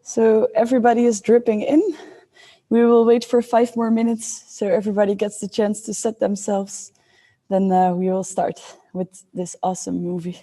So everybody is dripping in. We will wait for 5 more minutes so everybody gets the chance to set themselves. Then we will start with this awesome movie.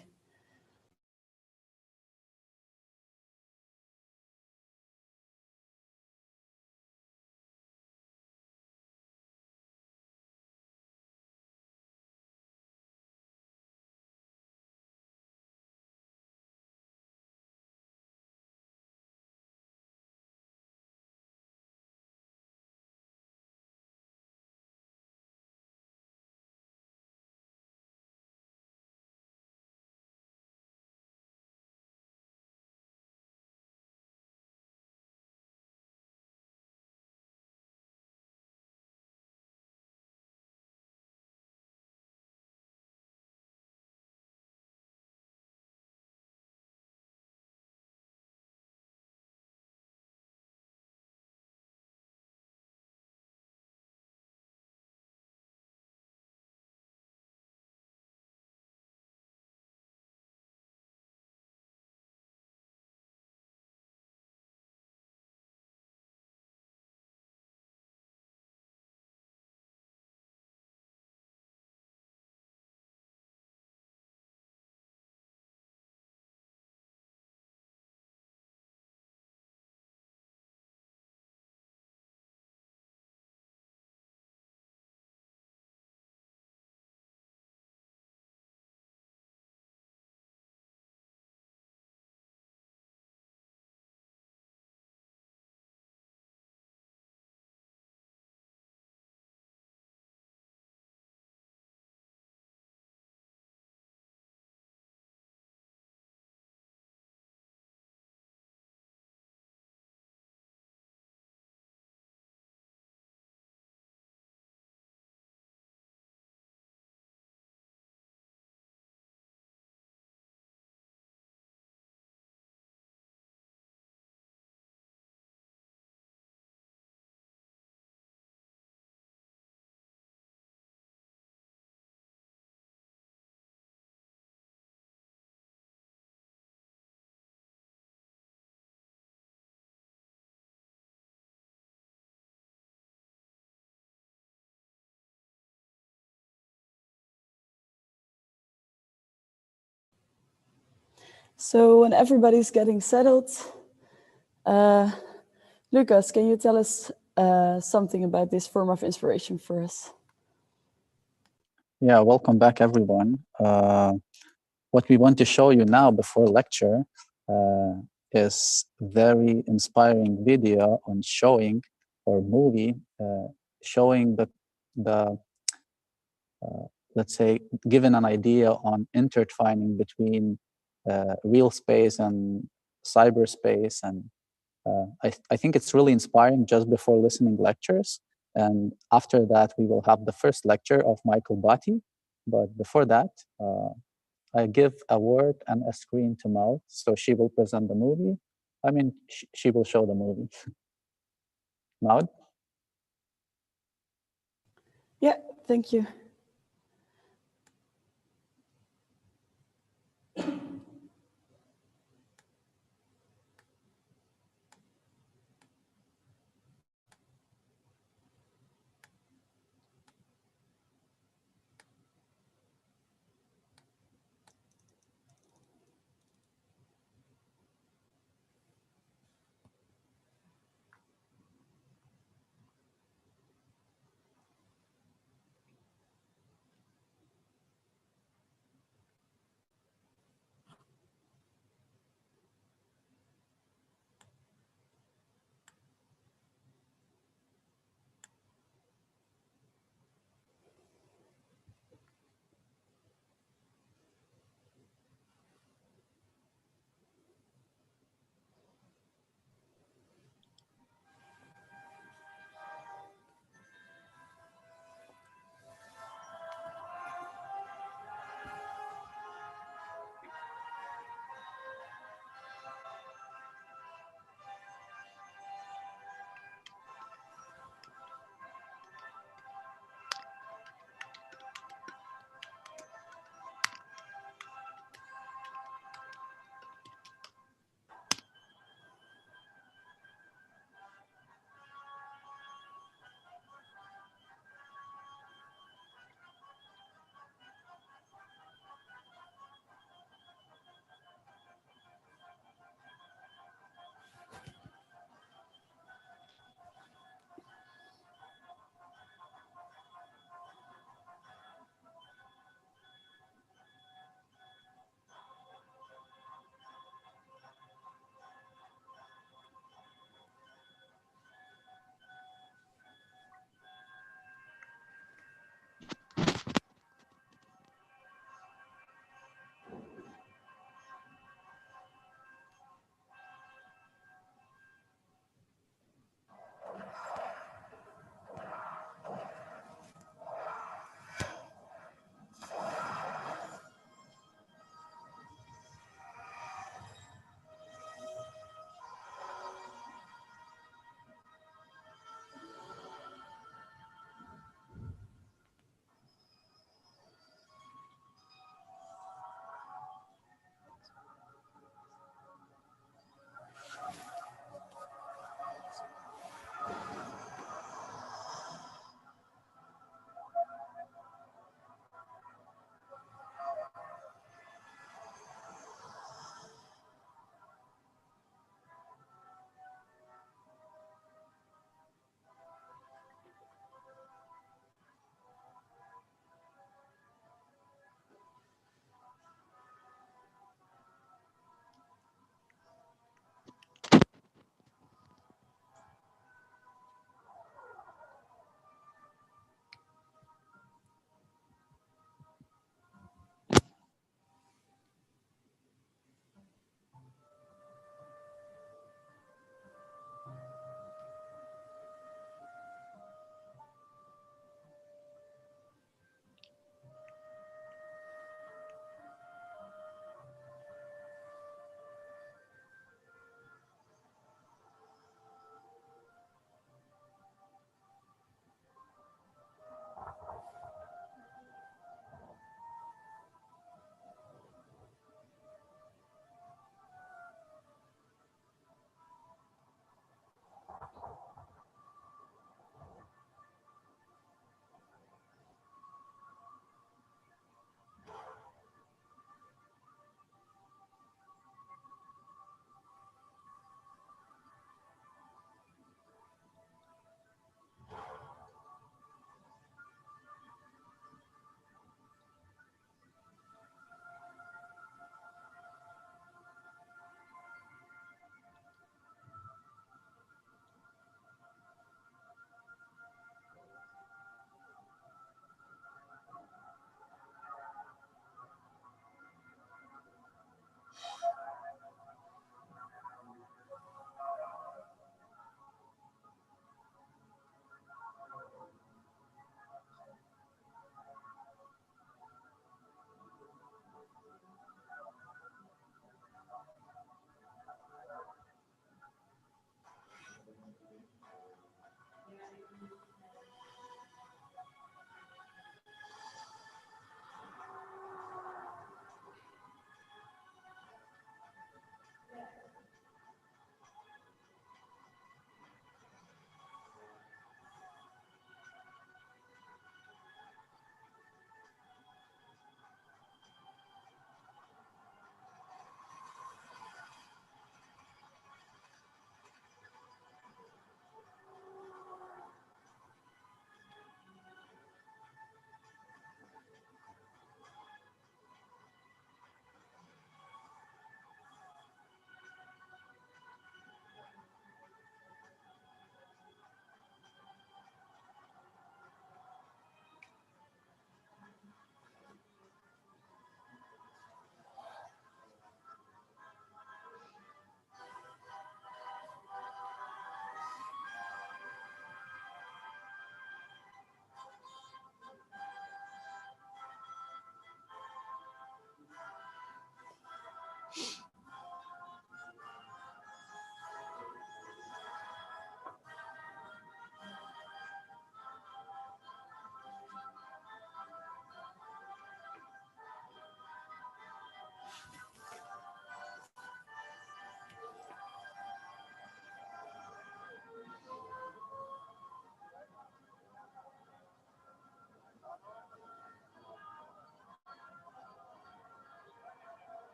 So when everybody's getting settled, Lucas, can you tell us something about this form of inspiration for us? Yeah, welcome back, everyone. What we want to show you now before lecture is very inspiring video on showing, or movie, showing the let's say, given an idea on intertwining between real space and cyberspace. And I think it's really inspiring just before listening lectures. And after that, we will have the first lecture of Michael Batty. But before that, I give a word and a screen to Maud, so she will present the movie. I mean, she will show the movie. Maud? Yeah, thank you.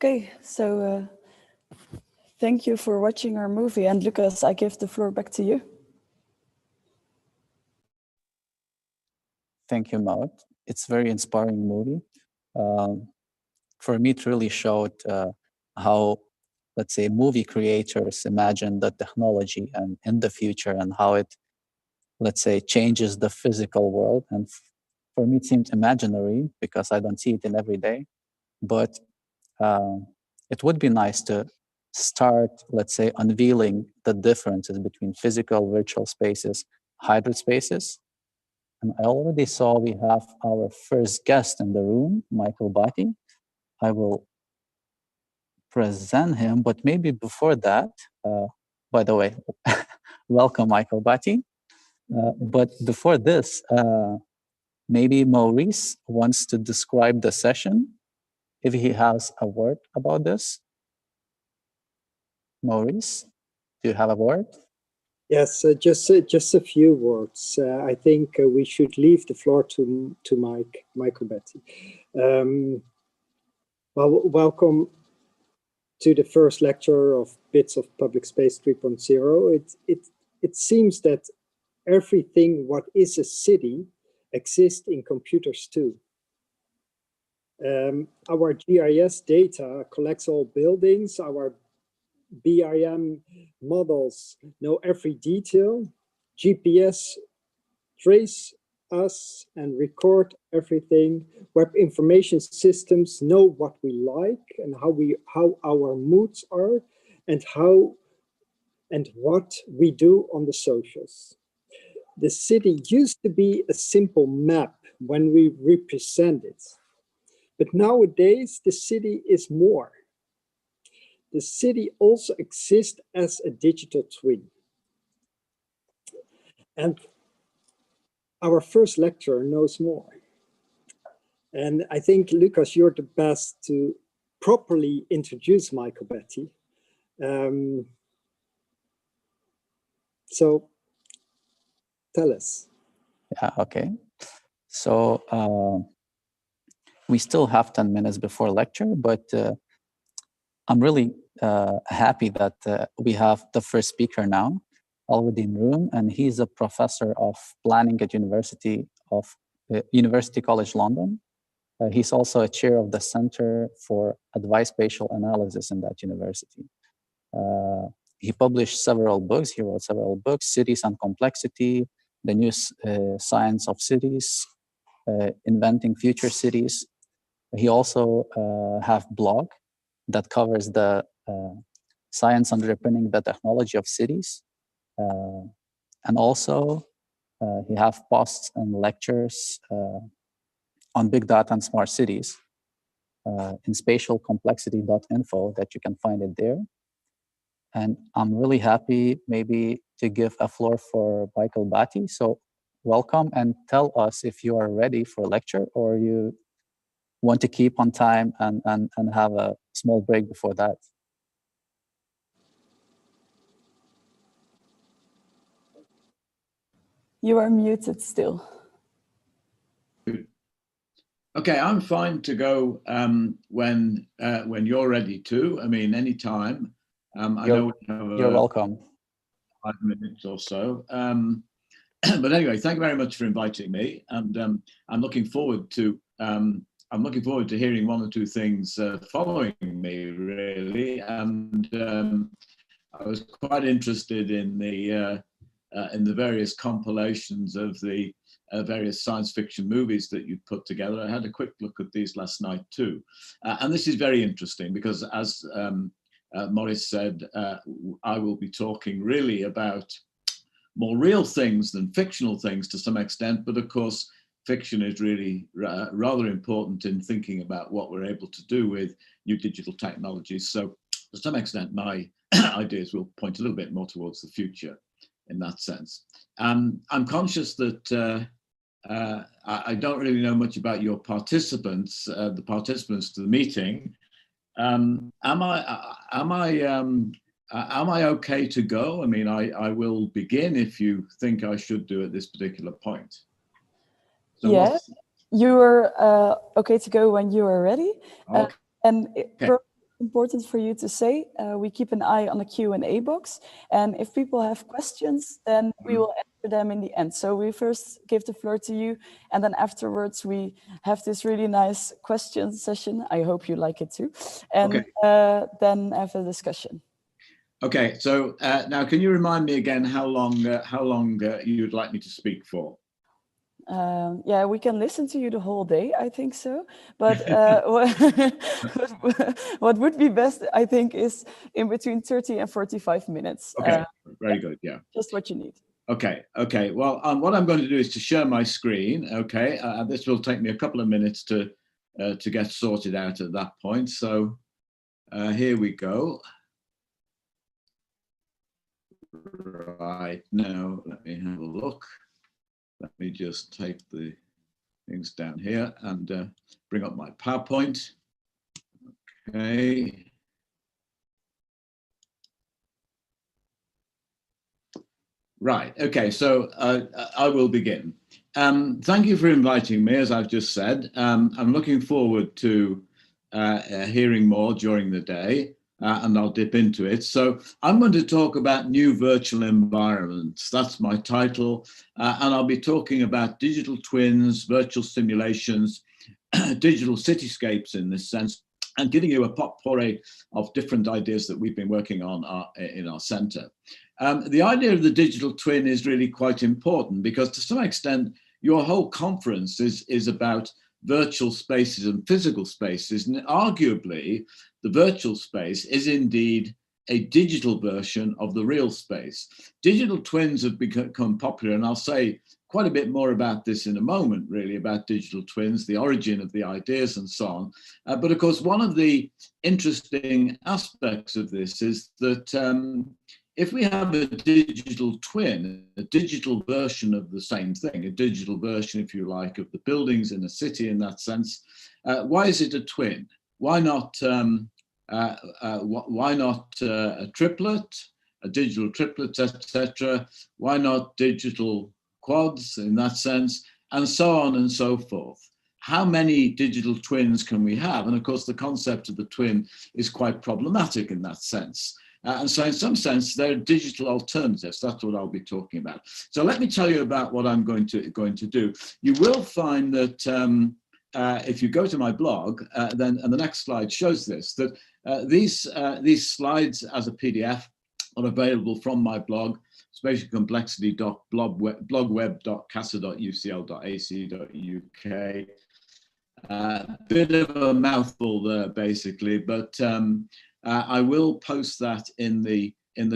Okay, so thank you for watching our movie. And Lucas, I give the floor back to you. Thank you, Maud. It's a very inspiring movie. For me, it really showed how, let's say, movie creators imagine the technology and in the future and how it, let's say, changes the physical world. And for me, it seemed imaginary because I don't see it in every day. But it would be nice to start, let's say, unveiling the differences between physical, virtual spaces, hybrid spaces. And I already saw we have our first guest in the room, Michael Batty. I will present him, but maybe before that, by the way, welcome, Michael Batty. But before this, maybe Maurice wants to describe the session, if he has a word about this. Maurice, do you have a word? Yes, just a few words. I think we should leave the floor to Michael Batty. Well, welcome to the first lecture of Bits of Public Space 3.0. It seems that everything what is a city exists in computers too. Our GIS data collects all buildings. Our BIM models know every detail. GPS trace us and record everything. Web information systems know what we like and how our moods are and what we do on the socials. The city used to be a simple map when we represent it. But nowadays, the city is more. The city also exists as a digital twin. And our first lecturer knows more. And I think, Lucas, you're the best to properly introduce Michael Batty. So tell us. Yeah, okay. So we still have 10 minutes before lecture, but I'm really happy that we have the first speaker now already in room, and he's a professor of planning at University College London. He's also a chair of the Center for Advanced Spatial Analysis in that university. He published several books. He wrote several books: Cities and Complexity, The New Science of Cities, Inventing Future Cities. He also have blog that covers the science underpinning the technology of cities. And also he have posts and lectures on big data and smart cities in spatialcomplexity.info that you can find it there. And I'm really happy maybe to give a floor for Michael Batty. So welcome, and tell us if you are ready for lecture or you want to keep on time and have a small break before that. You are muted still. Okay, I'm fine to go when you're ready to. I mean, anytime. I know we have you're welcome. 5 minutes or so. But anyway, thank you very much for inviting me, and I'm looking forward to hearing one or two things following me, really. And I was quite interested in the various compilations of the various science fiction movies that you put together. I had a quick look at these last night too, and this is very interesting because, as Maurice said, I will be talking really about more real things than fictional things to some extent, but of course fiction is really rather important in thinking about what we're able to do with new digital technologies. So to some extent my ideas will point a little bit more towards the future in that sense. I'm conscious that I don't really know much about your participants, the participants to the meeting. Am I okay to go? I mean, I will begin if you think I should do at this particular point. So yeah, you are okay to go when you are ready. Okay. And it's important for you to say, we keep an eye on the Q&A box. And if people have questions, then we will answer them in the end. So we first give the floor to you. And then afterwards, we have this really nice question session. I hope you like it too. And then have a discussion. Okay, so now can you remind me again how long you'd like me to speak for? Yeah, we can listen to you the whole day, I think so. But what would be best, I think, is in between 30 and 45 minutes. Okay, very good, yeah. Just what you need. Okay, well, what I'm going to do is to share my screen, okay? This will take me a couple of minutes to get sorted out at that point. So here we go. Right, now let me have a look. Let me just take the things down here and bring up my PowerPoint. Okay. Right, okay, so I will begin. Thank you for inviting me, as I've just said. I'm looking forward to hearing more during the day. And I'll dip into it. So I'm going to talk about new virtual environments. That's my title. And I'll be talking about digital twins, virtual simulations, digital cityscapes in this sense, and giving you a potpourri of different ideas that we've been working on in our center. The idea of the digital twin is really quite important because to some extent, your whole conference is about virtual spaces and physical spaces, and arguably the virtual space is indeed a digital version of the real space. Digital twins have become popular, and I'll say quite a bit more about this in a moment, really, about digital twins, the origin of the ideas and so on. But of course, one of the interesting aspects of this is that if we have a digital twin, a digital version of the same thing, a digital version, if you like, of the buildings in a city in that sense, why is it a twin? Why not a triplet, a digital triplet, etc.? Why not digital quads in that sense, and so on and so forth? how many digital twins can we have? And of course, the concept of the twin is quite problematic in that sense. And so in some sense, they're digital alternatives. That's what I'll be talking about. So let me tell you about what I'm going to do. You will find that if you go to my blog, and the next slide shows this, that these slides as a PDF are available from my blog, spatialcomplexity.blogweb.casa.ucl.ac.uk. Bit of a mouthful there, basically, but I will post that in the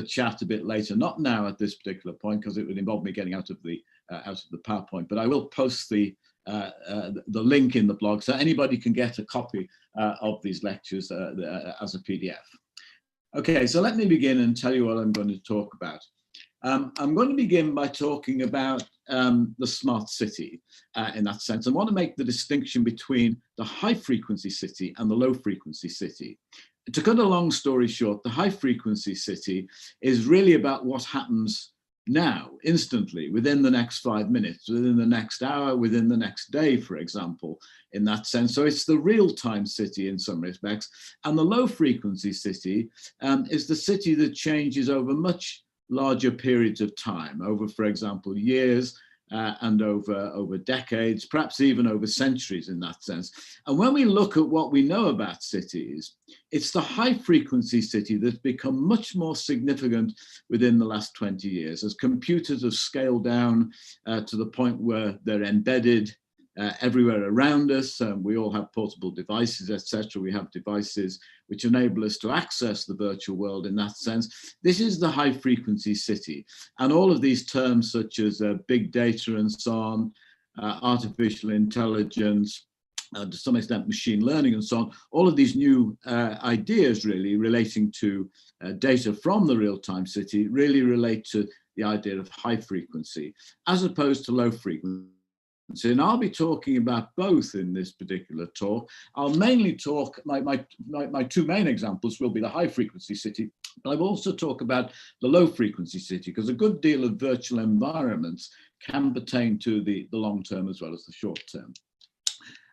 chat a bit later. Not now at this particular point, because it would involve me getting out of the PowerPoint. But I will post the link in the blog, so anybody can get a copy of these lectures as a PDF. Okay, so let me begin and tell you what I'm going to talk about. I'm going to begin by talking about the smart city in that sense. I want to make the distinction between the high frequency city and the low frequency city. To cut a long story short, the high frequency city is really about what happens now, instantly, within the next 5 minutes, within the next hour, within the next day, for example, in that sense. So it's the real-time city in some respects. And the low-frequency city is the city that changes over much larger periods of time, over, for example, years, and over decades, perhaps even over centuries in that sense. And when we look at what we know about cities, it's the high frequency city that's become much more significant within the last 20 years, as computers have scaled down to the point where they're embedded everywhere around us. We all have portable devices, etc. We have devices which enable us to access the virtual world in that sense. This is the high frequency city. And all of these terms such as big data and so on, artificial intelligence, to some extent machine learning and so on, all of these new ideas really relating to data from the real-time city really relate to the idea of high frequency as opposed to low frequency. And I'll be talking about both in this particular talk. I'll mainly talk, my two main examples will be the high frequency city, but I'll also talk about the low frequency city, because a good deal of virtual environments can pertain to the long term as well as the short term.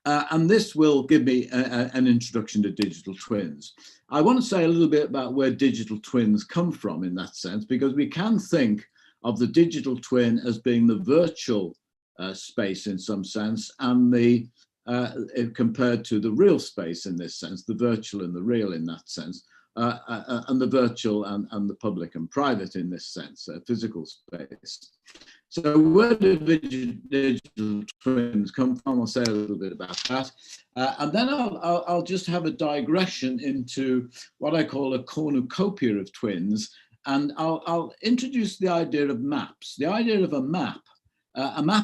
And this will give me an introduction to digital twins. I want to say a little bit about where digital twins come from in that sense, because we can think of the digital twin as being the virtual space in some sense, and compared to the real space in this sense, the virtual and the real in that sense, and the virtual and the public and private in this sense, physical space. So where do digital twins come from? I'll say a little bit about that. And then I'll just have a digression into what I call a cornucopia of twins. And I'll introduce the idea of maps. The idea of a map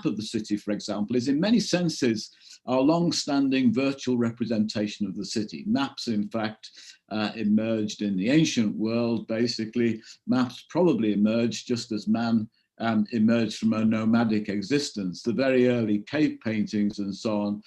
of the city, for example, is in many senses our long-standing virtual representation of the city. Maps, in fact, emerged in the ancient world. Basically, maps probably emerged just as man emerged from a nomadic existence. The very early cave paintings and so on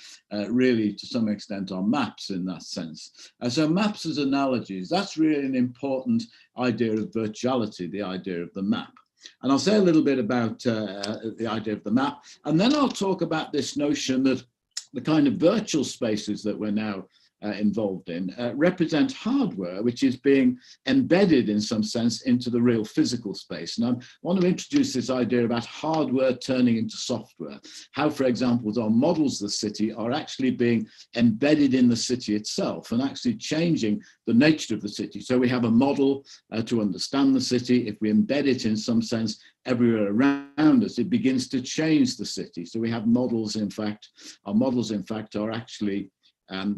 really, to some extent, are maps in that sense. So maps as analogies, that's really an important idea of virtuality, the idea of the map. And I'll say a little bit about the idea of the map, and then I'll talk about this notion that the kind of virtual spaces that we're now involved in represent hardware which is being embedded in some sense into the real physical space. And I want to introduce this idea about hardware turning into software. How, for example, our models of the city are actually being embedded in the city itself and actually changing the nature of the city. So we have a model to understand the city. If we embed it in some sense everywhere around us, it begins to change the city. So we have models, in fact, our models, in fact, are actually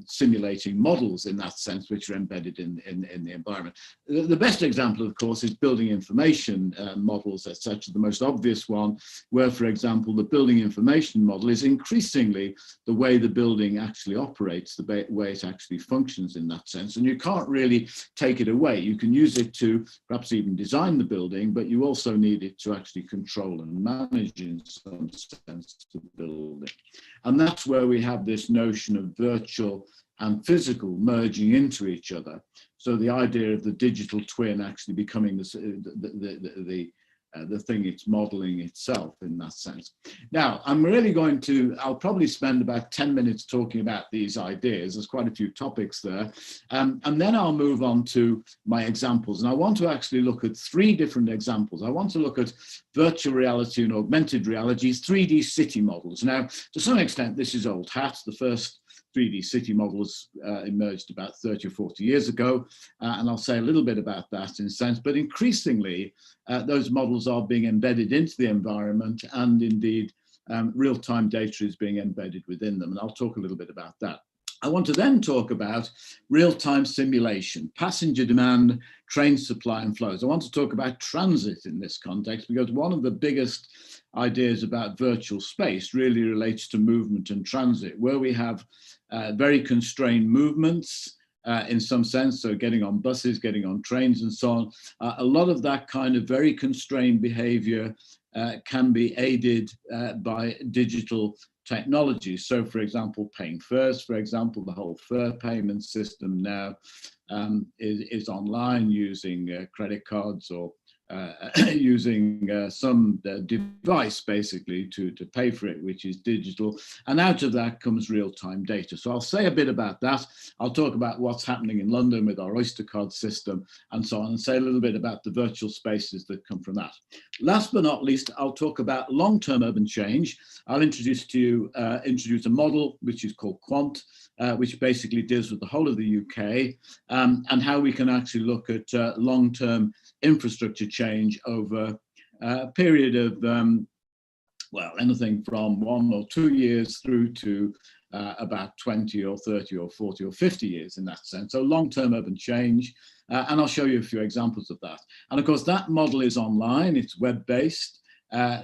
simulating models in that sense, which are embedded in the environment. The best example, of course, is building information models, etc. The most obvious one, where, for example, the building information model is increasingly the way the building actually operates, the way it actually functions in that sense. And you can't really take it away. You can use it to perhaps even design the building, but you also need it to actually control and manage in some sense the building. And that's where we have this notion of virtual and physical merging into each other. So the idea of the digital twin actually becoming the the thing it's modeling itself in that sense. Now, I'm really going to, I'll probably spend about 10 minutes talking about these ideas. There's quite a few topics there. And then I'll move on to my examples. And I want to actually look at 3 different examples. I want to look at virtual reality and augmented reality, 3D city models. Now, to some extent, this is old hat. The first 3D city models emerged about 30 or 40 years ago, and I'll say a little bit about that in a sense, but increasingly those models are being embedded into the environment, and indeed real-time data is being embedded within them, and I'll talk a little bit about that. I want to then talk about real-time simulation, passenger demand, train supply and flows. I want to talk about transit in this context, because one of the biggest ideas about virtual space really relates to movement and transit, where we have very constrained movements in some sense, so getting on buses, getting on trains and so on. A lot of that kind of very constrained behavior can be aided by digital technology. So, for example, paying fares, for example, the whole fare payment system now is online using credit cards or using some device basically to pay for it, which is digital. And out of that comes real-time data. So I'll say a bit about that. I'll talk about what's happening in London with our Oyster card system and so on, and say a little bit about the virtual spaces that come from that. Last but not least, I'll talk about long-term urban change. I'll introduce to you, introduce a model which is called Quant, which basically deals with the whole of the UK and how we can actually look at long-term infrastructure change over a period of, well, anything from 1 or 2 years through to about 20 or 30 or 40 or 50 years in that sense. So long-term urban change, and I'll show you a few examples of that. And of course, that model is online, it's web-based.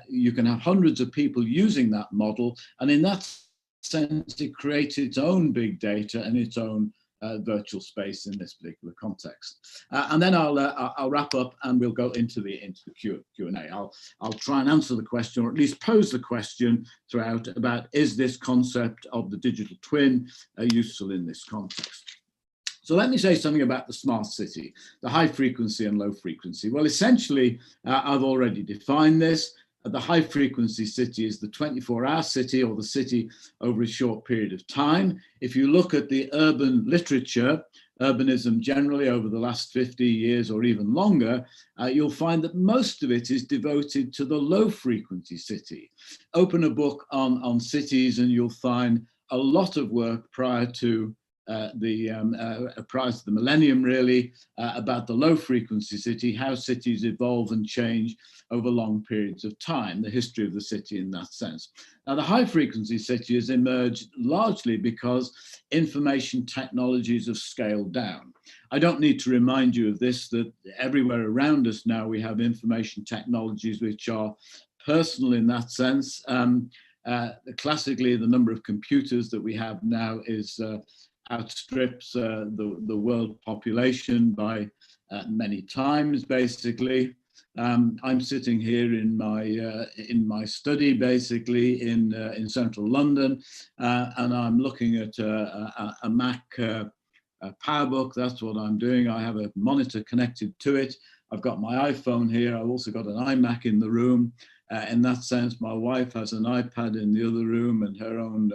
You can have hundreds of people using that model, and in that sense, it creates its own big data and its own virtual space in this particular context. And then I'll wrap up and we'll go into the Q&A. I'll try and answer the question, or at least pose the question throughout, about is this concept of the digital twin useful in this context? So let me say something about the smart city, the high frequency and low frequency. Well, essentially, I've already defined this. The high frequency city is the 24-hour city, or the city over a short period of time. If you look at the urban literature, urbanism generally over the last 50 years or even longer, you'll find that most of it is devoted to the low frequency city. Open a book on cities and you'll find a lot of work prior to the millennium, really, about the low frequency city, how cities evolve and change over long periods of time, the history of the city in that sense. Now, the high frequency city has emerged largely because information technologies have scaled down. I don't need to remind you of this, that everywhere around us now we have information technologies which are personal in that sense. Classically, the number of computers that we have now is outstrips the world population by many times, basically. I'm sitting here in my study, basically in central London, and I'm looking at a Mac PowerBook. That's what I'm doing. I have a monitor connected to it. I've got my iPhone here. I've also got an iMac in the room. In that sense, my wife has an iPad in the other room and her own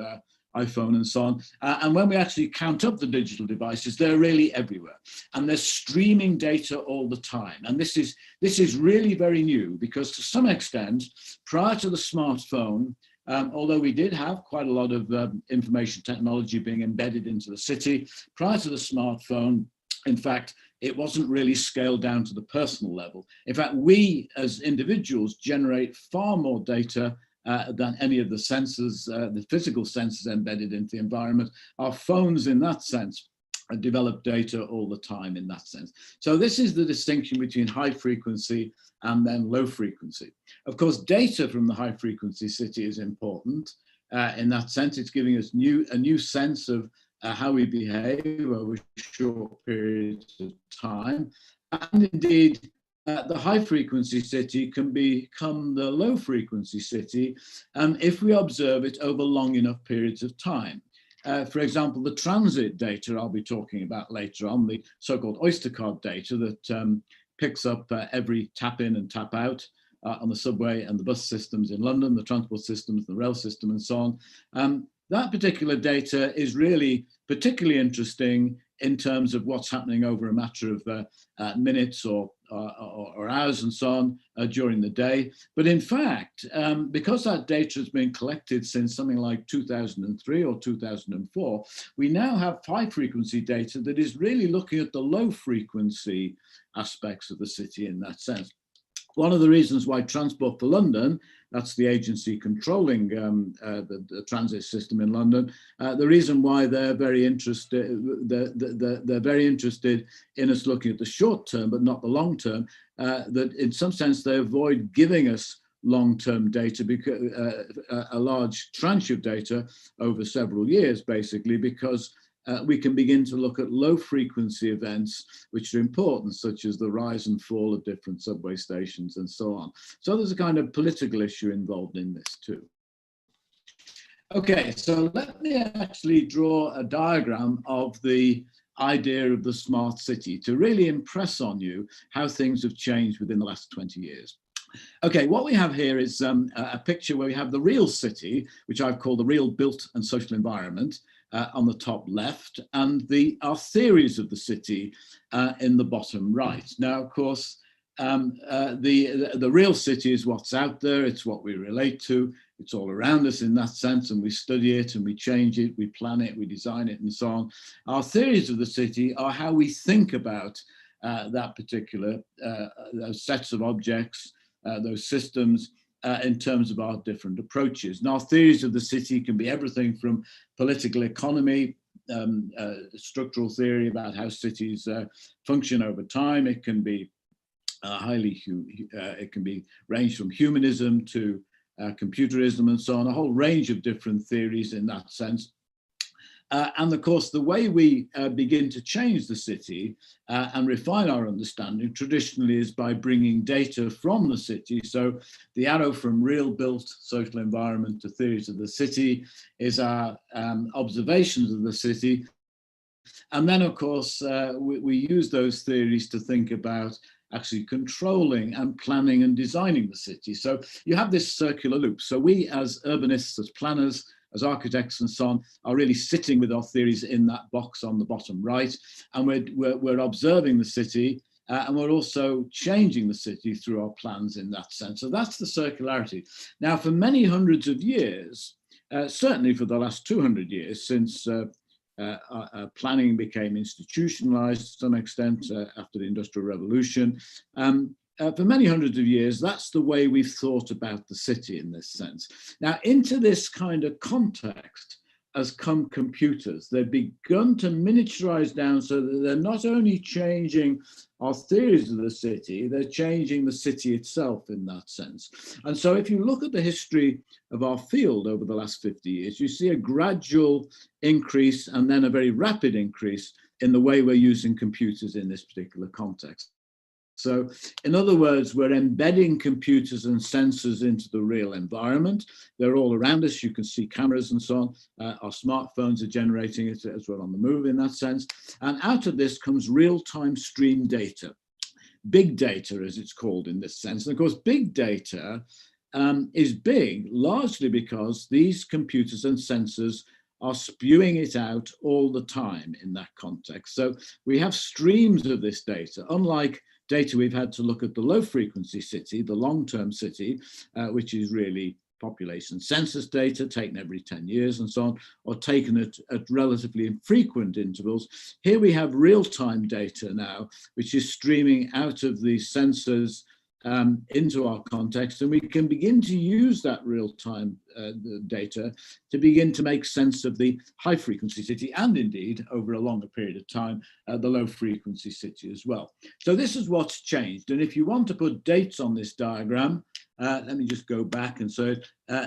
iPhone and so on. And when we actually count up the digital devices, they're really everywhere. And they're streaming data all the time. And this is really very new, because to some extent, prior to the smartphone, although we did have quite a lot of information technology being embedded into the city, prior to the smartphone, in fact, it wasn't really scaled down to the personal level. In fact, we as individuals generate far more data than any of the sensors, the physical sensors embedded into the environment. Our phones, in that sense, develop data all the time in that sense. So this is the distinction between high frequency and then low frequency. Of course, data from the high frequency city is important. In that sense, it's giving us a new sense of how we behave over short periods of time. And indeed, the high frequency city can become the low frequency city if we observe it over long enough periods of time. For example, the transit data I'll be talking about later on, the so-called Oyster card data that picks up every tap in and tap out on the subway and the bus systems in London, the transport systems, the rail system, and so on. That particular data is really particularly interesting in terms of what's happening over a matter of minutes or hours and so on during the day. But in fact, because that data has been collected since something like 2003 or 2004, we now have high frequency data that is really looking at the low frequency aspects of the city in that sense. One of the reasons why Transport for London, that's the agency controlling the transit system in London, the reason why they're very interested, they're very interested in us looking at the short term, but not the long term, that in some sense they avoid giving us long-term data, because a large tranche of data over several years, basically, because we can begin to look at low frequency events which are important, such as the rise and fall of different subway stations and so on. So there's a kind of political issue involved in this too. Okay, so let me actually draw a diagram of the idea of the smart city to really impress on you how things have changed within the last 20 years. Okay, what we have here is a picture where we have the real city, which I've called the real built and social environment, on the top left, and our theories of the city in the bottom right. Now, of course, the real city is what's out there, it's what we relate to, it's all around us in that sense, and we study it and we change it, we plan it, we design it, and so on. Our theories of the city are how we think about that particular, those sets of objects, those systems, in terms of our different approaches. And our theories of the city can be everything from political economy, structural theory about how cities function over time. It can be it can be ranged from humanism to computerism and so on, a whole range of different theories in that sense. And of course, the way we begin to change the city and refine our understanding traditionally is by bringing data from the city. So the arrow from real built social environment to theories of the city is our observations of the city. And then, of course, we use those theories to think about actually controlling and planning and designing the city. So you have this circular loop. So we as urbanists, as planners, as architects and so on, are really sitting with our theories in that box on the bottom right. And we're observing the city and we're also changing the city through our plans in that sense. So that's the circularity. Now, for many hundreds of years, certainly for the last 200 years, since planning became institutionalized to some extent after the Industrial Revolution, for many hundreds of years, that's the way we've thought about the city in this sense. Now, into this kind of context has come computers. They've begun to miniaturize down so that they're not only changing our theories of the city, they're changing the city itself in that sense. And so if you look at the history of our field over the last 50 years, you see a gradual increase and then a very rapid increase in the way we're using computers in this particular context. So in other words, we're embedding computers and sensors into the real environment. They're all around us. You can see cameras and so on. Our smartphones are generating it as well on the move in that sense. And out of this comes real-time stream data, big data as it's called in this sense. And of course, big data is big largely because these computers and sensors are spewing it out all the time in that context. So we have streams of this data, unlike data we've had to look at the low frequency city, the long-term city, which is really population census data taken every 10 years and so on, or taken at relatively infrequent intervals. Here we have real-time data now, which is streaming out of the sensors into our context, and we can begin to use that real-time data to begin to make sense of the high-frequency city and indeed, over a longer period of time, the low-frequency city as well. So this is what's changed, and if you want to put dates on this diagram, let me just go back and say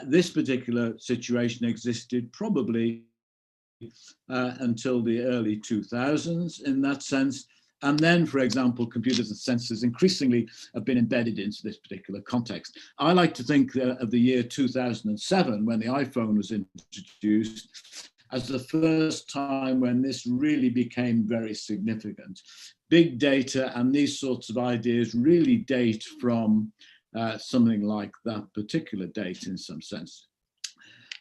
this particular situation existed probably until the early 2000s in that sense. And then, for example, computers and sensors increasingly have been embedded into this particular context. I like to think of the year 2007, when the iPhone was introduced, as the first time when this really became very significant. Big data and these sorts of ideas really date from something like that particular date in some sense.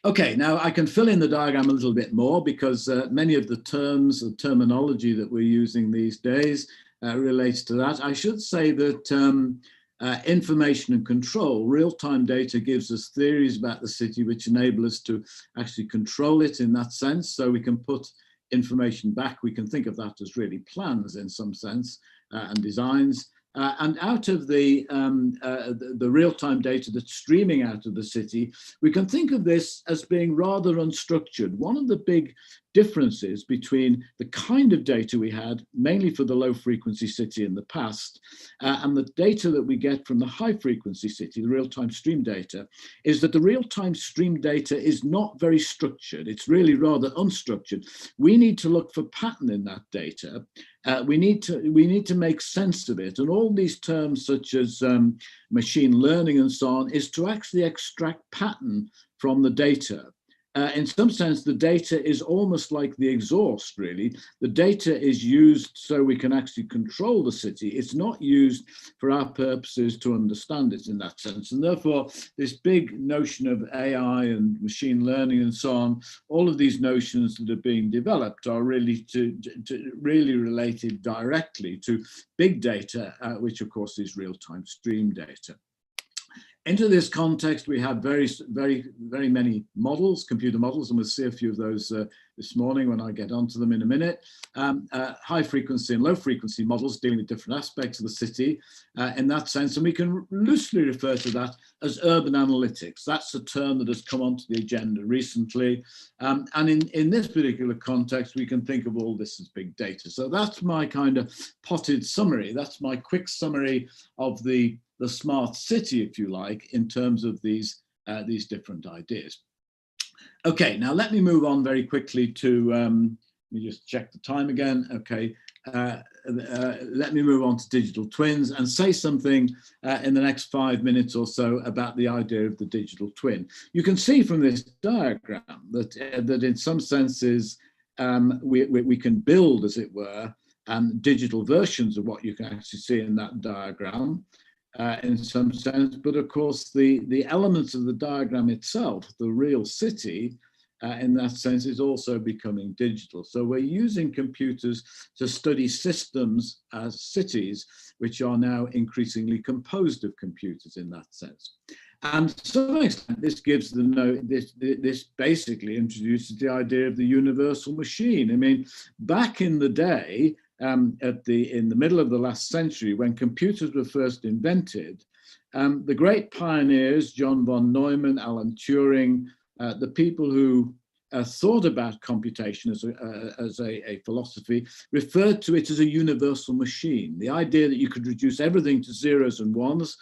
Okay, now I can fill in the diagram a little bit more because many of the terms, the terminology that we're using these days relates to that. I should say that information and control, real-time data gives us theories about the city which enable us to actually control it in that sense. So we can put information back. We can think of that as really plans in some sense and designs. And out of the real-time data that's streaming out of the city, we can think of this as being rather unstructured. One of the big differences between the kind of data we had, mainly for the low-frequency city in the past, and the data that we get from the high-frequency city, the real-time stream data, is that the real-time stream data is not very structured. It's really rather unstructured. We need to look for pattern in that data. We need to make sense of it, and all these terms such as machine learning and so on is to actually extract pattern from the data. In some sense, the data is almost like the exhaust, really. The data is used so we can actually control the city. It's not used for our purposes to understand it in that sense. And therefore, this big notion of AI and machine learning and so on, all of these notions that are being developed are really really related directly to big data, which of course is real-time stream data. Into this context, we have very many models, computer models, and we'll see a few of those this morning when I get onto them in a minute. High frequency and low frequency models dealing with different aspects of the city in that sense, and we can loosely refer to that as urban analytics. That's a term that has come onto the agenda recently, and in this particular context, we can think of all this as big data. So that's my kind of potted summary. That's my quick summary of the smart city, if you like, in terms of these different ideas. Okay, now let me move on very quickly to, let me just check the time again. Okay, let me move on to digital twins and say something in the next 5 minutes or so about the idea of the digital twin. You can see from this diagram that in some senses we can build, as it were, digital versions of what you can actually see in that diagram. In some sense, but of course the elements of the diagram itself, the real city, in that sense, is also becoming digital. So we're using computers to study systems as cities, which are now increasingly composed of computers in that sense. And to some extent, this gives this basically introduces the idea of the universal machine. I mean, back in the day, in the middle of the last century, when computers were first invented, the great pioneers, John von Neumann, Alan Turing, the people who thought about computation as a philosophy, referred to it as a universal machine. The idea that you could reduce everything to zeros and ones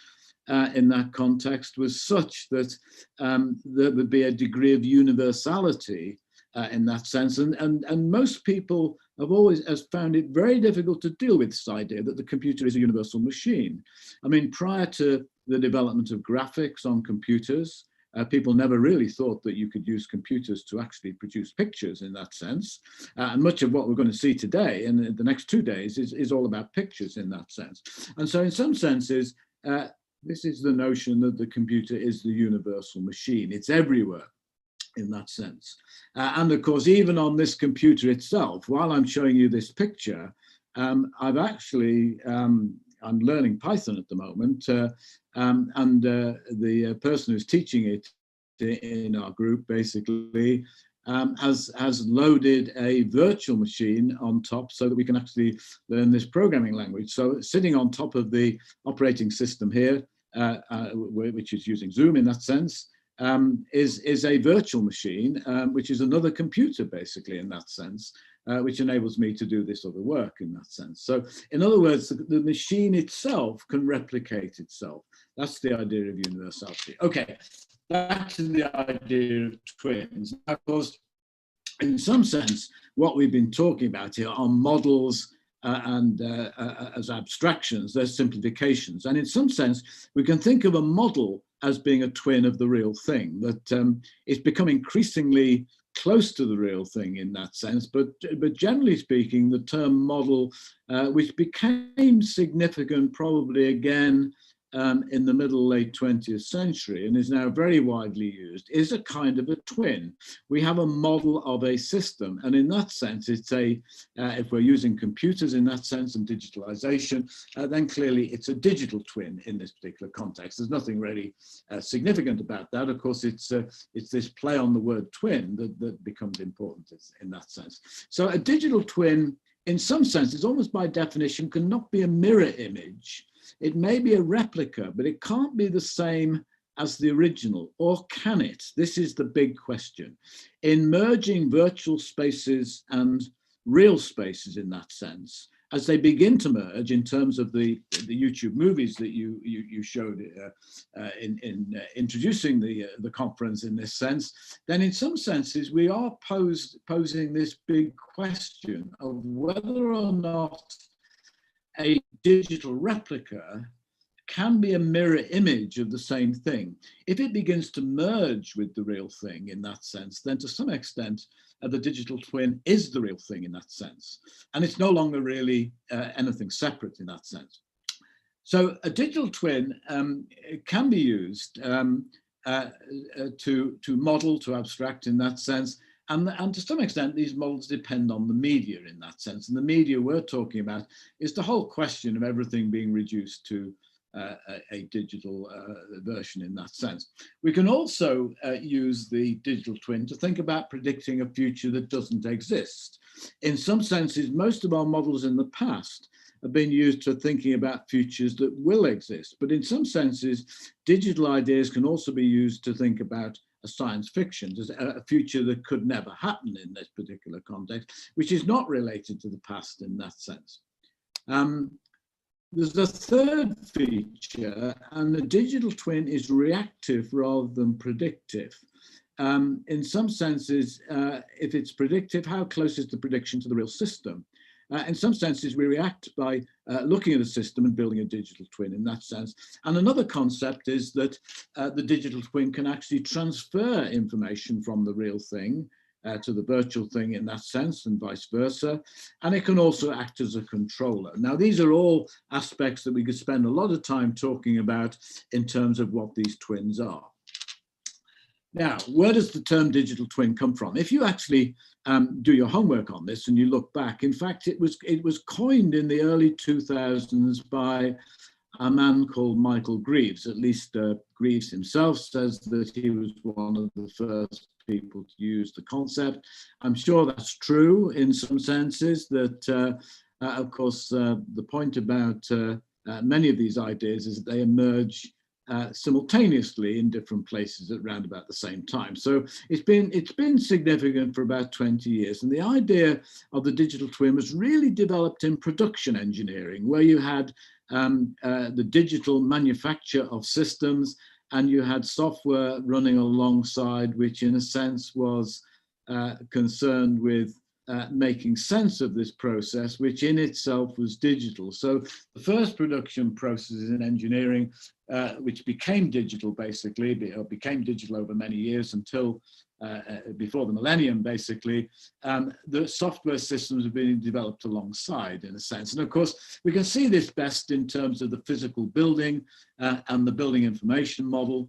in that context was such that there would be a degree of universality in that sense, and most people have always found it very difficult to deal with this idea that the computer is a universal machine. I mean, prior to the development of graphics on computers, people never really thought that you could use computers to actually produce pictures in that sense. And much of what we're going to see today in the next 2 days is all about pictures in that sense. And so in some senses, this is the notion that the computer is the universal machine. It's everywhere in that sense. And of course, even on this computer itself, while I'm showing you this picture, I've actually, I'm learning Python at the moment, and the person who's teaching it in our group basically has loaded a virtual machine on top so that we can actually learn this programming language. So sitting on top of the operating system here, which is using Zoom in that sense, is a virtual machine, which is another computer basically in that sense, which enables me to do this other work in that sense. So in other words, the machine itself can replicate itself. That's the idea of universality. Okay, back to the idea of twins. Of course, in some sense, what we've been talking about here are models and as abstractions, they're simplifications. And in some sense, we can think of a model as being a twin of the real thing, that it's become increasingly close to the real thing in that sense. But generally speaking, the term model, which became significant probably again in the late 20th century and is now very widely used, is a kind of a twin. We have a model of a system, and in that sense, it's if we're using computers in that sense and digitalization, then clearly it's a digital twin in this particular context. There's nothing really significant about that. Of course, it's this play on the word twin that becomes important in that sense. So a digital twin, in some senses, almost by definition, cannot be a mirror image. It may be a replica, but it can't be the same as the original, or can it? This is the big question. In merging virtual spaces and real spaces in that sense, as they begin to merge in terms of the YouTube movies that you showed in introducing the conference in this sense, then in some senses we are posing this big question of whether or not a digital replica can be a mirror image of the same thing. If it begins to merge with the real thing in that sense, then to some extent, the digital twin is the real thing in that sense. And it's no longer really anything separate in that sense. So a digital twin can be used to model, to abstract in that sense. And to some extent, these models depend on the media in that sense. And the media we're talking about is the whole question of everything being reduced to a digital version in that sense. We can also use the digital twin to think about predicting a future that doesn't exist. In some senses, most of our models in the past have been used to thinking about futures that will exist. But in some senses, digital ideas can also be used to think about a science fiction, a future that could never happen in this particular context, which is not related to the past in that sense. There's a third feature, and the digital twin is reactive rather than predictive. In some senses, if it's predictive, how close is the prediction to the real system? In some senses, we react by looking at a system and building a digital twin in that sense. And another concept is that the digital twin can actually transfer information from the real thing to the virtual thing in that sense, and vice versa. And it can also act as a controller. Now, these are all aspects that we could spend a lot of time talking about in terms of what these twins are. Now, where does the term digital twin come from? If you actually do your homework on this and you look back, in fact, it was coined in the early 2000s by a man called Michael Greaves. At least Greaves himself says that he was one of the first people to use the concept. I'm sure that's true in some senses, that of course the point about many of these ideas is that they emerge simultaneously in different places at around about the same time. So it's been significant for about 20 years. And the idea of the digital twin was really developed in production engineering, where you had the digital manufacture of systems, and you had software running alongside, which in a sense was concerned with making sense of this process, which in itself was digital. So the first production processes in engineering, which became digital basically, became digital over many years until before the millennium basically, the software systems have been developed alongside in a sense. And of course, we can see this best in terms of the physical building and the building information model.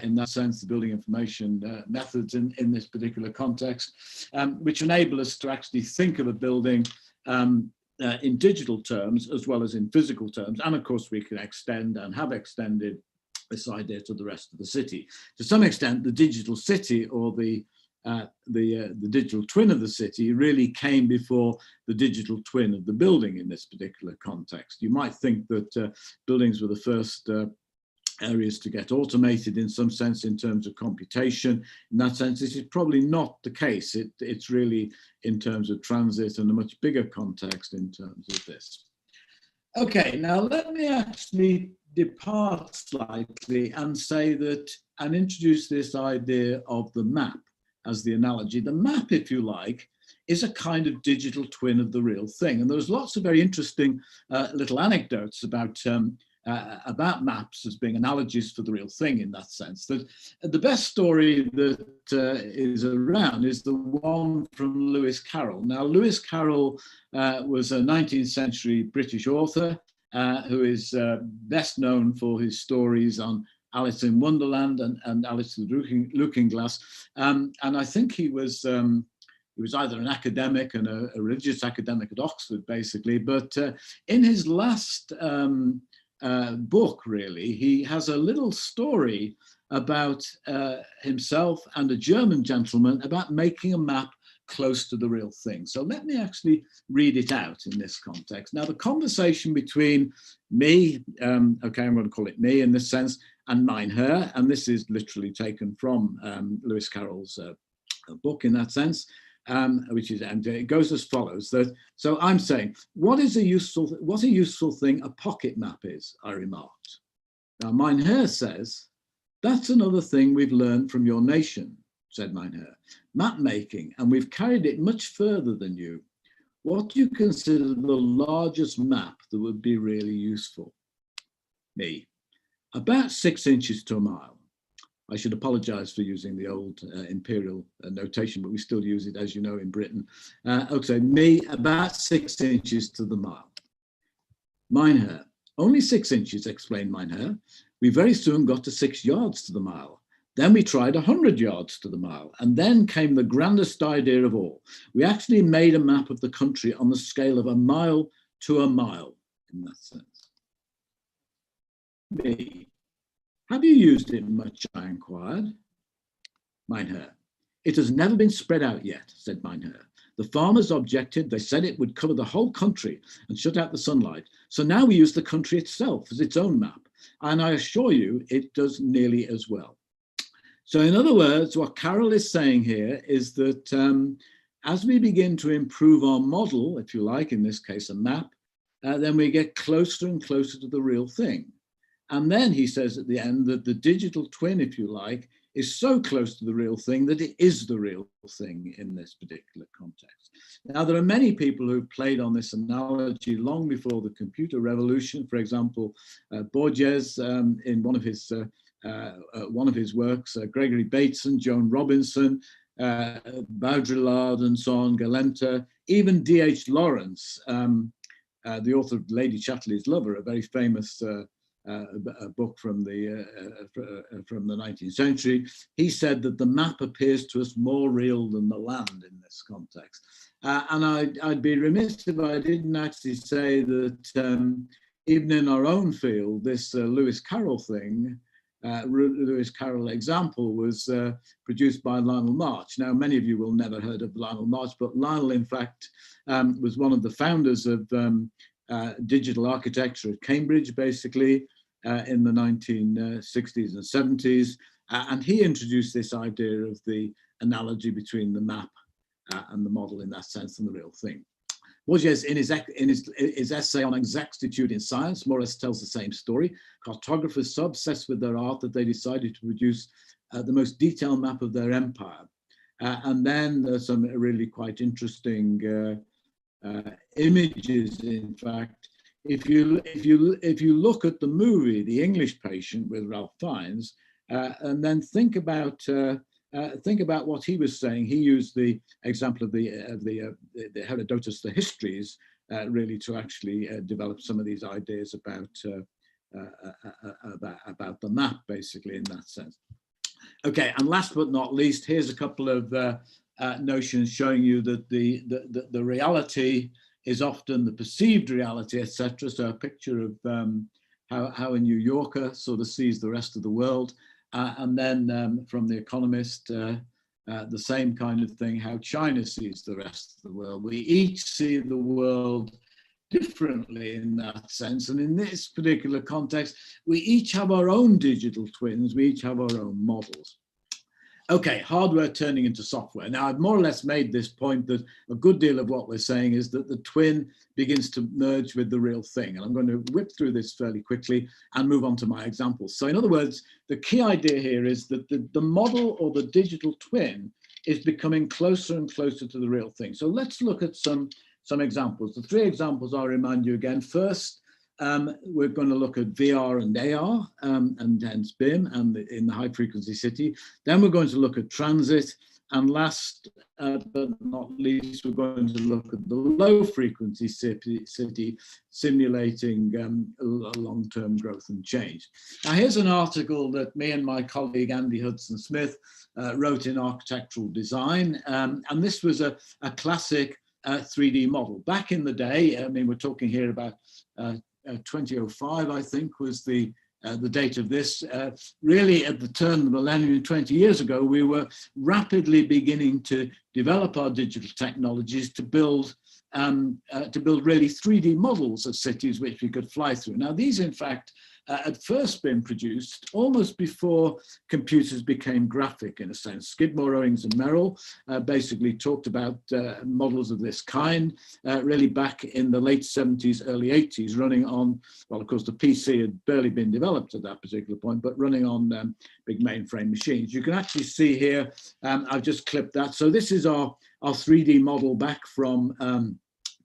In that sense, the building information methods in this particular context, which enable us to actually think of a building in digital terms as well as in physical terms. And of course, we can extend and have extended this idea to the rest of the city. To some extent, the digital city, or the digital twin of the city, really came before the digital twin of the building in this particular context. You might think that buildings were the first areas to get automated in some sense in terms of computation. In that sense, this is probably not the case. It's really in terms of transit and a much bigger context in terms of this. Okay, now let me actually depart slightly and say that, and introduce this idea of the map as the analogy. The map, if you like, is a kind of digital twin of the real thing. And there's lots of very interesting little anecdotes about maps as being analogies for the real thing in that sense. That the best story that is around is the one from Lewis Carroll. Now, Lewis Carroll was a 19th century British author. who is best known for his stories on Alice in Wonderland and Alice in the Looking Glass. And I think he was either an academic and a religious academic at Oxford, basically. But in his last book, really, he has a little story about himself and a German gentleman about making a map close to the real thing. So let me actually read it out in this context. Now, the conversation between me, okay, I'm going to call it me in this sense, and mine, her, and this is literally taken from Lewis Carroll's book in that sense, which is, and it goes as follows. So I'm saying, what a useful thing a pocket map is, I remarked. Now, mine, her says, that's another thing we've learned from your nation, said mine, her. Map making, and we've carried it much further than you. What do you consider the largest map that would be really useful? Me. About 6 inches to a mile. I should apologize for using the old imperial notation, but we still use it, as you know, in Britain. Okay, me, about 6 inches to the mile. Mine, her. Only 6 inches, explained mine, her. We very soon got to 6 yards to the mile. Then we tried 100 yards to the mile, and then came the grandest idea of all. We actually made a map of the country on the scale of a mile to a mile, in that sense. Me. Have you used it much, I inquired. Mine, her. It has never been spread out yet, said mine, her. The farmers objected. They said it would cover the whole country and shut out the sunlight. So now we use the country itself as its own map. And I assure you, it does nearly as well. So in other words, what Carroll is saying here is that as we begin to improve our model, if you like, in this case, a map, then we get closer and closer to the real thing. And then he says at the end that the digital twin, if you like, is so close to the real thing that it is the real thing in this particular context. Now, there are many people who played on this analogy long before the computer revolution. For example, Borges, in one of his works, Gregory Bateson, Joan Robinson, Baudrillard and so on, Galenta, even D.H. Lawrence, the author of Lady Chatterley's Lover, a very famous a book from the 19th century. He said that the map appears to us more real than the land in this context. And I'd be remiss if I didn't actually say that even in our own field, this Lewis Carroll thing, Lewis Carroll example was produced by Lionel March. Now, many of you will never heard of Lionel March, but Lionel, in fact, was one of the founders of digital architecture at Cambridge, basically, in the 1960s and 70s. And he introduced this idea of the analogy between the map and the model in that sense and the real thing. Borges, in his essay on exactitude in science, more or less tells the same story. Cartographers so obsessed with their art that they decided to produce the most detailed map of their empire. And then there's some really quite interesting images. In fact, if you look at the movie The English Patient with Ralph Fiennes, and then think about what he was saying. He used the example of the Herodotus, the histories, really to actually develop some of these ideas about the map, basically, in that sense. Okay, and last but not least, here's a couple of notions showing you that the reality is often the perceived reality, etc. So a picture of how a New Yorker sort of sees the rest of the world. And then from The Economist, the same kind of thing, how China sees the rest of the world. We each see the world differently in that sense. And in this particular context, we each have our own digital twins. We each have our own models. Okay, hardware turning into software. Now, I've more or less made this point that a good deal of what we're saying is that the twin begins to merge with the real thing. And I'm going to whip through this fairly quickly and move on to my examples. So in other words, the key idea here is that the model or the digital twin is becoming closer and closer to the real thing. So let's look at some examples. The three examples I'll remind you again. First, we're going to look at VR and AR and hence BIM and in the high frequency city. Then we're going to look at transit And last but not least, we're going to look at the low frequency city simulating long-term growth and change. Now, here's an article that me and my colleague Andy Hudson-Smith wrote in Architectural Design. And this was a classic 3D model. Back in the day, I mean, we're talking here about 2005, I think, was the date of this. Really, at the turn of the millennium, 20 years ago, we were rapidly beginning to develop our digital technologies to build really 3D models of cities which we could fly through. Now, these, in fact, had first been produced almost before computers became graphic, in a sense. Skidmore, Owings and Merrill basically talked about models of this kind, really back in the late 70s, early 80s, running on, well, of course, the PC had barely been developed at that particular point, but running on big mainframe machines. You can actually see here, I've just clipped that. So this is our 3D model back from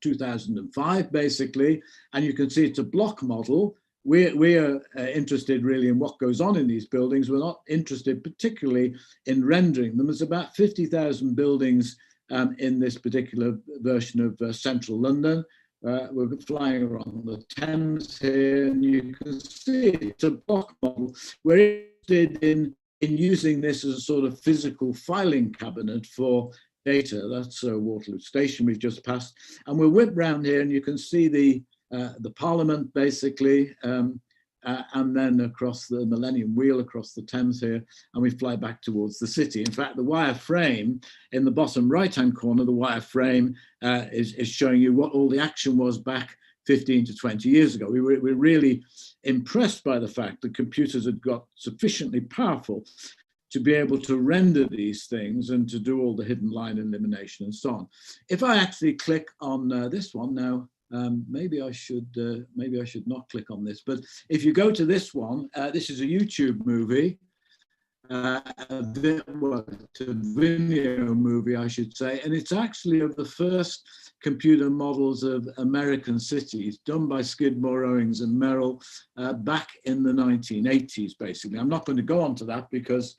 2005, basically, and you can see it's a block model. We're interested really in what goes on in these buildings. We're not interested particularly in rendering them. There's about 50,000 buildings in this particular version of central London. We're flying around the Thames here, and you can see it's a block model. We're interested in using this as a sort of physical filing cabinet for data. That's Waterloo Station we've just passed. And we'll whip round here, and you can see the Parliament, basically, and then across the Millennium Wheel, across the Thames here, and we fly back towards the city. In fact, the wireframe in the bottom right-hand corner, the wireframe is showing you what all the action was back 15 to 20 years ago. We were really impressed by the fact that computers had got sufficiently powerful to be able to render these things and to do all the hidden line elimination and so on. If I actually click on this one now, maybe I should not click on this, but if you go to this one, this is a YouTube movie, a Vimeo movie, I should say, and it's actually of the first computer models of American cities done by Skidmore, Owings and Merrill back in the 1980s, basically. I'm not going to go on to that because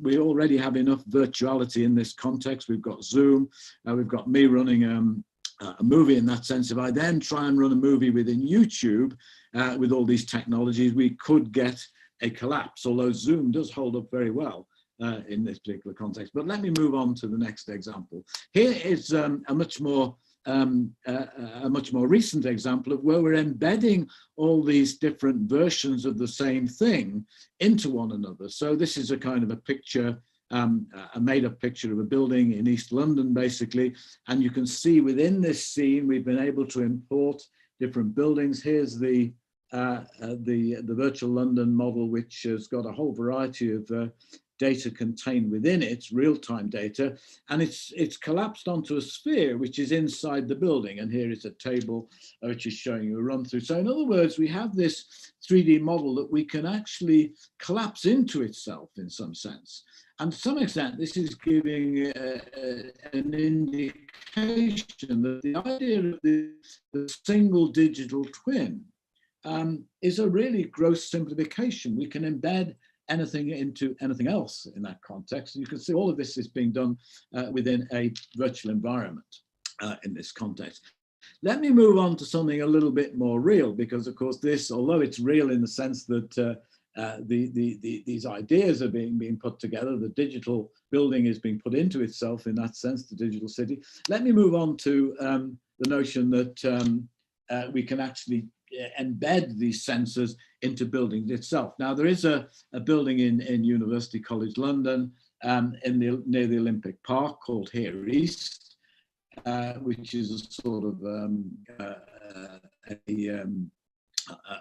we already have enough virtuality in this context. We've got Zoom, we've got me running a movie in that sense. If I then try and run a movie within YouTube with all these technologies, we could get a collapse, although Zoom does hold up very well in this particular context. But let me move on to the next example. Here is a much more recent example of where we're embedding all these different versions of the same thing into one another. So this is a kind of a picture, a made-up picture of a building in East London, basically, and you can see within this scene we've been able to import different buildings. Here's the virtual London model, which has got a whole variety of data contained within it, real-time data, and it's collapsed onto a sphere which is inside the building. And here is a table which is showing you a run through. So in other words, we have this 3D model that we can actually collapse into itself in some sense. And to some extent, this is giving an indication that the idea of the single digital twin is a really gross simplification. We can embed anything into anything else in that context. And you can see all of this is being done within a virtual environment in this context. Let me move on to something a little bit more real, because of course this, although it's real in the sense that these ideas are being put together, the digital building is being put into itself in that sense, the digital city. Let me move on to the notion that we can actually embed these sensors into buildings itself. Now, there is a building in University College London near the Olympic Park called Here East, which is a sort of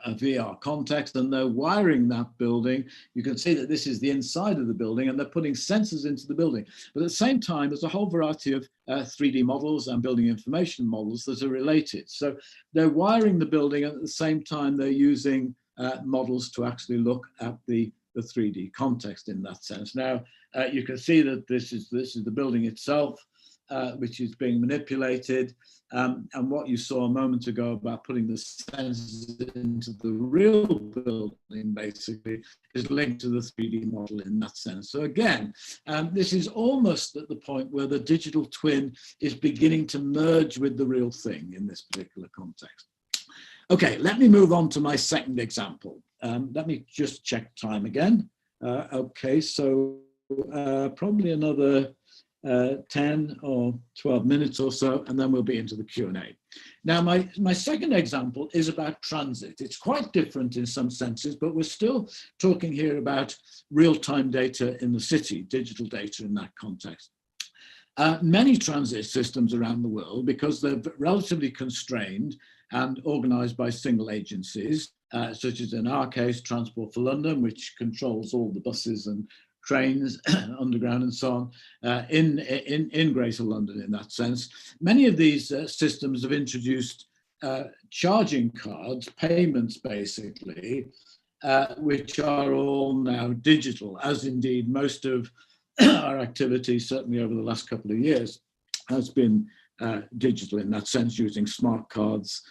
a VR context, and they're wiring that building. You can see that this is the inside of the building, and they're putting sensors into the building. But at the same time, there's a whole variety of 3D models and building information models that are related. So they're wiring the building, and at the same time, they're using models to actually look at the 3D context in that sense. Now, you can see that this is the building itself. which is being manipulated. And what you saw a moment ago about putting the sensors into the real building, basically, is linked to the 3D model in that sense. So again, this is almost at the point where the digital twin is beginning to merge with the real thing in this particular context. Okay, let me move on to my second example. Let me just check time again. Okay, so probably another 10 or 12 minutes or so, and then we'll be into the Q&A. Now, my second example is about transit. It's quite different in some senses, but we're still talking here about real-time data in the city, digital data in that context. Many transit systems around the world, because they're relatively constrained and organized by single agencies, such as in our case, Transport for London, which controls all the buses and trains, underground and so on, in Greater London in that sense. Many of these systems have introduced charging cards, payments basically, which are all now digital, as indeed most of our activity, certainly over the last couple of years, has been digital in that sense, using smart cards,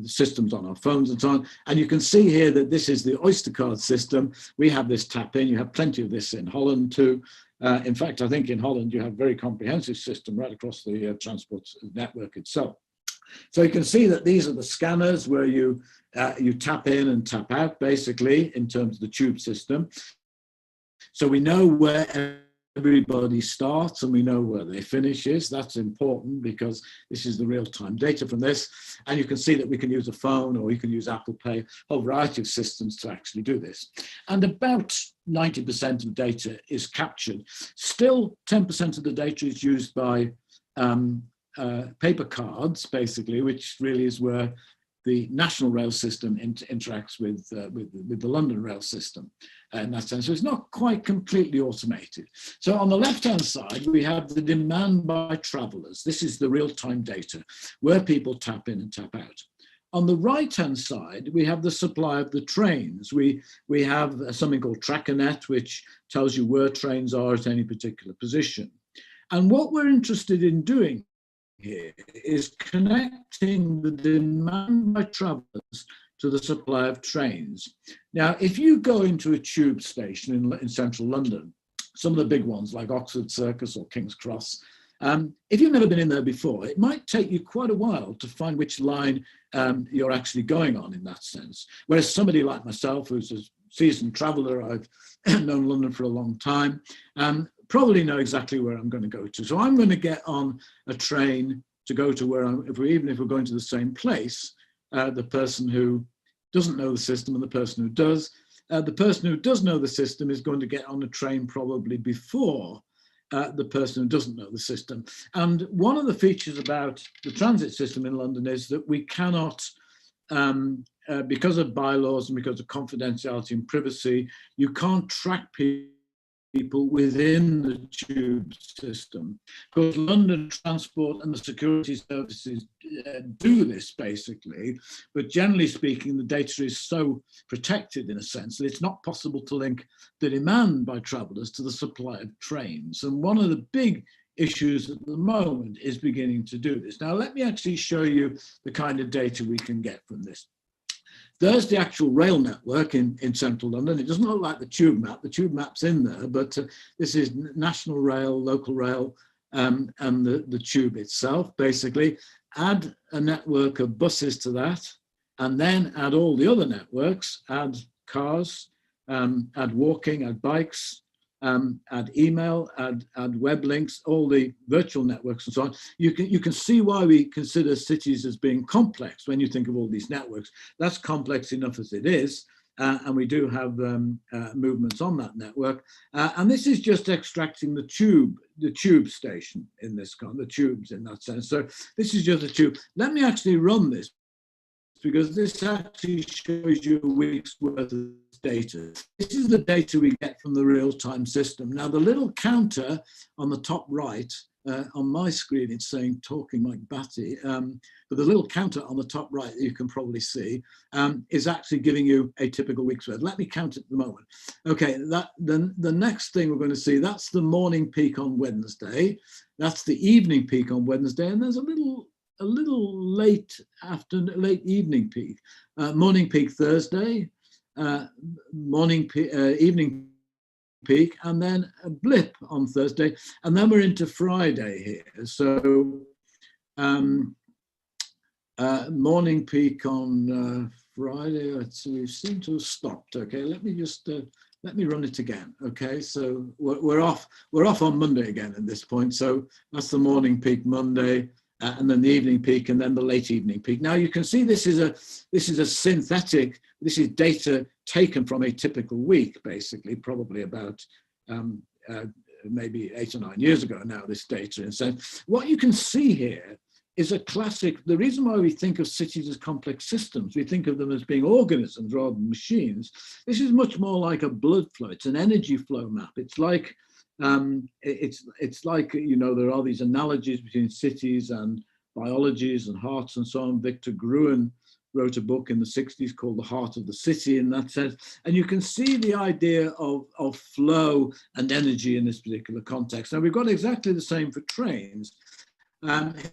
systems on our phones and so on. And you can see here that this is the Oyster card system. We have this tap in. You have plenty of this in Holland too. In fact, I think in Holland you have a very comprehensive system right across the transport network itself. So you can see that these are the scanners where you tap in and tap out, basically, in terms of the tube system. So we know where everybody starts and we know where they finishes. That's important because this is the real-time data from this. And you can see that we can use a phone or you can use Apple Pay, a whole variety of systems to actually do this. And about 90% of data is captured. Still 10% of the data is used by paper cards, basically, which really is where the national rail system interacts with the London rail system in that sense. So it's not quite completely automated. So on the left-hand side, we have the demand by travellers. This is the real-time data where people tap in and tap out. On the right-hand side, we have the supply of the trains. We have something called TrackerNet, which tells you where trains are at any particular position. And what we're interested in doing here is connecting the demand by travellers to the supply of trains. Now, if you go into a tube station in central London, some of the big ones like Oxford Circus or King's Cross, if you've never been in there before, it might take you quite a while to find which line you're actually going on in that sense. Whereas somebody like myself, who's a seasoned traveller, I've known London for a long time, probably know exactly where I'm going to go to. So I'm going to get on a train to go to where even if we're going to the same place, the person who doesn't know the system and the person who does. The person who does know the system is going to get on a train probably before the person who doesn't know the system. And one of the features about the transit system in London is that we cannot, because of bylaws and because of confidentiality and privacy, you can't track people within the tube system. Because London Transport and the security services do this basically, but generally speaking, the data is so protected in a sense that it's not possible to link the demand by travellers to the supply of trains. And one of the big issues at the moment is beginning to do this. Now, let me actually show you the kind of data we can get from this. There's the actual rail network in central London. It doesn't look like the tube map. The tube map's in there, but this is national rail, local rail, and the tube itself, basically. Add a network of buses to that, and then add all the other networks, add cars, add walking, add bikes, add email, add web links, all the virtual networks and so on. You can see why we consider cities as being complex when you think of all these networks. That's complex enough as it is, and we do have movements on that network. And this is just extracting the tube station in this the tubes in that sense. So this is just a tube. Let me actually run this, because this actually shows you a week's worth of data. This is the data we get from the real-time system. Now, the little counter on the top right on my screen, it's saying talking like Batty, but the little counter on the top right that you can probably see is actually giving you a typical week's worth. Let me count it at the moment. Okay, the next thing we're going to see, that's the morning peak on Wednesday. That's the evening peak on Wednesday, and there's a little late evening peak. Morning peak Thursday, evening peak, and then a blip on Thursday, and then we're into Friday here. So morning peak on Friday. We seem to have stopped. Okay, let me just let me run it again. Okay, so we're off on Monday again at this point. So that's the morning peak Monday, and then the evening peak, and then the late evening peak. Now you can see this is a synthetic. This is data taken from a typical week, basically, probably about maybe 8 or 9 years ago now, this data. And so what you can see here is a classic. The reason why we think of cities as complex systems, we think of them as being organisms rather than machines. This is much more like a blood flow. It's an energy flow map. It's like, it's like, you know, there are these analogies between cities and biologies and hearts and so on. Victor Gruen wrote a book in the 60s called The Heart of the City in that sense. And you can see the idea of flow and energy in this particular context. Now we've got exactly the same for trains.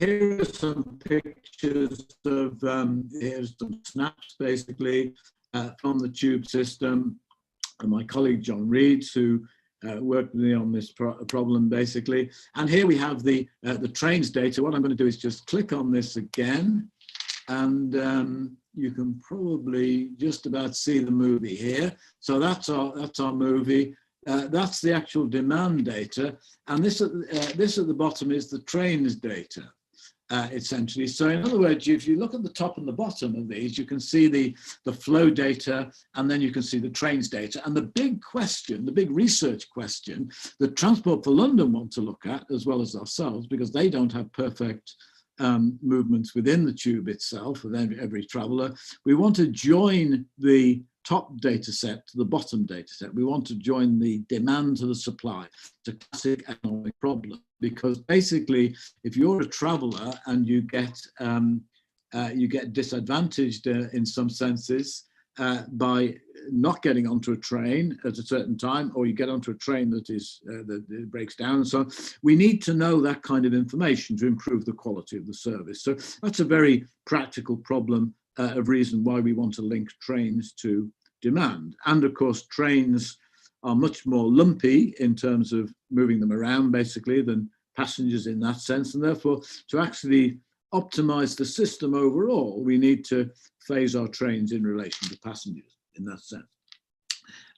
Here are some pictures of, here's some snaps basically from the tube system. And my colleague John Reeds, who worked with me on this problem basically. And here we have the trains data. What I'm going to do is just click on this again. And you can probably just about see the movie here. So that's our movie. That's the actual demand data, and this at the bottom is the trains data, essentially. So in other words, if you look at the top and the bottom of these, you can see the flow data, and then you can see the trains data. And the big question, the big research question that Transport for London want to look at, as well as ourselves, because they don't have perfect movements within the tube itself with every traveller. We want to join the top data set to the bottom data set. We want to join the demand to the supply. It's a classic economic problem, because basically if you're a traveller and you get disadvantaged in some senses by not getting onto a train at a certain time, or you get onto a train that that breaks down and so on. We need to know that kind of information to improve the quality of the service. So that's a very practical problem of reason why we want to link trains to demand. And of course, trains are much more lumpy in terms of moving them around basically than passengers in that sense. And therefore, to actually optimize the system overall, we need to phase our trains in relation to passengers in that sense.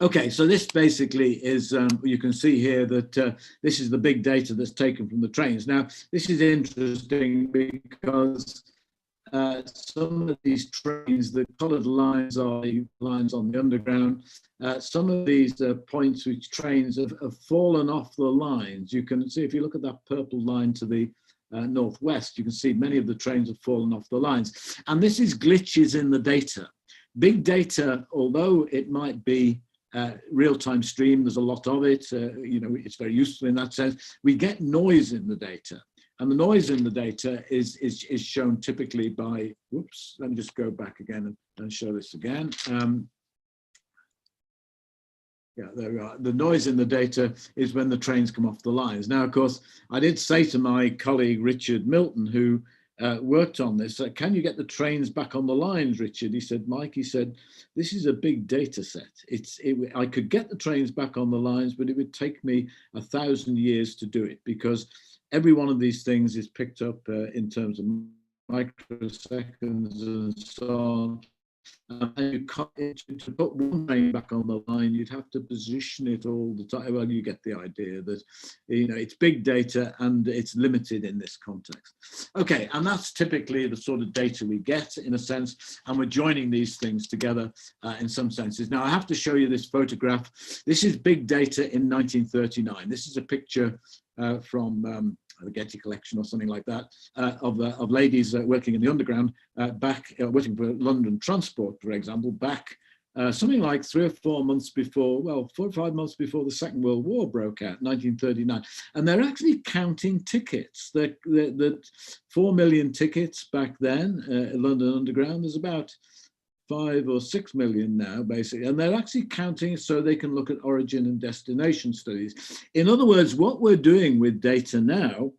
Okay, so this basically is, you can see here that this is the big data that's taken from the trains. Now, this is interesting because some of these trains, the coloured lines are the lines on the underground. Some of these points which trains have fallen off the lines. You can see if you look at that purple line to the northwest, you can see many of the trains have fallen off the lines. And this is glitches in the data. Big data, although it might be real-time stream, there's a lot of it, you know, it's very useful in that sense. We get noise in the data. And the noise in the data is shown typically by, whoops, let me just go back again and show this again. Yeah, there we are. The noise in the data is when the trains come off the lines. Now, of course, I did say to my colleague, Richard Milton, who worked on this, can you get the trains back on the lines, Richard? He said, Mike, he said, this is a big data set. I could get the trains back on the lines, but it would take me 1,000 years to do it, because every one of these things is picked up in terms of microseconds and so on. And you can't, to put one train back on the line, you'd have to position it all the time. Well, you get the idea that, you know, it's big data and it's limited in this context. Okay, and that's typically the sort of data we get in a sense, and we're joining these things together in some senses. Now, I have to show you this photograph. This is big data in 1939. This is a picture from the Getty collection or something like that, of ladies working in the underground, working for London Transport, for example, back something like 3 or 4 months before, well, 4 or 5 months before the Second World War broke out, 1939. And they're actually counting tickets. That 4 million tickets back then, London Underground, there's about 5 or 6 million now, basically. And they're actually counting so they can look at origin and destination studies. In other words, what we're doing with data now,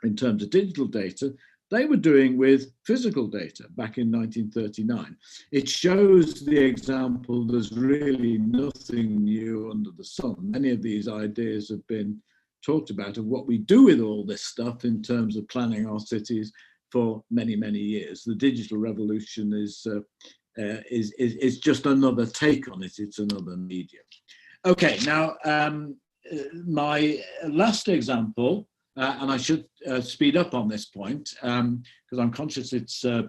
in terms of digital data, they were doing with physical data back in 1939. It shows the example there's really nothing new under the sun. Many of these ideas have been talked about of what we do with all this stuff in terms of planning our cities for many, many years. The digital revolution is just another take on it. It's another medium. Okay, now my last example, and I should speed up on this point because I'm conscious it's 10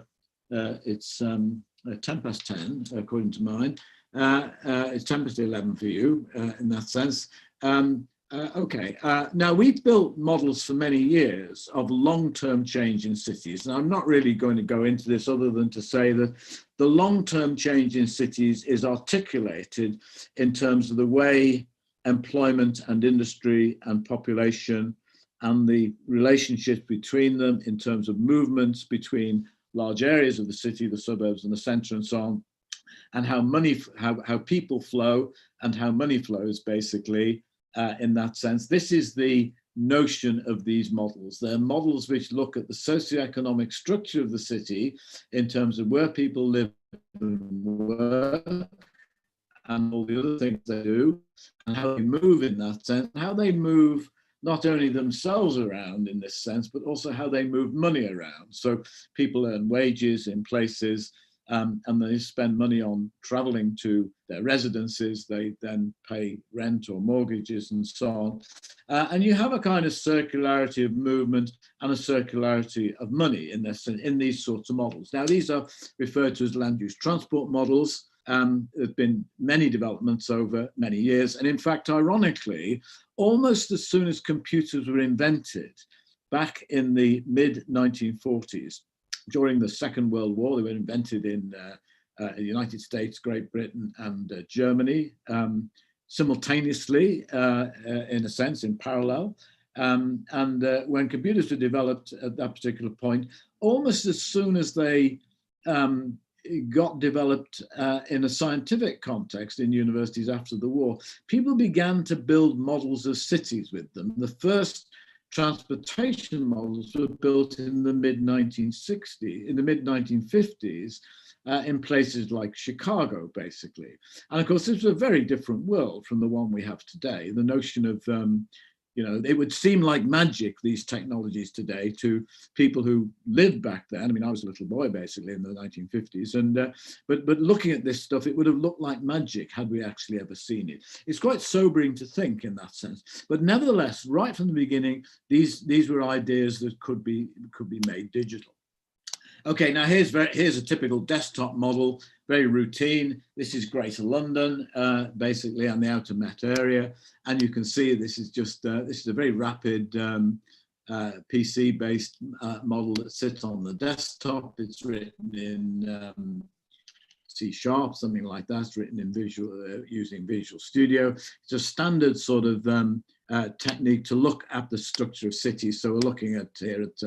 past 10 according to mine. It's 10 past 11 for you in that sense. Now we've built models for many years of long-term change in cities, and I'm not really going to go into this other than to say that the long-term change in cities is articulated in terms of the way employment and industry and population and the relationships between them in terms of movements between large areas of the city, the suburbs and the centre and so on, and how money, how people flow and how money flows basically in that sense. This is the notion of these models. They're models which look at the socioeconomic structure of the city in terms of where people live and work and all the other things they do and how they move in that sense, how they move not only themselves around in this sense, but also how they move money around. So people earn wages in places and they spend money on traveling to their residences. They then pay rent or mortgages and so on. And you have a kind of circularity of movement and a circularity of money in this, in these sorts of models. Now, these are referred to as land use transport models. There's been many developments over many years. And in fact, ironically, almost as soon as computers were invented back in the mid-1940s, during the Second World War, they were invented in the United States, Great Britain, and Germany simultaneously, in a sense, in parallel. And when computers were developed at that particular point, almost as soon as they got developed in a scientific context in universities after the war, people began to build models of cities with them. The first transportation models were built in the mid-1960s, in the mid-1950s, in places like Chicago, basically. And of course, this was a very different world from the one we have today. The notion of, you know, it would seem like magic, these technologies today, to people who lived back then. I mean, I was a little boy, basically, in the 1950s. And but looking at this stuff, it would have looked like magic had we actually ever seen it. It's quite sobering to think in that sense. But nevertheless, right from the beginning, these were ideas that could be made digital. Okay, now here's a typical desktop model, very routine. This is Greater London, basically, and the outer Met area. And you can see this is just, this is a very rapid PC-based model that sits on the desktop. It's written in C#, something like that. It's written in using Visual Studio. It's a standard sort of technique to look at the structure of cities. So we're looking at here at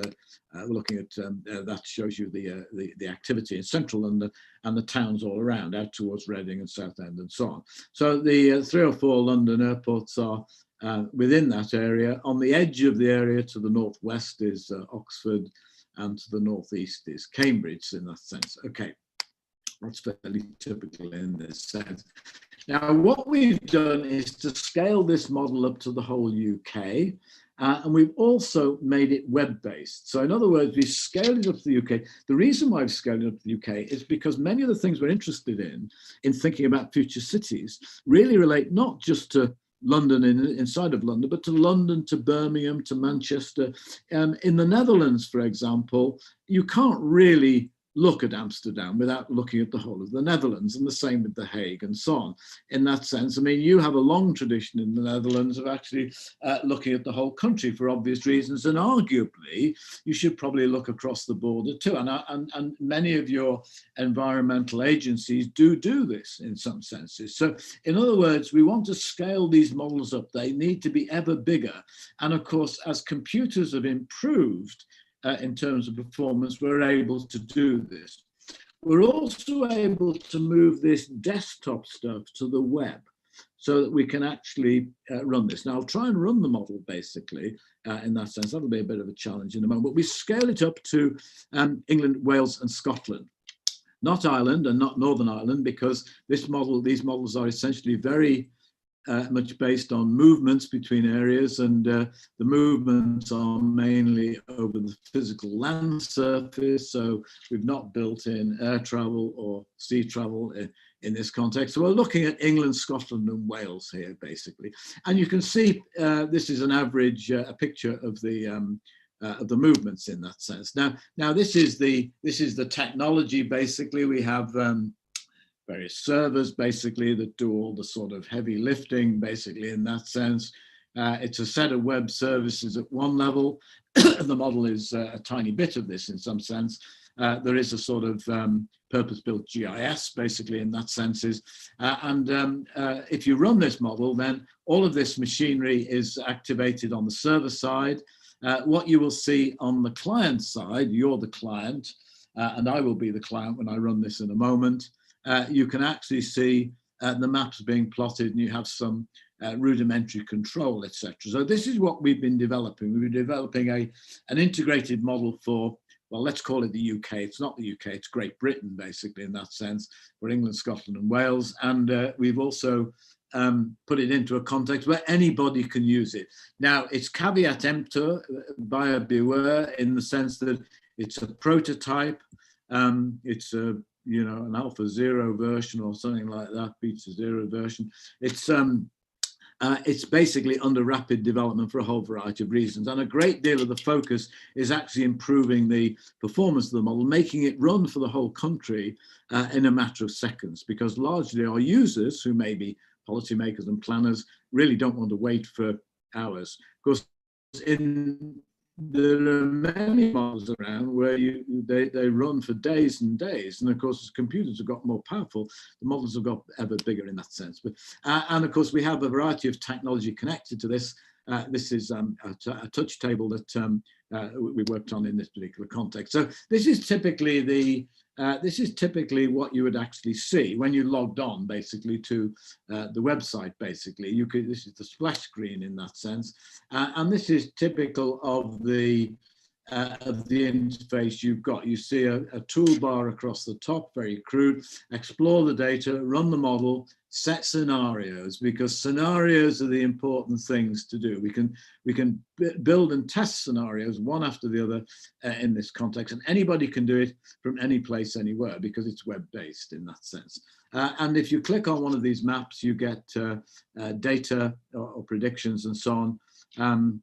that shows you the activity in central London and the towns all around, out towards Reading and Southend and so on. So the 3 or 4 London airports are within that area. On the edge of the area to the northwest is Oxford, and to the northeast is Cambridge in that sense. Okay, that's fairly typical in this sense. Now, what we've done is to scale this model up to the whole UK. And we've also made it web-based. So in other words, we scaled it up to the UK. The reason why we've scaled it up to the UK is because many of the things we're interested in thinking about future cities, really relate not just to London, inside of London, but to London, to Birmingham, to Manchester. In the Netherlands, for example, you can't really look at Amsterdam without looking at the whole of the Netherlands, and the same with The Hague and so on. In that sense, I mean, you have a long tradition in the Netherlands of actually looking at the whole country for obvious reasons, and arguably you should probably look across the border too. And many of your environmental agencies do this in some senses. So in other words, we want to scale these models up. They need to be ever bigger. And of course, as computers have improved, in terms of performance, we're able to do this. We're also able to move this desktop stuff to the web so that we can actually run this. Now, I'll try and run the model basically in that sense. That'll be a bit of a challenge in a moment, but we scale it up to England, Wales, and Scotland. Not Ireland and not Northern Ireland, because these models are essentially very much based on movements between areas, and the movements are mainly over the physical land surface. So we've not built in air travel or sea travel in this context. So we're looking at England, Scotland, and Wales here, basically. And you can see this is an average a picture of the movements in that sense. Now this is the technology. Basically, we have various servers basically that do all the sort of heavy lifting basically in that sense. It's a set of web services at one level. The model is a tiny bit of this in some sense. There is a sort of purpose-built GIS basically in that senses. If you run this model, then all of this machinery is activated on the server side. What you will see on the client side, you're the client, and I will be the client when I run this in a moment. You can actually see the maps being plotted, and you have some rudimentary control, etc. So this is what we've been developing. We've been developing an integrated model for, well, let's call it the UK. It's not the UK, it's Great Britain, basically, in that sense, for England, Scotland, and Wales. And we've also put it into a context where anybody can use it. Now, it's caveat emptor, buyer beware, in the sense that it's a prototype. It's a an alpha 0 version or something like that, beta 0 version. It's basically under rapid development for a whole variety of reasons. And a great deal of the focus is actually improving the performance of the model, making it run for the whole country in a matter of seconds, because largely our users, who may be policymakers and planners, really don't want to wait for hours. Of course, there are many models around where they run for days and days, and of course as computers have got more powerful, the models have got ever bigger in that sense. But and of course we have a variety of technology connected to this. This is a touch table that we worked on in this particular context. So this is typically what you would actually see when you logged on basically to the website. Basically, this is the splash screen in that sense, and this is typical of the interface you've got. You see a toolbar across the top, very crude. Explore the data, run the model, set scenarios, because scenarios are the important things to do. We can build and test scenarios one after the other in this context, and anybody can do it from any place, anywhere, because it's web-based in that sense. And if you click on one of these maps, you get data or predictions and so on, and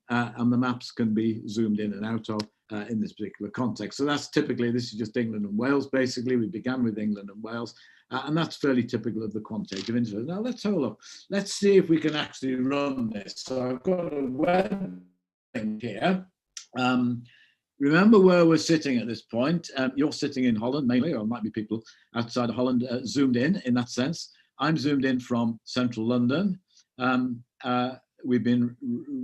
the maps can be zoomed in and out of in this particular context. So that's typically, this is just England and Wales, basically. We began with England and Wales, and that's fairly typical of the quantitative interface. Now let's have a look. Let's see if we can actually run this. So I've got a web link here. Remember where we're sitting at this point. You're sitting in Holland mainly, or it might be people outside of Holland zoomed in that sense. I'm zoomed in from central London. We've been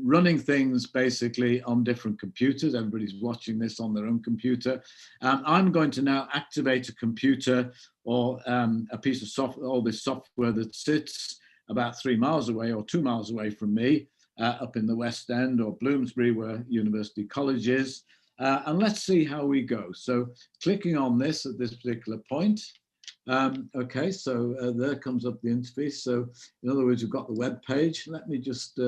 running things basically on different computers. Everybody's watching this on their own computer. I'm going to now activate a computer or a piece of software, all this software that sits about 3 miles away or 2 miles away from me, up in the West End or Bloomsbury, where University College is. And let's see how we go. So clicking on this at this particular point. Okay, so there comes up the interface. So in other words, you've got the web page. Let me just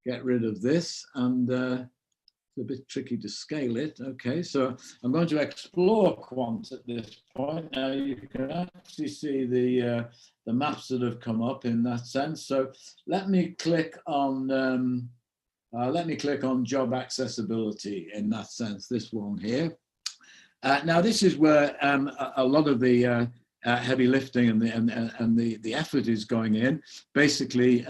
get rid of this, and it's a bit tricky to scale it. Okay, so I'm going to explore Quant at this point. Now you can actually see the maps that have come up in that sense. So let me click on job accessibility in that sense. This one here. Now, this is where a lot of the heavy lifting and the effort is going in. Basically,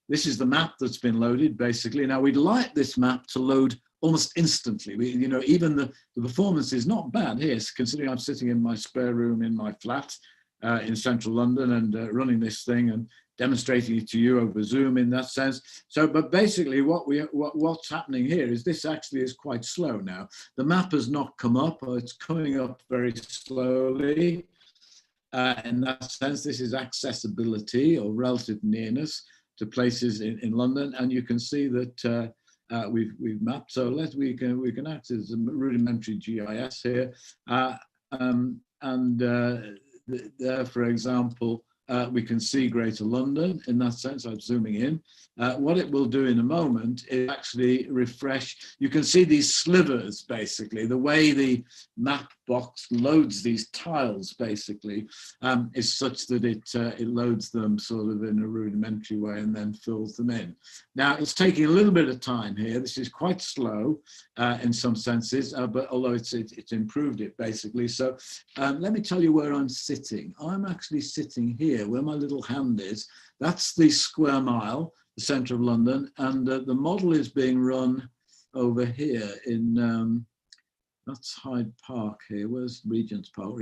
this is the map that's been loaded, basically. Now, we'd like this map to load almost instantly. You know, even the performance is not bad here, considering I'm sitting in my spare room in my flat in central London and running this thing and demonstrating it to you over Zoom in that sense. So, but basically what's happening here is this actually is quite slow now. The map has not come up, or it's coming up very slowly. In that sense, this is accessibility or relative nearness to places in London, and you can see that we've mapped. So we can act as a rudimentary GIS here, there, for example, we can see Greater London in that sense. I'm zooming in. What it will do in a moment is actually refresh. You can see these slivers, basically. The way the map box loads these tiles, basically, is such that it loads them sort of in a rudimentary way and then fills them in. Now, it's taking a little bit of time here. This is quite slow in some senses, but although it's improved it, basically. So let me tell you where I'm sitting. I'm actually sitting here, where my little hand is. That's the square mile, the centre of London, and the model is being run over here in, that's Hyde Park here, where's Regent's Park?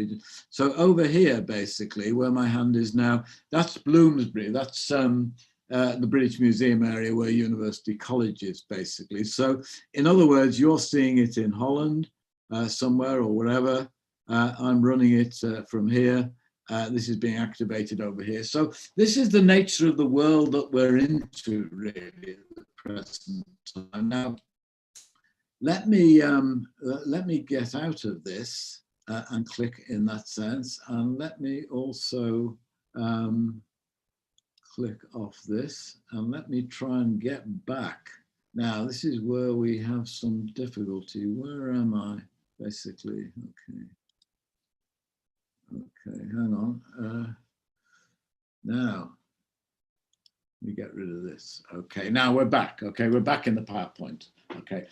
So over here, basically, where my hand is now, that's Bloomsbury, that's the British Museum area where University College is, basically. So in other words, you're seeing it in Holland somewhere or wherever. I'm running it from here. This is being activated over here. So this is the nature of the world that we're into, really, at the present time. Now, let me get out of this and click in that sense, and let me also click off this, and let me try and get back. Now, this is where we have some difficulty. Where am I, basically? Okay. Okay, hang on. Now, let me get rid of this. Okay, now we're back. Okay, we're back in the PowerPoint. Okay,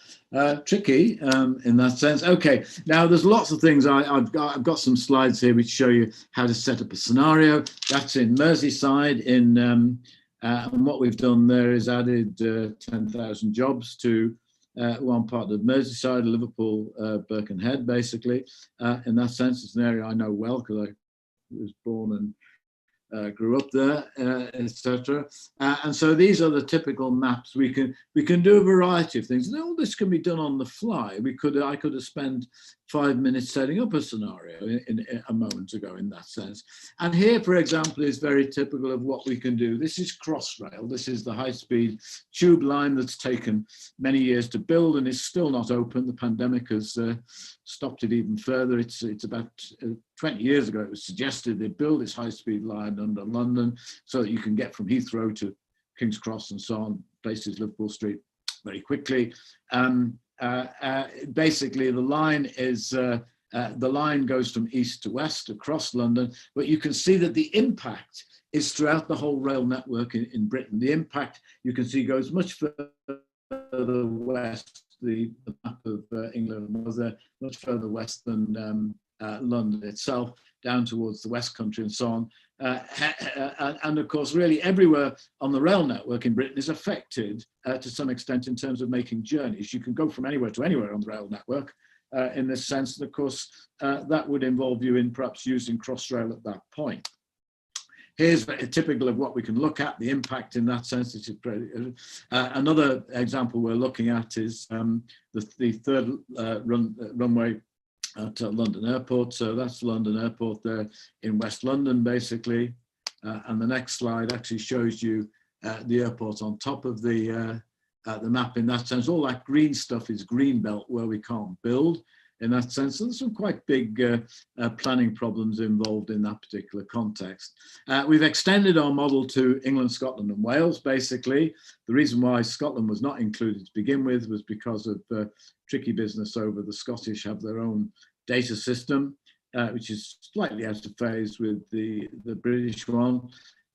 tricky in that sense. Okay, now there's lots of things. I've got some slides here which show you how to set up a scenario. That's in Merseyside. And what we've done there is added 10,000 jobs to one part of Merseyside, Liverpool, Birkenhead, basically. In that sense, it's an area I know well because I was born and grew up there, etc. And so these are the typical maps. We can do a variety of things. And all this can be done on the fly. I could have spent 5 minutes setting up a scenario in a moment ago in that sense. And here, for example, is very typical of what we can do. This is Crossrail. This is the high-speed tube line that's taken many years to build and is still not open. The pandemic has stopped it even further. It's about 20 years ago, it was suggested they build this high-speed line under London so that you can get from Heathrow to King's Cross and so on, places, Liverpool Street, very quickly. Basically, the line goes from east to west across London, but you can see that the impact is throughout the whole rail network in Britain. The impact, you can see, goes much further west. The map of England was there, much further west than London itself, down towards the West Country and so on. And of course, really everywhere on the rail network in Britain is affected to some extent in terms of making journeys. You can go from anywhere to anywhere on the rail network in this sense. And of course, that would involve you in perhaps using Crossrail at that point. Here's typical of what we can look at, the impact in that sense. Another example we're looking at is the third runway at London Airport. So that's London Airport there in West London, basically. And the next slide actually shows you the airport on top of the map in that sense. All that green stuff is green belt where we can't build in that sense. So there's some quite big planning problems involved in that particular context. We've extended our model to England, Scotland and Wales, basically. The reason why Scotland was not included to begin with was because of tricky business over the Scottish have their own data system, which is slightly out of phase with the British one.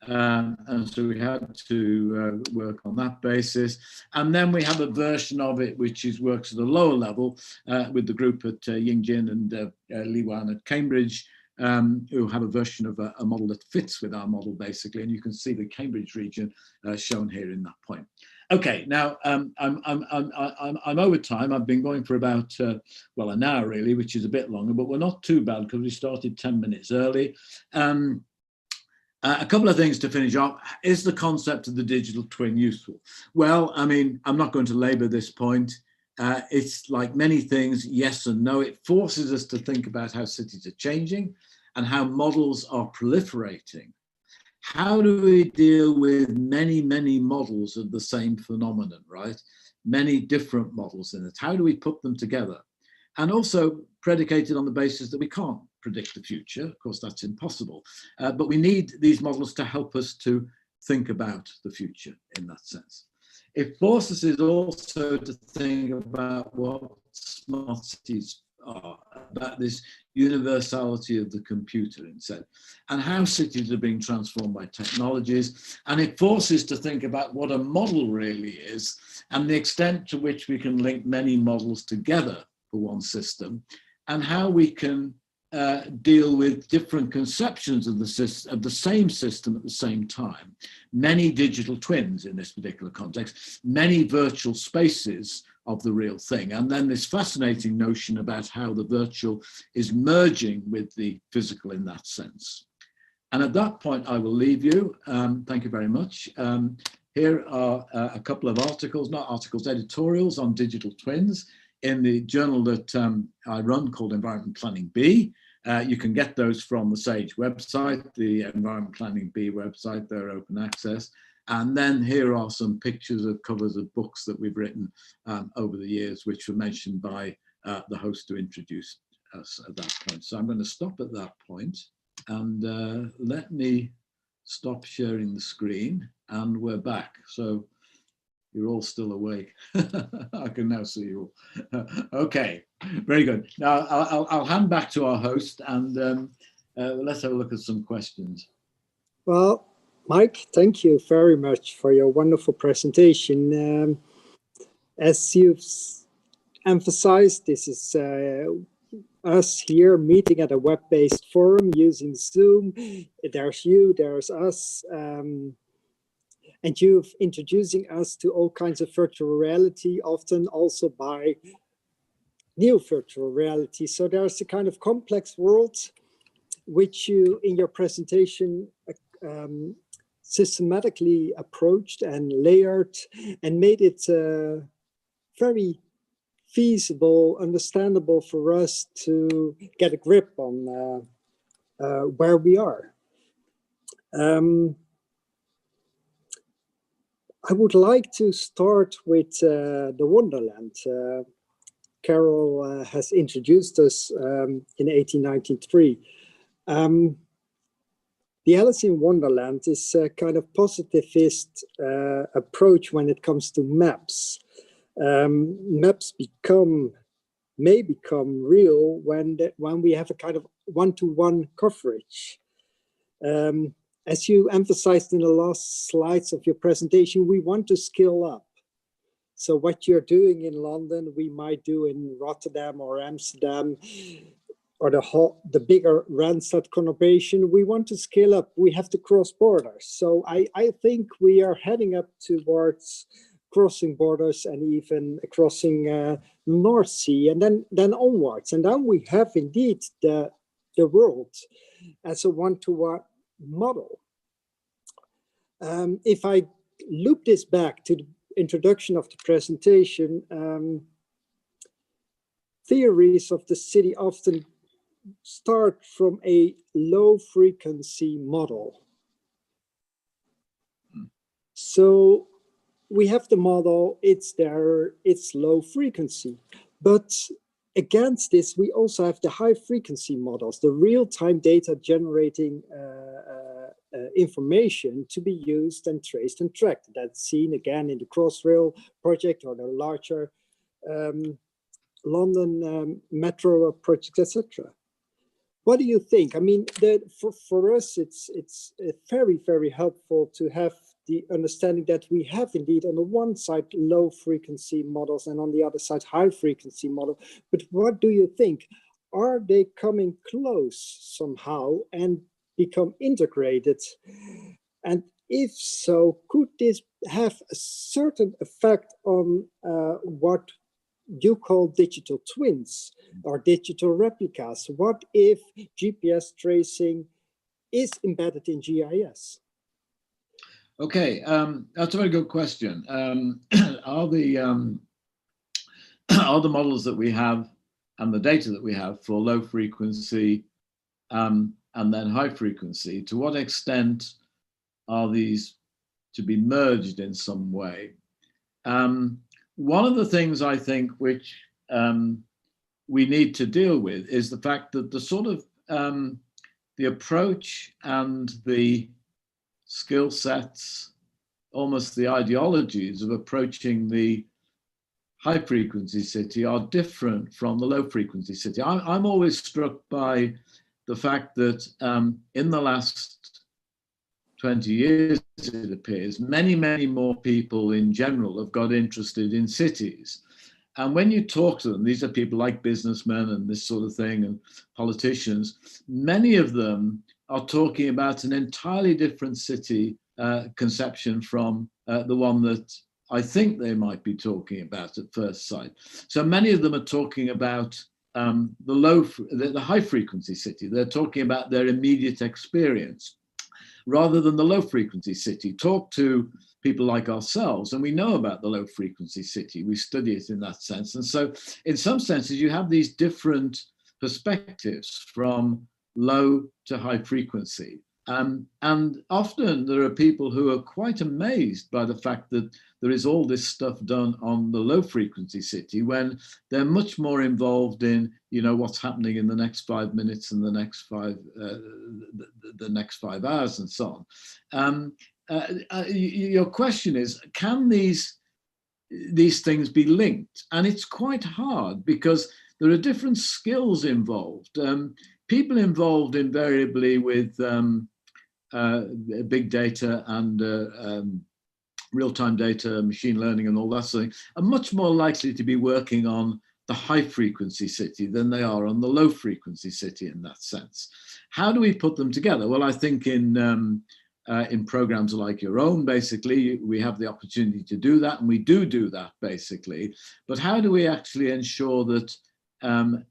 And so we had to work on that basis. And then we have a version of it which works at a lower level with the group at Yingjin and Li Wan at Cambridge, who have a version of a model that fits with our model, basically. And you can see the Cambridge region shown here in that point. Okay, now I'm over time. I've been going for about, well, an hour really, which is a bit longer, but we're not too bad because we started 10 minutes early. A couple of things to finish off. Is the concept of the digital twin useful? Well, I mean, I'm not going to labor this point. It's like many things, yes and no. It forces us to think about how cities are changing and how models are proliferating. How do we deal with many, many models of the same phenomenon, right? Many different models in it. How do we put them together? And also predicated on the basis that we can't predict the future. Of course, that's impossible. But we need these models to help us to think about the future in that sense. It forces us also to think about what smart cities are, about this universality of the computer instead, and how cities are being transformed by technologies. And it forces to think about what a model really is and the extent to which we can link many models together for one system, and how we can deal with different conceptions of the same system at the same time. Many digital twins in this particular context, many virtual spaces of the real thing. And then this fascinating notion about how the virtual is merging with the physical in that sense. And at that point, I will leave you. Thank you very much. Here are a couple of articles, not articles, editorials on digital twins in the journal that I run called Environment Planning B. You can get those from the SAGE website, the Environment Planning B website, they're open access. And then here are some pictures of covers of books that we've written over the years, which were mentioned by the host who introduced us at that point. So I'm going to stop at that point and let me stop sharing the screen, and we're back. So you're all still awake. I can now see you all. Okay, very good. Now I'll hand back to our host and let's have a look at some questions. Well, Mike, thank you very much for your wonderful presentation. As you've emphasized, this is us here meeting at a web-based forum using Zoom. There's you, there's us. And you're introducing us to all kinds of virtual reality, often also by new virtual reality. So there's a kind of complex world which you, in your presentation, systematically approached and layered and made it very feasible, understandable for us to get a grip on where we are. I would like to start with the Wonderland. Carol has introduced us in 1893. The Alice in Wonderland is a kind of positivist approach when it comes to maps. Maps may become real when we have a kind of one-to-one coverage. As you emphasized in the last slides of your presentation, we want to scale up. So what you're doing in London, we might do in Rotterdam or Amsterdam, or the bigger Randstad conurbation. We want to scale up. We have to cross borders. So I think we are heading up towards crossing borders and even crossing the North Sea and then onwards. And then we have indeed the world as a one-to-one model. If I loop this back to the introduction of the presentation, theories of the city often start from a low frequency model. So we have the model, it's there, it's low frequency. But against this, we also have the high frequency models, the real-time data generating information to be used and traced and tracked. That's seen again in the Crossrail project or the larger London metro project, etc. what do you think? I mean, for us, it's very, very helpful to have the understanding that we have indeed on the one side low frequency models and on the other side high frequency model. But what do you think? Are they coming close somehow and become integrated? And if so, could this have a certain effect on what you call digital twins or digital replicas? What if GPS tracing is embedded in GIS? Okay, that's a very good question. Are the models that we have and the data that we have for low frequency and then high frequency, to what extent are these to be merged in some way? One of the things I think which we need to deal with is the fact that the sort of the approach and the skill sets, almost the ideologies of approaching the high frequency city are different from the low frequency city. I'm always struck by the fact that in the last 20 years, it appears, many, many more people in general have got interested in cities. And when you talk to them, these are people like businessmen and this sort of thing and politicians, many of them are talking about an entirely different city conception from the one that I think they might be talking about at first sight. So many of them are talking about the high frequency city. They're talking about their immediate experience rather than the low frequency city. Talk to people like ourselves and we know about the low frequency city. We study it in that sense. And so in some senses, you have these different perspectives from low to high frequency. And often there are people who are quite amazed by the fact that there is all this stuff done on the low frequency city when they're much more involved in, you know, what's happening in the next 5 minutes and the next 5 hours and so on. Your question is, can these things be linked? And it's quite hard because there are different skills involved. People involved invariably with big data and real-time data, machine learning and all that sort of thing are much more likely to be working on the high frequency city than they are on the low frequency city in that sense. How do we put them together? Well, I think in programs like your own, basically, we have the opportunity to do that, and we do that basically. But how do we actually ensure that the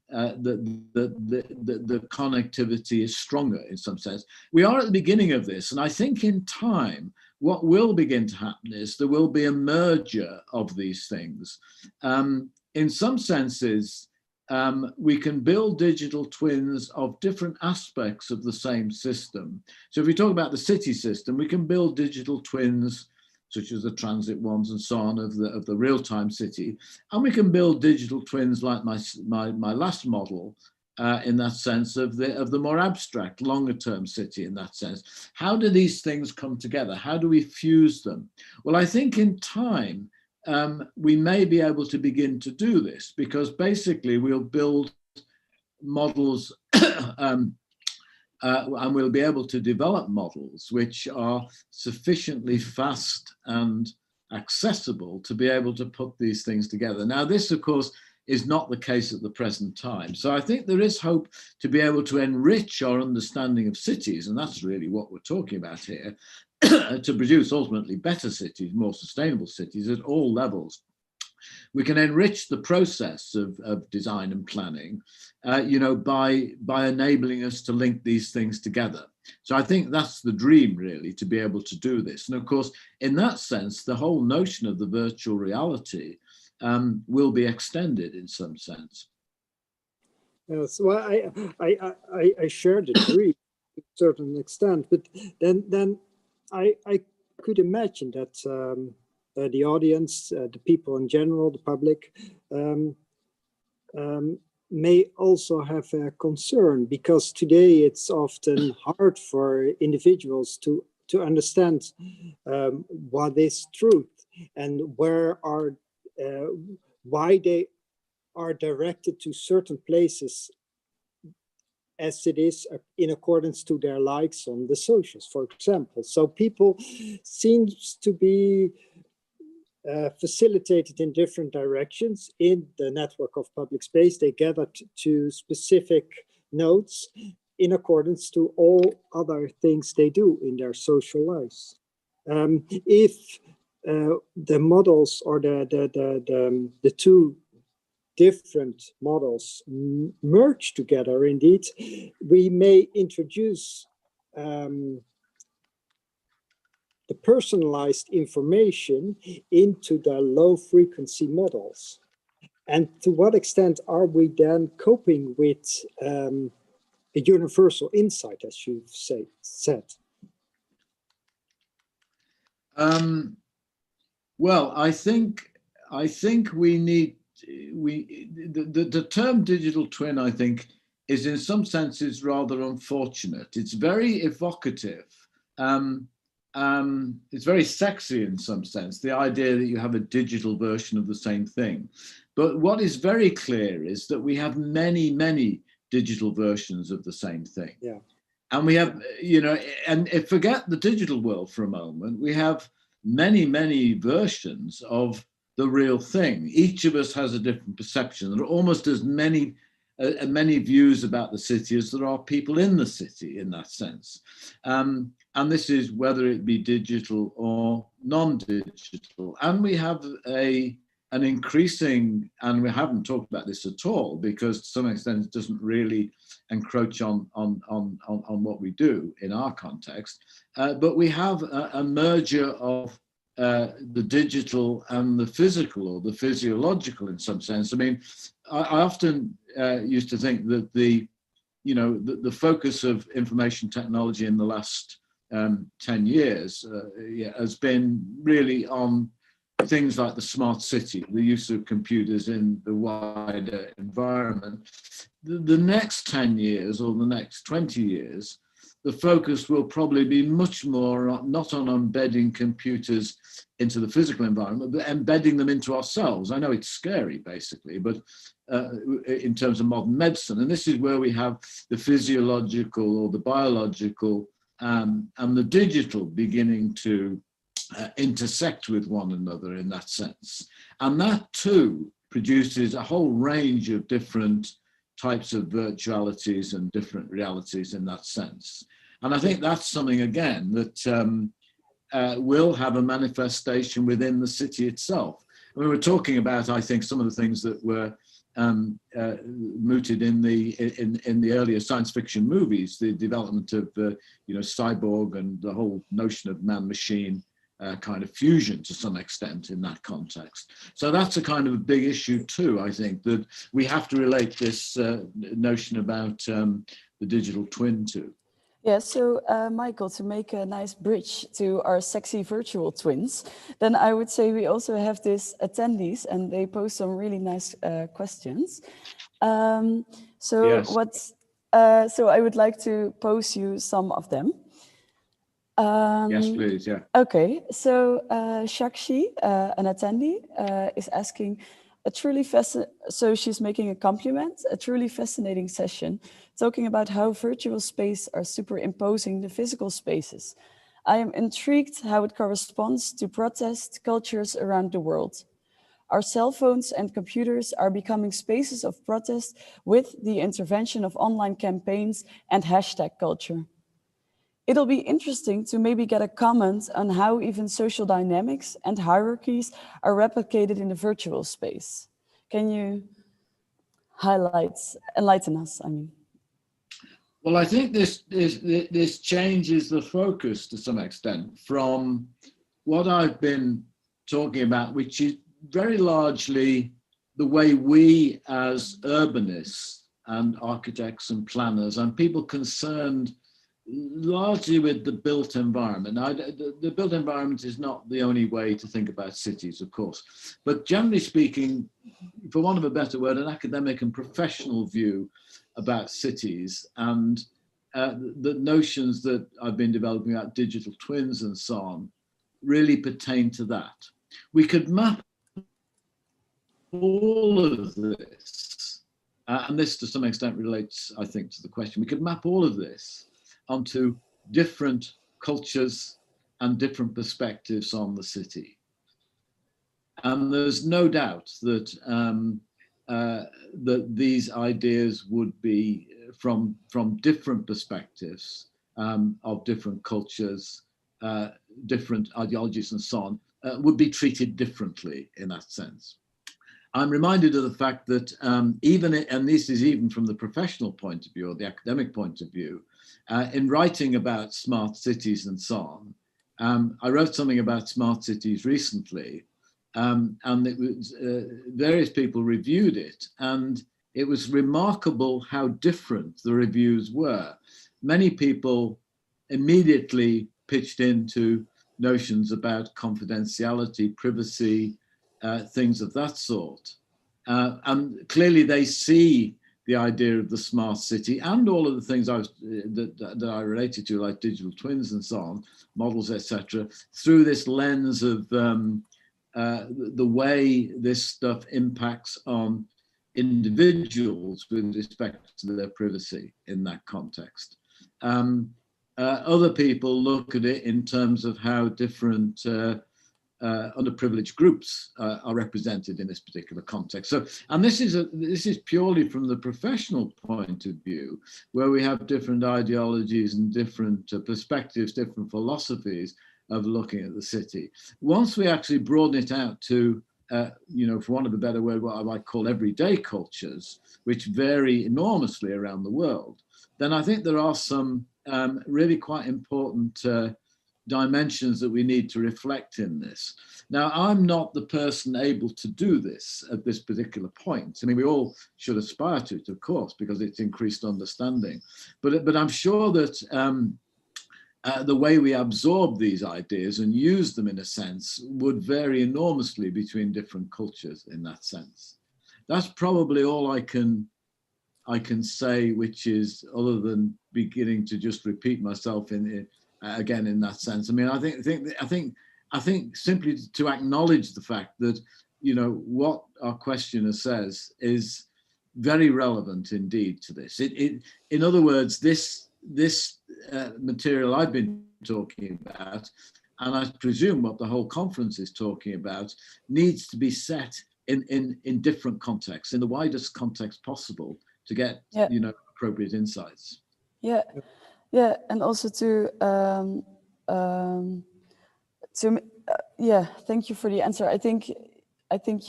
connectivity is stronger in some sense? We are at the beginning of this, and I think in time, what will begin to happen is there will be a merger of these things. In some senses, we can build digital twins of different aspects of the same system. So if we talk about the city system, we can build digital twins such as the transit ones and so on of the real-time city, and we can build digital twins like my last model in that sense of the more abstract, longer-term city in that sense. How do these things come together? How do we fuse them? Well, I think in time we may be able to begin to do this because basically we'll build models and we'll be able to develop models which are sufficiently fast and accessible to be able to put these things together. Now, this, of course, is not the case at the present time. So I think there is hope to be able to enrich our understanding of cities, and that's really what we're talking about here, to produce ultimately better cities, more sustainable cities at all levels. We can enrich the process of design and planning, you know, by enabling us to link these things together. So I think that's the dream, really, to be able to do this. And of course, in that sense, the whole notion of the virtual reality will be extended in some sense. Yes, well, I share the dream to a certain extent, but then I could imagine that the audience, the people in general, the public, may also have a concern, because today it's often hard for individuals to understand what is truth and why they are directed to certain places as it is in accordance to their likes on the socials, for example. So people seems to be facilitated in different directions in the network of public space. They gather to specific nodes in accordance to all other things they do in their social lives. If the models or the two different models merge together, indeed, we may introduce the personalized information into the low frequency models. And to what extent are we then coping with a universal insight, as you've said? Well, I think we need the term digital twin, I think, is in some senses rather unfortunate. It's very evocative. It's very sexy in some sense, the idea that you have a digital version of the same thing. But what is very clear is that we have many, many digital versions of the same thing. Yeah. And we have, and forget the digital world for a moment, we have many, many versions of the real thing. Each of us has a different perception. There are almost as many views about the city as there are people in the city in that sense. And this is whether it be digital or non-digital. And we have an increasing, and we haven't talked about this at all, because to some extent it doesn't really encroach on what we do in our context, but we have a merger of the digital and the physical, or the physiological in some sense. I mean, I often used to think that the focus of information technology in the last 10 years has been really on things like the smart city, the use of computers in the wider environment. The next 10 years or the next 20 years, the focus will probably be much more not on embedding computers into the physical environment, but embedding them into ourselves. I know it's scary, basically, but in terms of modern medicine, and this is where we have the physiological or the biological and the digital beginning to intersect with one another in that sense. And that too produces a whole range of different types of virtualities and different realities in that sense. And I think that's something, again, that will have a manifestation within the city itself. We were talking about, I think, some of the things that were mooted in the earlier science fiction movies, the development of cyborg and the whole notion of man-machine kind of fusion to some extent in that context. So that's a kind of a big issue too, I think, that we have to relate this notion about the digital twin to. Yeah, so Michael, to make a nice bridge to our sexy virtual twins, then I would say we also have these attendees, and they pose some really nice questions. So I would like to pose you some of them. Yes, please. Yeah. Okay, so Shakshi, an attendee, is asking so she's making a compliment, a truly fascinating session, talking about how virtual space are superimposing the physical spaces. I am intrigued how it corresponds to protest cultures around the world. Our cell phones and computers are becoming spaces of protest with the intervention of online campaigns and hashtag culture. It'll be interesting to maybe get a comment on how even social dynamics and hierarchies are replicated in the virtual space. Can you enlighten us, I mean? Well, I think this changes the focus to some extent from what I've been talking about, which is very largely the way we as urbanists and architects and planners and people concerned largely with the built environment. Now, the built environment is not the only way to think about cities, of course, but generally speaking, for want of a better word, an academic and professional view about cities and the notions that I've been developing about digital twins and so on really pertain to that. We could map all of this and this to some extent relates, I think, to the question. We could map all of this onto different cultures and different perspectives on the city. And there's no doubt that that these ideas would be from different perspectives of different cultures, different ideologies, and so on, would be treated differently in that sense. I'm reminded of the fact that and this is even from the professional point of view or the academic point of view, in writing about smart cities and so on, I wrote something about smart cities recently, and it was various people reviewed it, and it was remarkable how different the reviews were. Many people immediately pitched into notions about confidentiality, privacy, things of that sort. And clearly they see the idea of the smart city and all of the things that I related to, like digital twins and so on, models, etc., through this lens of the way this stuff impacts on individuals with respect to their privacy in that context. Other people look at it in terms of how different underprivileged groups are represented in this particular context. So, and this is purely from the professional point of view, where we have different ideologies and different perspectives, different philosophies of looking at the city. Once we actually broaden it out to, you know, for want of a better word, what I might call everyday cultures, which vary enormously around the world, then I think there are some really quite important dimensions that we need to reflect in this. Now, I'm not the person able to do this at this particular point. I mean, we all should aspire to it, of course, because it's increased understanding. But I'm sure that the way we absorb these ideas and use them in a sense would vary enormously between different cultures in that sense. That's probably all I can say, which is other than beginning to just repeat myself again in that sense. I mean, I think simply to acknowledge the fact that, you know, what our questioner says is very relevant indeed to this. In other words, this material I've been talking about, and I presume what the whole conference is talking about, needs to be set in different contexts, in the widest context possible, to get you know, appropriate insights. Yeah, and also thank you for the answer. I think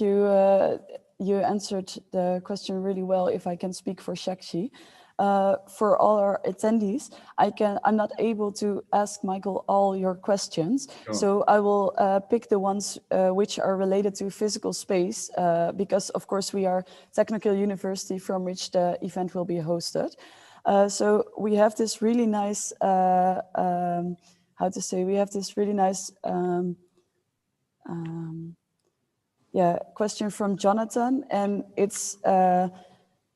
you answered the question really well. If I can speak for Shakshi, for all our attendees, I'm not able to ask Michael all your questions, sure. So I will pick the ones which are related to physical space, because of course we are technical university from which the event will be hosted. So we have this really nice, question from Jonathan, and it's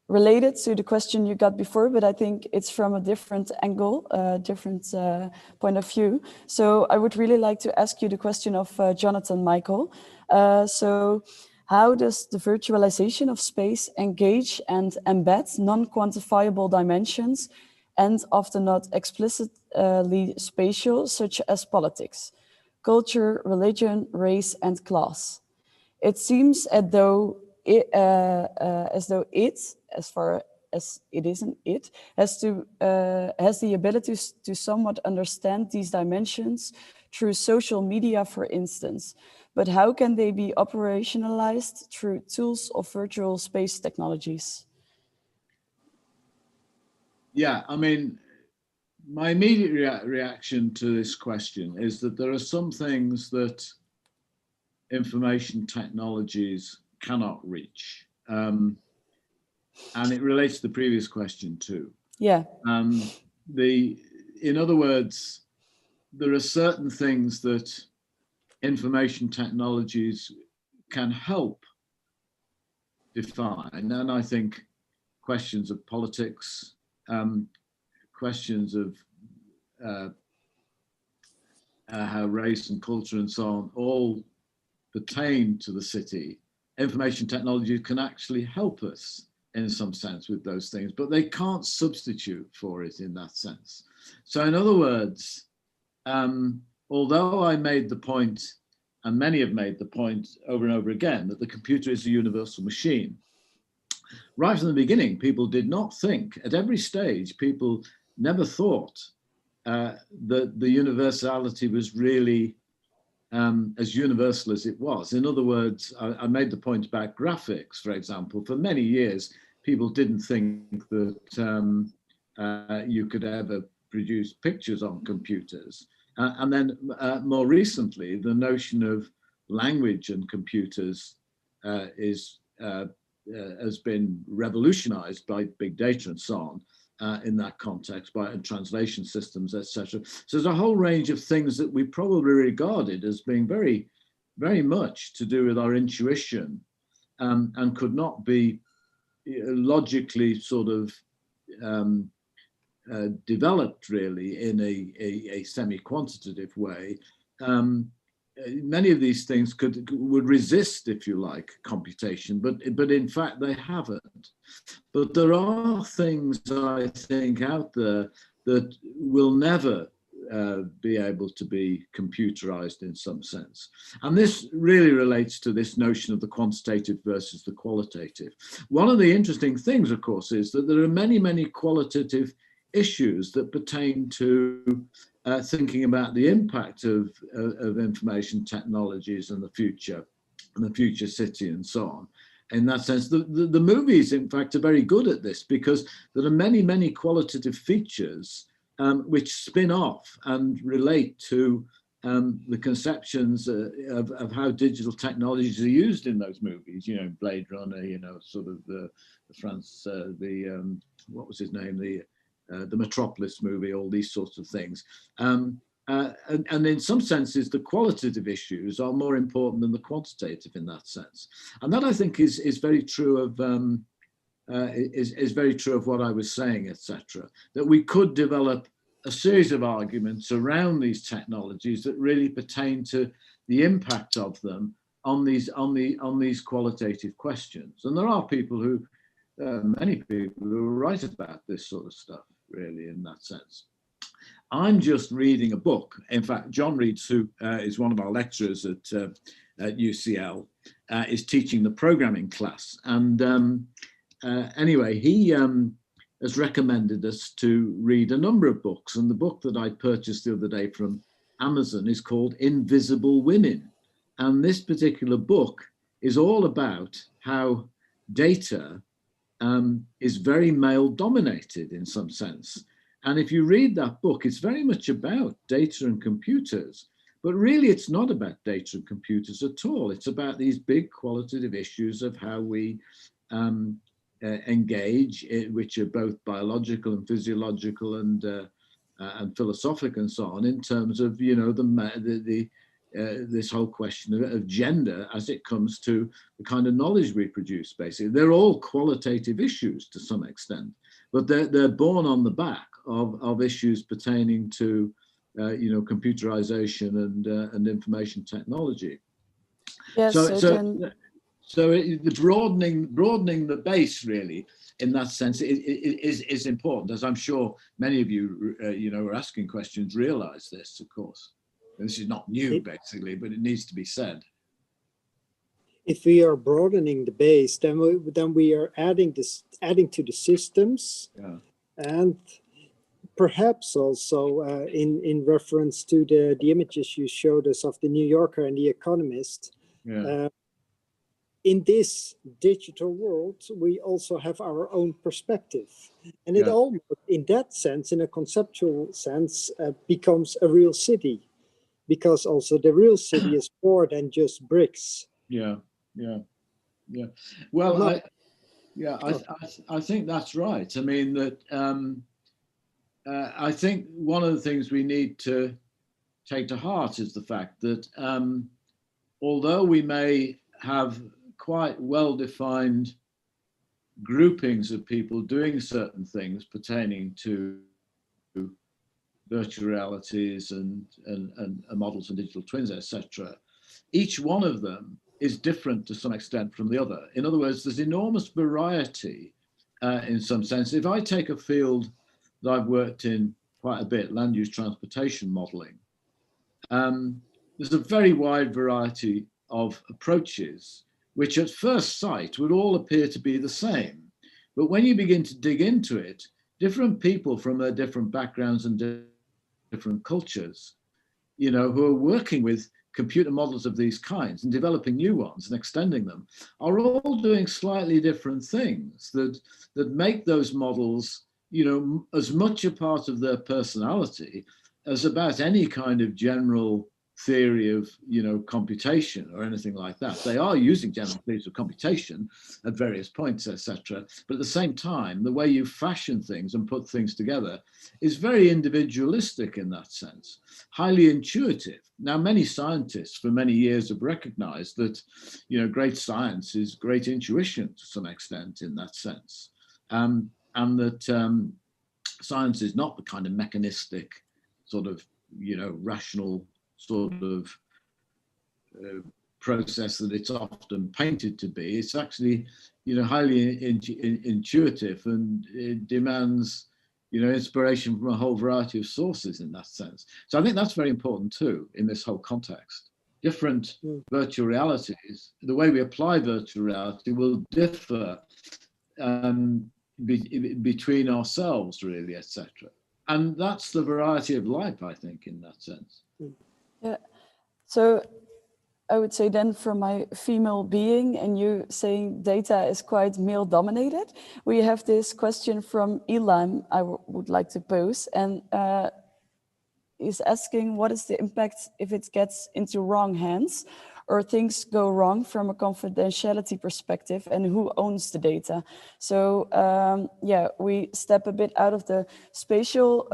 related to the question you got before, but I think it's from a different angle, different point of view. So I would really like to ask you the question of Jonathan, Michael. So how does the virtualization of space engage and embed non-quantifiable dimensions and often not explicitly spatial, such as politics, culture, religion, race, and class? It seems as though it, as far as it isn't it, has the ability to somewhat understand these dimensions through social media, for instance. But how can they be operationalized through tools of virtual space technologies? Yeah, I mean, my immediate reaction to this question is that there are some things that information technologies cannot reach. And it relates to the previous question too. Yeah. In other words, there are certain things that information technologies can help define, and I think questions of politics, questions of how race and culture and so on all pertain to the city. Information technology can actually help us in some sense with those things, but they can't substitute for it in that sense. So in other words, although I made the point, and many have made the point over and over again, that the computer is a universal machine, right from the beginning, people did not think, at every stage, people never thought that the universality was really as universal as it was. In other words, I made the point about graphics, for example. For many years, people didn't think that you could ever produce pictures on computers. And then more recently, the notion of language and computers has been revolutionized by big data and so on. In that context, by translation systems, etc. So there's a whole range of things that we probably regarded as being very, very much to do with our intuition, and could not be logically sort of developed really in a semi-quantitative way. Many of these things would resist, if you like, computation, but in fact they haven't. But there are things, I think, out there that will never be able to be computerized in some sense. And this really relates to this notion of the quantitative versus the qualitative. One of the interesting things, of course, is that there are many, many qualitative issues that pertain to thinking about the impact of information technologies and the future city and so on. In that sense, the movies, in fact, are very good at this, because there are many, many qualitative features which spin off and relate to the conceptions of how digital technologies are used in those movies. You know, Blade Runner, you know, sort of the what was his name, the Metropolis movie, all these sorts of things. And in some senses, the qualitative issues are more important than the quantitative in that sense. And that, I think, is very true of is very true of what I was saying, etc. That we could develop a series of arguments around these technologies that really pertain to the impact of them on these qualitative questions. And there are people who, many people who write about this sort of stuff, really, in that sense. I'm just reading a book. In fact, John Reeds, who is one of our lecturers at UCL, is teaching the programming class. And anyway, he has recommended us to read a number of books. And the book that I purchased the other day from Amazon is called Invisible Women. And this particular book is all about how data is very male dominated in some sense. And if you read that book, it's very much about data and computers, but really it's not about data and computers at all. It's about these big qualitative issues of how we engage, which are both biological and physiological and philosophical and so on, in terms of, you know, this whole question of gender as it comes to the kind of knowledge we produce. Basically, they're all qualitative issues to some extent, but they're born on the back of issues pertaining to you know, computerization and information technology. Yes, so the broadening the base, really, in that sense, is important, as I'm sure many of you you know, are asking questions, realize this, of course. This is not new, basically, but it needs to be said. If we are broadening the base, then we are adding to the systems, yeah. And perhaps also in reference to the images you showed us of the New Yorker and the Economist. Yeah. In this digital world, we also have our own perspective, and it almost, in that sense, in a conceptual sense, becomes a real city. Because also the real city is more than just bricks. Yeah. Well, I think that's right. I mean, that I think one of the things we need to take to heart is the fact that although we may have quite well-defined groupings of people doing certain things pertaining to virtual realities and models and digital twins, etc., each one of them is different to some extent from the other. In other words, there's enormous variety in some sense. If I take a field that I've worked in quite a bit, land use transportation modeling, there's a very wide variety of approaches, which at first sight would all appear to be the same. But when you begin to dig into it, different people from their different backgrounds and different cultures, you know, who are working with computer models of these kinds and developing new ones and extending them, are all doing slightly different things that make those models, you know, as much a part of their personality as about any kind of general theory of, you know, computation or anything like that. They are using general theories of computation at various points, etc. But at the same time, the way you fashion things and put things together is very individualistic in that sense, highly intuitive. Now, many scientists for many years have recognized that, you know, great science is great intuition to some extent in that sense. And that science is not the kind of mechanistic sort of, you know, rational sort of process that it's often painted to be. It's actually, you know, highly intuitive, and it demands, you know, inspiration from a whole variety of sources in that sense. So I think that's very important too in this whole context. Different virtual realities, the way we apply virtual reality will differ between ourselves, really, etc. And that's the variety of life, I think, in that sense. Yeah. So I would say then, from my female being and you saying data is quite male dominated, we have this question from Elam I would like to pose, and is asking, what is the impact if it gets into wrong hands or things go wrong from a confidentiality perspective, and who owns the data? So yeah, we step a bit out of the spatial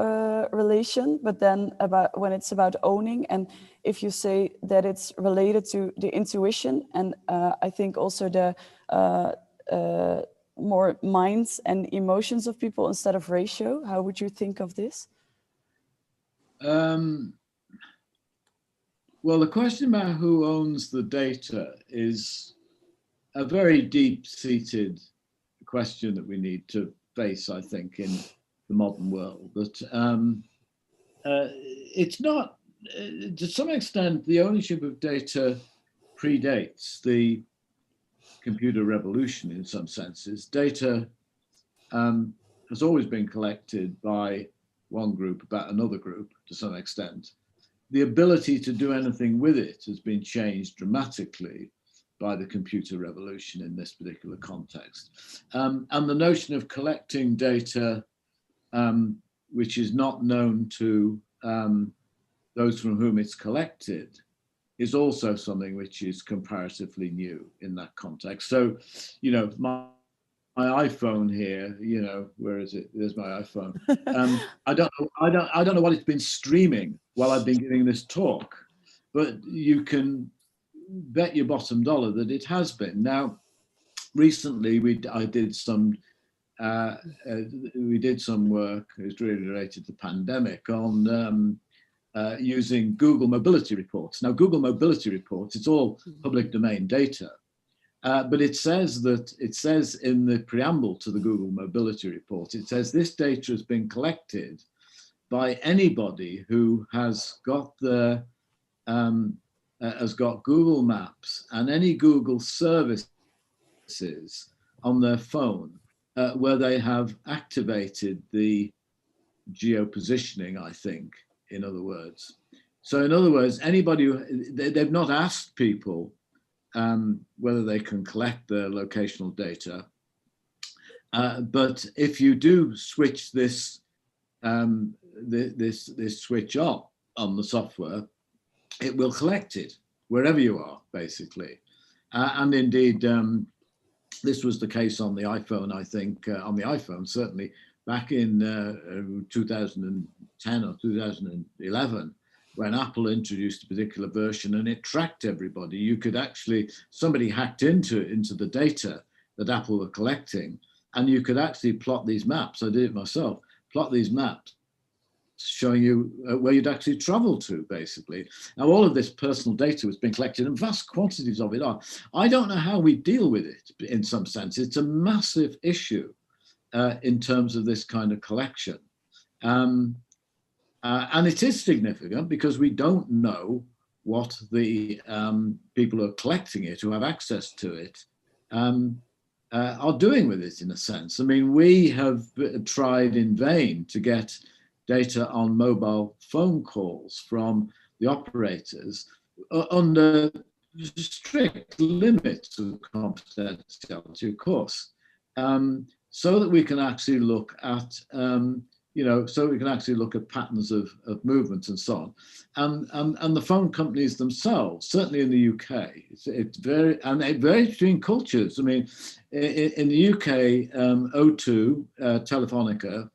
relation, but then about when it's about owning, and if you say that it's related to the intuition, and I think also the more minds and emotions of people instead of ratio, how would you think of this? Well, the question about who owns the data is a very deep-seated question that we need to face, I think, in the modern world. That it's not, to some extent, the ownership of data predates the computer revolution in some senses. Data has always been collected by one group about another group to some extent. The ability to do anything with it has been changed dramatically by the computer revolution in this particular context. And the notion of collecting data which is not known to those from whom it's collected is also something which is comparatively new in that context. So, you know, my iPhone here, you know, where is it? There's my iPhone. I don't know what it's been streaming while I've been giving this talk, but you can bet your bottom dollar that it has been. Now, recently we did some work. It was really related to the pandemic on using Google mobility reports. Now, Google mobility reports, it's all public domain data. But it says in the preamble to the Google mobility report, it says this data has been collected by anybody who has got Google Maps and any Google services on their phone where they have activated the geopositioning, I think, in other words. So in other words, anybody they've not asked people whether they can collect their locational data. But if you do switch this switch on the software, it will collect it wherever you are, basically. And indeed, this was the case on the iPhone, I think, on the iPhone, certainly back in 2010 or 2011. When Apple introduced a particular version and it tracked everybody, you could actually, somebody hacked into the data that Apple were collecting, and you could actually plot these maps. I did it myself, plot these maps showing you where you'd actually travel to, basically. Now, all of this personal data was being collected, and vast quantities of it are. I don't know how we deal with it in some sense. It's a massive issue. in terms of this kind of collection. And it is significant because we don't know what the people who are collecting it, who have access to it, are doing with it, in a sense. I mean, we have tried in vain to get data on mobile phone calls from the operators under strict limits of confidentiality, of course, so that we can actually look at, so we can actually look at patterns of movement and so on. And the phone companies themselves, certainly in the UK, it's very, and it varies between cultures. I mean, in the UK, O2, Telefonica,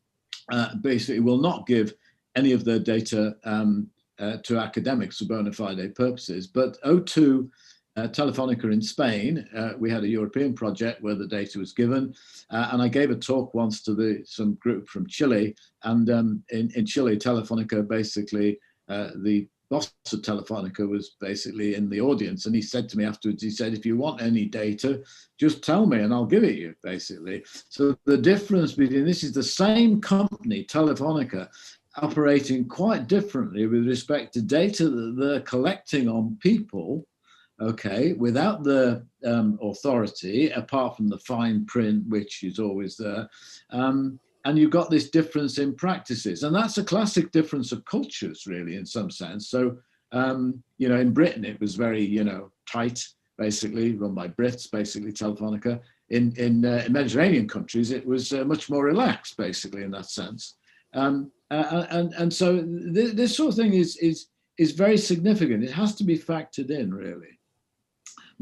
basically will not give any of their data to academics for bona fide purposes, but O2 Telefonica in Spain, we had a European project where the data was given, and I gave a talk once to some group from Chile, and in Chile, Telefonica basically, the boss of Telefonica was basically in the audience, and he said to me afterwards, he said, if you want any data, just tell me and I'll give it you, basically. So the difference between, this is the same company, Telefonica, operating quite differently with respect to data that they're collecting on people, okay, without the authority, apart from the fine print, which is always there. And you've got this difference in practices. And that's a classic difference of cultures, really, in some sense. So, in Britain, it was very, tight, basically, run by Brits, basically, Telefonica. In Mediterranean countries, it was much more relaxed, basically, in that sense. And so this sort of thing is very significant. It has to be factored in, really.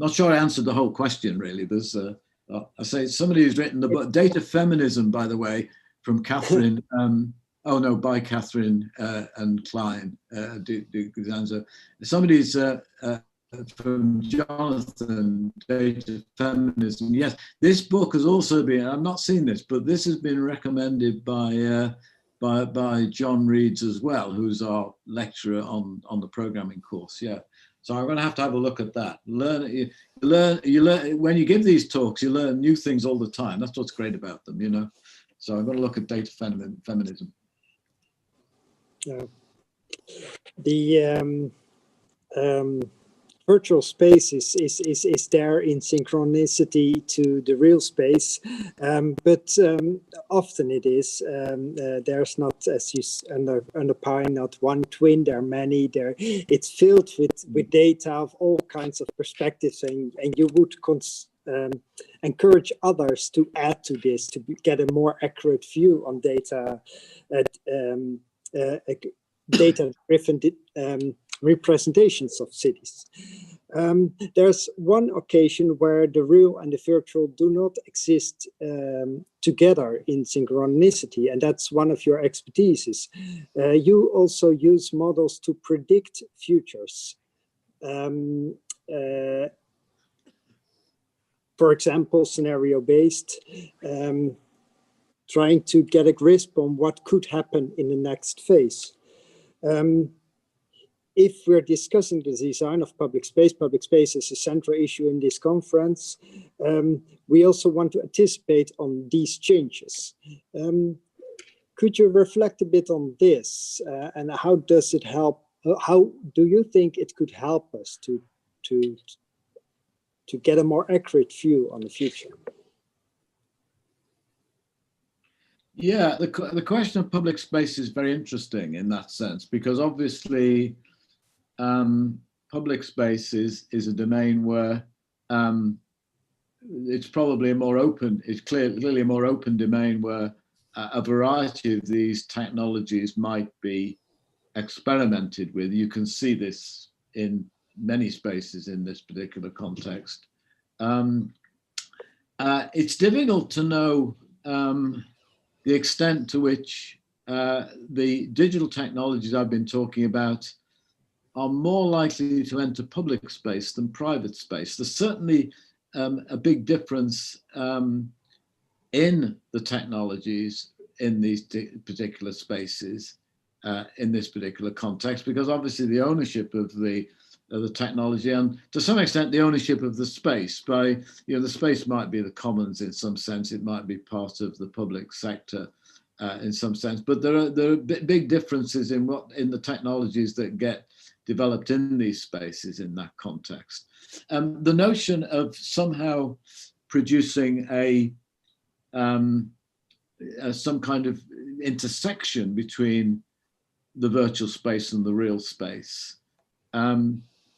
Not sure I answered the whole question, really. There's, I say, somebody who's written the book, Data Feminism, by the way, from Catherine, by Catherine and Klein, somebody's from Jonathan, Data Feminism. Yes, this book has also been, I've not seen this, but this has been recommended by John Reeds as well, who's our lecturer on the programming course. Yeah. So I'm going to have a look at that. You learn when you give these talks, you learn new things all the time. That's what's great about them, So I'm going to look at data feminism. The virtual space is there in synchronicity to the real space, but often it is. There's not, as you underpine, not one twin. There are many. It's filled with data of all kinds of perspectives, and you would encourage others to add to this to get a more accurate view on data, data-driven representations of cities. There's one occasion where the real and the virtual do not exist together in synchronicity, and that's one of your expertises. You also use models to predict futures. For example, scenario-based, trying to get a grasp on what could happen in the next phase. If we're discussing the design of public space is a central issue in this conference. We also want to anticipate on these changes. Could you reflect a bit on this, and how does it help? How do you think it could help us to get a more accurate view on the future? Yeah, the question of public space is very interesting in that sense, because obviously public space is a domain where it's probably it's clearly a more open domain where a variety of these technologies might be experimented with. You can see this in many spaces in this particular context. It's difficult to know the extent to which the digital technologies I've been talking about are more likely to enter public space than private space. There's certainly a big difference in the technologies in these particular spaces, in this particular context, because obviously the ownership of the the technology, and to some extent the ownership of the space. By, the space might be the commons in some sense, it might be part of the public sector in some sense, but there are big differences in the technologies that get developed in these spaces in that context. The notion of somehow producing some kind of intersection between the virtual space and the real space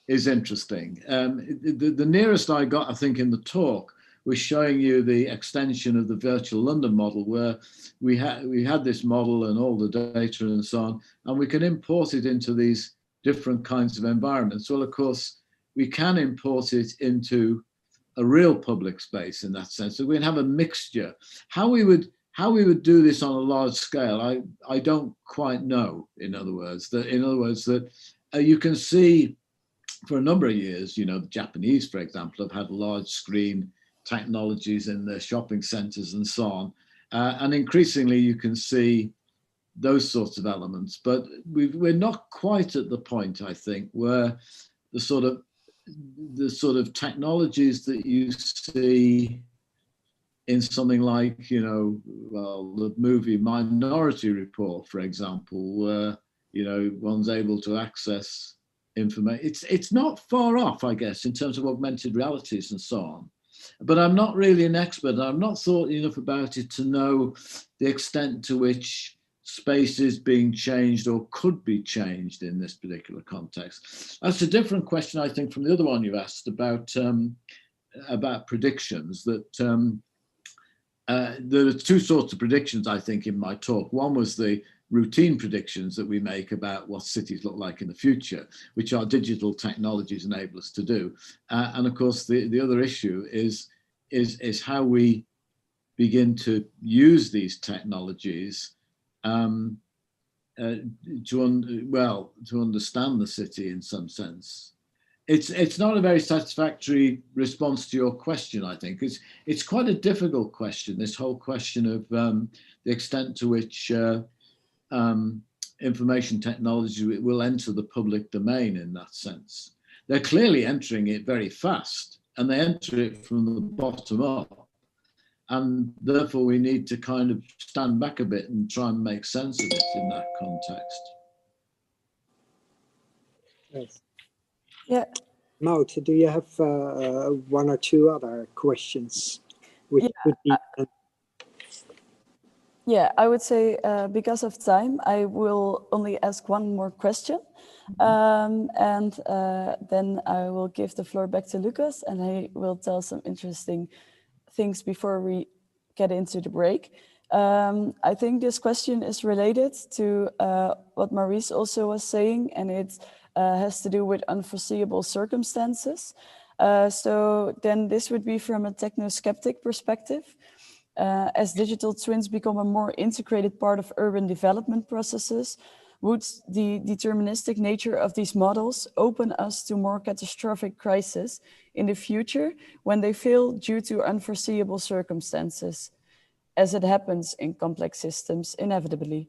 is interesting. The nearest I got, I think, in the talk was showing you the extension of the virtual London model, where we had this model and all the data and so on, and we can import it into these different kinds of environments. Well, of course, we can import it into a real public space in that sense. So we can have a mixture. How we would do this on a large scale, I don't quite know. In other words, that you can see for a number of years, the Japanese, for example, have had large screen technologies in their shopping centers and so on. And increasingly you can see those sorts of elements, but we're not quite at the point, I think, where the sort of technologies that you see in something like, the movie Minority Report, for example, where, one's able to access information. It's not far off, I guess, in terms of augmented realities and so on. But I'm not really an expert. I've not thought enough about it to know the extent to which space is being changed or could be changed in this particular context. That's a different question, I think, from the other one you asked about predictions. That there are two sorts of predictions, I think, in my talk. One was the routine predictions that we make about what cities look like in the future, which our digital technologies enable us to do. And of course, the other issue is how we begin to use these technologies to understand the city in some sense. It's not a very satisfactory response to your question, I think. It's quite a difficult question, this whole question of the extent to which information technology will enter the public domain in that sense. They're clearly entering it very fast, and they enter it from the bottom up. And therefore we need to kind of stand back a bit and try and make sense of it in that context. Yes. Yeah. Maud, do you have one or two other questions? Which could be Yeah, I would say because of time, I will only ask one more question. And then I will give the floor back to Lucas, and he will tell some interesting things before we get into the break. I think this question is related to what Maurice also was saying, and it has to do with unforeseeable circumstances. So then this would be from a techno-skeptic perspective. As digital twins become a more integrated part of urban development processes, would the deterministic nature of these models open us to more catastrophic crises in the future when they fail due to unforeseeable circumstances, as it happens in complex systems inevitably?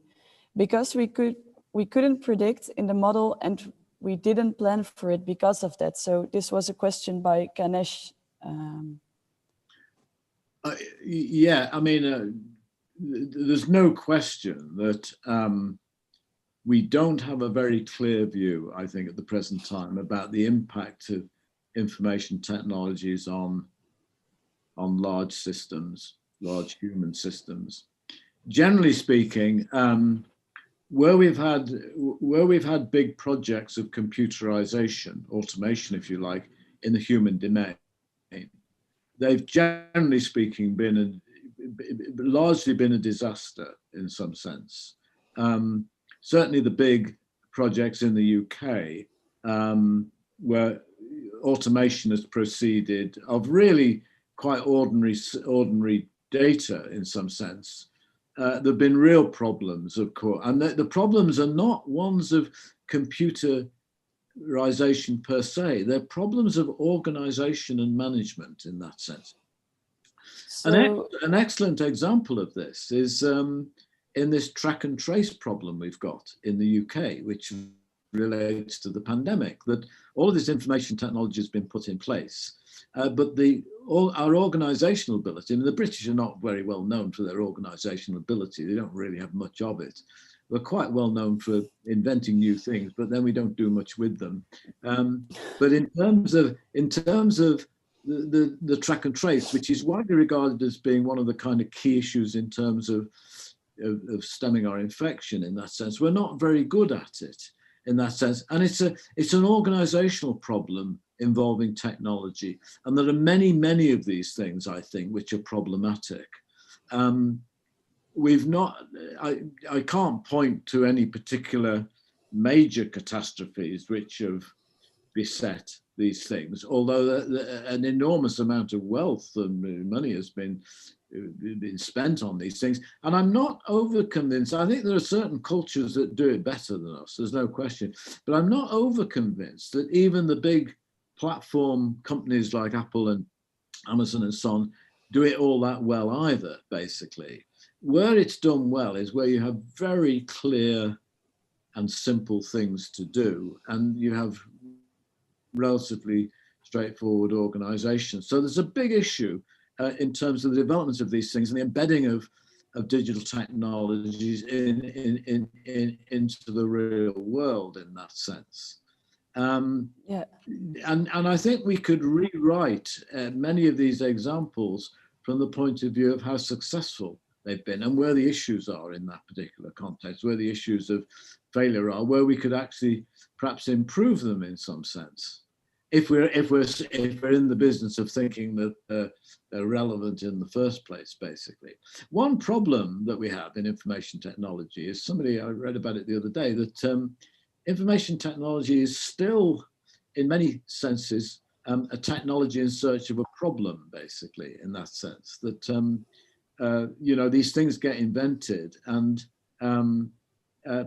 Because we couldn't predict in the model, and we didn't plan for it because of that. So this was a question by Ganesh. Yeah, I mean, there's no question that we don't have a very clear view, I think, at the present time about the impact of information technologies on large systems, large human systems. Generally speaking, where we've had big projects of computerization, automation, if you like, in the human domain, they've generally speaking largely been a disaster in some sense. Certainly the big projects in the UK where automation has proceeded of really quite ordinary data in some sense. There have been real problems, of course, and the problems are not ones of computerization per se. They're problems of organization and management in that sense. So, an excellent example of this is in this track and trace problem we've got in the UK, which relates to the pandemic, that all of this information technology has been put in place, but our organizational ability, and the British are not very well known for their organizational ability. They don't really have much of it. We're quite well known for inventing new things, but then we don't do much with them. But in terms of the track and trace, which is widely regarded as being one of the kind of key issues in terms of stemming our infection, in that sense, we're not very good at it in that sense. And it's an organizational problem involving technology. And there are many of these things, I think, which are problematic. I can't point to any particular major catastrophes which have beset these things, although an enormous amount of wealth and money has been spent on these things. And I'm not over convinced. I think there are certain cultures that do it better than us, there's no question, but I'm not over convinced that even the big platform companies like Apple and Amazon and so on do it all that well either, basically. Where it's done well is where you have very clear and simple things to do, and you have relatively straightforward organizations. So there's a big issue in terms of the development of these things and the embedding of digital technologies into the real world in that sense. And I think we could rewrite many of these examples from the point of view of how successful they've been and where the issues are in that particular context, where the issues of failure are, where we could actually perhaps improve them in some sense, if we're in the business of thinking that they're relevant in the first place, basically. One problem that we have in information technology is, I read about it the other day, that information technology is still, in many senses, a technology in search of a problem, basically, in that sense, that these things get invented and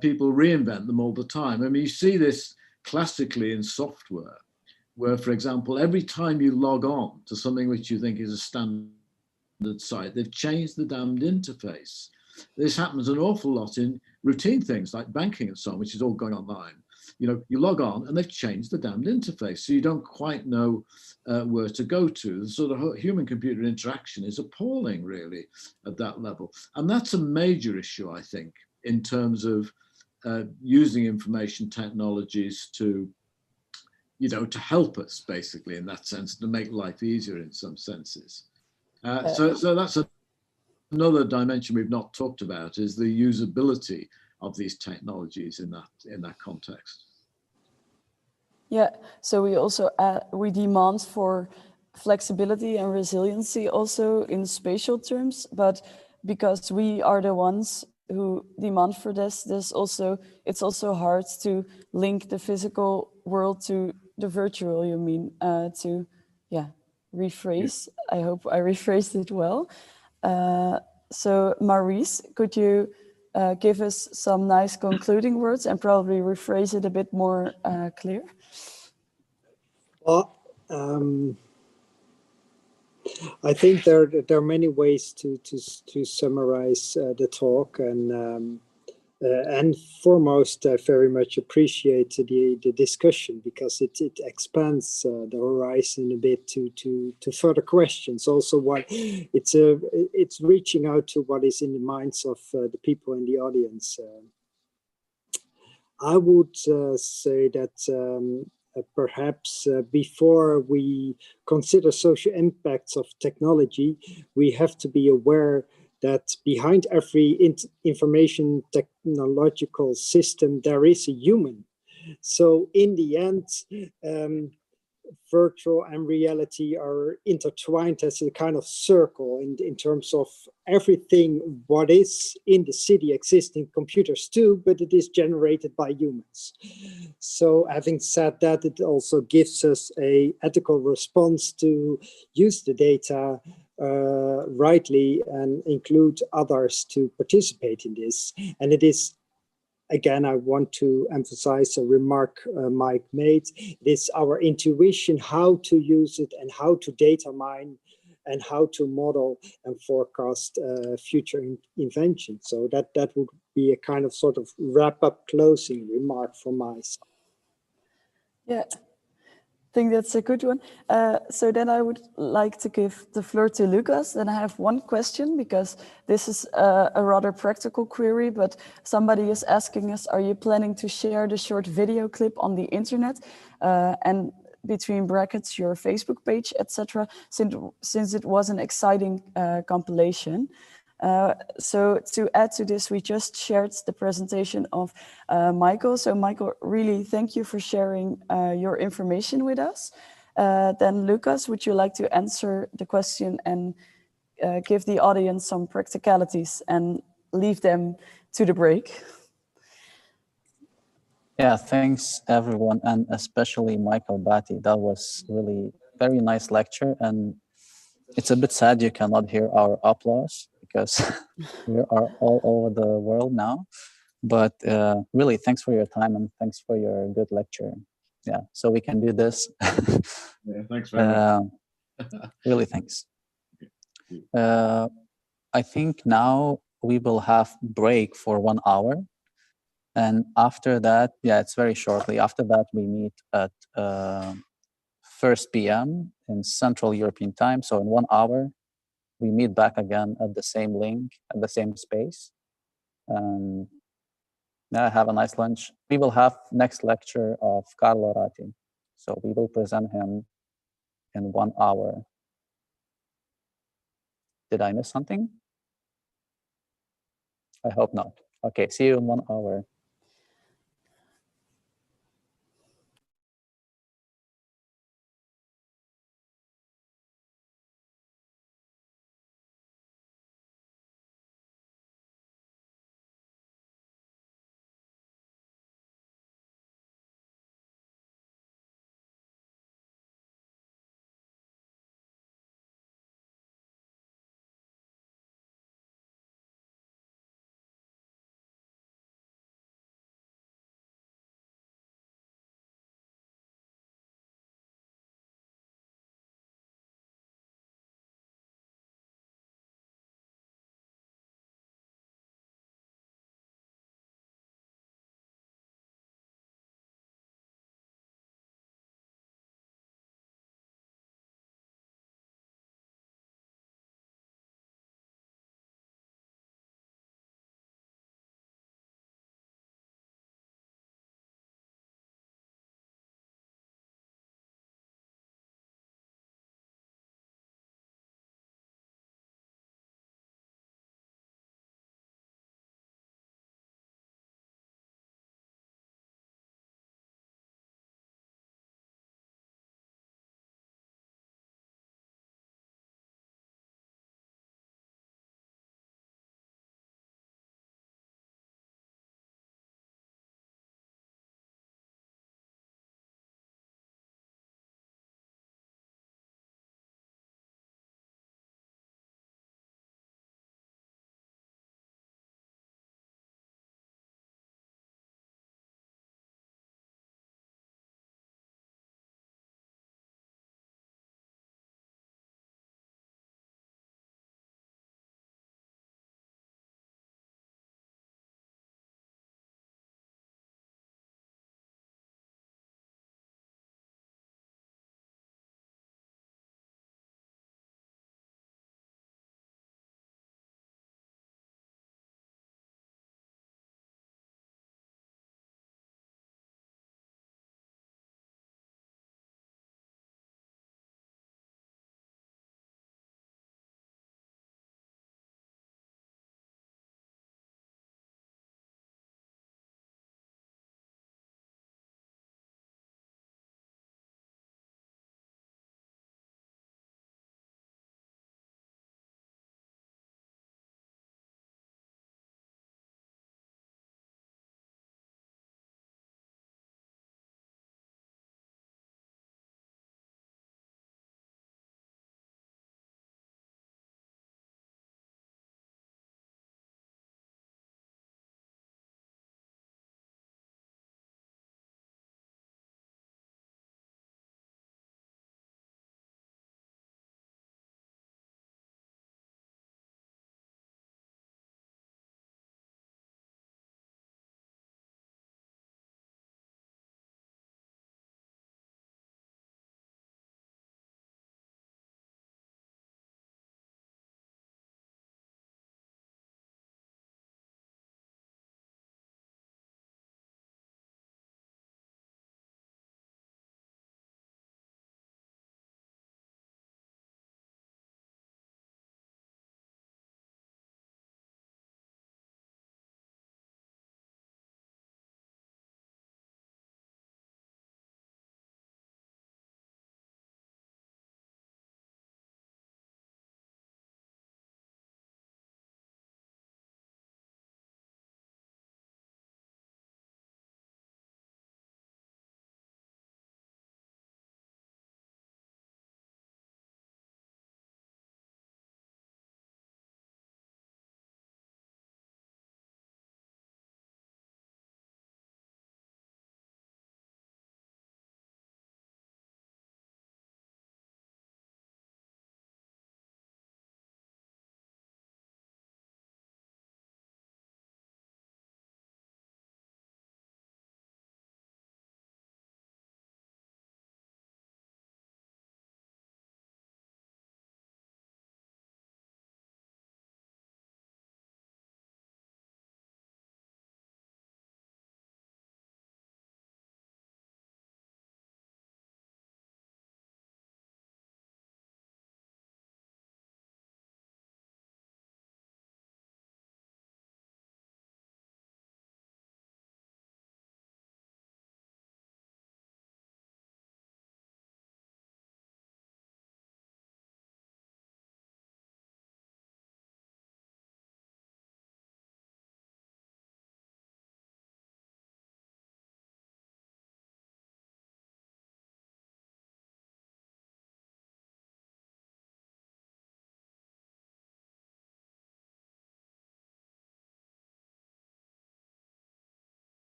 people reinvent them all the time. I mean, you see this classically in software, where, for example, every time you log on to something which you think is a standard site, they've changed the damned interface. This happens an awful lot in routine things like banking and so on, which is all going online. You log on and they've changed the damned interface, so you don't quite know where to go to. The sort of human-computer interaction is appalling, really, at that level. And that's a major issue, I think, in terms of using information technologies to help us, basically, in that sense, to make life easier in some senses. So that's another dimension we've not talked about, is the usability of these technologies in that context. Yeah, so we also we demand for flexibility and resiliency also in spatial terms, but because we are the ones who demand for this, it's also hard to link the physical world to the virtual, you mean, to rephrase. I hope I rephrased it well. So Maurice, could you give us some nice concluding words and probably rephrase it a bit more clear? Well, I think there are many ways to summarize the talk, and foremost, I very much appreciate the discussion, because it expands the horizon a bit to further questions. Also, it's reaching out to what is in the minds of the people in the audience. I would say that perhaps before we consider social impacts of technology, we have to be aware that behind every information technological system, there is a human. So in the end, virtual and reality are intertwined as a kind of circle in terms of everything what is in the city existing computers too, but it is generated by humans. So having said that, it also gives us an ethical response to use the data rightly and include others to participate in this. And it is, again, I want to emphasize a remark Mike made. It is our intuition how to use it and how to data mine and how to model and forecast future inventions. So that would be a kind of sort of wrap-up closing remark from my side. Yeah, I think that's a good one. So then I would like to give the floor to Lucas. Then I have one question, because this is a rather practical query, but somebody is asking us, are you planning to share the short video clip on the internet? And between brackets, your Facebook page, etc., since it was an exciting compilation. So to add to this, we just shared the presentation of Michael. So Michael, really thank you for sharing your information with us. Then Lucas, would you like to answer the question and give the audience some practicalities and leave them to the break? Yeah, thanks everyone, and especially Michael Batty. That was really very nice lecture, and it's a bit sad you cannot hear our applause because we are all over the world now. But really, thanks for your time and thanks for your good lecture. Yeah, so we can do this. Yeah, thanks very much. Really, thanks. I think now we will have break for 1 hour. And after that, yeah, it's very shortly. After that, we meet at 1 p.m. in Central European time. So in 1 hour, we meet back again at the same link, at the same space. And yeah, have a nice lunch. We will have next lecture of Carlo Ratti. So we will present him in 1 hour. Did I miss something? I hope not. Okay, see you in 1 hour.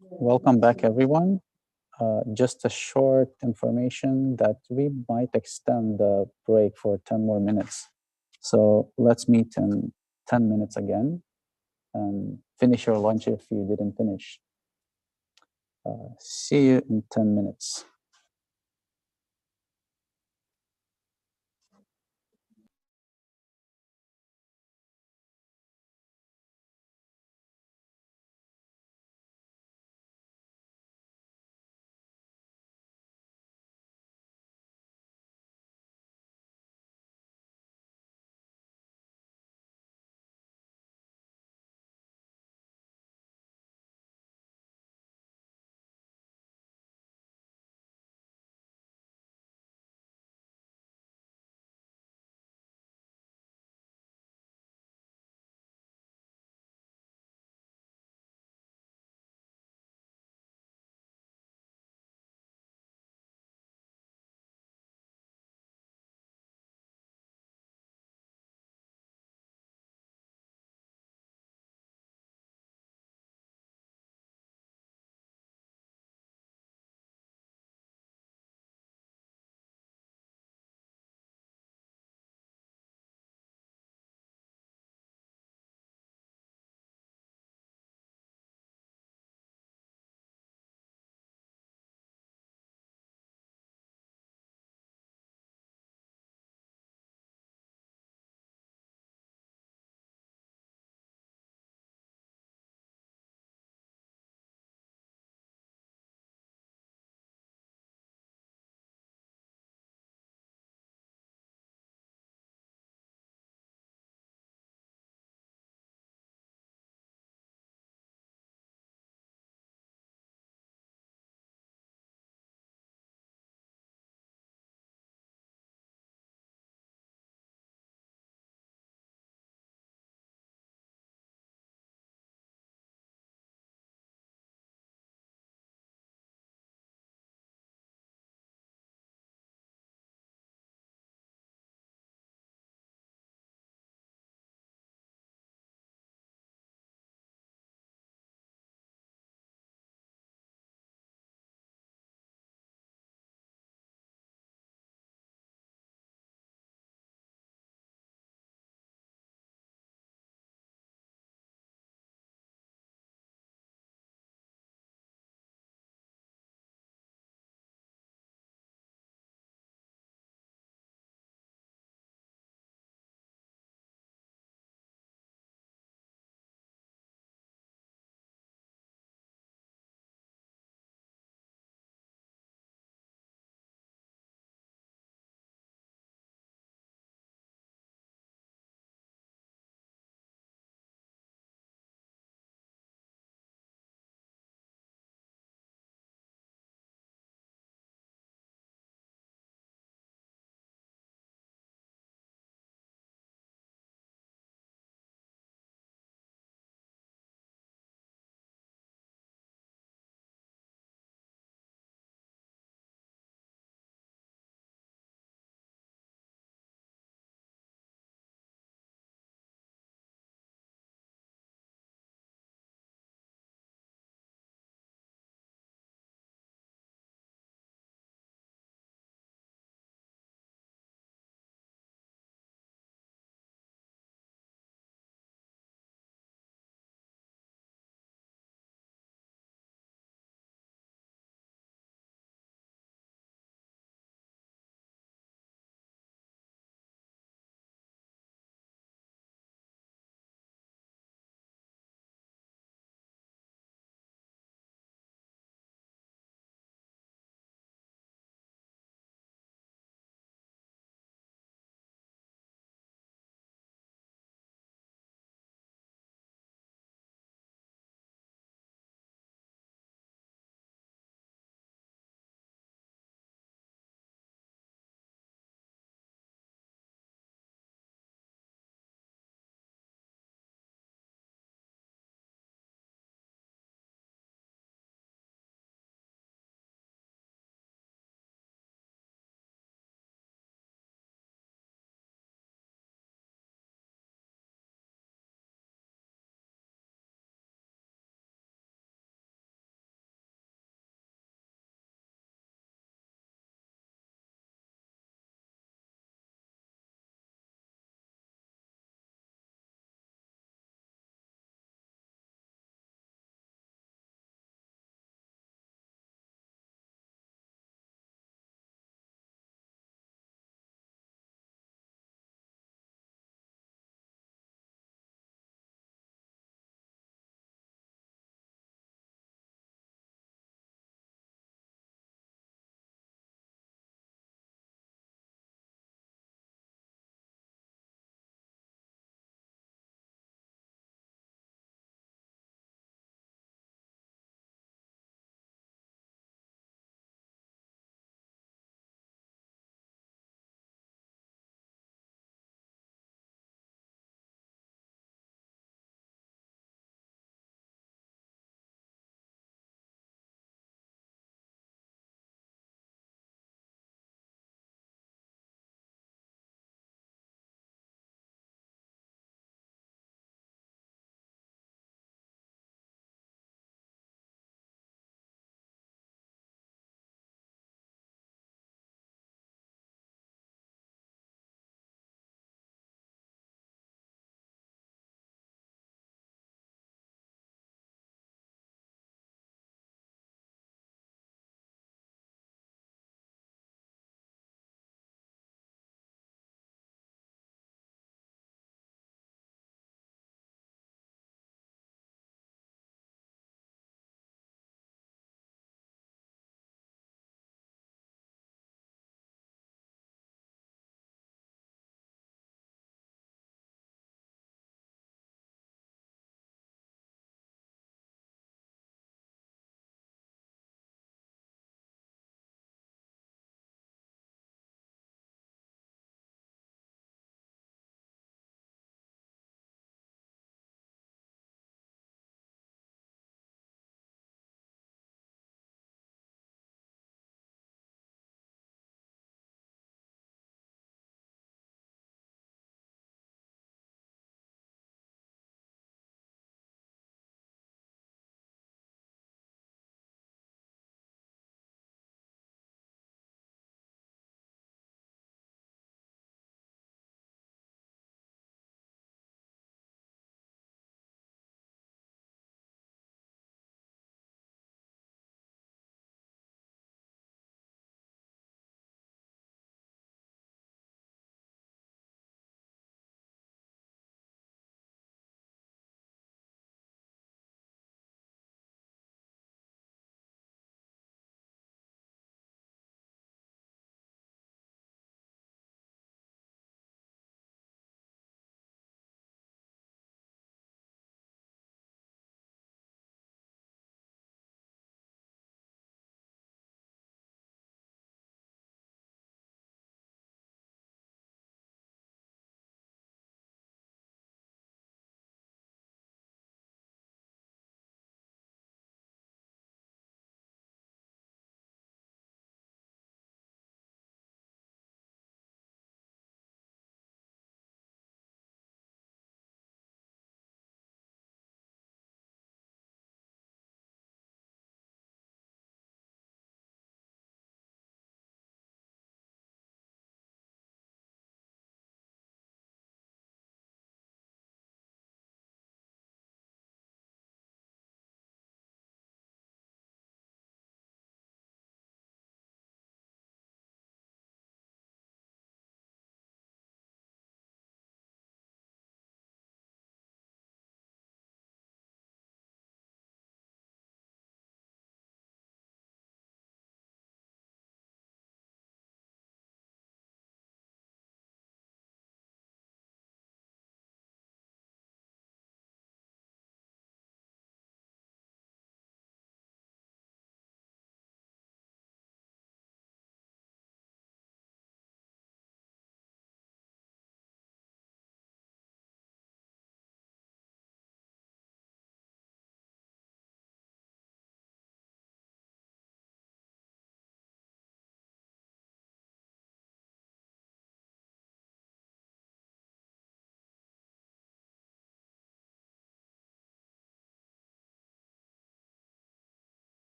Welcome back, everyone. Just a short information that we might extend the break for 10 more minutes. So let's meet in 10 minutes again and finish your lunch if you didn't finish. See you in 10 minutes.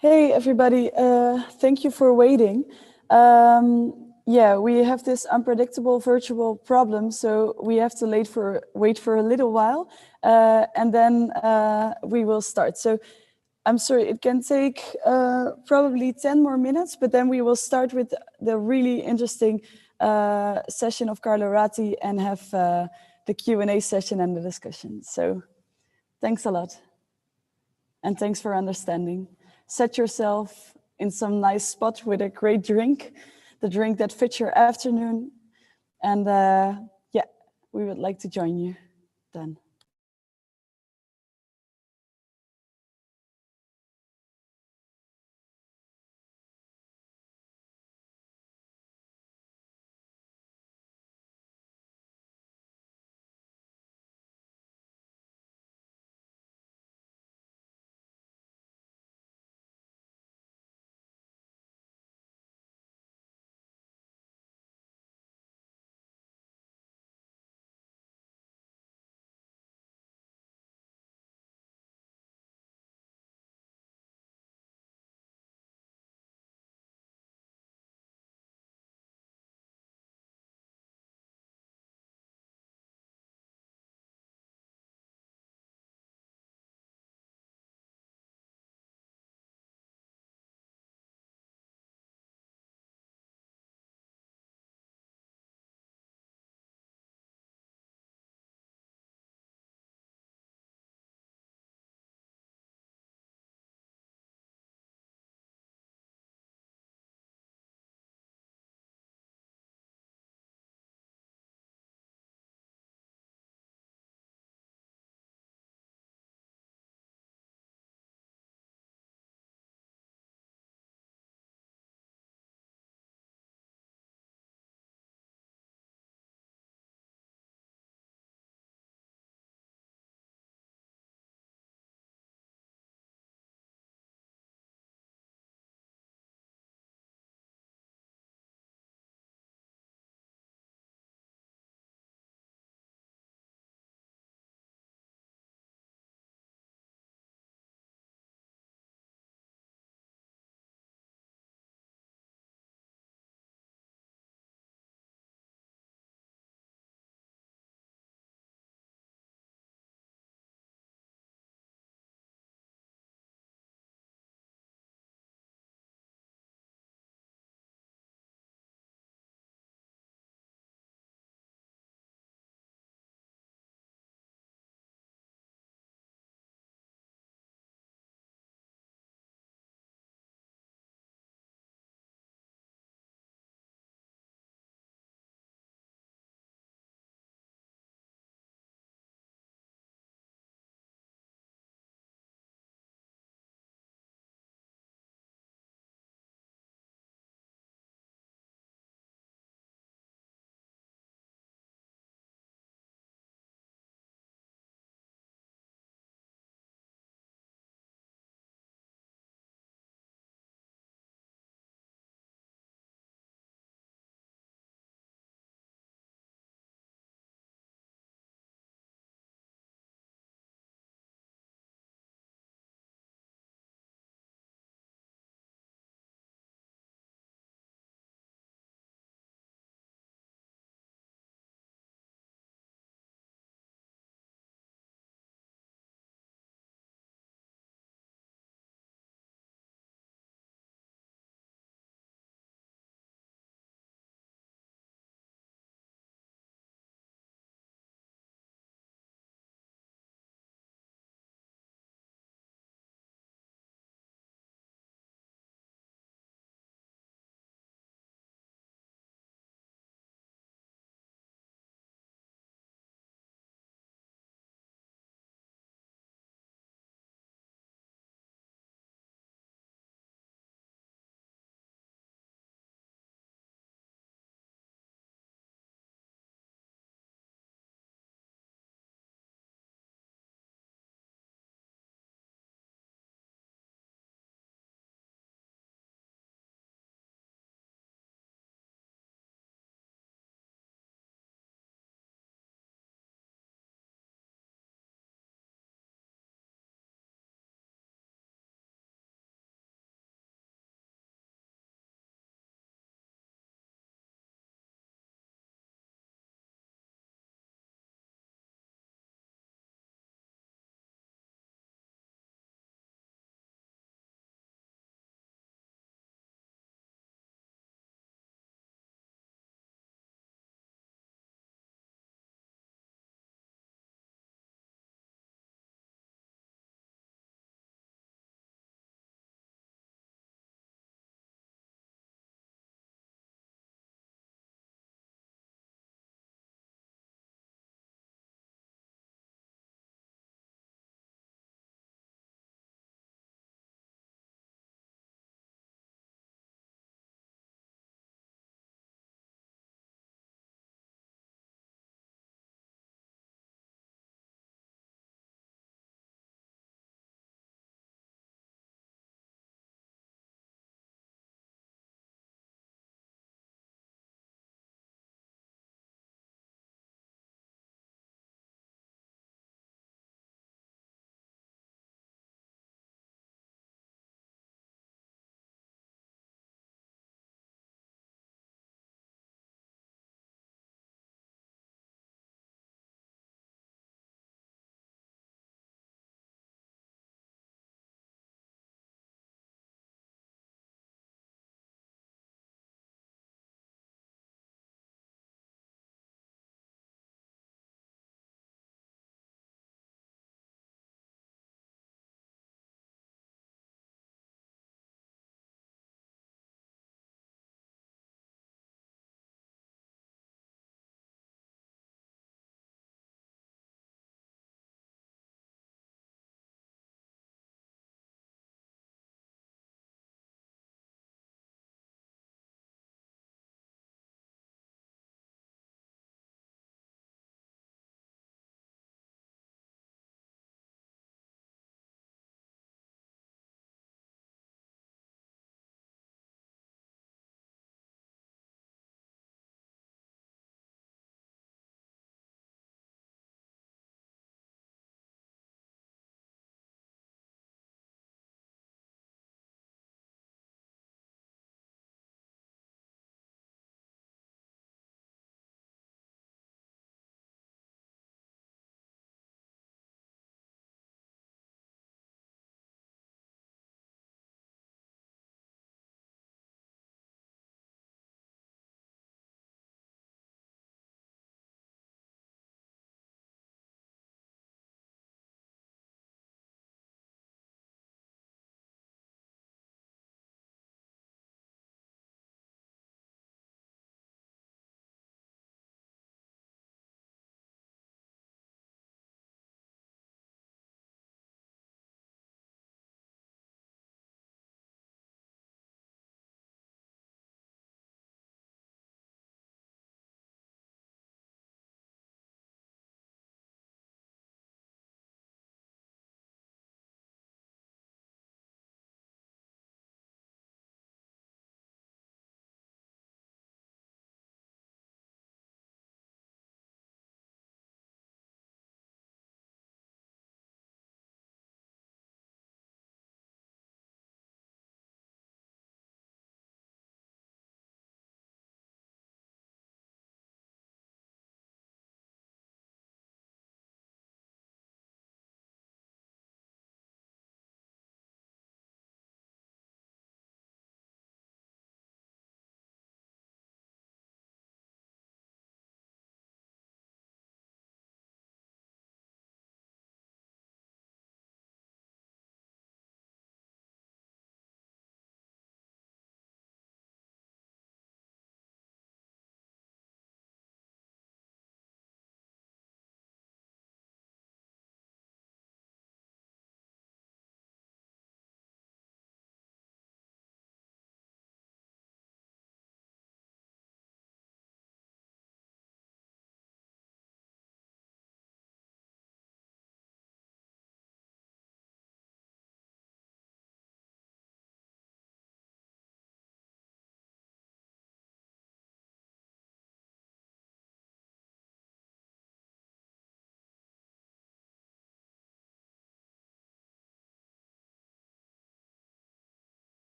Hey, everybody. Thank you for waiting. Yeah, we have this unpredictable virtual problem, so we have to wait for a little while, and then we will start. So I'm sorry, it can take probably 10 more minutes, but then we will start with the really interesting session of Carlo Ratti and have the Q&A session and the discussion. So thanks a lot. And thanks for understanding. Set yourself in some nice spot with a great drink, the drink that fits your afternoon. And yeah, we would like to join you then.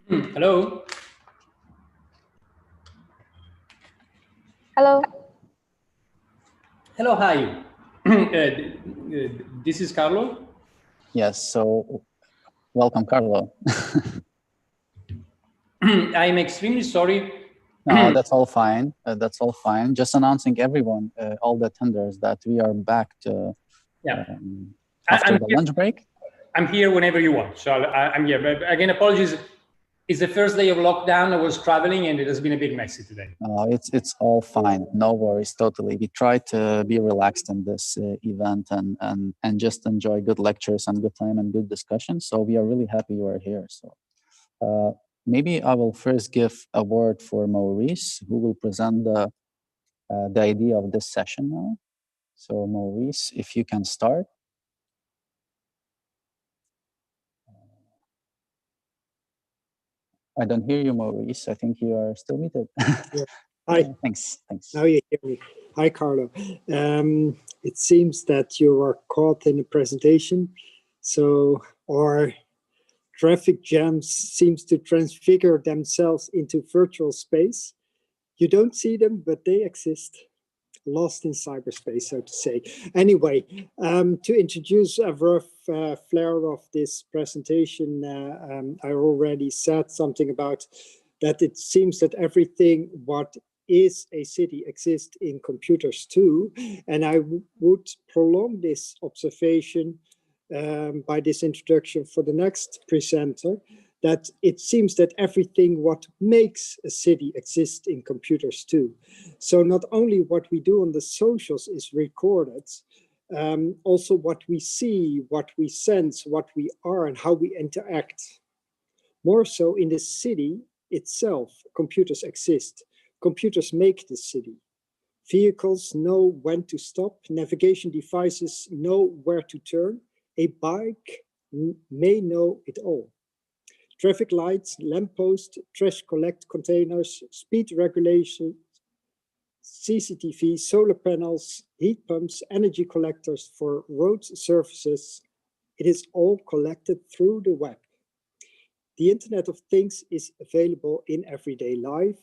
Hello. Hello. Hello, hi. This is Carlo. Yes, so welcome, Carlo. I'm extremely sorry. No, that's all fine. That's all fine. Just announcing everyone, all the attenders, that we are back to after the lunch break. I'm here whenever you want. So I'm here. But again, apologies. It's the first day of lockdown. I was traveling and it has been a bit messy today. It's all fine. No worries, totally. We try to be relaxed in this event and just enjoy good lectures and good time and good discussion. So we are really happy you are here. So maybe I will first give a word for Maurice, who will present the idea of this session now. So Maurice, if you can start. I don't hear you, Maurice. I think you are still muted. Yeah. Hi. Thanks. Now you hear me. Hi, Carlo. It seems that you are caught in a presentation. So our traffic jams seems to transfigure themselves into virtual space. You don't see them, but they exist. Lost in cyberspace, so to say. Anyway, to introduce a rough flair of this presentation, I already said something about that it seems that everything what is a city exists in computers too. And I would prolong this observation by this introduction for the next presenter, that it seems that everything what makes a city exists in computers too. So not only what we do on the socials is recorded, also what we see, what we sense, what we are, and how we interact. More so in the city itself, computers exist. Computers make the city. Vehicles know when to stop. Navigation devices know where to turn. A bike may know it all. Traffic lights, lampposts, trash collect containers, speed regulation, CCTV, solar panels, heat pumps, energy collectors for road surfaces. It is all collected through the web. The Internet of Things is available in everyday life,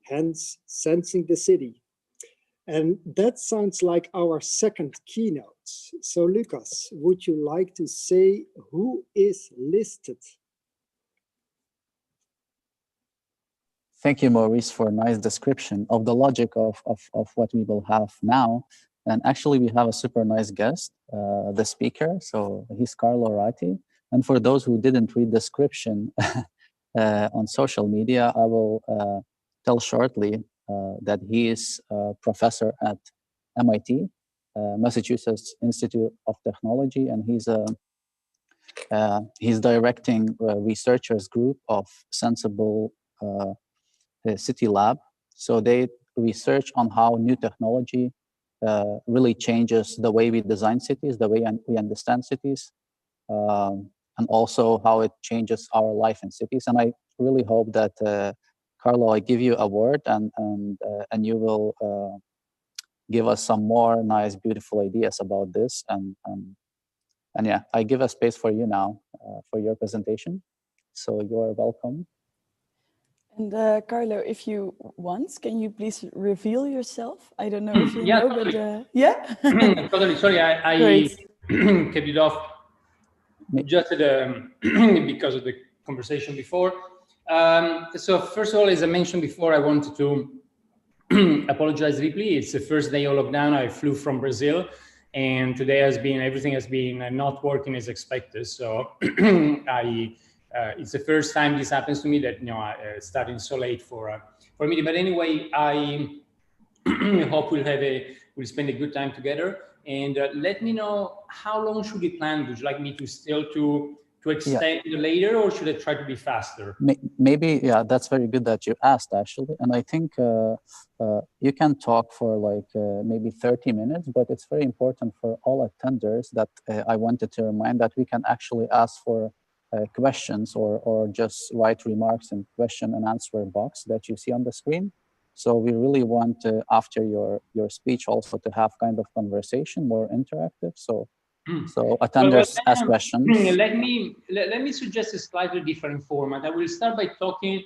hence sensing the city. And that sounds like our second keynote. So Lucas, would you like to say who is listed? Thank you, Maurice, for a nice description of the logic of what we will have now. And actually, we have a super nice guest, the speaker. So he's Carlo Ratti. And for those who didn't read the description on social media, I will tell shortly that he is a professor at MIT, Massachusetts Institute of Technology, and he's directing a researchers group of Sensible City Lab. So they research on how new technology really changes the way we design cities, the way we understand cities, and also how it changes our life in cities. And I really hope that Carlo, I give you a word, and you will give us some more nice, beautiful ideas about this. And yeah, I give a space for you now for your presentation. So you're welcome. And Carlo, if you want, can you please reveal yourself? I don't know if you know, totally. but yeah. Totally. Sorry, I kept it off just because of the conversation before. So first of all, as I mentioned before, I wanted to apologize deeply. It's the first day of lockdown. I flew from Brazil, and today everything has been not working as expected. So it's the first time this happens to me, that starting so late for a meeting. But anyway, I hope we'll spend a good time together. And let me know, how long should we plan? Would you like me to extend later, or should I try to be faster? Maybe, yeah, that's very good that you asked, actually. And I think you can talk for like maybe 30 minutes, but it's very important for all attenders that I wanted to remind that we can actually ask for questions or just write remarks in question and answer box that you see on the screen. So we really want after your speech also to have kind of conversation, more interactive. So So attenders ask questions. Let me suggest a slightly different format. I will start by talking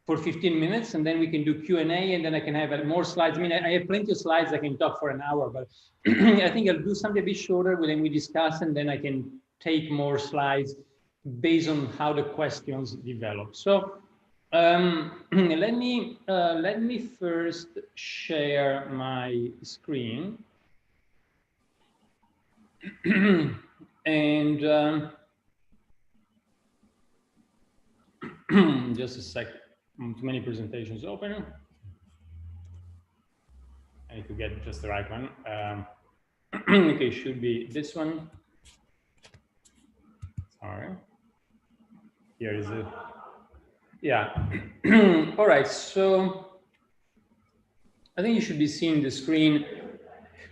for 15 minutes, and then we can do Q&A, and then I can have more slides. I mean, I have plenty of slides. I can talk for an hour, but I think I'll do something a bit shorter when we discuss, and then I can take more slides based on how the questions develop. So let me first share my screen. And just a sec. Too many presentations open. I need to get just the right one. Okay, should be this one. Sorry. Here is it. Yeah. All right. So I think you should be seeing the screen.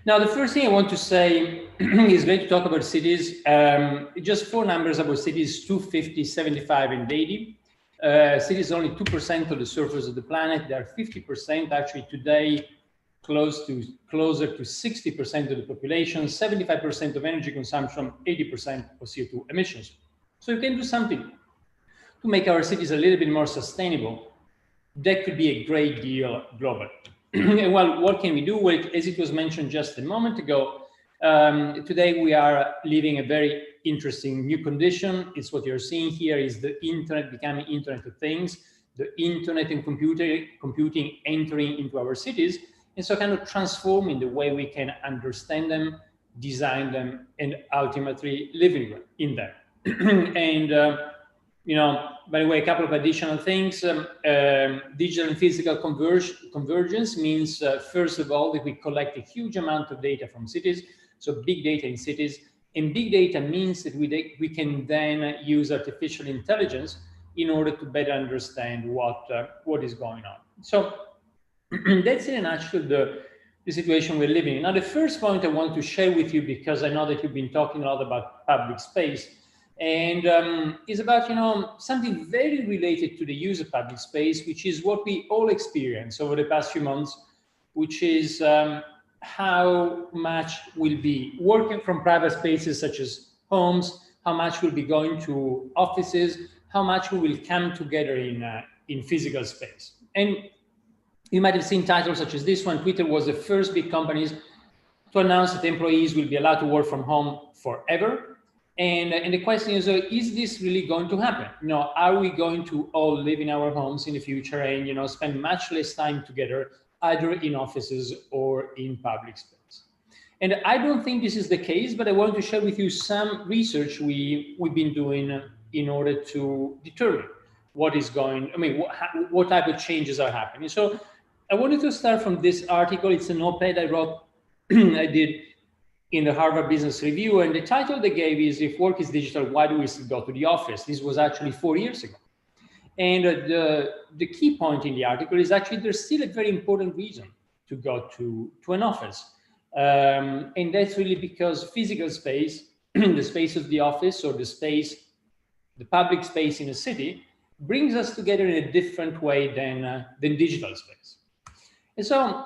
Now, the first thing I want to say is going to talk about cities. Just 4 numbers about cities: 250, 75, and 80. Cities are only 2% of the surface of the planet. They are 50% actually today, closer to 60% of the population, 75% of energy consumption, 80% of CO2 emissions. So you can do something to make our cities a little bit more sustainable. That could be a great deal globally. Well, what can we do? Well, as it was mentioned just a moment ago, today we are living a very interesting new condition. It's what you're seeing here is the internet becoming Internet of Things, the internet and computing entering into our cities, and so kind of transforming the way we can understand them, design them, and ultimately live in them. And you know, by the way, a couple of additional things. Digital and physical convergence means, first of all, that we collect a huge amount of data from cities, so big data in cities. And big data means that we can then use artificial intelligence in order to better understand what is going on. So that's in a nutshell the situation we're living in. Now, the first point I want to share with you, because I know that you've been talking a lot about public space, and is about, you know, something very related to the use of public space, which is what we all experience over the past few months, which is how much will be working from private spaces such as homes, how much will be going to offices, how much we will come together in physical space. And you might have seen titles such as this one. Twitter was the first big company to announce that employees will be allowed to work from home forever. And the question is this really going to happen? You know, are we going to all live in our homes in the future and, you know, spend much less time together, either in offices or in public space? And I don't think this is the case, but I want to share with you some research we've been doing in order to determine what is going, I mean, what type of changes are happening. So I wanted to start from this article. It's an op-ed I wrote, I did in the Harvard Business Review, and the title they gave is, "If Work is Digital, Why Do We Still Go to the Office?" This was actually 4 years ago. And the key point in the article is actually there's still a very important reason to go to an office. And that's really because physical space, the space of the office or the public space in a city, brings us together in a different way than digital space. And so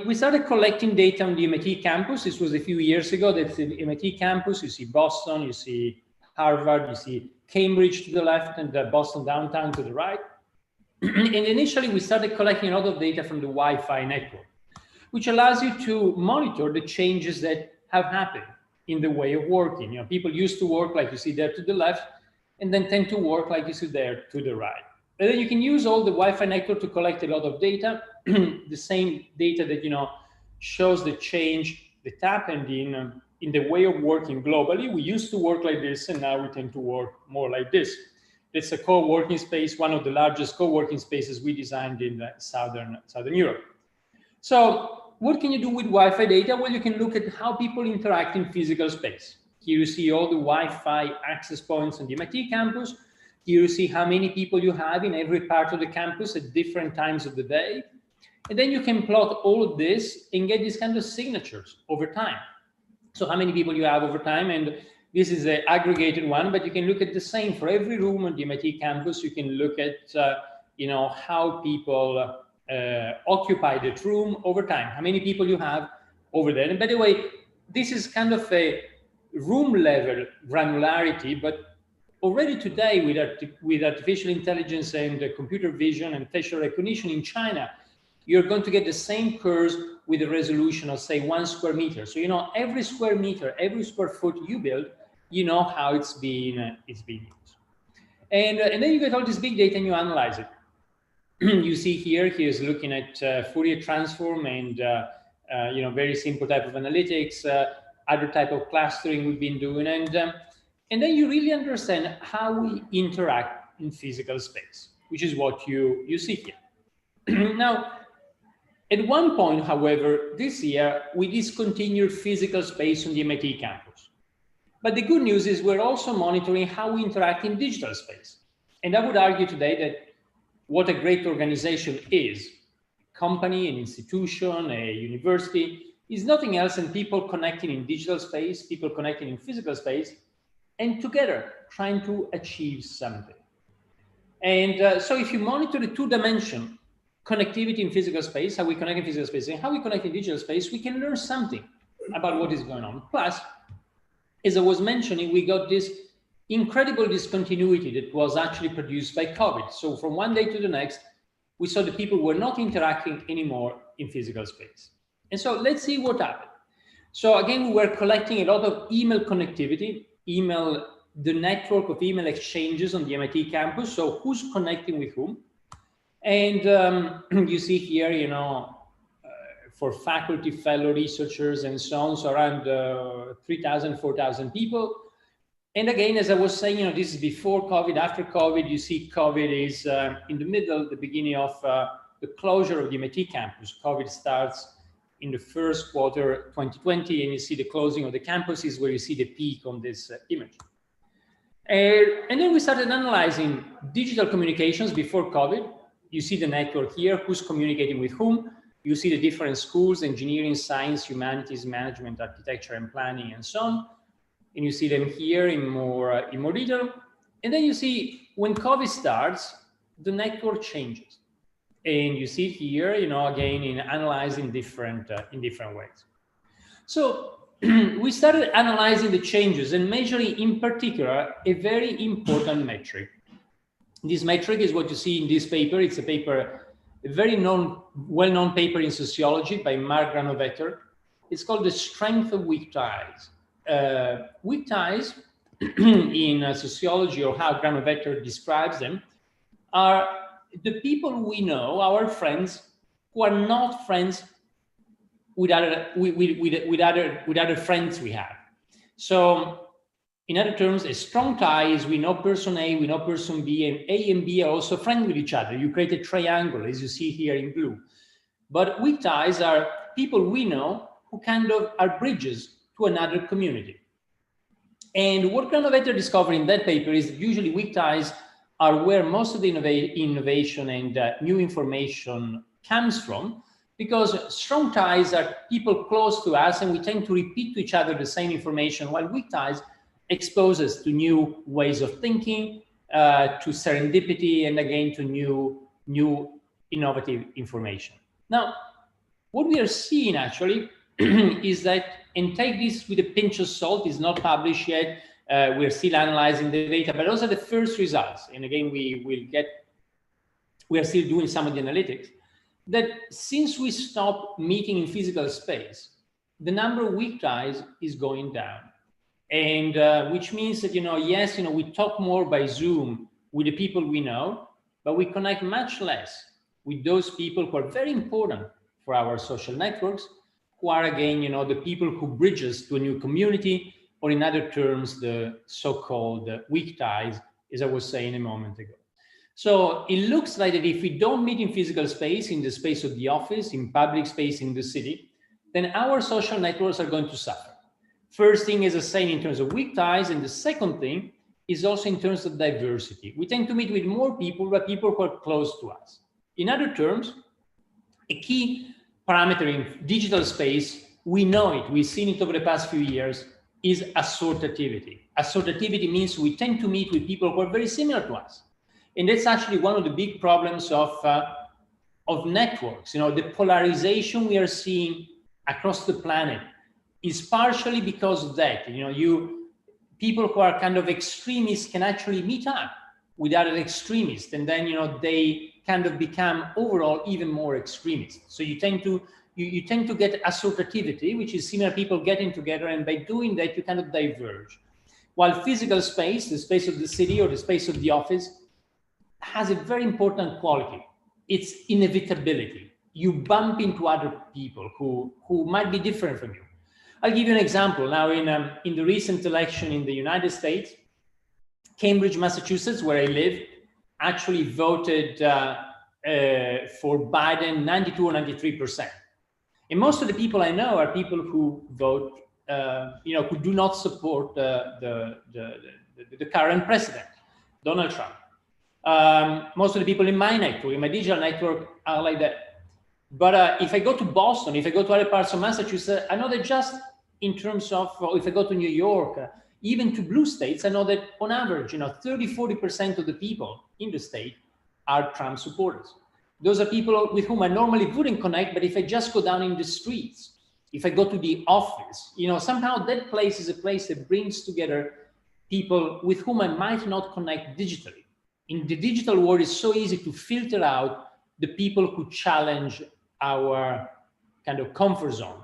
we started collecting data on the MIT campus. This was a few years ago. That's the MIT campus. You see Boston, you see Harvard, you see Cambridge to the left, and Boston downtown to the right. And initially, we started collecting a lot of data from the Wi-Fi network, which allows you to monitor the changes that have happened in the way of working. You know, people used to work like you see there to the left, and then tend to work like you see there to the right. And then you can use all the Wi-Fi network to collect a lot of data, the same data that, you know, shows the change that happened in the way of working globally. We used to work like this, and now we tend to work more like this. It's a co-working space, one of the largest co-working spaces we designed in Southern Europe. So what can you do with Wi-Fi data? Well, you can look at how people interact in physical space. Here you see all the Wi-Fi access points on the MIT campus. Here you see how many people you have in every part of the campus at different times of the day. And then you can plot all of this and get these kind of signatures over time. So how many people you have over time, and this is an aggregated one, but you can look at the same for every room on the MIT campus. You can look at, you know, how people occupy that room over time, how many people you have over there. And by the way, this is kind of a room level granularity, but already today with artificial intelligence and computer vision and facial recognition in China, you're going to get the same curves with a resolution of, say, 1 square meter. So, you know, every square meter, every square foot you build, you know how it's being used. And then you get all this big data and you analyze it. You see here, he is looking at Fourier transform and, you know, very simple type of analytics, other type of clustering we've been doing. And then you really understand how we interact in physical space, which is what you see here. Now, at one point, however, this year, we discontinued physical space on the MIT campus. But the good news is we're also monitoring how we interact in digital space. And I would argue today that what a great organization is, company, an institution, a university, is nothing else than people connecting in digital space, people connecting in physical space, and together trying to achieve something. And so if you monitor the two-dimension connectivity in physical space, how we connect in physical space, and how we connect in digital space, we can learn something about what is going on. Plus, as I was mentioning, we got this incredible discontinuity that was actually produced by COVID. So from one day to the next, we saw that people were not interacting anymore in physical space. And so let's see what happened. So again, we were collecting a lot of email connectivity, the network of email exchanges on the MIT campus. So who's connecting with whom? And you see here, you know, for faculty, fellow researchers, and so on, so around 3,000, 4,000 people. And again, as I was saying, you know, this is before COVID, after COVID. You see COVID is in the middle, the beginning of the closure of the MIT campus. COVID starts in the first quarter 2020, and you see the closing of the campuses where you see the peak on this image. And then we started analyzing digital communications before COVID. You see the network here, who's communicating with whom. You see the different schools, engineering, science, humanities, management, architecture, and planning, and so on. And you see them here in more detail. And then you see when COVID starts, the network changes. And you see here, you know, again, in analyzing different in different ways. So we started analyzing the changes and measuring in particular a very important metric. This metric is what you see in this paper. It's a paper, a very well-known paper in sociology by Mark Granovetter. It's called The Strength of Weak Ties. Weak ties in sociology, or how Granovetter describes them, are the people we know, our friends, who are not friends with other friends we have. So in other terms, a strong tie is we know person A, we know person B, and A and B are also friends with each other. You create a triangle, as you see here in blue. But weak ties are people we know who kind of are bridges to another community. And what Granovetter discovered in that paper is that usually weak ties are where most of the innovation and new information comes from, because strong ties are people close to us and we tend to repeat to each other the same information, while weak ties expose us to new ways of thinking, to serendipity, and again to new innovative information. Now, what we are seeing actually is that, and take this with a pinch of salt, is not published yet, we're still analyzing the data, but those are the first results. And again, we are still doing some of the analytics, that since we stopped meeting in physical space, the number of weak ties is going down. And which means that, yes, we talk more by Zoom with the people we know, but we connect much less with those people who are very important for our social networks, who are, again, the people who bridge us to a new community, or in other terms, the so-called weak ties, as I was saying a moment ago. So it looks like that if we don't meet in physical space, in the space of the office, in public space in the city, then our social networks are going to suffer. First thing is a saying in terms of weak ties, and the second thing is also in terms of diversity. We tend to meet with more people, but people who are close to us. In other terms, a key parameter in digital space, we know it, we've seen it over the past few years, is assortativity. Assortativity means we tend to meet with people who are very similar to us. And that's actually one of the big problems of networks. The polarization we are seeing across the planet is partially because of that. People who are kind of extremists can actually meet up with other extremists, and then they kind of become overall even more extremist. So you tend to get associativity, which is similar people getting together, and by doing that you kind of diverge. While physical space, the space of the city or the space of the office, has a very important quality. It's inevitability. You bump into other people who might be different from you. I'll give you an example. Now, in the recent election in the United States, Cambridge, Massachusetts, where I live, actually voted for Biden 92 or 93%. And most of the people I know are people who vote, who do not support the current president, Donald Trump. Most of the people in my network, in my digital network, are like that. But if I go to Boston, if I go to other parts of Massachusetts, I know that just in terms of, if I go to New York, even to blue states, I know that on average, 30–40% of the people in the state are Trump supporters. Those are people with whom I normally wouldn't connect, but if I just go down in the streets, if I go to the office, somehow that place is a place that brings together people with whom I might not connect digitally. In the digital world, it's so easy to filter out the people who challenge our kind of comfort zone.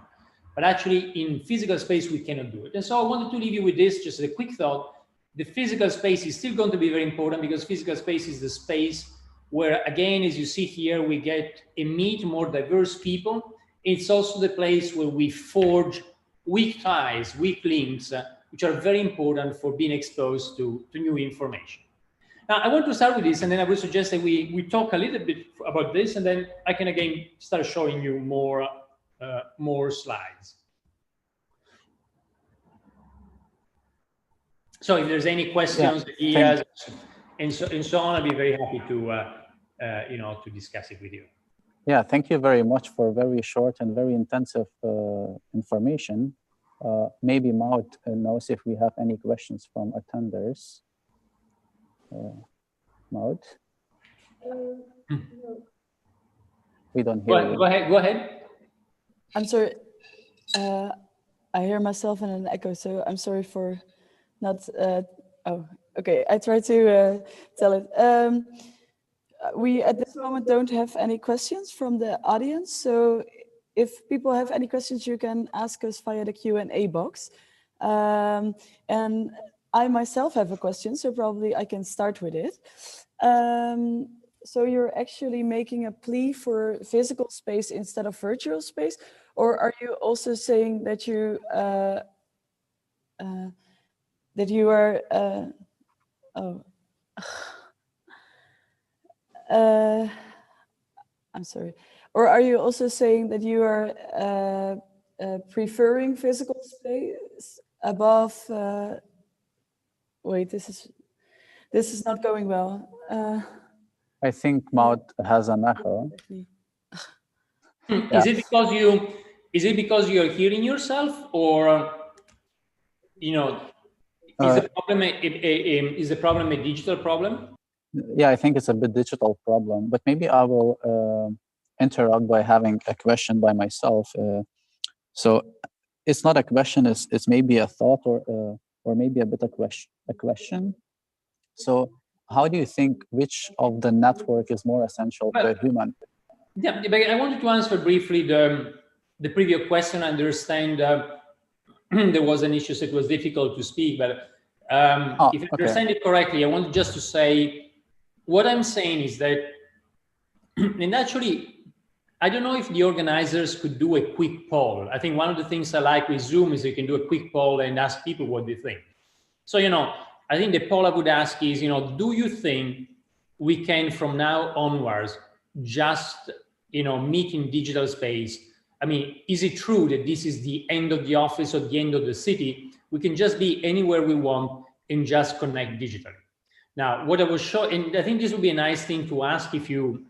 But actually, in physical space, we cannot do it. And so I wanted to leave you with this, just a quick thought. The physical space is still going to be very important, because physical space is the space where, again, as you see here, we get and meet more diverse people. It's also the place where we forge weak ties, weak links, which are very important for being exposed to new information. Now, I want to start with this, and then I would suggest that we talk a little bit about this, and then I can again start showing you more slides. So if there's any questions, ideas, and so on, I'll be very happy to discuss it with you. Yeah, thank you very much for very short and very intensive information. Maybe Maud knows if we have any questions from attenders. Maud? No. We don't hear you. Go ahead. I'm sorry. I hear myself in an echo, so I'm sorry for not. Oh, okay. I try to tell it. We at this moment don't have any questions from the audience, so if people have any questions, you can ask us via the Q&A box. And I myself have a question, so probably I can start with it. So you're actually making a plea for physical space instead of virtual space, or are you also saying that you are I'm sorry. Or are you also saying that you are preferring physical space above? Wait, this is not going well. I think Maud has an echo. Is it because you're hearing yourself, or is the problem a digital problem? Yeah, I think it's a bit digital problem, but maybe I will interrupt by having a question by myself. So it's not a question; it's maybe a thought, or maybe a bit of a question. So how do you think which of the network is more essential to a human? Yeah, but I wanted to answer briefly the previous question. I understand there was an issue, so it was difficult to speak, but if I understand it correctly, I wanted just to say, what I'm saying is that, and actually, I don't know if the organizers could do a quick poll. I think one of the things I like with Zoom is you can do a quick poll and ask people what they think. So, I think the poll I would ask is, do you think we can from now onwards just, meet in digital space? I mean, is it true that this is the end of the office or the end of the city? We can just be anywhere we want and just connect digitally. Now, what I was showing, and I think this would be a nice thing to ask if you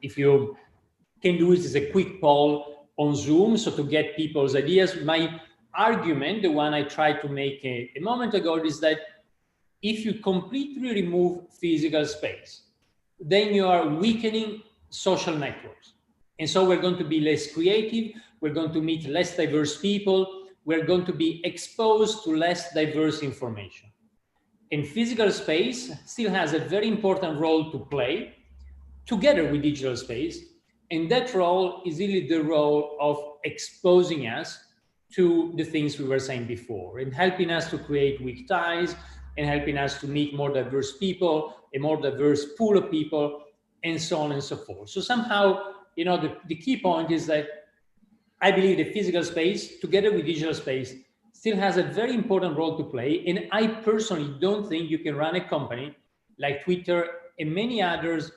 can do it as a quick poll on Zoom, so to get people's ideas. My argument, the one I tried to make a moment ago, is that if you completely remove physical space, then you are weakening social networks. And so we're going to be less creative, we're going to meet less diverse people, we're going to be exposed to less diverse information. And physical space still has a very important role to play together with digital space. And that role is really the role of exposing us to the things we were saying before, and helping us to create weak ties, and helping us to meet more diverse people, a more diverse pool of people, and so on and so forth. So somehow, you know, the key point is that I believe the physical space, together with digital space, still has a very important role to play. And I personally don't think you can run a company like Twitter and many others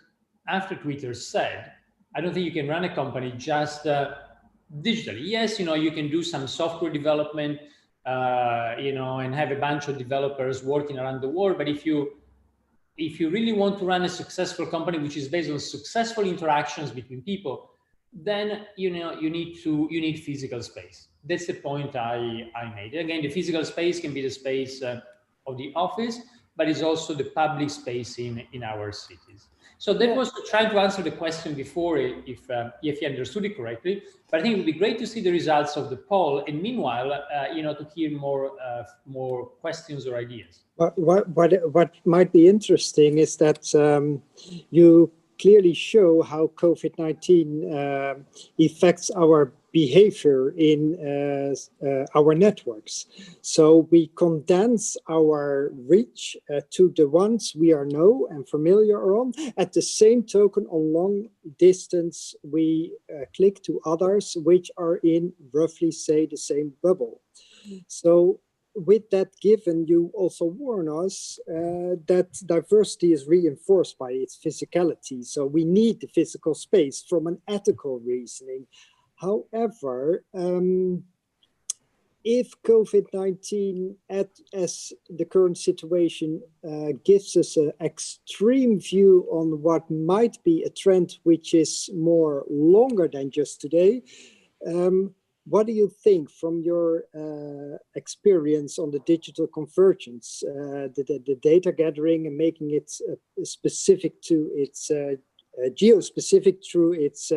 after Twitter said, I don't think you can run a company just digitally. Yes, you know, you can do some software development, you know, and have a bunch of developers working around the world. But if you really want to run a successful company, which is based on successful interactions between people, then you need physical space. That's the point I made. Again, the physical space can be the space of the office, but it's also the public space in our cities. So that was trying to answer the question before, if you understood it correctly. But I think it would be great to see the results of the poll, and meanwhile, you know, to hear more questions or ideas. What might be interesting is that you clearly show how COVID-19 affects our behavior in our networks. So we condense our reach to the ones we are know and familiar on. At the same token, on long distance, we click to others which are in roughly, say, the same bubble. So with that given, you also warn us that diversity is reinforced by its physicality. So we need the physical space from an ethical reasoning. However, if COVID-19, as the current situation, gives us an extreme view on what might be a trend which is more longer than just today, what do you think from your experience on the digital convergence, the data gathering and making it specific to its geo-specific through its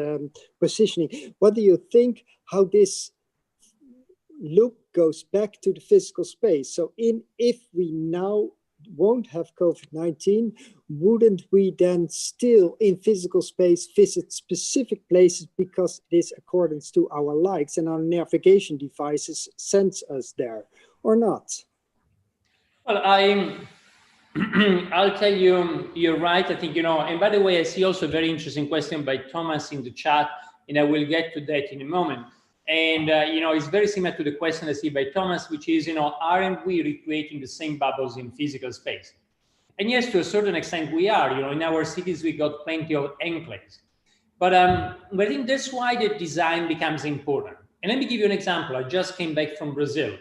positioning? What do you think how this loop goes back to the physical space? So if we now won't have COVID-19, wouldn't we then still in physical space visit specific places because it is according to our likes and our navigation devices sends us there, or not? Well, I'll tell you, you're right. I think, you know, and by the way, I see also a very interesting question by Thomas in the chat, and I will get to that in a moment. And, you know, it's very similar to the question I see by Thomas, which is, you know, aren't we recreating the same bubbles in physical space? And yes, to a certain extent we are. You know, in our cities, we got plenty of enclaves. But I think that's why the design becomes important. And let me give you an example. I just came back from Brazil.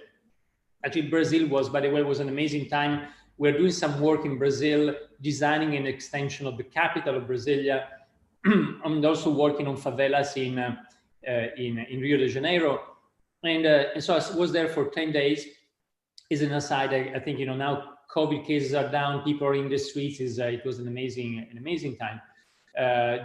Actually, Brazil was, by the way, was an amazing time. We're doing some work in Brazil, designing an extension of the capital of Brasilia. I'm also working on favelas in Rio de Janeiro. And so I was there for 10 days. As an aside, I think, you know, now COVID cases are down, people are in the streets. It was an amazing time.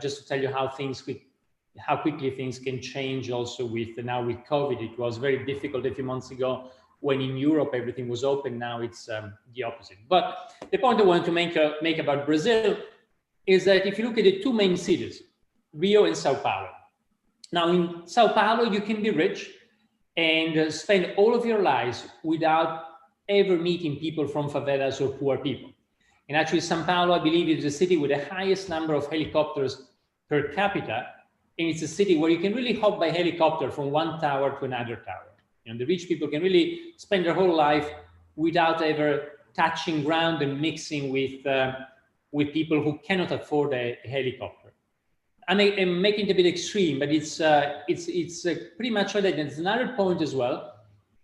Just to tell you how quickly things can change also now with COVID. It was very difficult a few months ago when in Europe everything was open. Now it's the opposite. But the point I wanted to make about Brazil is that if you look at the two main cities, Rio and Sao Paulo. Now in Sao Paulo, you can be rich and spend all of your lives without ever meeting people from favelas or poor people. And actually, Sao Paulo, I believe, is the city with the highest number of helicopters per capita. And it's a city where you can really hop by helicopter from one tower to another tower. And the rich people can really spend their whole life without ever touching ground and mixing with people who cannot afford a helicopter. I'm making it a bit extreme, but it's pretty much like that. And there's another point as well.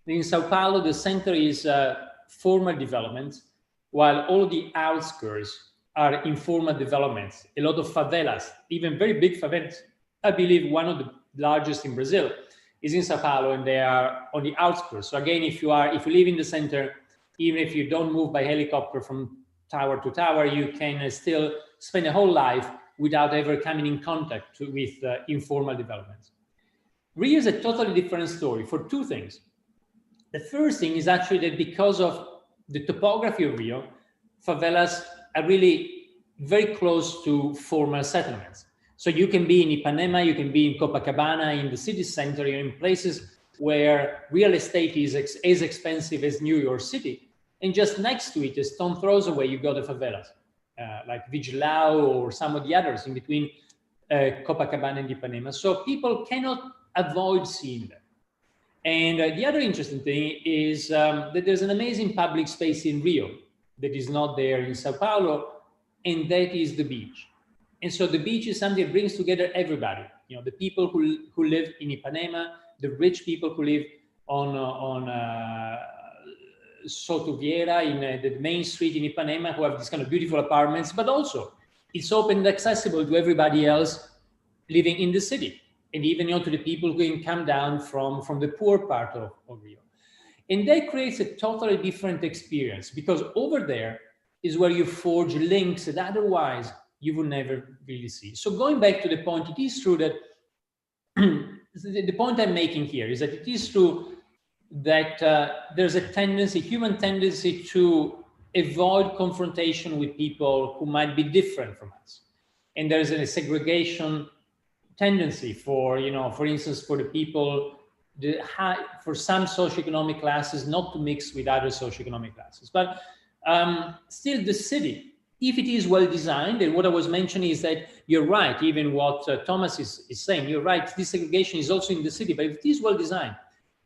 In Sao Paulo, the center is formal developments, while all the outskirts are informal developments. A lot of favelas, even very big favelas. I believe one of the largest in Brazil is in Sao Paulo, and they are on the outskirts. So again, if you live in the center, even if you don't move by helicopter from tower to tower, you can still spend a whole life without ever coming in contact with informal developments. Rio is a totally different story for two things. The first thing is actually that because of the topography of Rio, favelas are really very close to formal settlements. So you can be in Ipanema, you can be in Copacabana, in the city center, you're in places where real estate is as expensive as New York City. And just next to it, a stone throws away, you got the favelas, like Vigilao or some of the others in between Copacabana and Ipanema. So people cannot avoid seeing them. And the other interesting thing is that there's an amazing public space in Rio that is not there in Sao Paulo, and that is the beach. And so the beach is something that brings together everybody. You know, the people who live in Ipanema, the rich people who live on Soto Vieira, in the main street in Ipanema, who have these kind of beautiful apartments, but also it's open and accessible to everybody else living in the city, and even, you know, to the people who can come down from the poor part of Rio. And that creates a totally different experience, because over there is where you forge links that otherwise you would never really see. So going back to the point, it is true that the point I'm making here is that it is true that there's a tendency, human tendency, to avoid confrontation with people who might be different from us. And there's a segregation tendency for, you know, for instance, for the people, for some socioeconomic classes not to mix with other socioeconomic classes. But still the city, if it is well designed, and what I was mentioning is that you're right, even what Thomas is saying, you're right, this segregation is also in the city, but if it is well designed,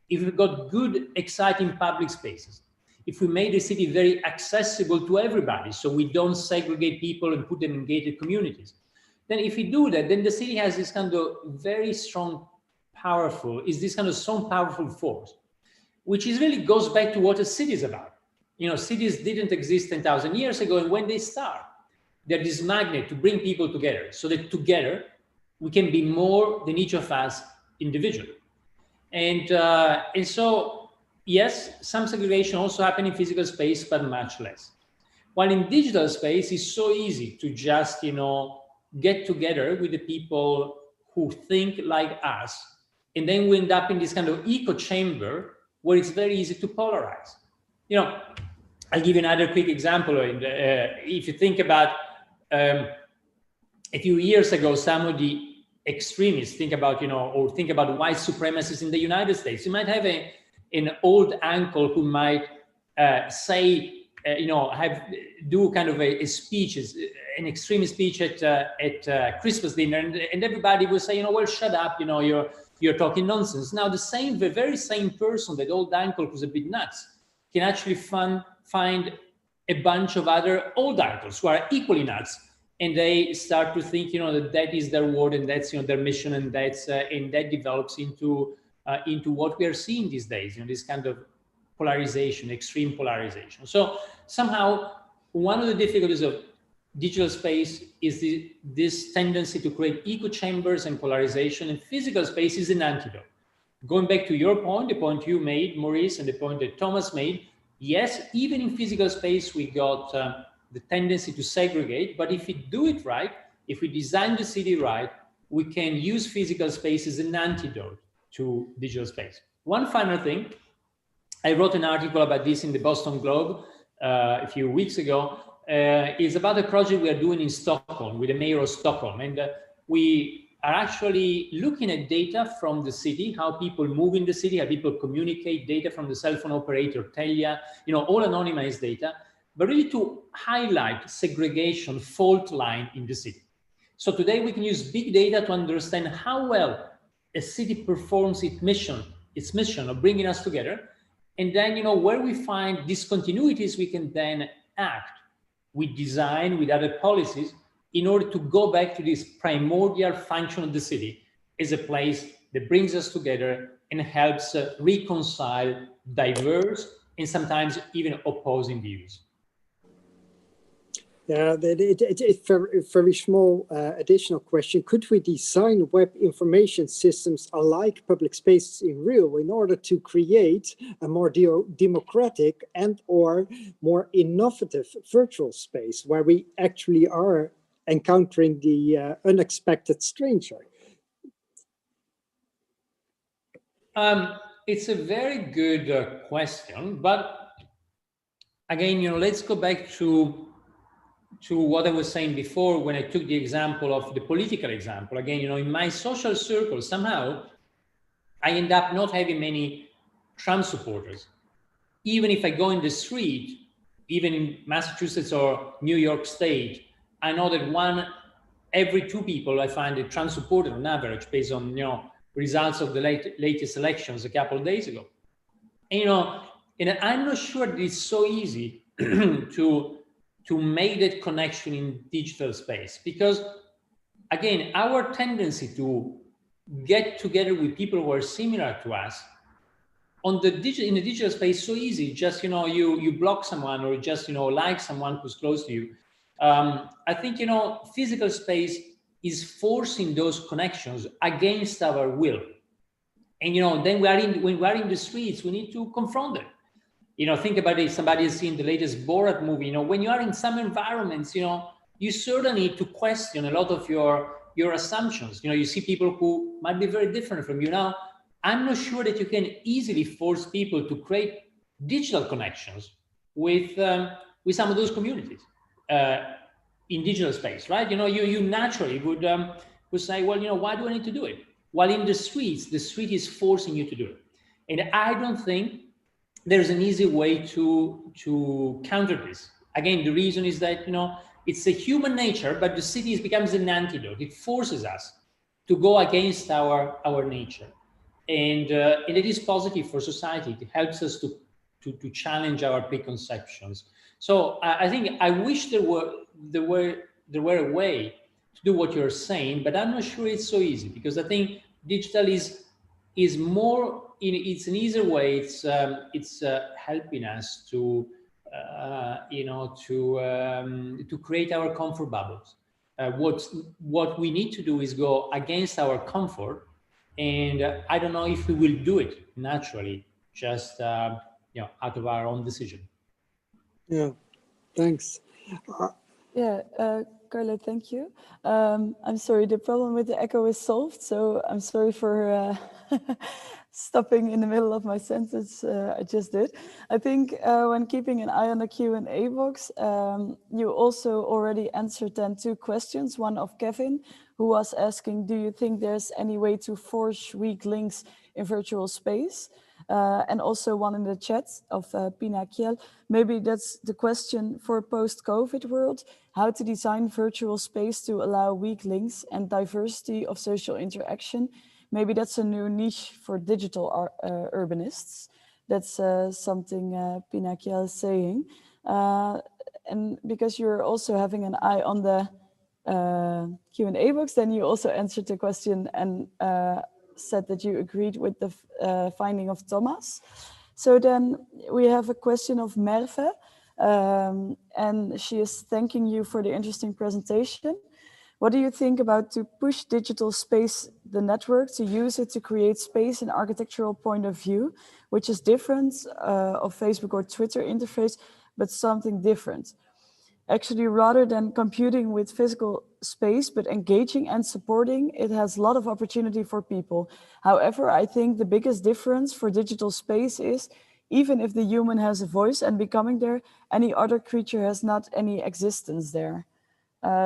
if we've got good, exciting public spaces, if we made the city very accessible to everybody, so we don't segregate people and put them in gated communities, then if we do that, then the city has this kind of very strong, powerful force, which is really goes back to what a city is about. You know, cities didn't exist 10,000 years ago, and when they start, they're this magnet to bring people together, so that together we can be more than each of us individually. And so, yes, some segregation also happens in physical space, but much less. While in digital space, it's so easy to just, you know, get together with the people who think like us, and then we end up in this kind of echo chamber where it's very easy to polarize. You know, I'll give you another quick example. If you think about a few years ago, some of the extremists think about, you know, or think about white supremacists in the United States. You might have an old uncle who might say, you know, do kind of a speech, an extremist speech at Christmas dinner, and everybody will say, you know, well, shut up, you know, you're talking nonsense. Now the very same person, that old uncle who's a bit nuts, can actually find a bunch of other old uncles who are equally nuts, and they start to think, you know, that is their word, and that's, you know, their mission, and that's and that develops into what we are seeing these days, you know, this kind of polarization, extreme polarization. So somehow one of the difficulties of digital space is this tendency to create echo chambers and polarization, and physical space is an antidote. Going back to your point, the point you made, Maurice, and the point that Thomas made, yes, even in physical space, we got the tendency to segregate, but if we do it right, if we design the city right, we can use physical space as an antidote to digital space. One final thing, I wrote an article about this in the Boston Globe a few weeks ago. It's about a project we are doing in Stockholm with the mayor of Stockholm. And we are actually looking at data from the city, how people move in the city, how people communicate, data from the cell phone operator, Telia, you know, all anonymized data, but really to highlight segregation fault line in the city. So today we can use big data to understand how well a city performs its mission of bringing us together. And then, you know, where we find discontinuities, we can then act with design, with other policies, in order to go back to this primordial function of the city as a place that brings us together and helps reconcile diverse and sometimes even opposing views. Yeah, it's a very small additional question. Could we design web information systems alike public spaces in Rio in order to create a more democratic and or more innovative virtual space where we actually are encountering the unexpected stranger? it's a very good question, but again, let's go back to what I was saying before when I took the example of the political example. Again, in my social circle, somehow I end up not having many Trump supporters. Even if I go in the street, even in Massachusetts or New York State, I know that every 2 people I find a Trump supporter on average, based on results of the latest elections a couple of days ago. And, and I'm not sure that it's so easy to make that connection in digital space, because again, our tendency to get together with people who are similar to us in the digital space so easy. Just you block someone or just like someone who's close to you. I think physical space is forcing those connections against our will, and then when we are in the streets, we need to confront them. Think about it. Somebody has seen the latest Borat movie. When you are in some environments, you certainly need to question a lot of your assumptions. You see people who might be very different from you. Now, I'm not sure that you can easily force people to create digital connections with some of those communities in digital space, right? You naturally would say, well, why do I need to do it? While in the street is forcing you to do it. And I don't think there's an easy way to counter this. Again, the reason is that, it's a human nature, but the city becomes an antidote. It forces us to go against our nature. And it is positive for society. It helps us to challenge our preconceptions. So I think I wish there were a way to do what you're saying, but I'm not sure it's so easy, because I think digital is more. It's an easier way. It's helping us to create our comfort bubbles. What we need to do is go against our comfort, and I don't know if we will do it naturally, just out of our own decision. Yeah, thanks. Carlo, thank you. I'm sorry, the problem with the echo is solved, so I'm sorry for stopping in the middle of my sentence I just did. I think when keeping an eye on the Q&A box, you also already answered then 2 questions. One of Kevin, who was asking, do you think there's any way to force weak links in virtual space? And also one in the chat of Pina Kiel. Maybe that's the question for post-COVID world, how to design virtual space to allow weak links and diversity of social interaction. Maybe that's a new niche for digital urbanists. That's something Pina Kiel is saying. And because you're also having an eye on the Q&A box, then you also answered the question and said that you agreed with the finding of Thomas. So then we have a question of Merve, and she is thanking you for the interesting presentation. What do you think about to push digital space, the network, to use it to create space and architectural point of view, which is different of Facebook or Twitter interface, but something different? Actually, rather than computing with physical space, but engaging and supporting, it has a lot of opportunity for people. However, I think the biggest difference for digital space is, even if the human has a voice and becoming there, any other creature has not any existence there.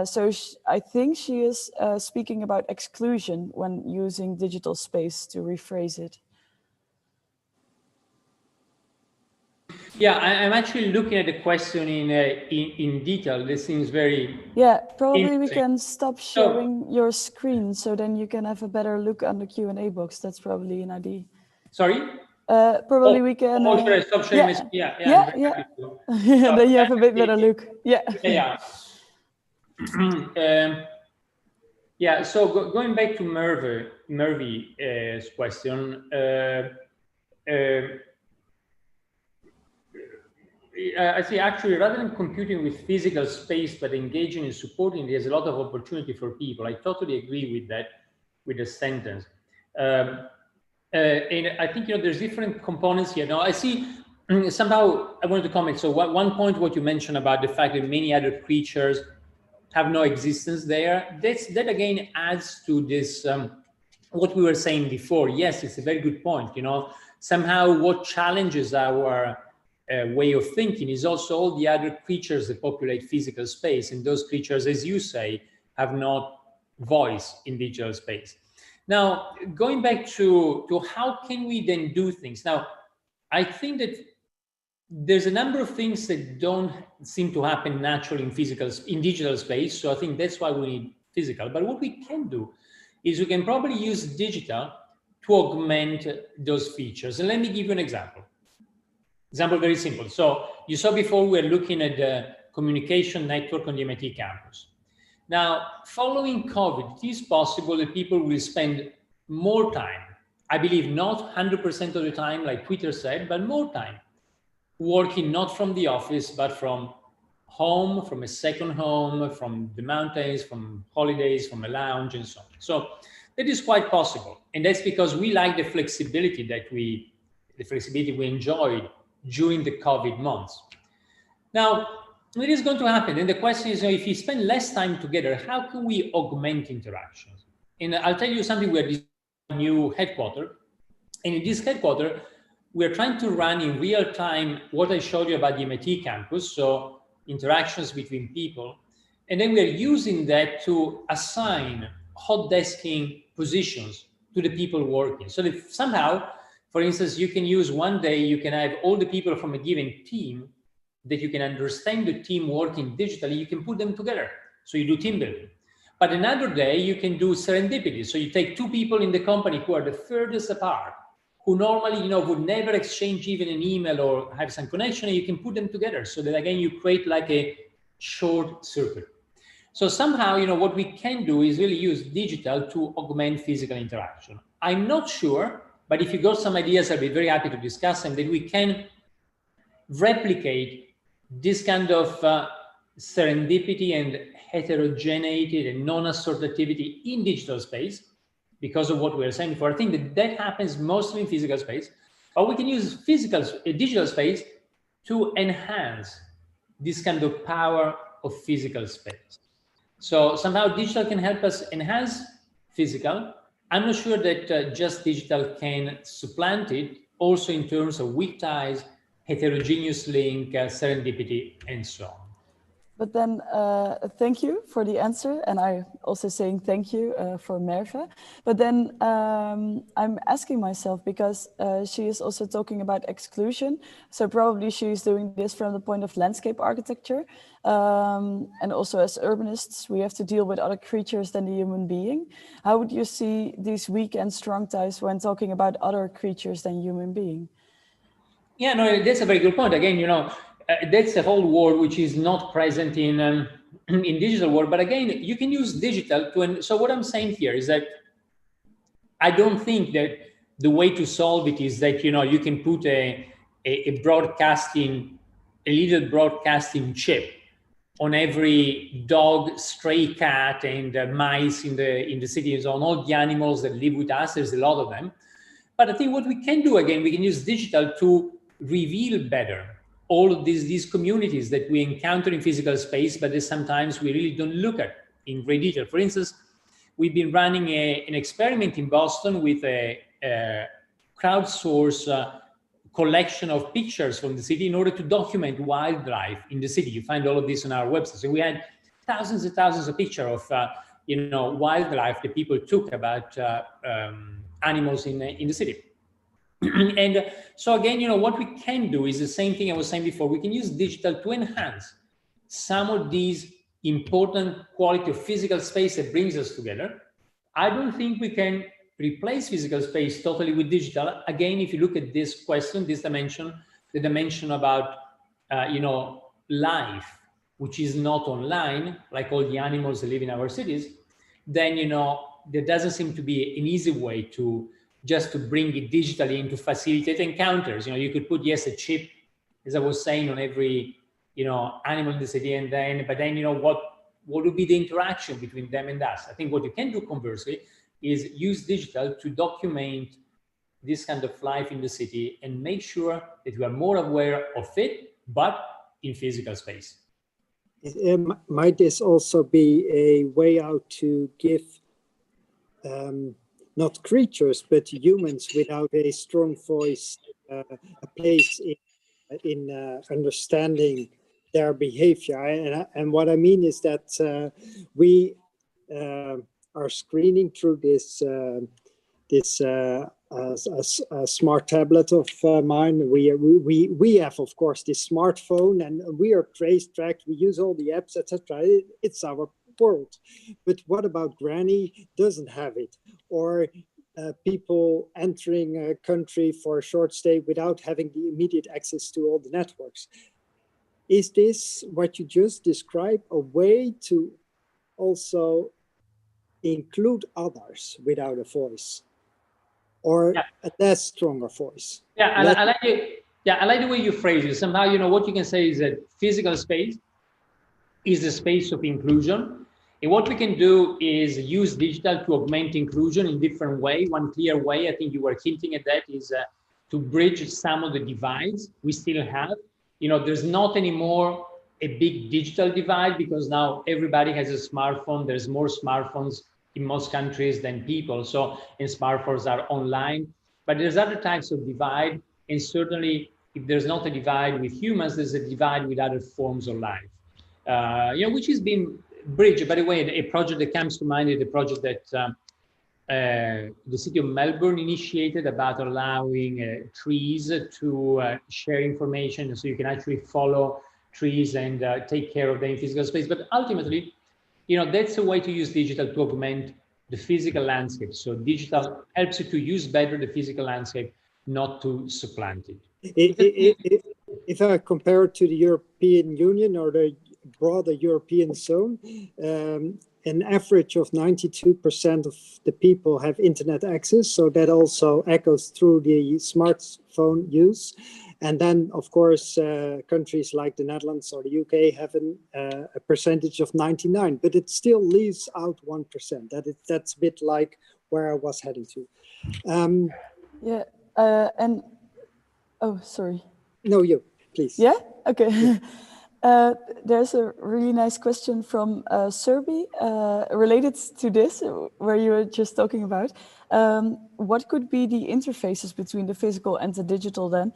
So I think she is speaking about exclusion when using digital space, to rephrase it. Yeah, I'm actually looking at the question in detail. This seems very probably we can stop sharing your screen, so then you can have a better look on the Q&A box. That's probably an idea. Sorry? Probably we can. Should I stop sharing my screen? Yeah. Then you have a bit better look. Yeah. So going back to Mervy's question. I see, actually, rather than computing with physical space, but engaging and supporting, there's a lot of opportunity for people. I totally agree with that, with the sentence. And I think, there's different components here. Now, I see, somehow, I wanted to comment. So one point, what you mentioned about the fact that many other creatures have no existence there, that again adds to this, what we were saying before. Yes, it's a very good point, somehow what challenges our way of thinking is also all the other creatures that populate physical space. And those creatures, as you say, have not voice in digital space. Now, going back to how can we then do things? Now, I think that there's a number of things that don't seem to happen naturally in digital space. So I think that's why we need physical. But what we can do is we can probably use digital to augment those features. And let me give you an example. Example very simple. So you saw before we were looking at the communication network on the MIT campus. Now, following COVID, it is possible that people will spend more time, I believe not 100% of the time, like Twitter said, but more time working not from the office, but from home, from a second home, from the mountains, from holidays, from a lounge, and so on. So that is quite possible. And that's because we like the flexibility we enjoyed during the COVID months. Now, it is going to happen. And the question is, if you spend less time together, how can we augment interactions? And I'll tell you something, we are designing a new headquarters. And in this headquarters, we're trying to run in real time what I showed you about the MIT campus, so interactions between people. And then we're using that to assign hot desking positions to the people working. So that somehow, for instance, you can use one day, you can have all the people from a given team that you can understand the team working digitally, you can put them together. So you do team building. But another day you can do serendipity. So you take two people in the company who are the furthest apart, who normally, would never exchange even an email or have some connection, and you can put them together so that again, you create like a short circuit. So somehow, what we can do is really use digital to augment physical interaction. I'm not sure, but if you got some ideas, I'd be very happy to discuss them, that we can replicate this kind of serendipity and heterogeneity and non-assortativity in digital space because of what we were saying before. I think that happens mostly in physical space, or we can use digital space to enhance this kind of power of physical space. So somehow digital can help us enhance physical. I'm not sure that just digital can supplant it, also in terms of weak ties, heterogeneous link, serendipity, and so on. But then thank you for the answer. And I also saying thank you for Merve. But then I'm asking myself, because she is also talking about exclusion. So probably she's doing this from the point of landscape architecture. And also as urbanists, we have to deal with other creatures than the human being. How would you see these weak and strong ties when talking about other creatures than human being? Yeah, no, that's a very good point. Again, that's a whole world which is not present in digital world. But again, you can use digital to. So what I'm saying here is that I don't think that the way to solve it is that you can put a little broadcasting chip on every dog, stray cat, and mice in the cities, on all the animals that live with us. There's a lot of them. But I think what we can do, again, we can use digital to reveal better all of these communities that we encounter in physical space, but that sometimes we really don't look at in great detail. For instance, we've been running an experiment in Boston with a crowdsourced collection of pictures from the city in order to document wildlife in the city. You find all of this on our website. So we had thousands and thousands of pictures of wildlife that people took about animals in the city. And so again, what we can do is the same thing I was saying before. We can use digital to enhance some of these important quality of physical space that brings us together. I don't think we can replace physical space totally with digital. Again, if you look at this question, this dimension, the dimension about, life, which is not online, like all the animals that live in our cities, then, there doesn't seem to be an easy way to bring it digitally and to facilitate encounters. You could put, yes, a chip, as I was saying, on every, animal in the city, but then, what would be the interaction between them and us? I think what you can do conversely is use digital to document this kind of life in the city and make sure that we are more aware of it, but in physical space. Might this also be a way out to give not creatures, but humans without a strong voice, a place in understanding their behavior. And what I mean is that we are screening through this a smart tablet of mine. We have, of course, this smartphone, and we are tracked. We use all the apps, etc. It's our world. But what about Granny doesn't have it, or people entering a country for a short stay without having the immediate access to all the networks? Is this what you just described a way to also include others without a voice, or a less stronger voice? Yeah, I like it. Yeah, I like the way you phrase it. Somehow, you know, what you can say is that physical space is the space of inclusion. And what we can do is use digital to augment inclusion in different way. One clear way, I think you were hinting at that, is to bridge some of the divides we still have. You know, there's not anymore a big digital divide because now everybody has a smartphone. There's more smartphones in most countries than people. So, and smartphones are online. But there's other types of divide. And certainly, if there's not a divide with humans, there's a divide with other forms of life. You know, which has been bridged. By the way, a project that comes to mind is the project that the city of Melbourne initiated about allowing trees to share information, so you can actually follow trees and take care of them in physical space. But ultimately, you know, that's a way to use digital to augment the physical landscape. So digital helps you to use better the physical landscape, not to supplant it. If I compare it to the European Union or the broader European zone, an average of 92% of the people have internet access. So that also echoes through the smartphone use. And then, of course, countries like the Netherlands or the UK have a percentage of 99, but it still leaves out 1%. That's a bit like where I was heading to. Oh, sorry. No, you, please. Yeah? Okay. There's a really nice question from Serbi related to this, where you were just talking about. What could be the interfaces between the physical and the digital then?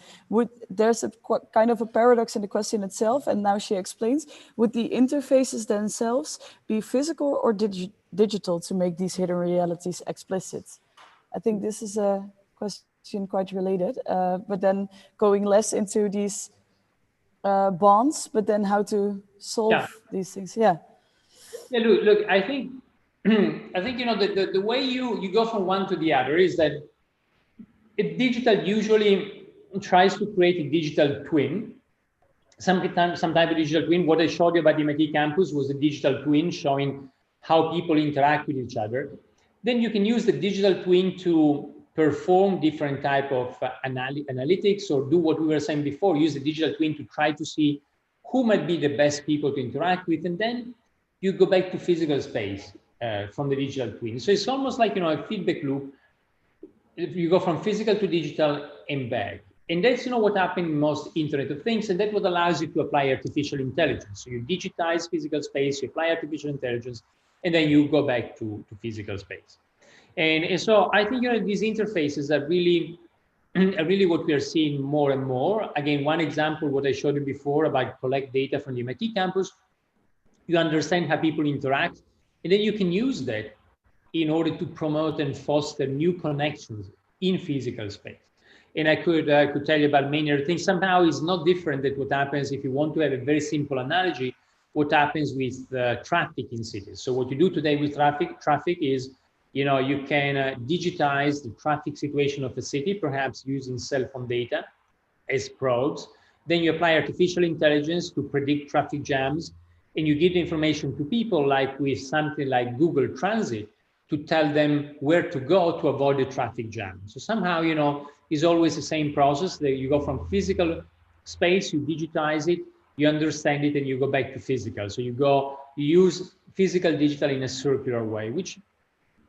There's a kind of a paradox in the question itself, and now she explains. Would the interfaces themselves be physical or digital to make these hidden realities explicit? I think this is a question quite related, but then going less into these bonds, but then how to solve these things. Yeah, look, I think you know the way you go from one to the other is that a digital usually tries to create a digital twin. Some type of digital twin. What I showed you about the MIT campus was a digital twin showing how people interact with each other. Then you can use the digital twin to perform different type of analytics, or do what we were saying before, use the digital twin to try to see who might be the best people to interact with. And then you go back to physical space from the digital twin. So it's almost like, you know, a feedback loop. If you go from physical to digital and back. And that's, you know, what happened in most Internet of Things. And that's what allows you to apply artificial intelligence. So you digitize physical space, you apply artificial intelligence, and then you go back to physical space. And so I think, you know, these interfaces are really what we are seeing more and more. Again, one example, what I showed you before about collect data from the MIT campus, you understand how people interact, and then you can use that in order to promote and foster new connections in physical space. And I could tell you about many other things. Somehow it's not different than what happens, if you want to have a very simple analogy, what happens with traffic in cities. So what you do today with traffic is, you know, you can digitize the traffic situation of a city, perhaps using cell phone data as probes. Then you apply artificial intelligence to predict traffic jams, and you give the information to people, like with something like Google Transit, to tell them where to go to avoid the traffic jam. So somehow, you know, it's always the same process that you go from physical space, you digitize it, you understand it, and you go back to physical. So you use physical digital in a circular way, which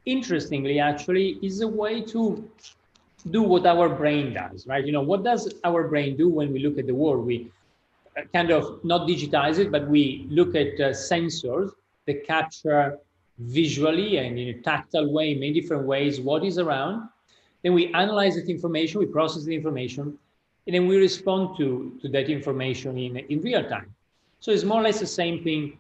interestingly actually is a way to do what our brain does, right? You know, what does our brain do when we look at the world? We kind of not digitize it, but we look at sensors that capture visually and in a tactile way, in many different ways, what is around. Then we analyze that information, we process the information, and then we respond to that information in real time. So it's more or less the same thing.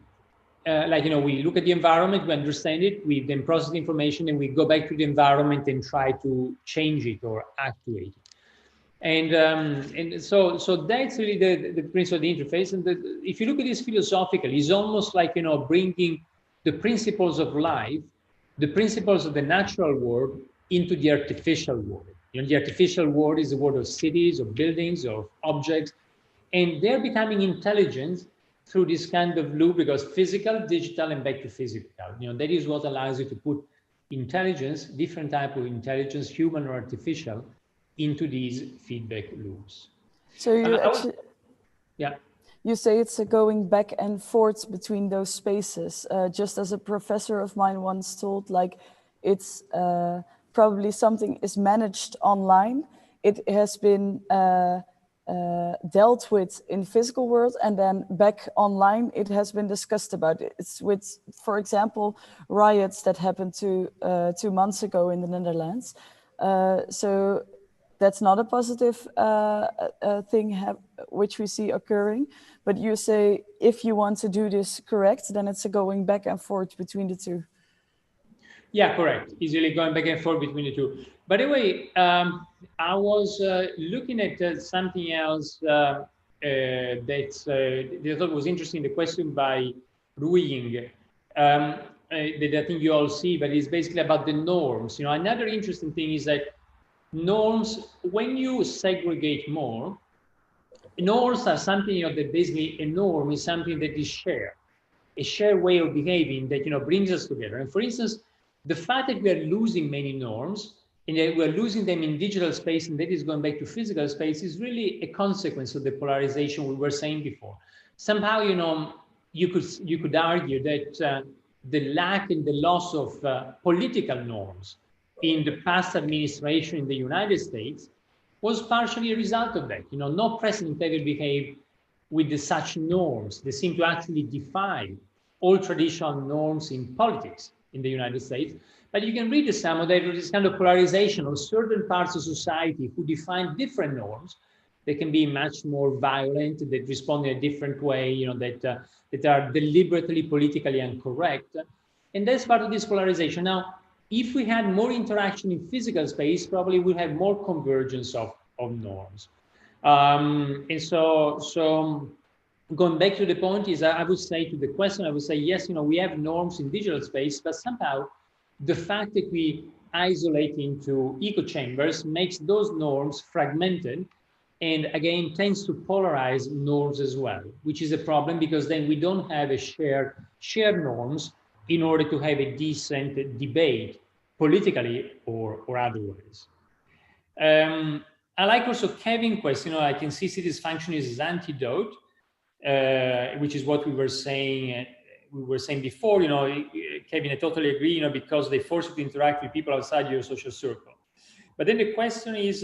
Like, we look at the environment, we understand it, we then process the information, and we go back to the environment and try to change it or actuate it. And so that's really the principle of the interface. And if you look at this philosophically, it's almost like, bringing the principles of life, the principles of the natural world into the artificial world. The artificial world is the world of cities, of buildings, of objects, and they're becoming intelligent through this kind of loop, because physical, digital, and back to physical. That is what allows you to put intelligence, different type of intelligence, human or artificial, into these feedback loops. So you actually, yeah. You say it's a going back and forth between those spaces. Just as a professor of mine once told, like, it's probably something is managed online. It has been dealt with in physical world, and then back online it has been discussed about. It's with, for example, riots that happened 2 months ago in the Netherlands. So that's not a positive thing which we see occurring. But you say if you want to do this correct, then it's a going back and forth between the two. Yeah, correct. Easily going back and forth between the two. By the way, I was looking at something else that I thought was interesting, the question by Ruiying, that I think you all see, but it's basically about the norms. Another interesting thing is that norms, when you segregate more, norms are something, that basically a norm is something that is shared, a shared way of behaving that, brings us together. And for instance, the fact that we are losing many norms and that we're losing them in digital space, and that is going back to physical space, is really a consequence of the polarization we were saying before. Somehow, you could argue that the lack and the loss of political norms in the past administration in the United States was partially a result of that. No president ever behaved with such norms. They seem to actually defy all traditional norms in politics in the United States. But you can read some of that, this kind of polarization of certain parts of society who define different norms. They can be much more violent, that respond in a different way, that are deliberately politically incorrect. And that's part of this polarization. Now, if we had more interaction in physical space, probably we'll have more convergence of norms. And so going back to the point is, I would say to the question, I would say, yes, we have norms in digital space, but somehow the fact that we isolate into echo chambers makes those norms fragmented, and again tends to polarize norms as well, which is a problem, because then we don't have a shared norms in order to have a decent debate politically or otherwise. I like also Kevin's question. I can see cities function as antidote, which is what we were saying. Before, Kevin, I totally agree, because they force you to interact with people outside your social circle. But then the question is,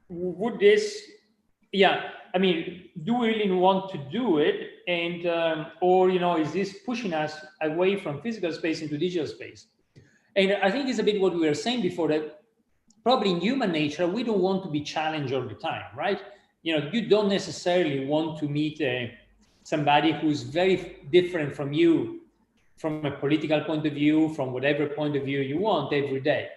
would this, do we really want to do it? And, or, is this pushing us away from physical space into digital space? And I think it's a bit what we were saying before, that probably in human nature, we don't want to be challenged all the time, right? You don't necessarily want to meet somebody who's very different from you, from a political point of view, from whatever point of view you want every day.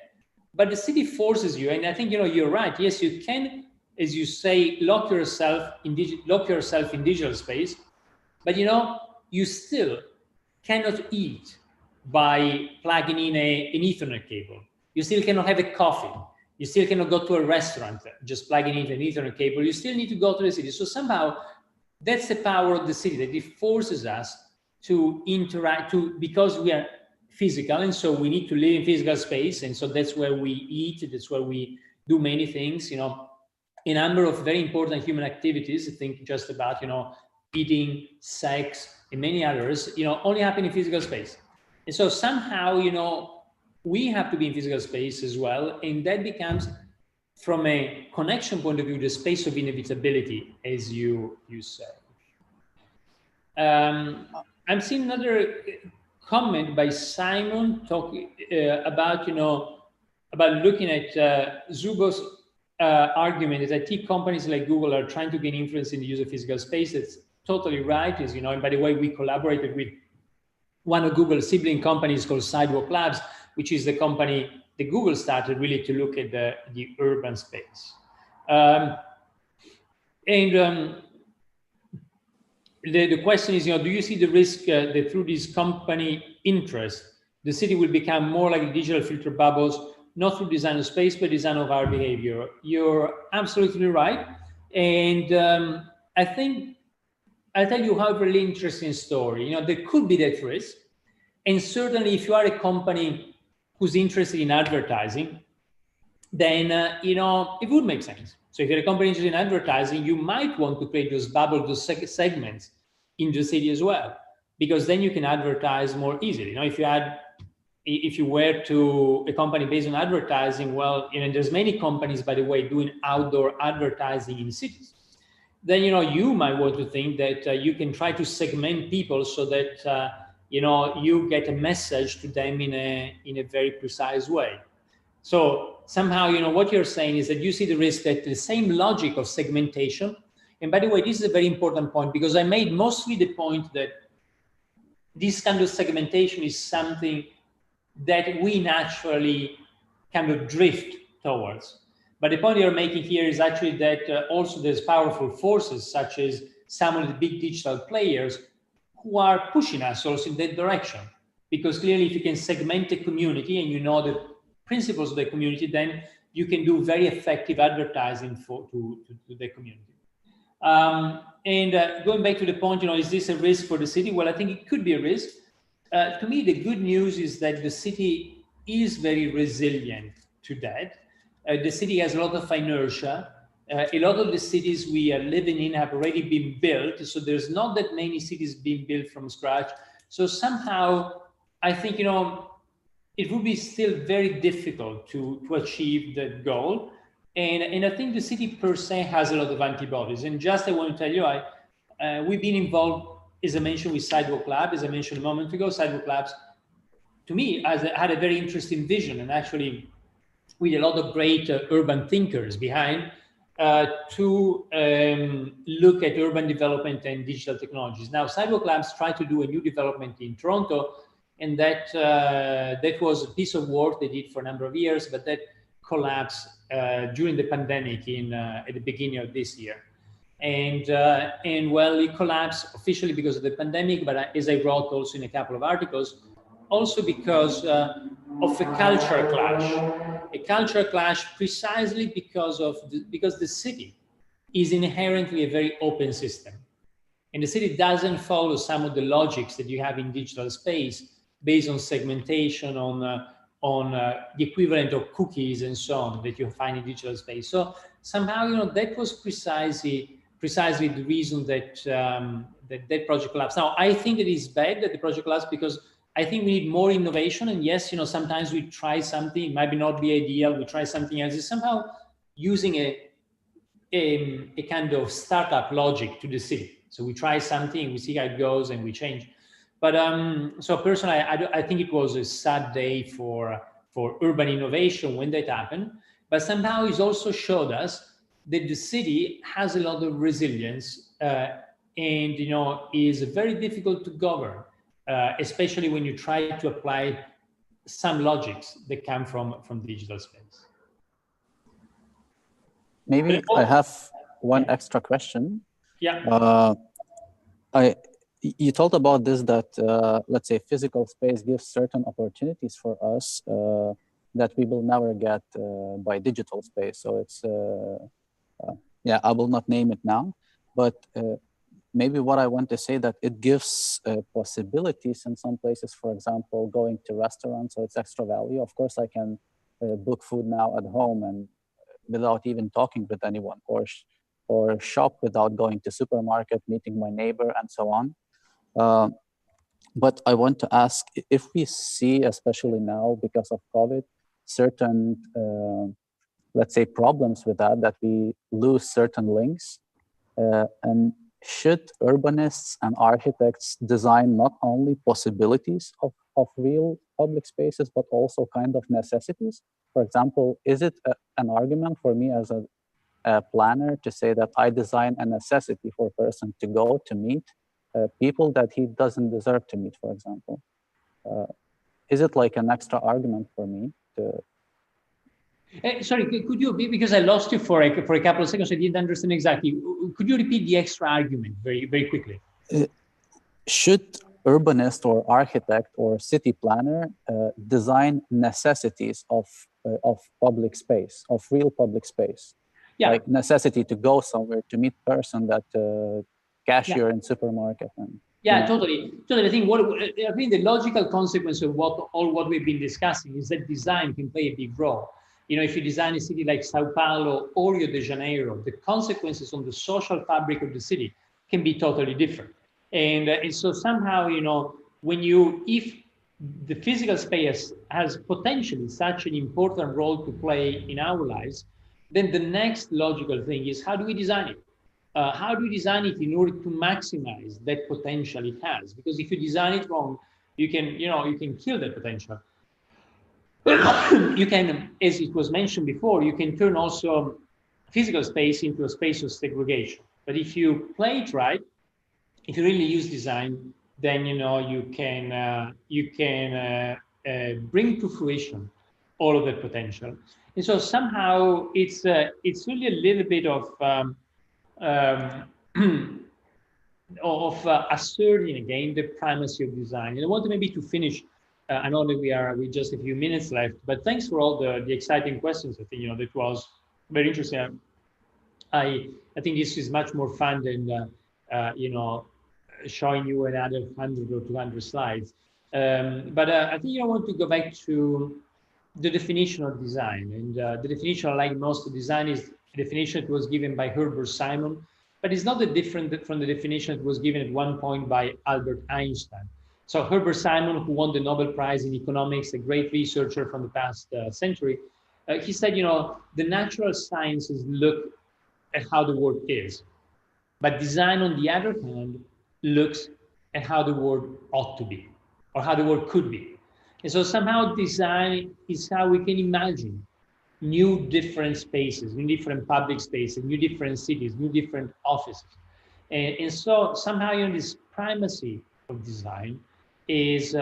But the city forces you, and I think, you're right. Yes, you can, as you say, lock yourself in digital space, but you still cannot eat by plugging in an Ethernet cable. You still cannot have a coffee. You still cannot go to a restaurant just plugging in an Ethernet cable. You still need to go to the city. So somehow that's the power of the city, that it forces us to interact, because we are physical, and so we need to live in physical space, and so that's where we eat, that's where we do many things, a number of very important human activities. I think just about, eating, sex, and many others, only happen in physical space. And so somehow, we have to be in physical space as well, and that becomes, from a connection point of view, the space of inevitability, as you say. I'm seeing another comment by Simon talking about, about looking at Zubo's argument that IT companies like Google are trying to gain influence in the use of physical space. That's totally right. As you know, and by the way, we collaborated with one of Google's sibling companies called Sidewalk Labs, which is the company that Google started really to look at the urban space. The question is, do you see the risk that through this company interest, the city will become more like digital filter bubbles, not through design of space, but design of our behavior? You're absolutely right. And I think I'll tell you a really interesting story. There could be that risk. And certainly if you are a company who's interested in advertising, then, it would make sense. So if you're a company interested in advertising, you might want to create those bubbles, those segments in the city as well, because then you can advertise more easily. If you were to a company based on advertising, well, there's many companies, by the way, doing outdoor advertising in cities. Then, you might want to think that you can try to segment people so that, you get a message to them in a very precise way. So somehow, what you're saying is that you see the risk that the same logic of segmentation, and by the way, this is a very important point, because I made mostly the point that this kind of segmentation is something that we naturally kind of drift towards. But the point you're making here is actually that also there's powerful forces, such as some of the big digital players, who are pushing us also in that direction. Because clearly, if you can segment a community and you know the principles of the community, then you can do very effective advertising to the community. Going back to the point, is this a risk for the city? Well, I think it could be a risk. To me, the good news is that the city is very resilient to that. The city has a lot of inertia. A lot of the cities we are living in have already been built, so there's not that many cities being built from scratch. So somehow, I think, it would be still very difficult to achieve that goal. And I think the city per se has a lot of antibodies. And just I want to tell you, we've been involved, as I mentioned, with Sidewalk Lab, as I mentioned a moment ago. Sidewalk Labs, to me, had a very interesting vision, and actually with a lot of great urban thinkers behind, to look at urban development and digital technologies. Now, Sidewalk Labs tried to do a new development in Toronto, and that was a piece of work they did for a number of years, but that collapsed during the pandemic at the beginning of this year. And well, it collapsed officially because of the pandemic, but as I wrote also in a couple of articles, also because of a culture clash, precisely because the city is inherently a very open system. And the city doesn't follow some of the logics that you have in digital space based on segmentation, on the equivalent of cookies and so on that you find in digital space. So somehow, that was precisely the reason that that project collapsed. Now, I think it is bad that the project collapsed because I think we need more innovation. And yes, sometimes we try something, it might not be ideal, we try something else. It's somehow using a kind of startup logic to the city. So we try something, we see how it goes, and we change. But so personally, I think it was a sad day for urban innovation when that happened. But somehow it's also showed us that the city has a lot of resilience and is very difficult to govern, especially when you try to apply some logics that come from digital space. Maybe I have one extra question. Yeah. You told about this, that let's say physical space gives certain opportunities for us that we will never get by digital space. So it's yeah, I will not name it now, but maybe what I want to say that it gives possibilities in some places. For example, going to restaurants, so it's extra value. Of course, I can book food now at home and without even talking with anyone, or shop without going to supermarket, meeting my neighbor, and so on. But I want to ask, if we see, especially now because of COVID, certain, let's say, problems with that we lose certain links. And should urbanists and architects design not only possibilities of real public spaces, but also kind of necessities? For example, is it an argument for me as a planner to say that I design a necessity for a person to go to meet people that he doesn't deserve to meet, for example? Is it like an extra argument for me to... Sorry, could you, because I lost you for a couple of seconds, I didn't understand exactly. Could you repeat the extra argument very, very quickly? Should urbanist or architect or city planner design necessities of public space, of real public space? Yeah. Like necessity to go somewhere to meet person that cashier in supermarket. And, yeah, totally. I think the logical consequence of what we've been discussing is that design can play a big role. You know, if you design a city like Sao Paulo or Rio de Janeiro, the consequences on the social fabric of the city can be totally different. And so somehow, you know, if the physical space has potentially such an important role to play in our lives, then the next logical thing is, how do we design it? How do you design it in order to maximize that potential it has? Because if you design it wrong, you can kill that potential. You can, as it was mentioned before, you can turn also physical space into a space of segregation. But if you play it right, if you really use design, then you can bring to fruition all of that potential. And so somehow it's really a little bit of asserting again the primacy of design. And I wanted maybe to finish. I know that we just a few minutes left, but thanks for all the exciting questions. I think that was very interesting. I think this is much more fun than showing you another 100 or 200 slides. But I think I want to go back to the definition of design, and the definition, like most of design, is a definition that was given by Herbert Simon, but it's not that different from the definition that was given at one point by Albert Einstein. So Herbert Simon, who won the Nobel Prize in economics, a great researcher from the past century, he said, the natural sciences look at how the world is, but design, on the other hand, looks at how the world ought to be, or how the world could be. And so somehow design is how we can imagine new different spaces, new different public spaces, new different cities, new different offices. And so somehow this primacy of design is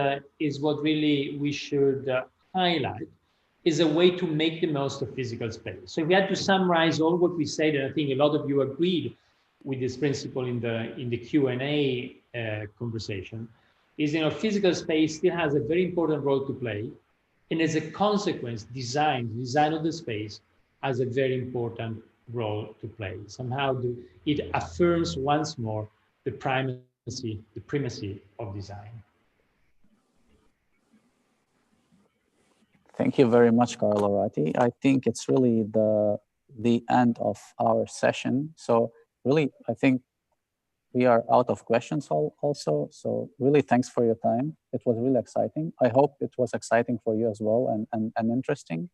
what really we should highlight, is a way to make the most of physical space. So if we had to summarize all what we said, and I think a lot of you agreed with this principle in the Q&A conversation, is physical space still has a very important role to play, and as a consequence, design of the space has a very important role to play. Somehow it affirms once more the primacy of design. Thank you very much, Carlo Ratti. I think it's really the end of our session. So really, I think we are out of questions also. So really, thanks for your time. It was really exciting. I hope it was exciting for you as well and interesting.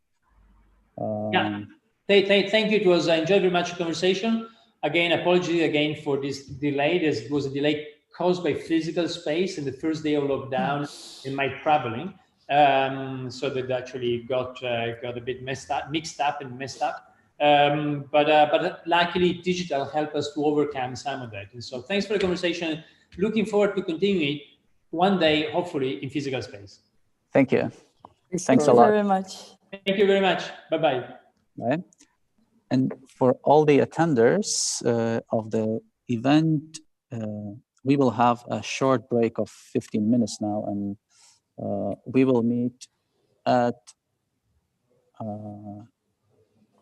Yeah, thank you. It was, I enjoyed very much the conversation. Again, apologies again for this delay. There was a delay caused by physical space and the first day of lockdown and my traveling. So that actually got a bit mixed up. But luckily digital helped us to overcome some of that. And so thanks for the conversation. Looking forward to continuing it one day, hopefully in physical space. Thank you. Thanks a lot. Very much. Thank you very much. Bye-bye. Bye. And for all the attenders of the event, we will have a short break of 15 minutes now, and we will meet at,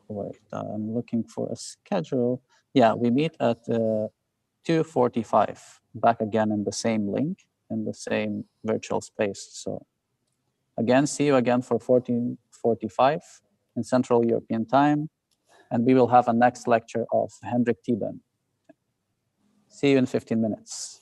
wait, I'm looking for a schedule. Yeah, we meet at 2:45, back again in the same link, in the same virtual space. So again, see you again for 14:45 in Central European time. And we will have a next lecture of Hendrik Thieben. See you in 15 minutes.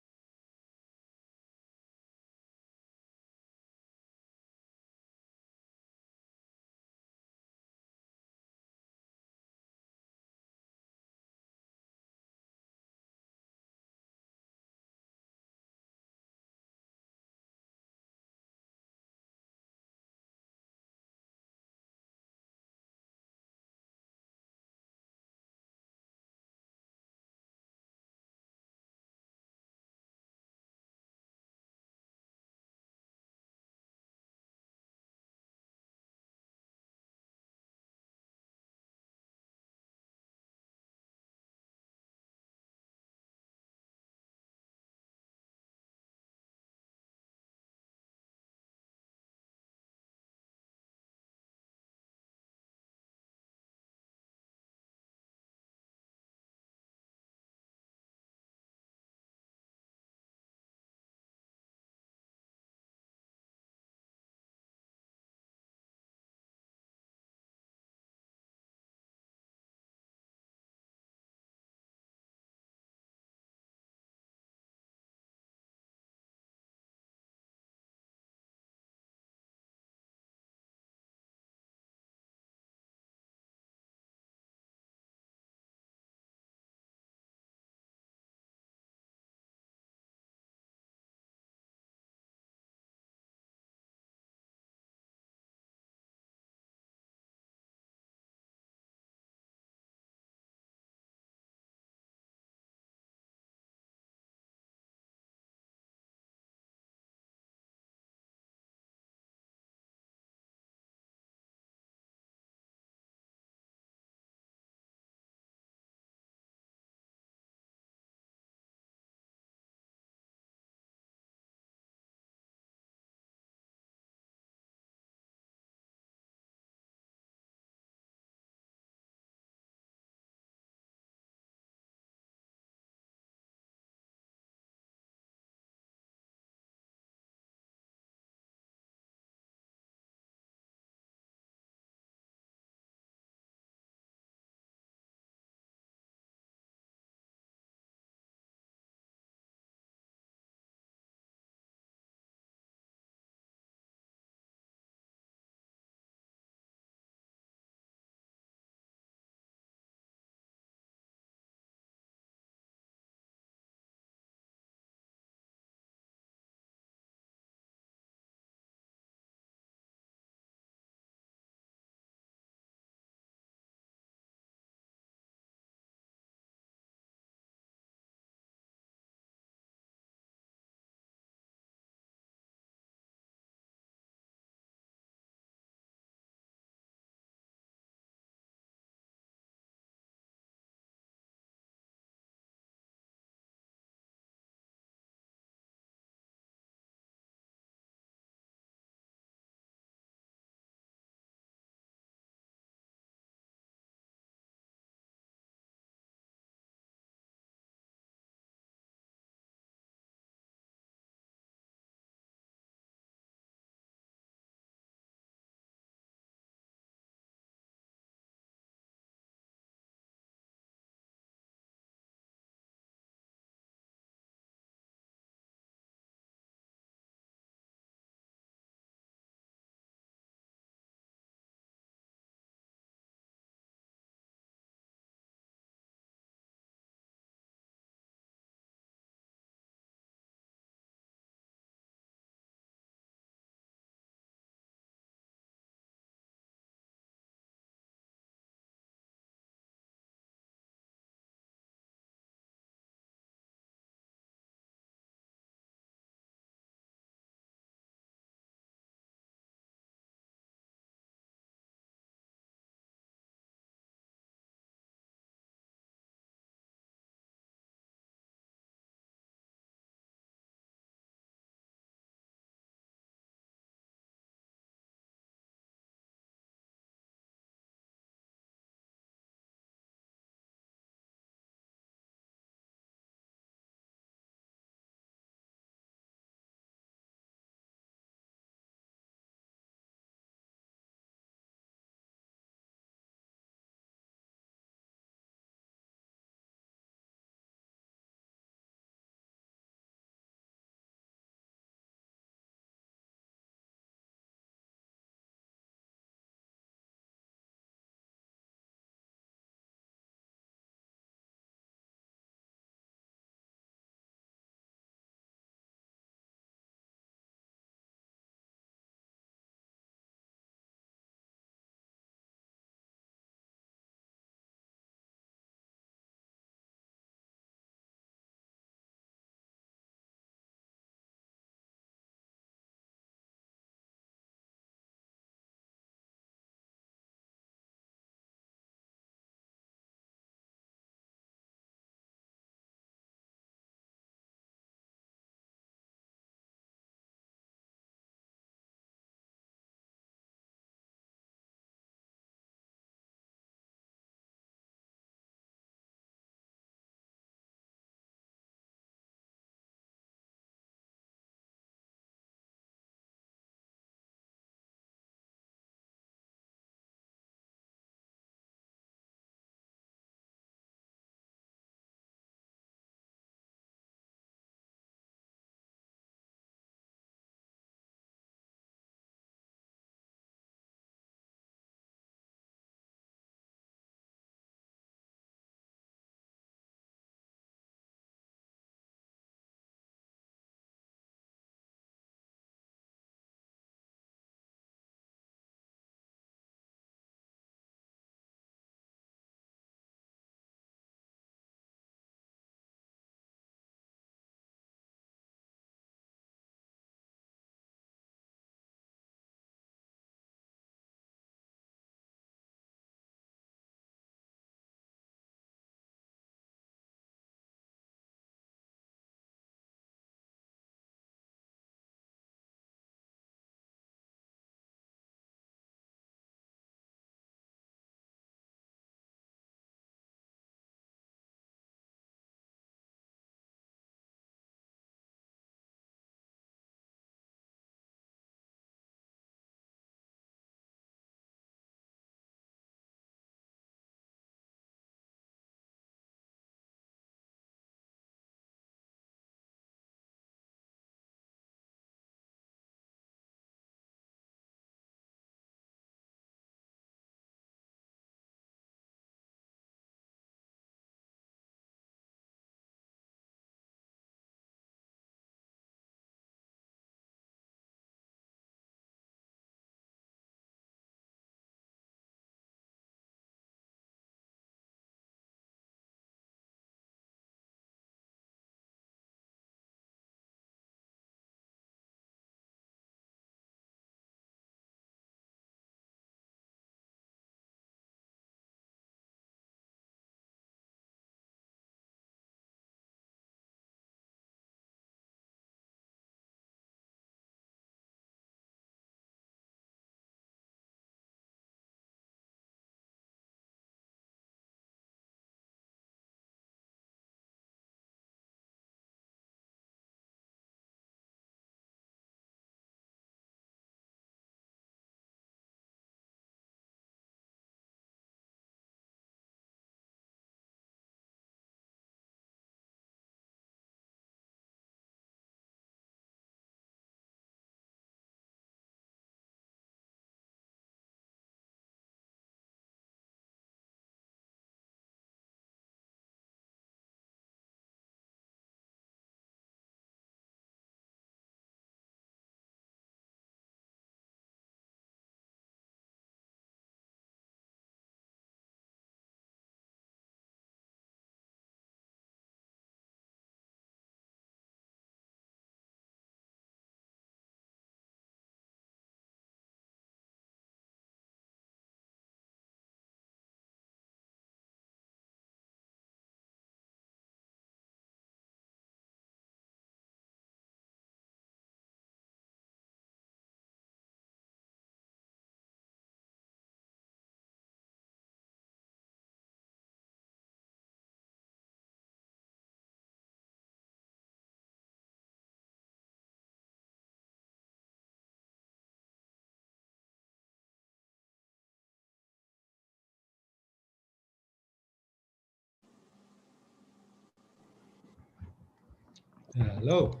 Hello.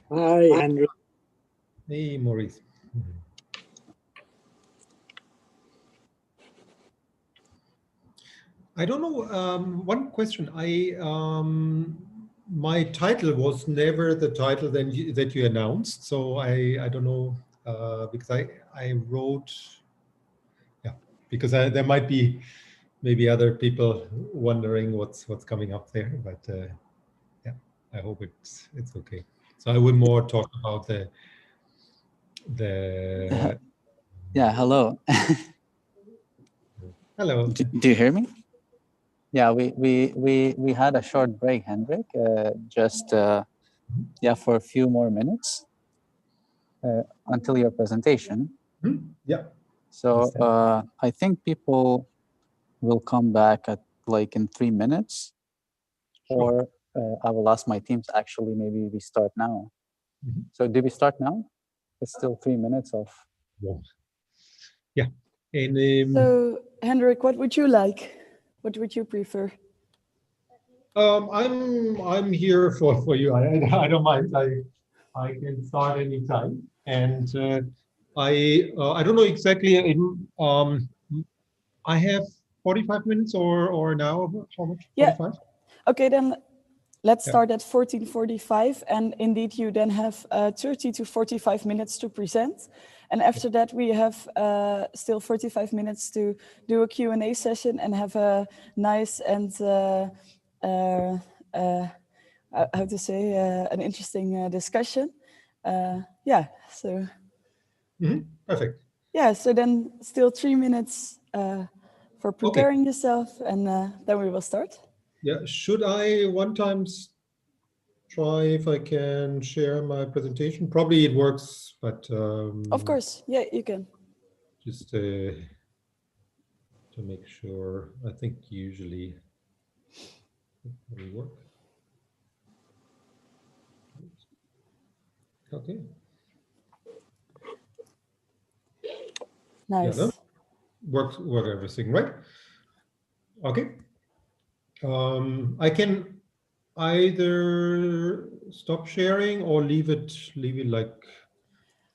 Hi, Henrik. Hey, Maurice. I don't know. One question. My title was never the title that you announced, so I don't know because I wrote, yeah, because there might be maybe other people wondering what's coming up there, but yeah, I hope it's okay. So I would more talk about the Yeah, hello. Hello. Do you hear me? Yeah, we had a short break, Hendrik, just yeah, for a few more minutes until your presentation. Yeah. So I think people will come back at like in 3 minutes, or I will ask my team to actually maybe we start now. So do we start now? It's still 3 minutes of. Yeah. And so Hendrik, what would you like? What would you prefer? I'm here for you. I don't mind. I can start anytime. And I don't know exactly. I have 45 minutes or an hour. How much? 45? Okay, then let's start at 14:45, and indeed you then have 30 to 45 minutes to present. And after that, we have still 45 minutes to do a Q&A session and have a nice and how to say, an interesting discussion. Yeah, so. Perfect. Yeah, so then still 3 minutes for preparing yourself, and then we will start. Yeah, should I one time try if I can share my presentation? Probably it works, but of course, yeah, you can. Just to make sure, I think usually it will work. Okay. Nice. Yeah, no? Work everything, right? Okay. I can either stop sharing or leave it like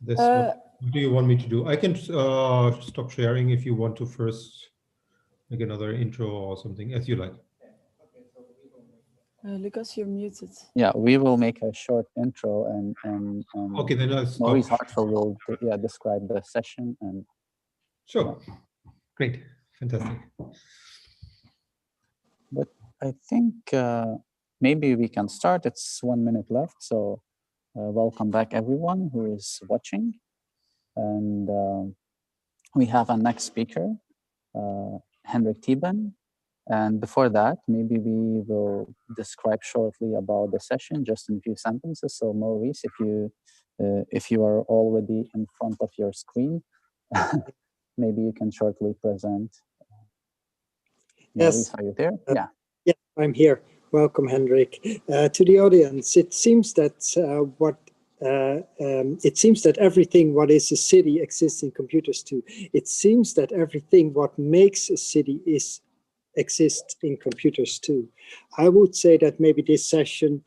this. What do you want me to do? I can stop sharing if you want to first make another intro or something, as you like. Lucas, you're muted. Yeah, we will make a short intro and okay, then I'll stop. Maurice Hartfeld will describe the session and. Sure. Great. Fantastic. But I think maybe we can start. It's 1 minute left. So welcome back, everyone who is watching. And we have our next speaker, Henrik Thieben. And before that, maybe we will describe shortly about the session, just in a few sentences. So Maurice, if you are already in front of your screen, maybe you can shortly present. Maurice, Yes. are you there? Yeah. Yeah, I'm here. Welcome, Henrik. To the audience, it seems that everything what is a city exists in computers too. It seems that everything what makes a city exists in computers too. I would say that maybe this session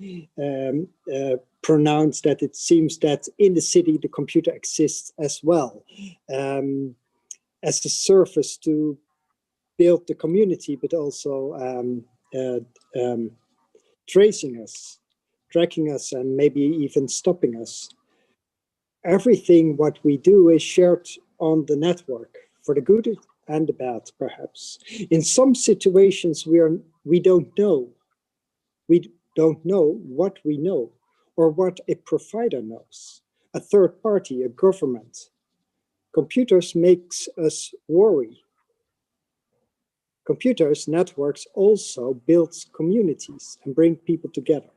pronounced that it seems that in the city the computer exists as well, as a surface to build the community, but also tracing us, tracking us, and maybe even stopping us. Everything what we do is shared on the network, for the good and the bad, perhaps. In some situations, we don't know. We don't know what we know or what a provider knows, a third party, a government. Computers makes us worry. Computers, networks also build communities and bring people together.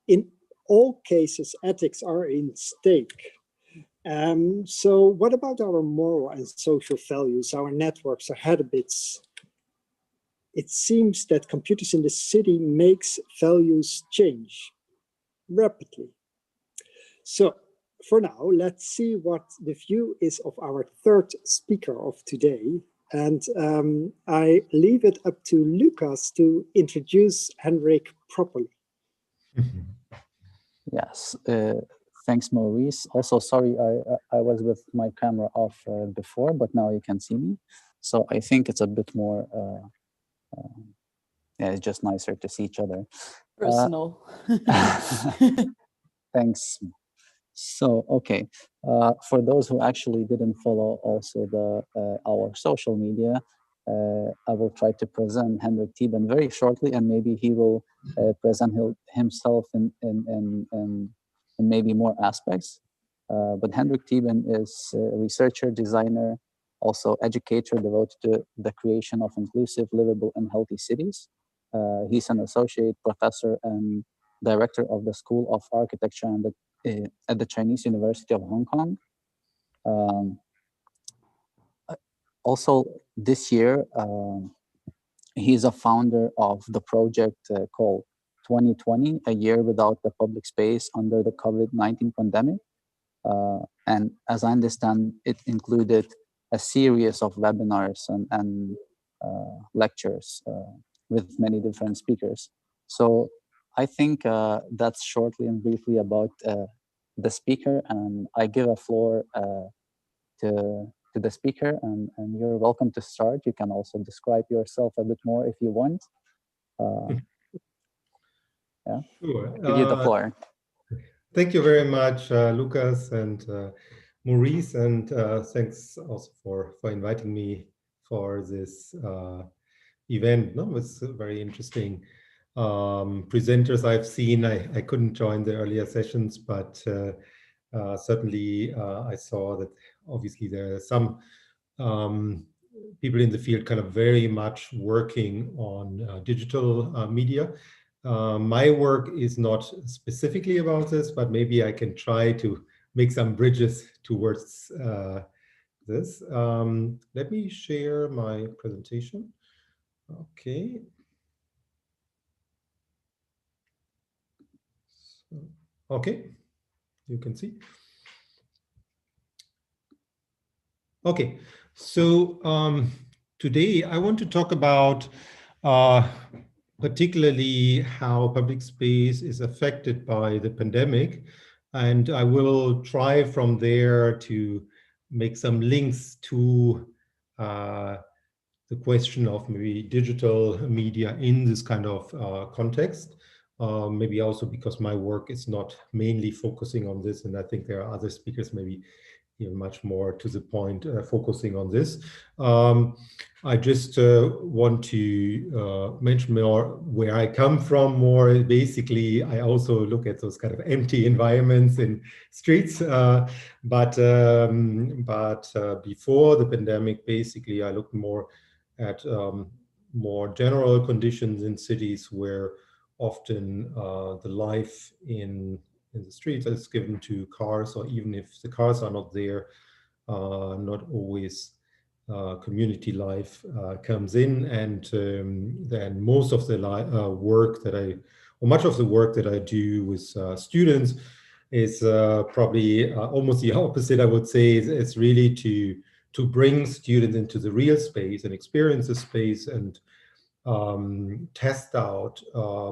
In all cases, ethics are in stake. So what about our moral and social values, our networks, our habits? It seems that computers in the city makes values change rapidly. So for now, let's see what the view is of our third speaker of today. And I leave it up to Lucas to introduce Henrik properly. Yes. Thanks, Maurice. Also, sorry, I was with my camera off before, but now you can see me. So I think it's a bit more, yeah, it's just nicer to see each other. Personal. Thanks. So, okay, for those who actually didn't follow also our social media, I will try to present Henrik Thieben very shortly, and maybe he will present himself in maybe more aspects. But Henrik Thieben is a researcher, designer, also educator devoted to the creation of inclusive, livable, and healthy cities. He's an associate professor and director of the School of Architecture and at the Chinese University of Hong Kong. Also, this year, he's a founder of the project called 2020, A Year Without the Public Space Under the COVID-19 Pandemic. And as I understand, it included a series of webinars and lectures with many different speakers. So I think that's shortly and briefly about the speaker, and I give a floor to the speaker, and you're welcome to start. You can also describe yourself a bit more if you want. Yeah, sure. Give you the floor. Thank you very much, Lucas and Maurice, and thanks also for inviting me for this event. No, it was very interesting. Presenters I've seen, I couldn't join the earlier sessions, but certainly I saw that obviously there are some people in the field kind of very much working on digital media. My work is not specifically about this, but maybe I can try to make some bridges towards this. Let me share my presentation. Okay. Okay, you can see. Okay, so today I want to talk about particularly how public space is affected by the pandemic, and I will try from there to make some links to the question of maybe digital media in this kind of context. Maybe also because my work is not mainly focusing on this, and I think there are other speakers maybe even much more to the point focusing on this. I just want to mention more where I come from more. Basically, I also look at those kind of empty environments in streets. But before the pandemic, basically, I looked more at more general conditions in cities where often the life in the streets is given to cars, or even if the cars are not there, not always community life comes in. And then most of the work that much of the work that I do with students is probably almost the opposite, I would say. It's really to bring students into the real space and experience the space and test out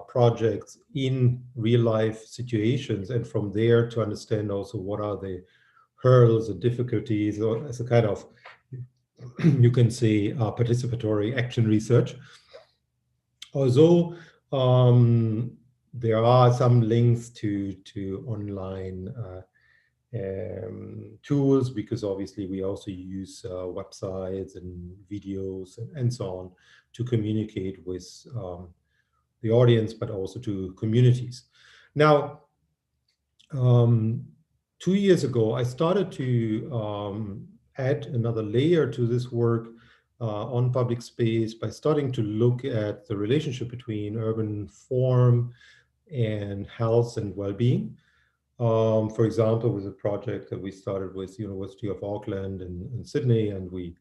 projects in real life situations, and from there to understand also what are the hurdles and difficulties, or as a kind of, you can say, participatory action research. Although there are some links to online tools, because obviously we also use websites and videos and so on to communicate with the audience, but also to communities. Now, 2 years ago, I started to add another layer to this work on public space by starting to look at the relationship between urban form and health and well-being. For example, with a project that we started with University of Auckland in Sydney, and we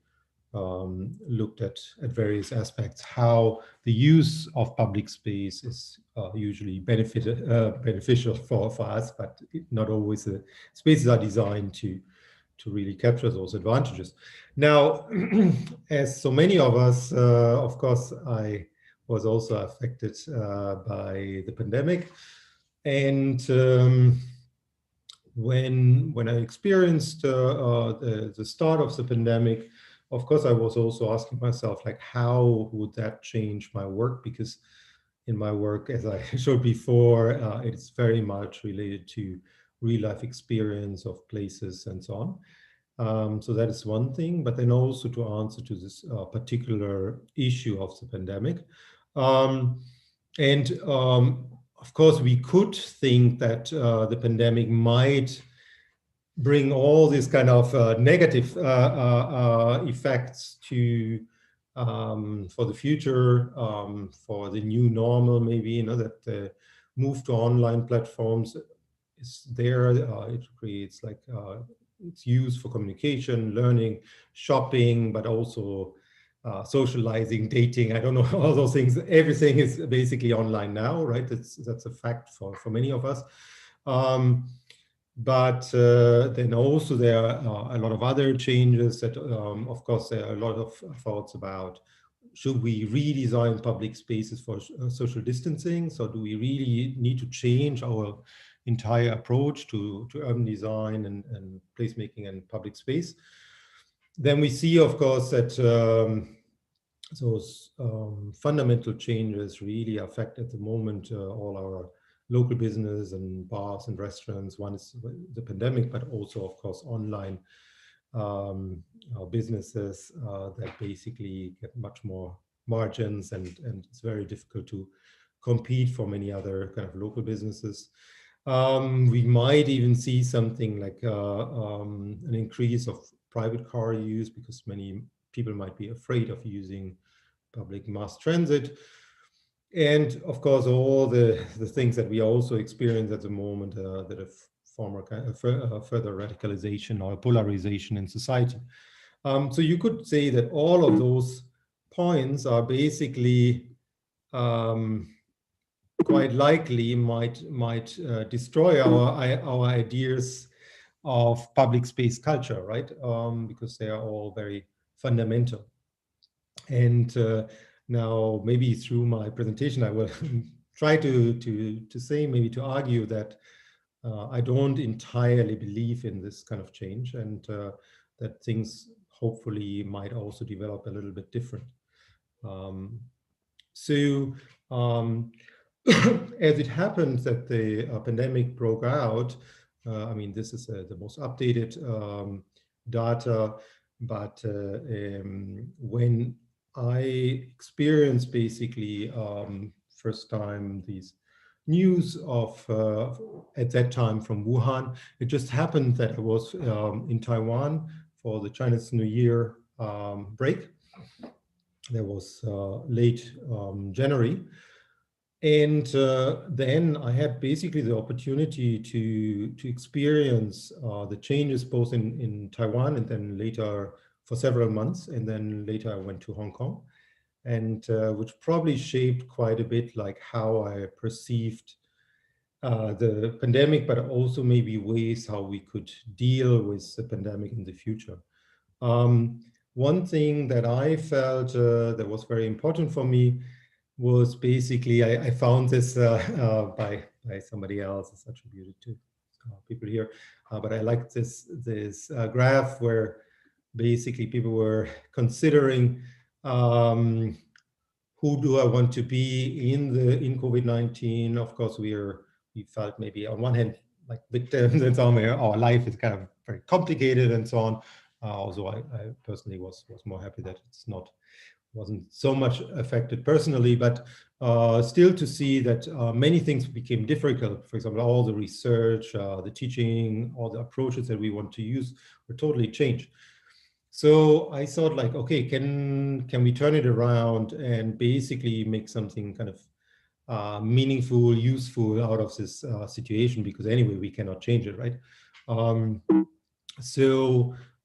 looked at various aspects, how the use of public space is usually beneficial for us, but not always the spaces are designed to really capture those advantages. Now, as so many of us, of course, I was also affected by the pandemic. And when I experienced the start of the pandemic, of course, I was also asking myself, like, how would that change my work? Because in my work, as I showed before, it's very much related to real life experience of places and so on. So that is one thing, but then also to answer to this particular issue of the pandemic. Of course, we could think that the pandemic might bring all these kind of negative effects to for the future, for the new normal, maybe, you know, that the move to online platforms is there. It creates like it's used for communication, learning, shopping, but also socializing, dating. I don't know, all those things. Everything is basically online now, right? That's a fact for many of us. But then also there are a lot of other changes that, of course, there are a lot of thoughts about, should we redesign public spaces for social distancing? So do we really need to change our entire approach to urban design and placemaking and public space? Then we see, of course, that those fundamental changes really affect at the moment all our local business and bars and restaurants. One is the pandemic, but also, of course, online businesses that basically get much more margins, and it's very difficult to compete for many other kind of local businesses. We might even see something like an increase of private car use, because many people might be afraid of using public mass transit. And of course, all the things that we also experience at the moment that have further radicalization or polarization in society. So you could say that all of those points are basically quite likely might destroy our ideas of public space culture, right? Because they are all very fundamental. And now, maybe through my presentation, I will try to say, maybe to argue that I don't entirely believe in this kind of change, and that things hopefully might also develop a little bit different. As it happened that the pandemic broke out, I mean, this is the most updated data, but when I experienced basically first time these news of at that time from Wuhan, it just happened that I was in Taiwan for the Chinese New Year break. That was late January. And then I had basically the opportunity to experience the changes both in Taiwan, and then later for several months, and then later I went to Hong Kong, and which probably shaped quite a bit like how I perceived the pandemic, but also maybe ways how we could deal with the pandemic in the future. One thing that I felt that was very important for me was basically, I found this by somebody else. It's attributed to people here, but I like this graph where basically people were considering who do I want to be in COVID-19. Of course, we felt maybe on one hand like victims, and so on. Our life is kind of very complicated and so on. Although I personally was more happy that wasn't so much affected personally, but still to see that many things became difficult. For example, all the research, the teaching, all the approaches that we want to use were totally changed. So I thought, like, okay, can we turn it around and basically make something kind of meaningful, useful out of this situation? Because anyway, we cannot change it, right?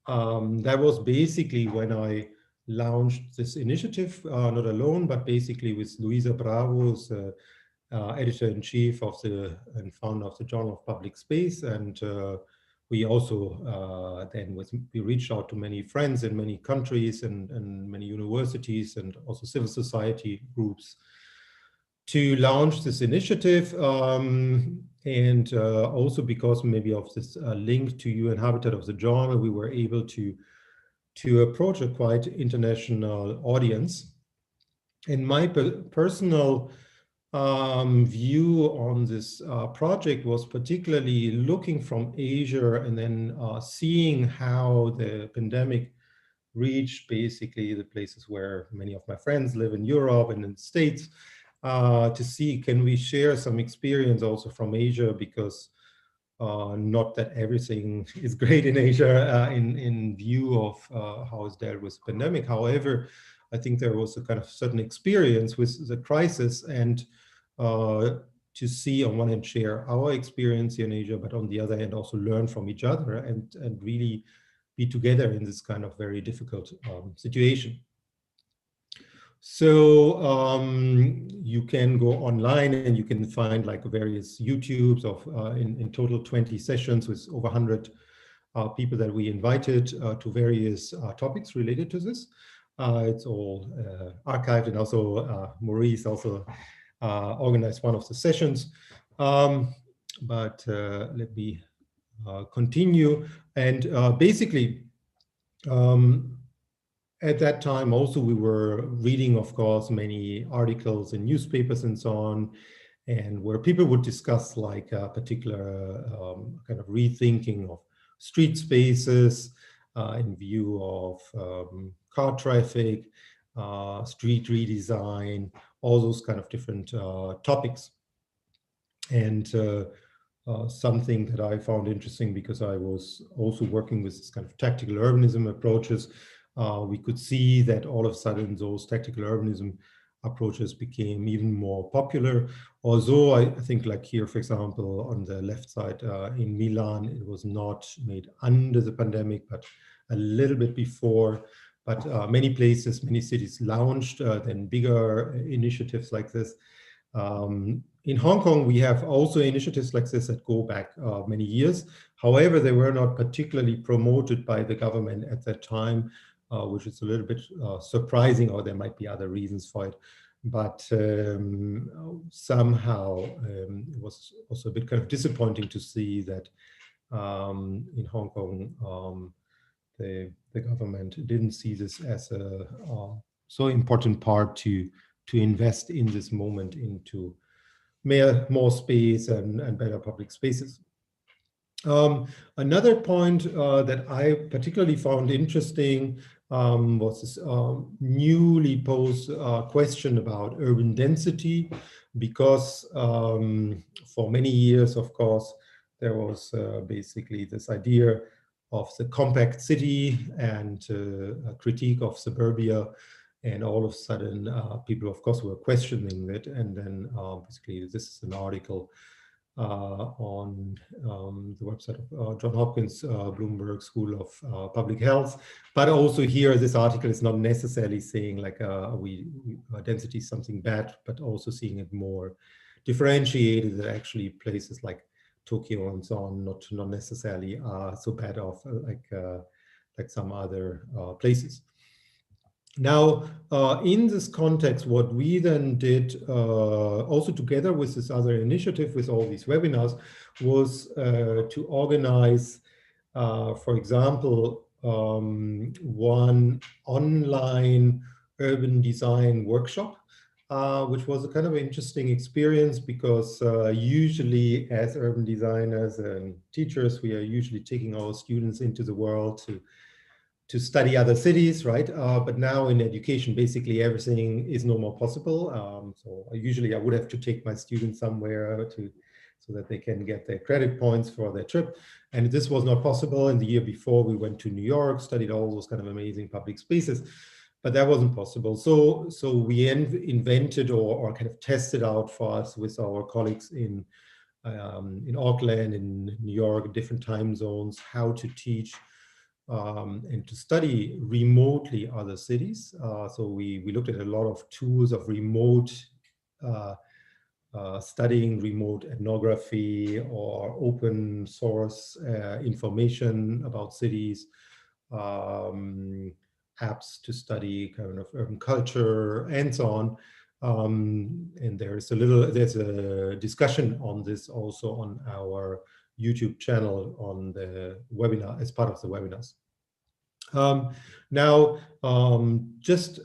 That was basically when I launched this initiative, not alone, but basically with Luisa Bravo's editor-in-chief and founder of the Journal of Public Space. And we also we reached out to many friends in many countries and many universities, and also civil society groups. to launch this initiative, and also because maybe of this link to UN Habitat of the Journal, we were able to approach a quite international audience. And my personal view on this project was particularly looking from Asia and then seeing how the pandemic reached basically the places where many of my friends live in Europe and in the States, to see, can we share some experience also from Asia, because not that everything is great in Asia in view of how it's dealt with the pandemic. However, I think there was a kind of certain experience with the crisis, and to see on one hand share our experience here in Asia, but on the other hand also learn from each other and really be together in this kind of very difficult situation. So you can go online and you can find like various YouTubes of in total 20 sessions with over 100 people that we invited to various topics related to this. It's all archived, and also Maurice also organized one of the sessions. But let me continue. And basically, at that time also we were reading, of course, many articles in newspapers and so on, and where people would discuss like a particular kind of rethinking of street spaces in view of car traffic, street redesign, all those kind of different topics. And something that I found interesting, because I was also working with this kind of tactical urbanism approaches, we could see that all of a sudden those tactical urbanism approaches became even more popular. Although I think like here, for example, on the left side in Milan, it was not made under the pandemic, but a little bit before. But many places, many cities launched then bigger initiatives like this. In Hong Kong, we have also initiatives like this that go back many years. However, they were not particularly promoted by the government at that time, which is a little bit surprising, or there might be other reasons for it. But somehow it was also a bit kind of disappointing to see that in Hong Kong, the government didn't see this as a so important part to invest in this moment into more space and better public spaces. Another point that I particularly found interesting was this newly posed question about urban density, because for many years, of course, there was basically this idea of the compact city and a critique of suburbia. And all of a sudden, people, of course, were questioning it. And then basically, this is an article on the website of Johns Hopkins Bloomberg School of Public Health. But also here, this article is not necessarily saying like density is something bad, but also seeing it more differentiated, that actually places like Tokyo and so on not necessarily so bad off like some other places. Now, in this context, what we then did, also together with this other initiative, with all these webinars, was to organize, for example, one online urban design workshop, which was a kind of interesting experience, because usually as urban designers and teachers, we are usually taking our students into the world to study other cities, right? But now in education, basically everything is no more possible. So usually I would have to take my students somewhere so that they can get their credit points for their trip. And this was not possible. And the year before, we went to New York, studied all those kind of amazing public spaces, but that wasn't possible. So we invented or kind of tested out for us with our colleagues in Auckland, in New York, different time zones, how to teach and to study remotely other cities. So we looked at a lot of tools of remote studying, remote ethnography, or open source information about cities, apps to study kind of urban culture, and so on. And there's a discussion on this also on our YouTube channel on the webinar as part of the webinars. Now, just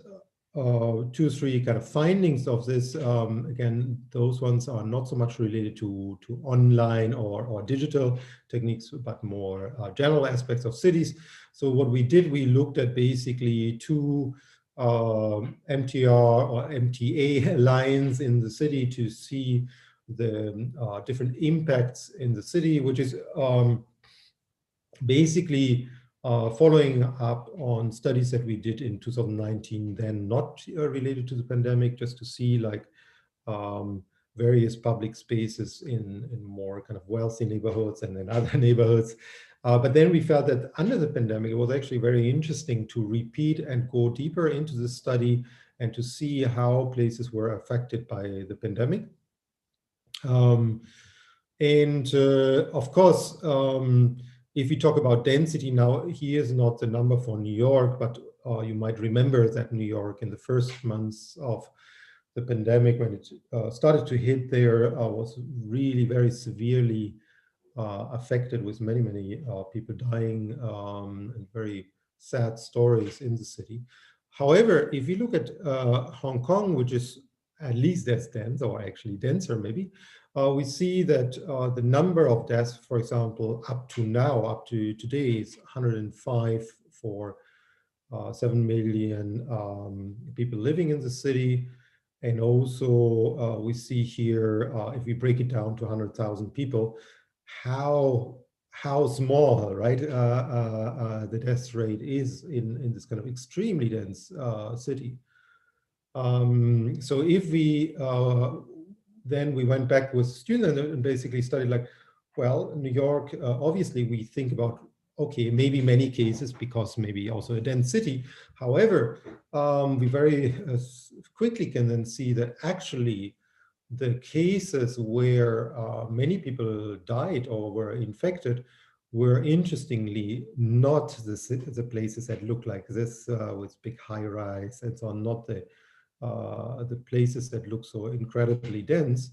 2 or 3 kind of findings of this. Again, those ones are not so much related to online or digital techniques, but more general aspects of cities. So what we did, we looked at basically 2 MTR or MTA lines in the city to see the different impacts in the city, which is basically following up on studies that we did in 2019, then not related to the pandemic, just to see like various public spaces in more kind of wealthy neighborhoods and in other neighborhoods. But then we felt that under the pandemic, it was actually very interesting to repeat and go deeper into the study and to see how places were affected by the pandemic. Of course, if we talk about density now, here's not the number for New York, but you might remember that New York in the first months of the pandemic, when it started to hit there, was really very severely affected, with many people dying and very sad stories in the city. However, if you look at Hong Kong, which is at least as dense, or actually denser maybe, we see that the number of deaths, for example, up to today is 105 for 7 million people living in the city. And also we see here, if we break it down to 100,000 people, how small, right, the death rate is in this kind of extremely dense city. So if we then we went back with students and basically studied like, well, New York, obviously we think about, okay, maybe many cases because maybe also a dense city. However, we very quickly can then see that actually the cases where many people died or were infected were interestingly not the places that look like this with big high rise and so on, not the places that look so incredibly dense.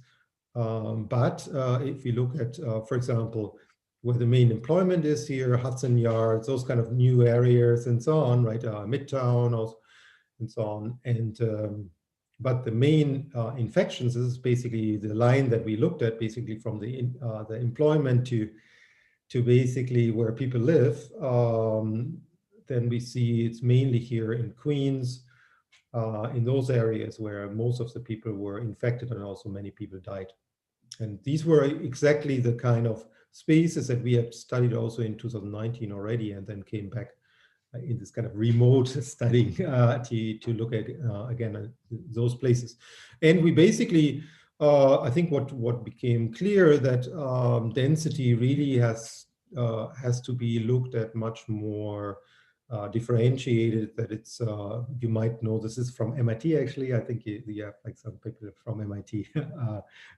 But if we look at, for example, where the main employment is here, Hudson Yards, those kind of new areas and so on, right, Midtown also, and so on. And but the main infections, this is basically the line that we looked at, basically from the employment to basically where people live. Then we see it's mainly here in Queens, in those areas where most of the people were infected and also many people died. And these were exactly the kind of spaces that we had studied also in 2019 already, and then came back in this kind of remote studying to look at again those places. And we basically, I think what became clear that density really has to be looked at much more differentiated, that it's, you might know this is from MIT actually, I think you have like some people from MIT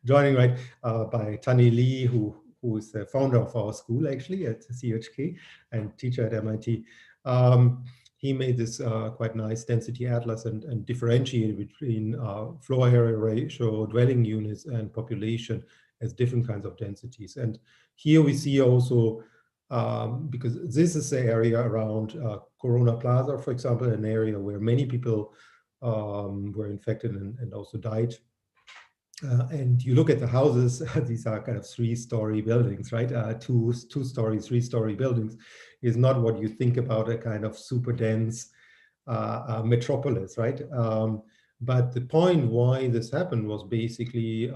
joining, right, by Tani Lee, who is the founder of our school actually at CHK and teacher at MIT. He made this quite nice density atlas and differentiated between floor area ratio, dwelling units, and population as different kinds of densities. And here we see also, because this is the area around Corona Plaza, for example, an area where many people were infected and also died. And you look at the houses, these are kind of 3-story buildings, right? Two-story, 3-story buildings is not what you think about a kind of super dense metropolis, right? But the point why this happened was basically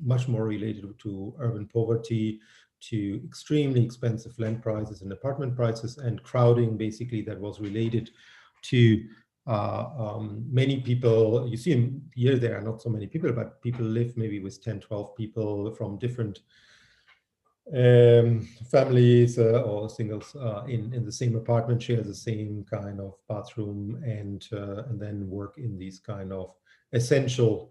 much more related to urban poverty, to extremely expensive land prices and apartment prices, and crowding basically that was related to many people. You see here there are not so many people, but people live maybe with 10, 12 people from different families or singles in the same apartment, share the same kind of bathroom, and then work in these kind of essential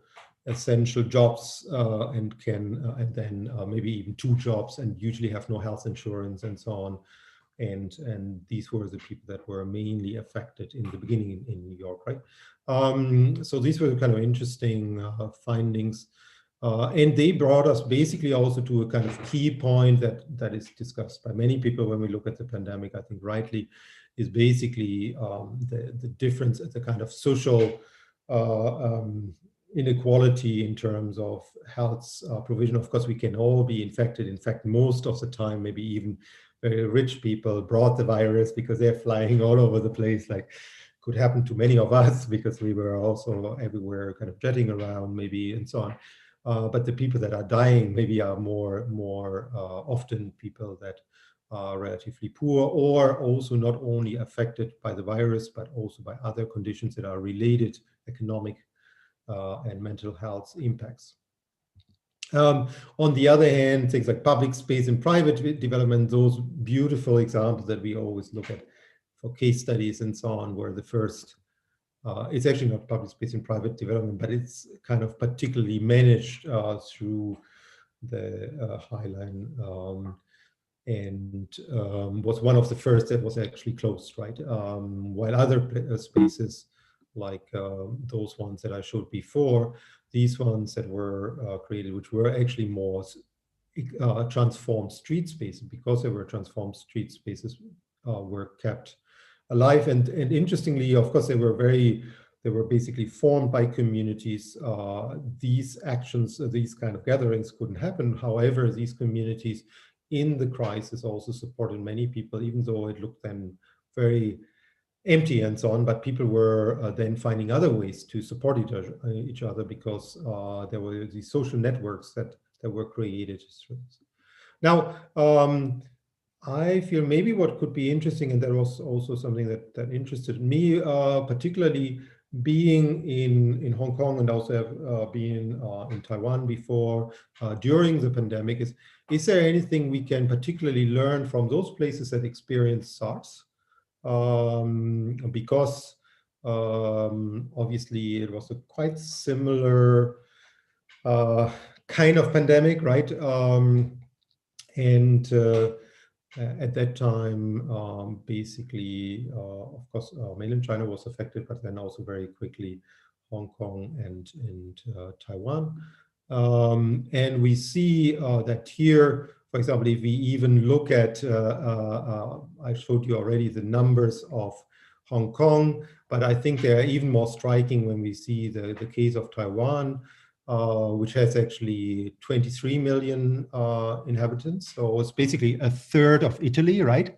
jobs and then maybe even 2 jobs, and usually have no health insurance and so on. and these were the people that were mainly affected in the beginning in New York, right? So these were kind of interesting findings. And they brought us basically also to a kind of key point that is discussed by many people when we look at the pandemic, I think rightly, is basically the difference, the kind of social inequality in terms of health provision. Of course, we can all be infected. In fact, most of the time, maybe even very rich people brought the virus because they're flying all over the place, like could happen to many of us because we were also everywhere kind of jetting around maybe and so on. But the people that are dying maybe are more often people that are relatively poor, or also not only affected by the virus, but also by other conditions that are related, economic and mental health impacts. On the other hand, things like public space and private development, those beautiful examples that we always look at for case studies and so on, were the first. It's actually not public space and private development, but it's kind of particularly managed through the High Line, and was one of the first that was actually closed, right? While other spaces, like those ones that I showed before, these ones that were created, which were actually more transformed street spaces, because they were transformed street spaces, were kept alive. And interestingly, of course, they were basically formed by communities. These actions, these kind of gatherings couldn't happen. However, these communities in the crisis also supported many people, even though it looked then very empty and so on, but people were then finding other ways to support each other because there were these social networks that were created. Now, I feel maybe what could be interesting, and that was also something that interested me, particularly being in Hong Kong and also being in Taiwan before, during the pandemic, is there anything we can particularly learn from those places that experienced SARS? Because obviously it was a quite similar kind of pandemic, right? And at that time, basically, of course, mainland China was affected, but then also very quickly Hong Kong and Taiwan. And we see that here, for example, if we even look at, I showed you already the numbers of Hong Kong, but I think they are even more striking when we see the case of Taiwan, which has actually 23 million inhabitants. So it's basically a third of Italy, right?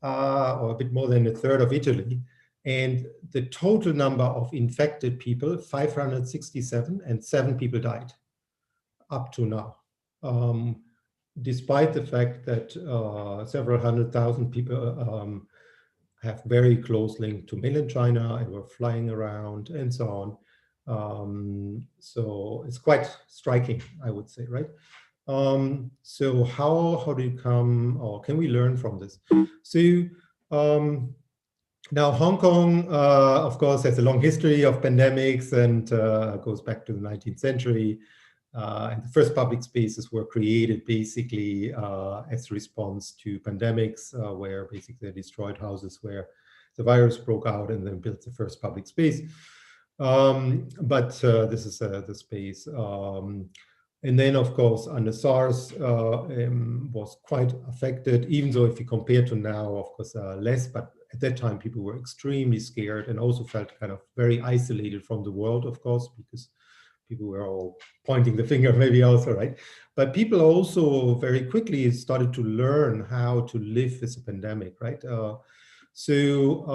Or a bit more than a third of Italy. And the total number of infected people, 567, and 7 people died up to now. Despite the fact that several 100,000 people have very close link to mainland China and were flying around and so on. So it's quite striking, I would say, right? So how do you come, or can we learn from this? So now Hong Kong, of course, has a long history of pandemics and goes back to the 19th century. And the first public spaces were created basically as a response to pandemics, where basically they destroyed houses where the virus broke out and then built the first public space. But this is the space. And then, of course, under SARS was quite affected, even though if you compare to now, of course, less. But at that time, people were extremely scared and also felt kind of very isolated from the world, of course, because people were all pointing the finger maybe also, right? But people also very quickly started to learn how to live with a pandemic, right? So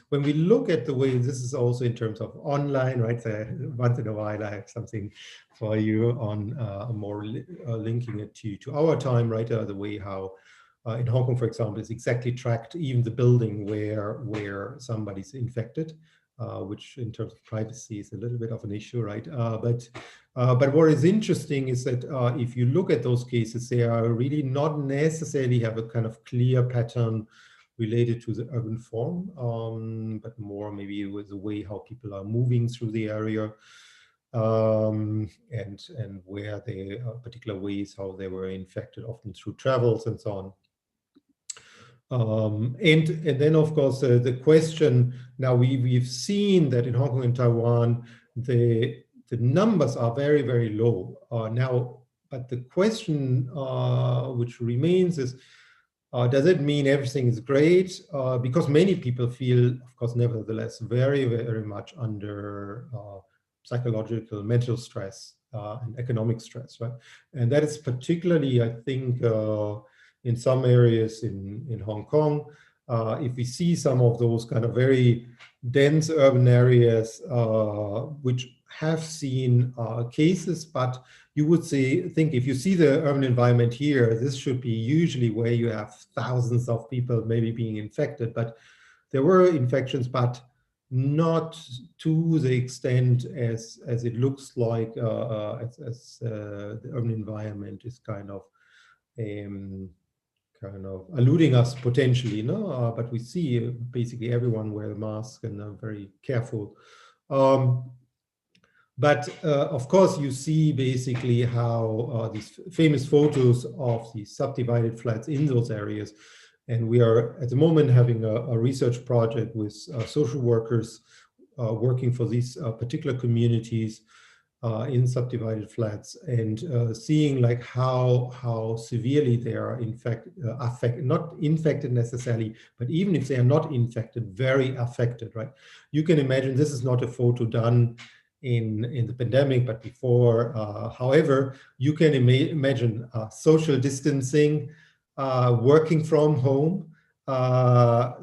when we look at the way, this is also in terms of online, right? So once in a while, I have something for you on more linking it to our time, right? The way how in Hong Kong, for example, is exactly tracked even the building where somebody's infected. Which in terms of privacy is a little bit of an issue, right? But what is interesting is that if you look at those cases, they are really not necessarily have a kind of clear pattern related to the urban form, but more maybe with the way how people are moving through the area, and where they particular ways how they were infected, often through travels and so And then, of course, the question, now we've seen that in Hong Kong and Taiwan, the numbers are very, very low now. But the question which remains is, does it mean everything is great? Because many people feel, of course, nevertheless, very, very much under psychological, mental stress and economic stress, right? And that is particularly, I think, in some areas in Hong Kong. If we see some of those kind of very dense urban areas which have seen cases, but you would think if you see the urban environment here, this should be usually where you have thousands of people maybe being infected, but there were infections, but not to the extent as it looks like as the urban environment is kind of eluding us potentially, no? But we see basically everyone wear a mask and are very careful. But of course, you see basically how these famous photos of the subdivided flats in those areas. And we are at the moment having a research project with social workers working for these particular communities in subdivided flats, and seeing like how severely they are in fact affected, not infected necessarily, but even if they are not infected, very affected, right? You can imagine this is not a photo done in the pandemic, but before. However, you can imagine social distancing, working from home,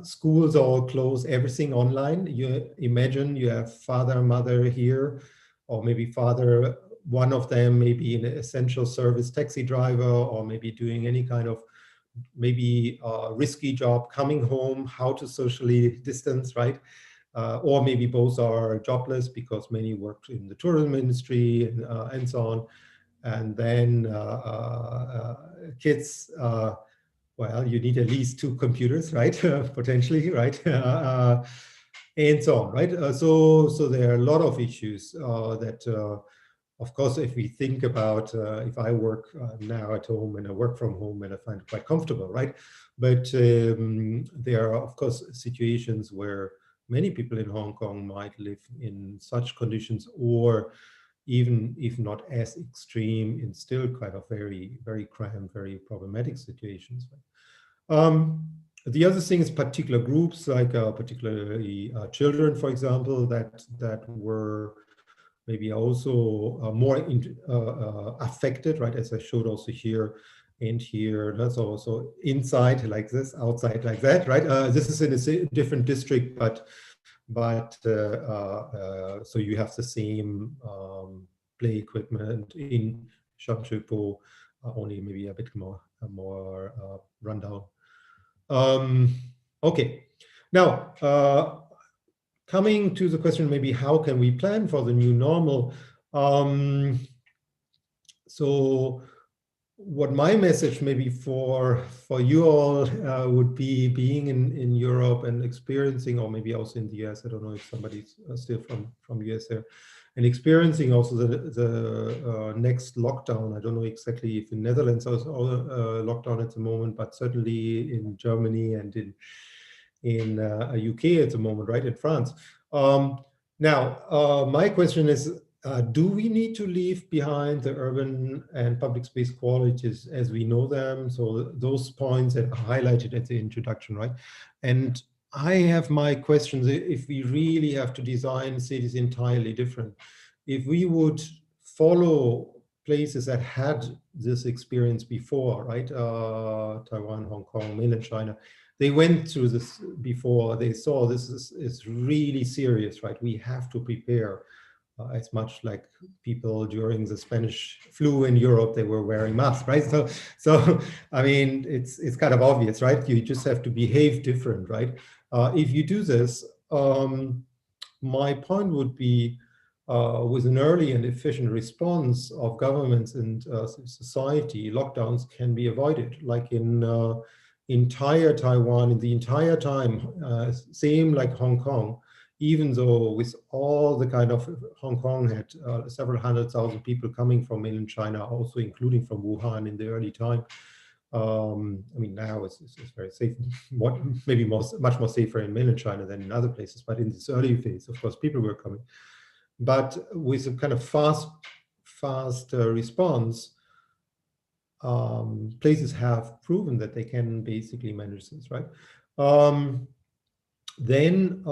schools all closed, everything online. You imagine you have father, mother here, or maybe father, one of them maybe an essential service taxi driver, or maybe doing any kind of maybe risky job, coming home, how to socially distance, right? Or maybe both are jobless because many work in the tourism industry and so on. And then kids, well, you need at least 2 computers, right? Potentially, right? And so on, right? So there are a lot of issues that, of course, if we think about if I work now at home and I work from home and I find it quite comfortable, right? But there are, of course, situations where many people in Hong Kong might live in such conditions, or even if not as extreme, in still kind of very, very cramped, very problematic situations. The other thing is particular groups, like particularly children, for example, that were maybe also more affected, right? As I showed also here and here. That's also inside like this, outside like that, right? This is in a different district, but so you have the same play equipment in Shangzhou, only maybe a bit more rundown. Okay, now coming to the question, maybe how can we plan for the new normal? So what my message maybe for you all would be, being in Europe and experiencing, or maybe also in the US, I don't know if somebody's still from US there, and experiencing also the next lockdown. I don't know exactly if in Netherlands is lockdown at the moment, but certainly in Germany and in UK at the moment, right, in France. Now, my question is, do we need to leave behind the urban and public space qualities as we know them? So those points that are highlighted at the introduction, right? And I have my questions, if we really have to design cities entirely different, if we would follow places that had this experience before, right? Taiwan, Hong Kong, mainland China, they went through this before. They saw this is really serious, right? We have to prepare. As much like people during the Spanish flu in Europe, they were wearing masks, right? So I mean, it's kind of obvious, right? You just have to behave different, right? If you do this, my point would be, with an early and efficient response of governments and society, lockdowns can be avoided. Like in entire Taiwan, in the entire time, same like Hong Kong. Even though with all the kind of, Hong Kong had several 100,000 people coming from mainland China, also including from Wuhan in the early time. I mean, now it's very safe, maybe much more safer in mainland China than in other places. But in this early phase, of course, people were coming. But with a kind of fast response, places have proven that they can basically manage this, right? Then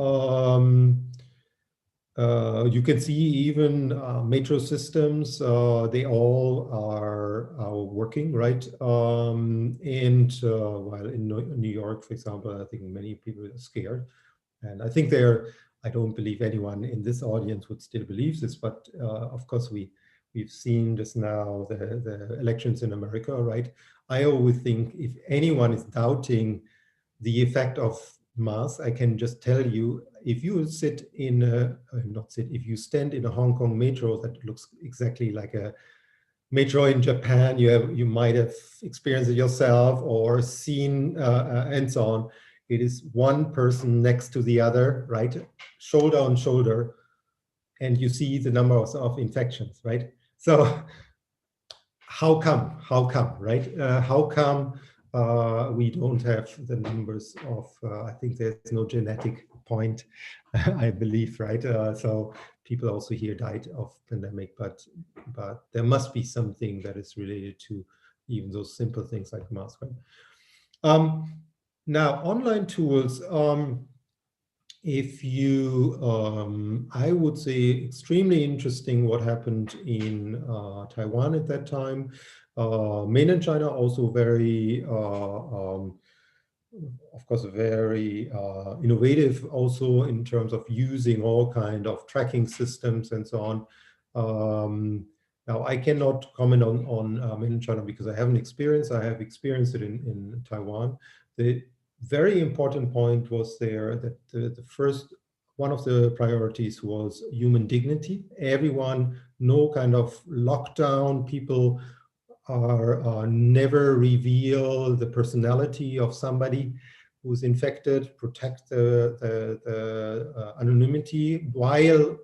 you can see even metro systems, they all are working, right? And while in New York, for example, I think many people are scared. And I think I don't believe anyone in this audience would still believe this, but of course we've seen this now, the elections in America, right? I always think if anyone is doubting the effect of masks, I can just tell you, if you sit in if you stand in a Hong Kong metro that looks exactly like a metro in Japan, you might have experienced it yourself or seen and so on. It is one person next to the other, right? Shoulder on shoulder, and you see the number of infections, right? So how come, right? How come we don't have the numbers of, I think there's no genetic point, I believe, right? So people also here died of pandemic, but there must be something that is related to even those simple things like mask, right? Now, online tools, if you, I would say extremely interesting what happened in Taiwan at that time. Mainland China also very, of course, very innovative also in terms of using all kind of tracking systems and so on. Now, I cannot comment on mainland China because I haven't experienced. I have experienced it in Taiwan. The very important point was there that the first, one of the priorities was human dignity. Everyone, no kind of lockdown, people are never reveal the personality of somebody who's infected, protect the anonymity while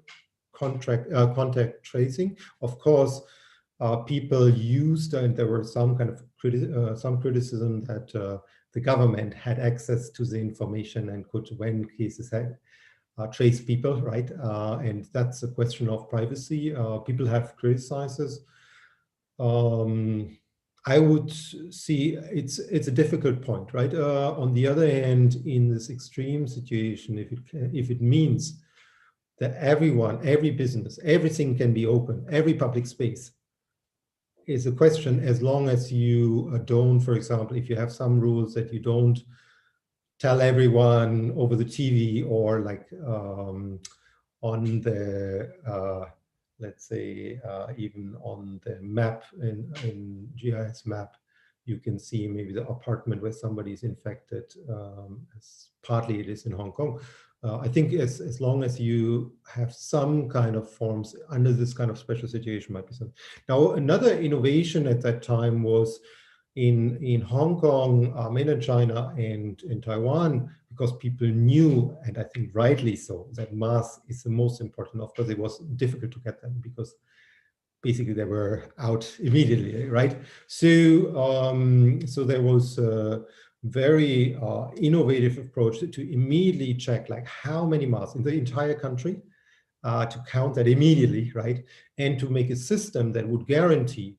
contact tracing. Of course, people used, and there were some kind of criticism that the government had access to the information and could, when cases had, trace people, right? And that's a question of privacy. People have criticized this. I would see it's a difficult point, right? On the other hand, in this extreme situation, if it means that everyone, every business, everything can be open, every public space, is a question as long as you don't, for example, if you have some rules that you don't tell everyone over the TV or like on the, let's say, even on the map in GIS map, you can see maybe the apartment where somebody is infected. Partly it is in Hong Kong. I think as long as you have some kind of forms under this kind of special situation might be something. Now, another innovation at that time was in Hong Kong, mainland China, and in Taiwan, because people knew, and I think rightly so, that mask is the most important. Of course, it was difficult to get them because basically they were out immediately, right? So, so there was a very innovative approach to immediately check like how many masks in the entire country, to count that immediately, right? And to make a system that would guarantee,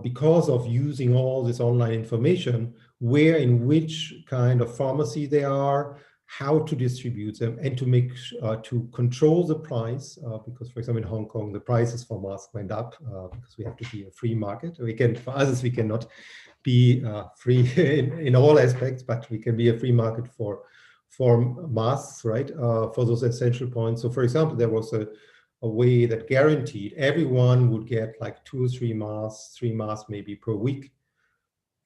because of using all this online information, where in which kind of pharmacy they are, how to distribute them, and to make to control the price. Because, for example, in Hong Kong, the prices for masks went up because we have to be a free market. We can, for others, we cannot be free in all aspects, but we can be a free market for masks, right? For those essential points. So, for example, there was a way that guaranteed everyone would get like 2 or 3 masks maybe per week.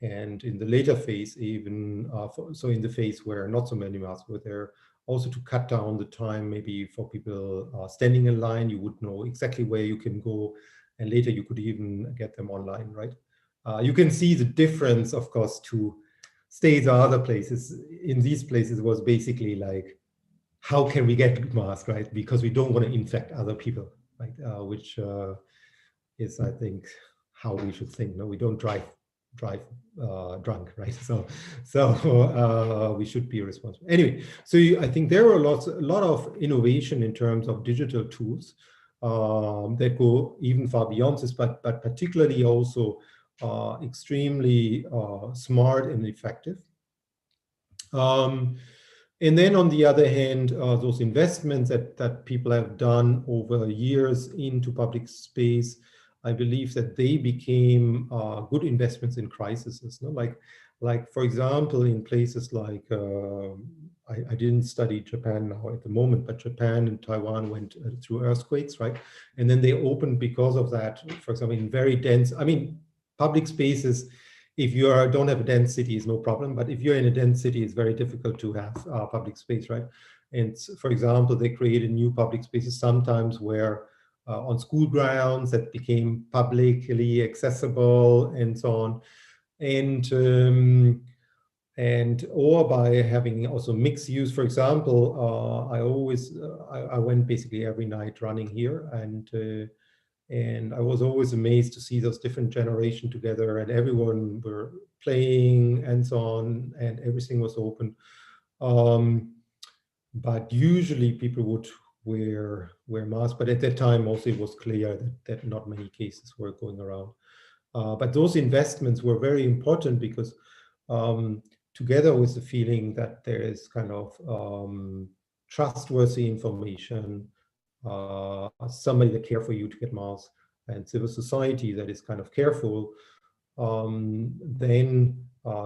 And in the later phase, even, so in the phase where not so many masks were there, also to cut down the time maybe for people standing in line, you would know exactly where you can go. And later you could even get them online, right? You can see the difference, of course, to states or other places. In these places was basically like, how can we get masks, right? Because we don't want to infect other people, right? Which is, I think, how we should think. No, we don't drive drive drunk, right? So we should be responsible. Anyway, so I think there are a lot of innovation in terms of digital tools that go even far beyond this, but particularly also extremely smart and effective. And then on the other hand, those investments that people have done over years into public space, I believe that they became good investments in crises. No? Like for example, in places like, I didn't study Japan now at the moment, but Japan and Taiwan went through earthquakes, right? And then they opened because of that, for example, in very dense, I mean, public spaces, if you don't have a dense city, is no problem. But if you're in a dense city, it's very difficult to have public space, right? And for example, they created new public spaces sometimes where on school grounds that became publicly accessible and so on. And or by having also mixed use. For example, I went basically every night running here, and I was always amazed to see those different generations together, and everyone were playing and so on, and everything was open. But usually people would wear masks, but at that time also it was clear that not many cases were going around. But those investments were very important because together with the feeling that there is kind of trustworthy information, somebody that care for you to get masks, and civil society that is kind of careful, then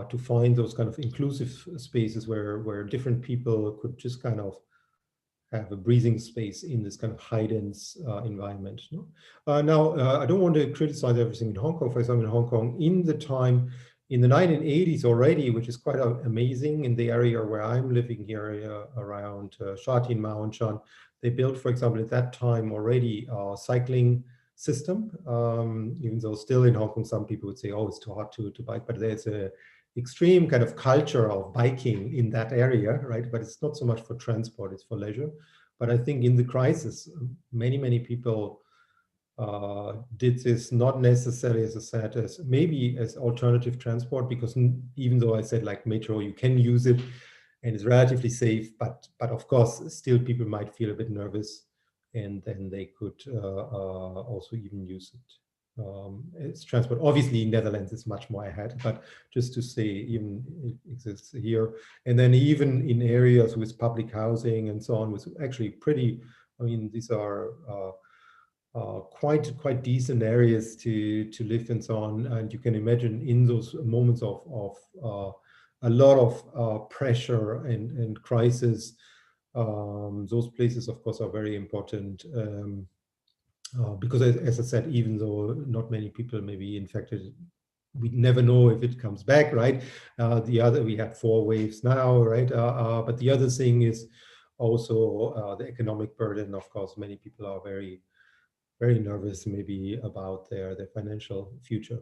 to find those kind of inclusive spaces where different people could just kind of have a breathing space in this kind of high dense environment. No? Now, I don't want to criticize everything in Hong Kong. For example, in Hong Kong, in the 1980s already, which is quite amazing in the area where I'm living here around Sha Tin, Ma On Shan, they built, for example, at that time already a cycling system, even though still in Hong Kong, some people would say, oh, it's too hot to bike, but there's a extreme kind of culture of biking in that area, right? But it's not so much for transport, it's for leisure. But I think in the crisis, many people did this not necessarily, as I said, as maybe as alternative transport, because even though I said like metro, you can use it and it's relatively safe, but of course, still people might feel a bit nervous, and then they could also even use it. It's transport. Obviously, in Netherlands is much more ahead, but just to say, even it exists here. And then even in areas with public housing and so on, was actually pretty. I mean, these are quite decent areas to live and so on. And you can imagine in those moments of a lot of pressure and crisis, those places, of course, are very important. Because as I said, even though not many people may be infected, we never know if it comes back, right? We had 4 waves now, right? But the other thing is also the economic burden. Of course, many people are very, very nervous maybe about their financial future.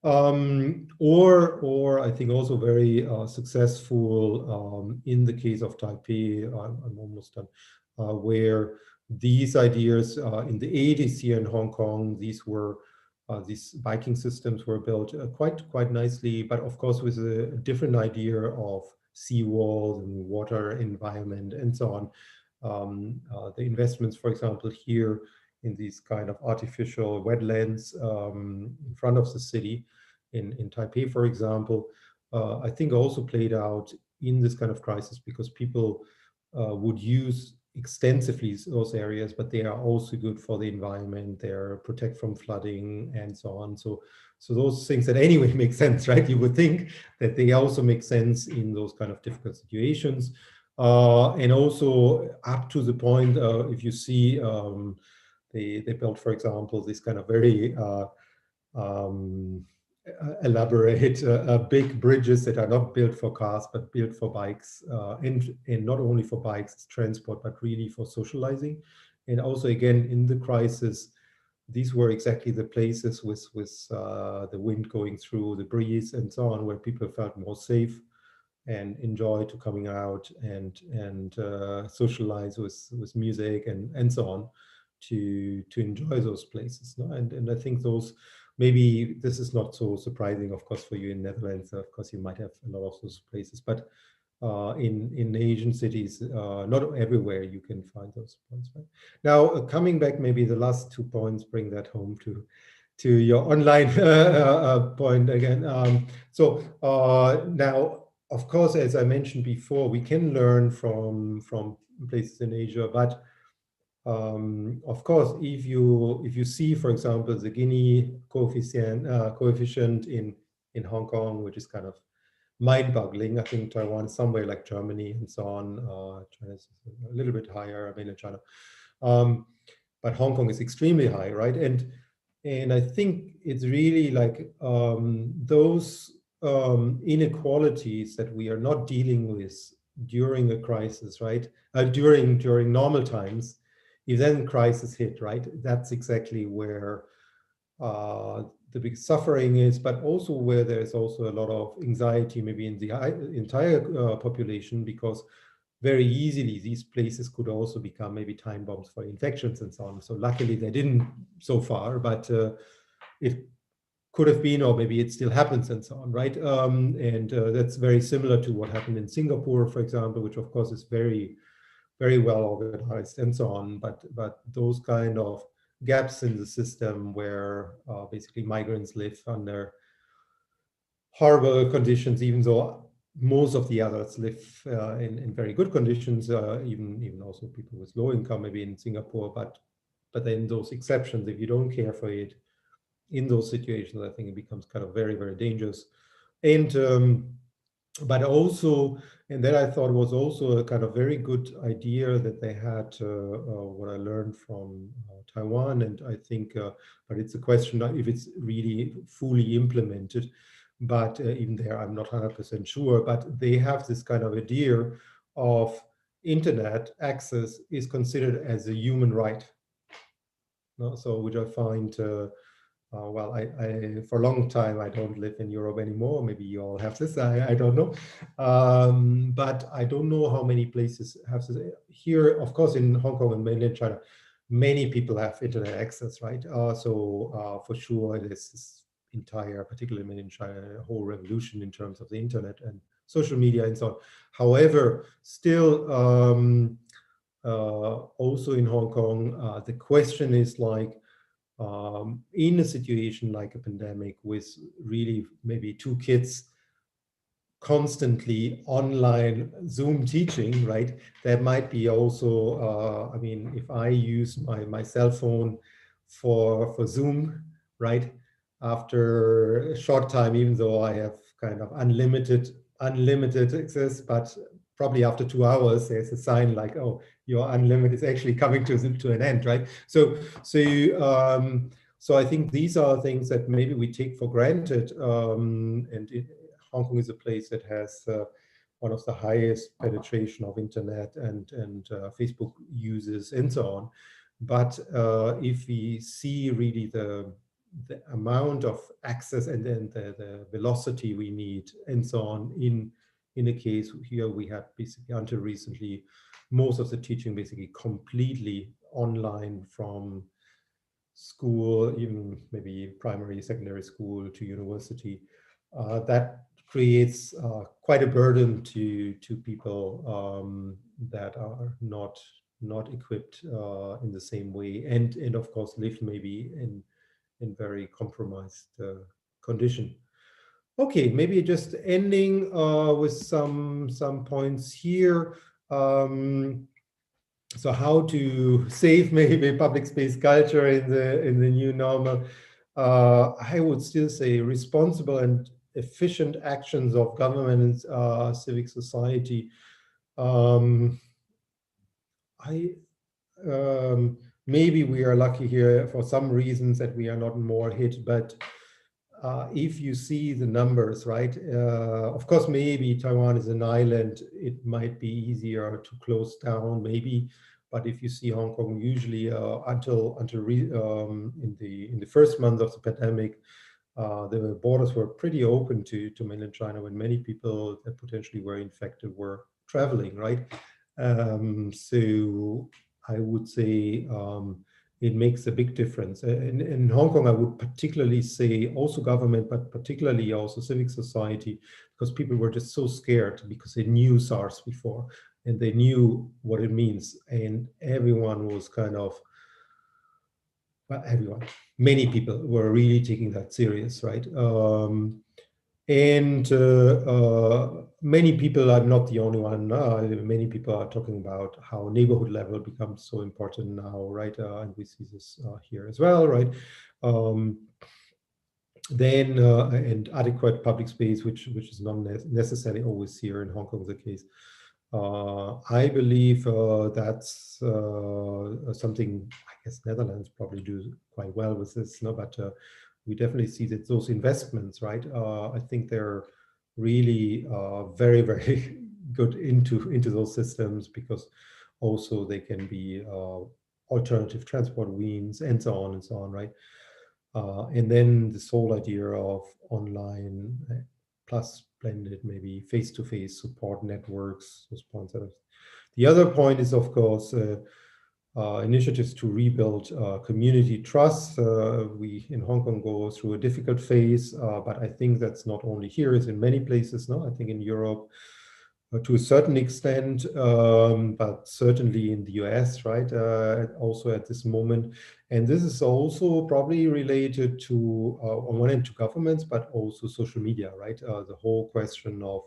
Or I think also very successful in the case of Taipei, I'm almost done, where these ideas in the 80s here in Hong Kong, these biking systems were built quite nicely, but of course with a different idea of seawalls and water environment and so on. The investments, for example, here in these kind of artificial wetlands in front of the city in Taipei, for example, I think also played out in this kind of crisis, because people would use extensively those areas, but they are also good for the environment. They're protect from flooding and so on. So those things that anyway make sense, right? You would think that they also make sense in those kind of difficult situations. And also up to the point, if you see, they built, for example, this kind of very elaborate big bridges that are not built for cars but built for bikes, and not only for bikes transport, but really for socializing. And also again in the crisis, these were exactly the places with the wind going through, the breeze and so on, where people felt more safe and enjoy to coming out and socialize with music and so on, to enjoy those places. No? And I think those maybe this is not so surprising, of course, for you in Netherlands. Of course, you might have a lot of those places, but in Asian cities, not everywhere you can find those points. Right? Now, coming back, maybe the last 2 points bring that home to your online point again. Now, of course, as I mentioned before, we can learn from places in Asia, but of course, if you see, for example, the Gini coefficient in Hong Kong, which is kind of mind-boggling. I think Taiwan is somewhere like Germany and so on. China is a little bit higher, mainland China, but Hong Kong is extremely high, right? And I think it's really like those inequalities that we are not dealing with during a crisis, right? During normal times. If then crisis hit, right? That's exactly where the big suffering is, but also where there's also a lot of anxiety, maybe in the entire population, because very easily these places could also become maybe time bombs for infections and so on. So luckily they didn't so far, but it could have been, or maybe it still happens and so on, right? And that's very similar to what happened in Singapore, for example, which of course is very, very well organized and so on. But those kind of gaps in the system where basically migrants live under horrible conditions, even though most of the others live in very good conditions, even also people with low income, maybe in Singapore, but then those exceptions, if you don't care for it in those situations, I think it becomes kind of very, very dangerous. And but also, and that I thought was also a kind of very good idea that they had, what I learned from Taiwan, and I think, but it's a question if it's really fully implemented, but even there I'm not 100% sure, but they have this kind of idea of internet access is considered as a human right. No? So which I find, well, I for a long time, I don't live in Europe anymore. Maybe you all have this, I don't know. But I don't know how many places have this. Here, of course, in Hong Kong and mainland China, many people have internet access, right? So for sure, there's this entire, particularly in mainland China, a whole revolution in terms of the internet and social media and so on. However, still, also in Hong Kong, the question is like, in a situation like a pandemic with really maybe 2 kids constantly online Zoom teaching, right? There might be also, I mean, if I use my cell phone for Zoom, right? After a short time, even though I have kind of unlimited access, but probably after 2 hours, there's a sign like, oh, your unlimited is actually coming to an end, right? So I think these are things that maybe we take for granted, and Hong Kong is a place that has one of the highest penetration of internet and Facebook users and so on. But if we see really the amount of access and then the velocity we need and so on in a case here, we have basically until recently most of the teaching basically completely online from school, even maybe primary, secondary school to university. That creates quite a burden to people that are not equipped in the same way, and of course live maybe in very compromised condition. Okay, maybe just ending with some points here. So how to save maybe public space culture in the new normal? I would still say responsible and efficient actions of government and civic society. Maybe we are lucky here for some reasons that we are not more hit, but if you see the numbers, right? Of course, maybe Taiwan is an island. It might be easier to close down, maybe. But if you see Hong Kong, usually until in the first month of the pandemic, the borders were pretty open to mainland China when many people that potentially were infected were traveling, right? So I would say it makes a big difference. In Hong Kong, I would particularly say also government, but particularly also civic society, because people were just so scared because they knew SARS before and they knew what it means. And everyone was kind of, well, everyone, many people were really taking that serious, right? Many people, I'm not the only one, many people are talking about how neighborhood level becomes so important now, right? And we see this here as well, right? And adequate public space, which is not necessarily always here in Hong Kong the case. I believe that's something, I guess Netherlands probably do quite well with this, no? But we definitely see that those investments, right? I think they're really very, very good into those systems, because also they can be alternative transport means and so on, right? And then this whole idea of online plus blended, maybe face-to-face support networks, those points. The other point is, of course, initiatives to rebuild community trust. We in Hong Kong go through a difficult phase, but I think that's not only here, it's in many places, no? I think in Europe to a certain extent, but certainly in the US, right? Also at this moment. And this is also probably related to, on one hand, to governments, but also social media, right? The whole question of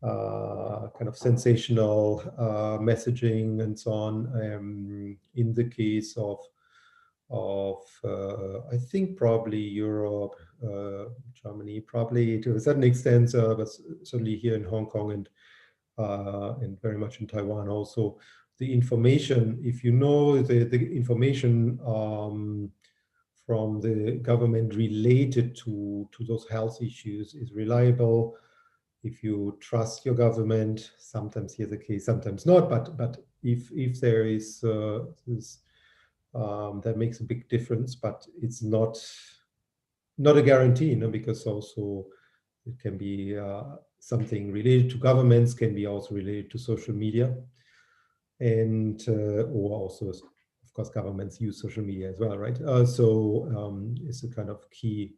kind of sensational messaging and so on. In the case of I think probably Europe, Germany, probably to a certain extent, but certainly here in Hong Kong and very much in Taiwan also, the information, if you know the information from the government related to those health issues is reliable. If you trust your government, sometimes here's the case, sometimes not, but if there is this, that makes a big difference, but it's not a guarantee, you know, because also it can be something related to governments, can be also related to social media, and or also, of course, governments use social media as well, right? So it's a kind of key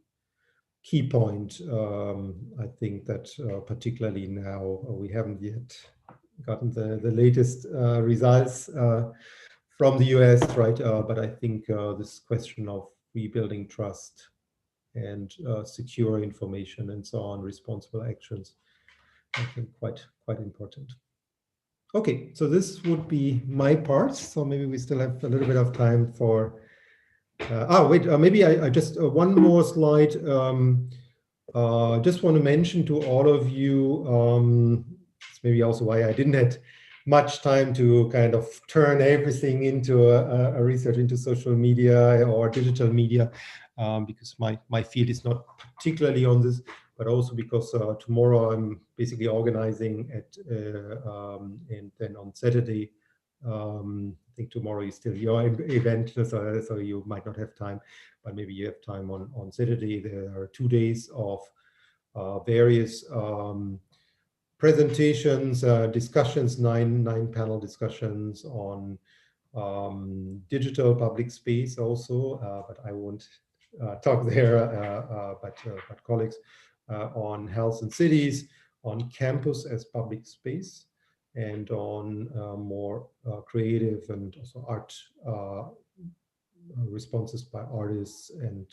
point. I think that particularly now we haven't yet gotten the latest results from the US, right? But I think this question of rebuilding trust and secure information and so on, responsible actions, I think quite important. Okay, so this would be my part. So maybe we still have a little bit of time for. Maybe I just one more slide. Just want to mention to all of you, it's maybe also why I didn't have much time to kind of turn everything into a research into social media or digital media, because my field is not particularly on this, but also because tomorrow I'm basically organizing at, and then on Saturday, I think tomorrow is still your event, so you might not have time, but maybe you have time on Saturday. There are 2 days of various presentations, discussions, nine panel discussions on digital public space also, but I won't talk there, but colleagues on health and cities, on campus as public space, and on more creative and also art responses by artists and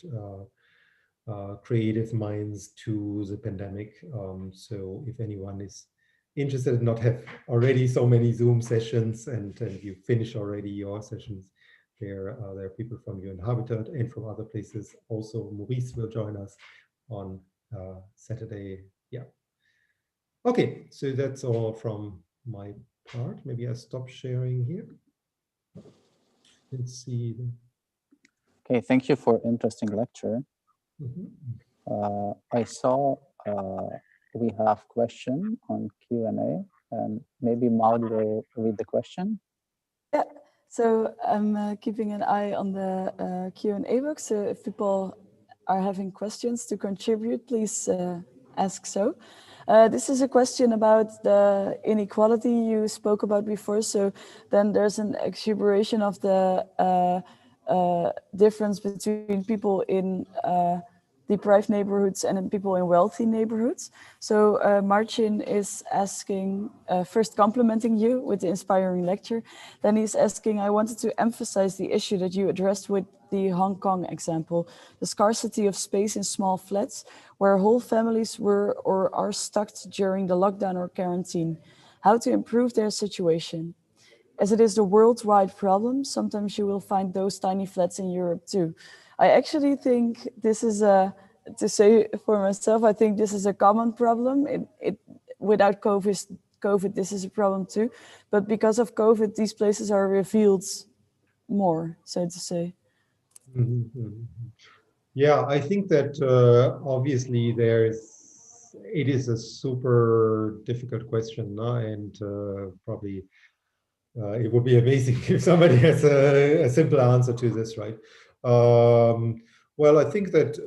creative minds to the pandemic. So if anyone is interested, not have already so many Zoom sessions and you finish already your sessions, there are people from UN Habitat and from other places. Also, Maurice will join us on Saturday. Yeah. Okay, so that's all from my part. Maybe I stop sharing here. Let's see. Okay, thank you for interesting lecture. I saw we have question on Q&A, and maybe Maud will read the question. Yeah, so I'm keeping an eye on the Q&A box. So if people are having questions to contribute, please ask so. This is a question about the inequality you spoke about before. So then there's an exuberation of the difference between people in deprived neighborhoods and in people in wealthy neighborhoods. So Marcin is asking, first complimenting you with the inspiring lecture. Then he's asking, I wanted to emphasize the issue that you addressed with the Hong Kong example, the scarcity of space in small flats where whole families were or are stuck during the lockdown or quarantine. How to improve their situation. As it is a worldwide problem, sometimes you will find those tiny flats in Europe too. I actually think this is to say for myself, I think this is a common problem. Without COVID, this is a problem too. But because of COVID, these places are revealed more, so to say. Yeah, I think that obviously it is a super difficult question, no? And probably it would be amazing if somebody has a simple answer to this, right? Well, I think that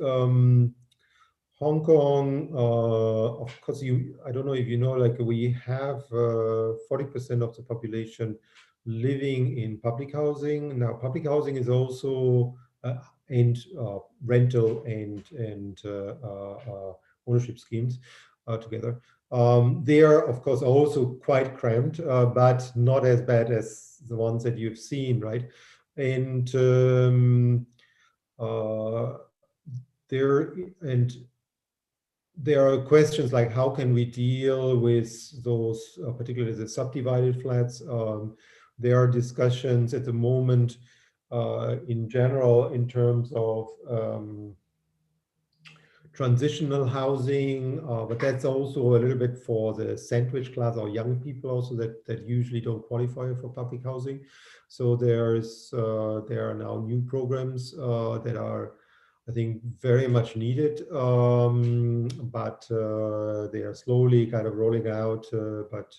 Hong Kong, of course, I don't know if you know, like we have 40% of the population living in public housing. Now, public housing is also rental and ownership schemes together. They are, of course, also quite cramped, but not as bad as the ones that you've seen, right? And there are questions like how can we deal with those, particularly the subdivided flats. There are discussions at the moment in general in terms of transitional housing, but that's also a little bit for the sandwich class or young people also that usually don't qualify for public housing. So there are now new programs that are, I think, very much needed, but they are slowly kind of rolling out, but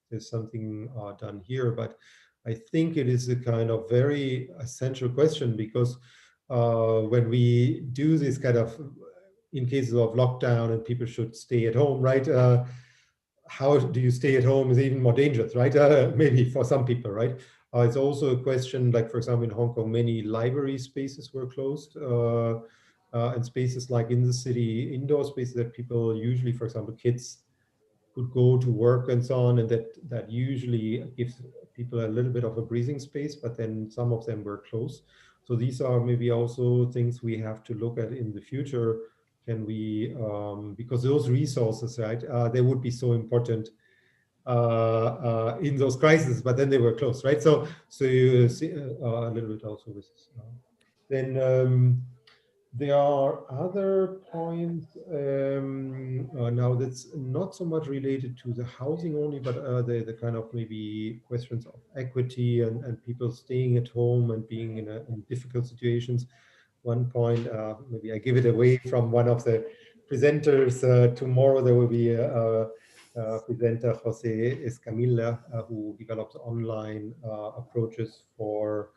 there's something done here. But I think it is a kind of very essential question because when we do this kind of, in cases of lockdown and people should stay at home, right? How do you stay at home is even more dangerous, right? Maybe for some people, right? It's also a question, like for example, in Hong Kong, many library spaces were closed, and spaces like in the city, indoor spaces that people usually, for example, kids could go to work and so on, and that usually gives people a little bit of a breathing space, but then some of them were closed. So these are maybe also things we have to look at in the future. Can we, because those resources, right, they would be so important in those crises, but then they were closed, right? So you see a little bit also with this. Then there are other points now that's not so much related to the housing only, but the kind of maybe questions of equity and people staying at home and being in difficult situations. One point, maybe I give it away from one of the presenters. Tomorrow there will be a presenter, Jose Escamilla, who develops online approaches for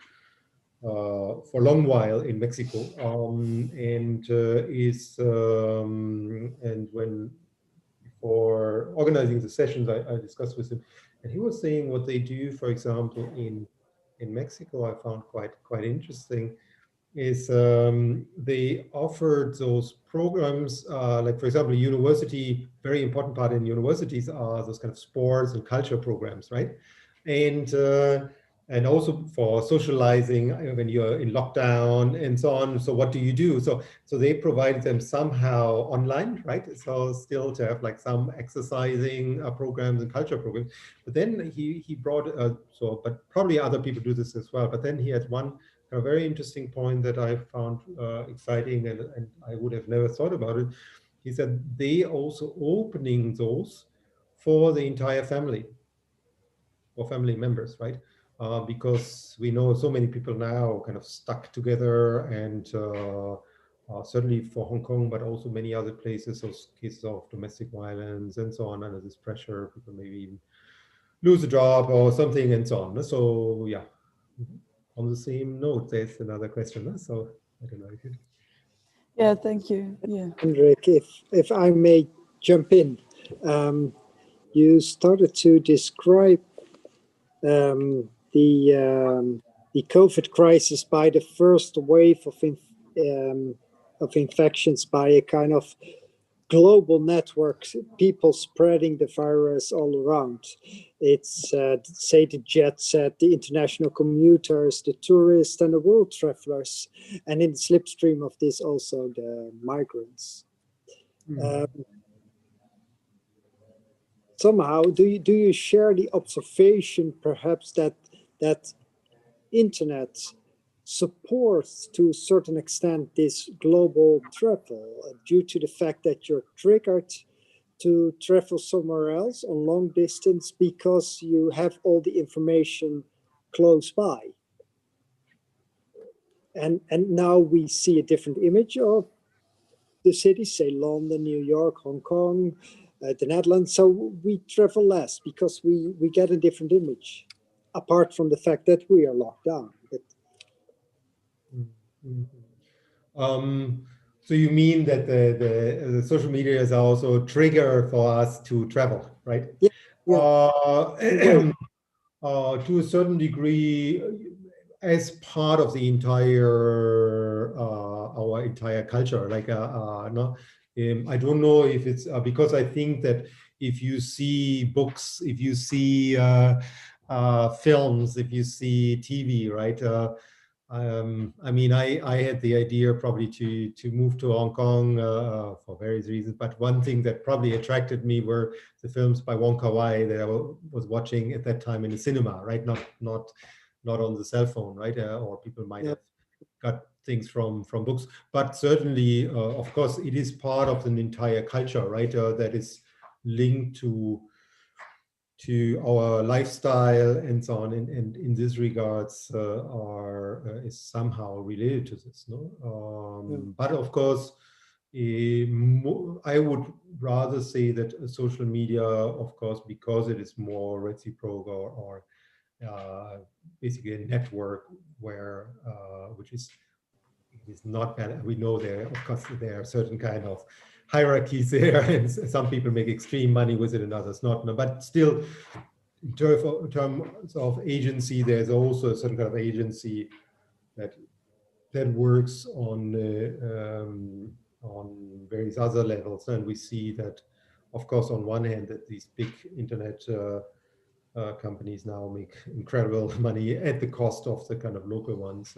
long while in Mexico, and when before organizing the sessions, I discussed with him, and he was saying what they do, for example, in Mexico. I found quite interesting. Is they offered those programs, like for example, university, very important part in universities are those kind of sports and culture programs, right? And also for socializing when you're in lockdown and so on. So what do you do? So they provide them somehow online, right? So still to have like some exercising programs and culture programs. But then he brought, but probably other people do this as well. But then he had one a very interesting point that I found exciting, and I would have never thought about it. He said they also opening those for the entire family, or family members, right? Because we know so many people now kind of stuck together, and certainly for Hong Kong, but also many other places, those cases of domestic violence and so on, under this pressure, people maybe even lose a job or something and so on. So yeah. On the same note, there's another question. So I don't know if you. Yeah, thank you. Yeah, Hendrik, if I may jump in, you started to describe the the COVID crisis by the first wave of infections by a kind of global network, people spreading the virus all around. It's, say, the jet set, the international commuters, the tourists, and the world travelers. And in the slipstream of this, also the migrants. Somehow, do you share the observation, perhaps, that internet supports to a certain extent this global travel due to the fact that you're triggered to travel somewhere else on long distance because you have all the information close by? And now we see a different image of the cities, say London, New York, Hong Kong, the Netherlands. So we travel less because we get a different image, apart from the fact that we are locked down. But so you mean that the social media is also a trigger for us to travel, right? Yeah. To a certain degree, as part of the entire our entire culture, like no, I don't know if it's because I think that if you see books, if you see films, if you see TV, right? I mean, I had the idea probably to move to Hong Kong for various reasons, but one thing that probably attracted me were the films by Wong Kar-wai that I was watching at that time in the cinema, right? Not on the cell phone, right? Or people might have got things from books, but certainly, of course, it is part of an entire culture, right? That is linked to our lifestyle and so on, and in this regards is somehow related to this, no? But of course, I would rather say that social media, of course, because it is more reciprocal or basically a network where which is not bad. We know there, of course, there are certain kind of hierarchies there, and some people make extreme money with it and others not. But still, in terms of agency, there's also a certain kind of agency that works on various other levels, and we see that, of course, on one hand, that these big internet companies now make incredible money at the cost of the kind of local ones.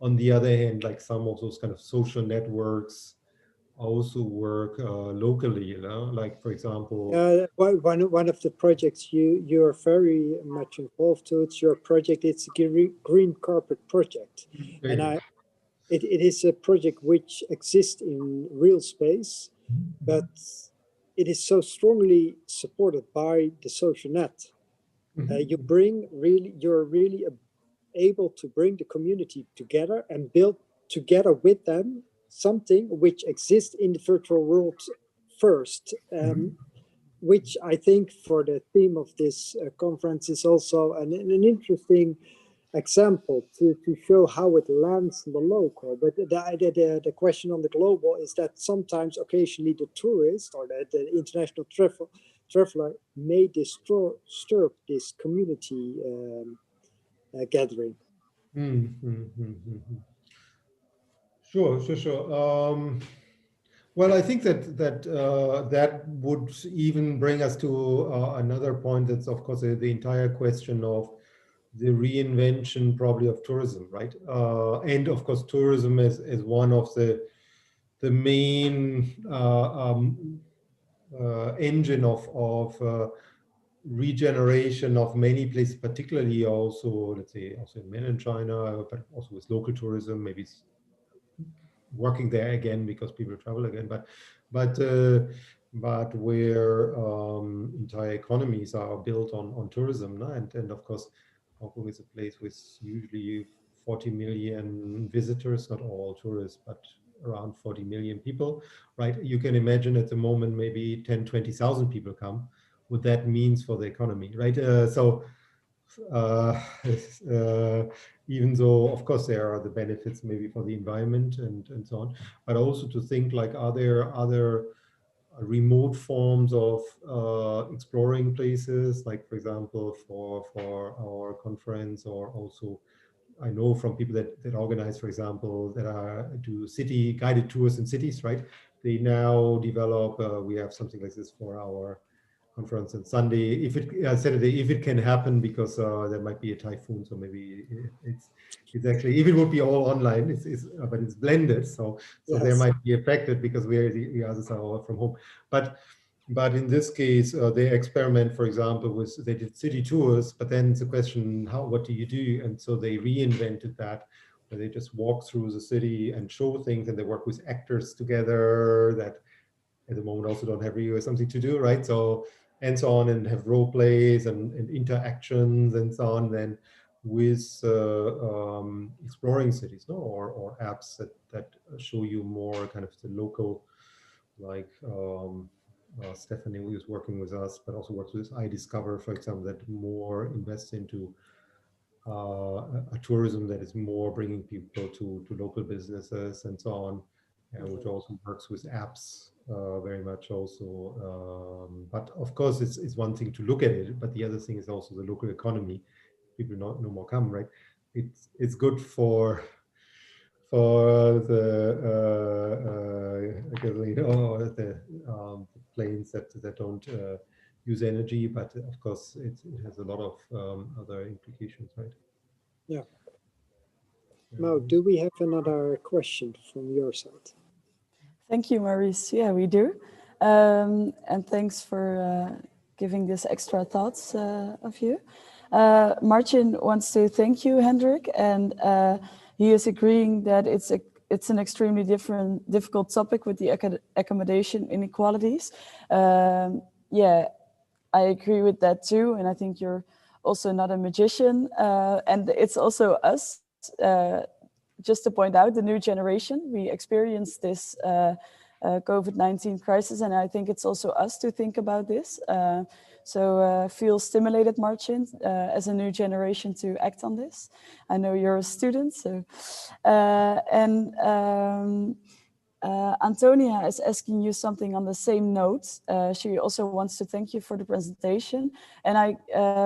On the other hand, like some of those kind of social networks also work locally, you know? Like, for example, one of the projects you are very much involved to, it's your project. It's a green carpet project, and it is a project which exists in real space, but it is so strongly supported by the social net. You're really able to bring the community together and build together with them something which exists in the virtual world first, which I think for the theme of this conference is also an interesting example to show how it lands in the local. But the question on the global is that sometimes, occasionally, the tourist or the international traveler may disturb this community gathering. Sure. Well, I think that would even bring us to another point. That's, of course, the entire question of the reinvention probably of tourism, right? And of course, tourism is one of the main engine of regeneration of many places, particularly also, let's say, also in mainland China, but also with local tourism, maybe it's working there again because people travel again, but where entire economies are built on tourism, no? And of course, Hong Kong is a place with usually 40 million visitors, not all tourists, but around 40 million people, right? You can imagine at the moment maybe 10, 20,000 people come, what that means for the economy, right? Even though, of course, there are the benefits maybe for the environment and so on, but also to think like, are there other remote forms of exploring places, like, for example, for our conference, or also I know from people that organize, for example, that do city guided tours in cities, right? They now develop, we have something like this for our conference on Sunday, Saturday, if it can happen, because there might be a typhoon, so maybe it's actually, if it would be all online, but it's blended, so Yes. there might be affected because the others are all from home. But in this case, they experiment, for example, they did city tours, but then it's a question, what do you do? And so they reinvented that, where they just walk through the city and show things, and they work with actors together that at the moment also don't have really something to do, right? So, and so on, and have role plays and interactions and so on, then with exploring cities, no? Or apps that show you more kind of the local, like Stephanie, who is working with us, but also works with iDiscover, for example, that more invests into a tourism that is more bringing people to local businesses and so on, and which also works with apps very much also. But of course, it's one thing to look at it, but the other thing is also the local economy. People no more come, right? It's good for the gasoline or the planes that don't use energy, but of course it has a lot of other implications, right? Yeah. Now, do we have another question from your side? Thank you, Maurice. Yeah, we do. And thanks for giving this extra thoughts of you. Martin wants to thank you, Hendrik, and he is agreeing that it's an extremely difficult topic with the accommodation inequalities. Yeah, I agree with that too, and I think you're also not a magician, and it's also us. Just to point out, the new generation, we experienced this COVID-19 crisis, and I think it's also us to think about this. So feel stimulated, Martin, as a new generation to act on this. I know you're a student, so Antonia is asking you something on the same note. She also wants to thank you for the presentation. And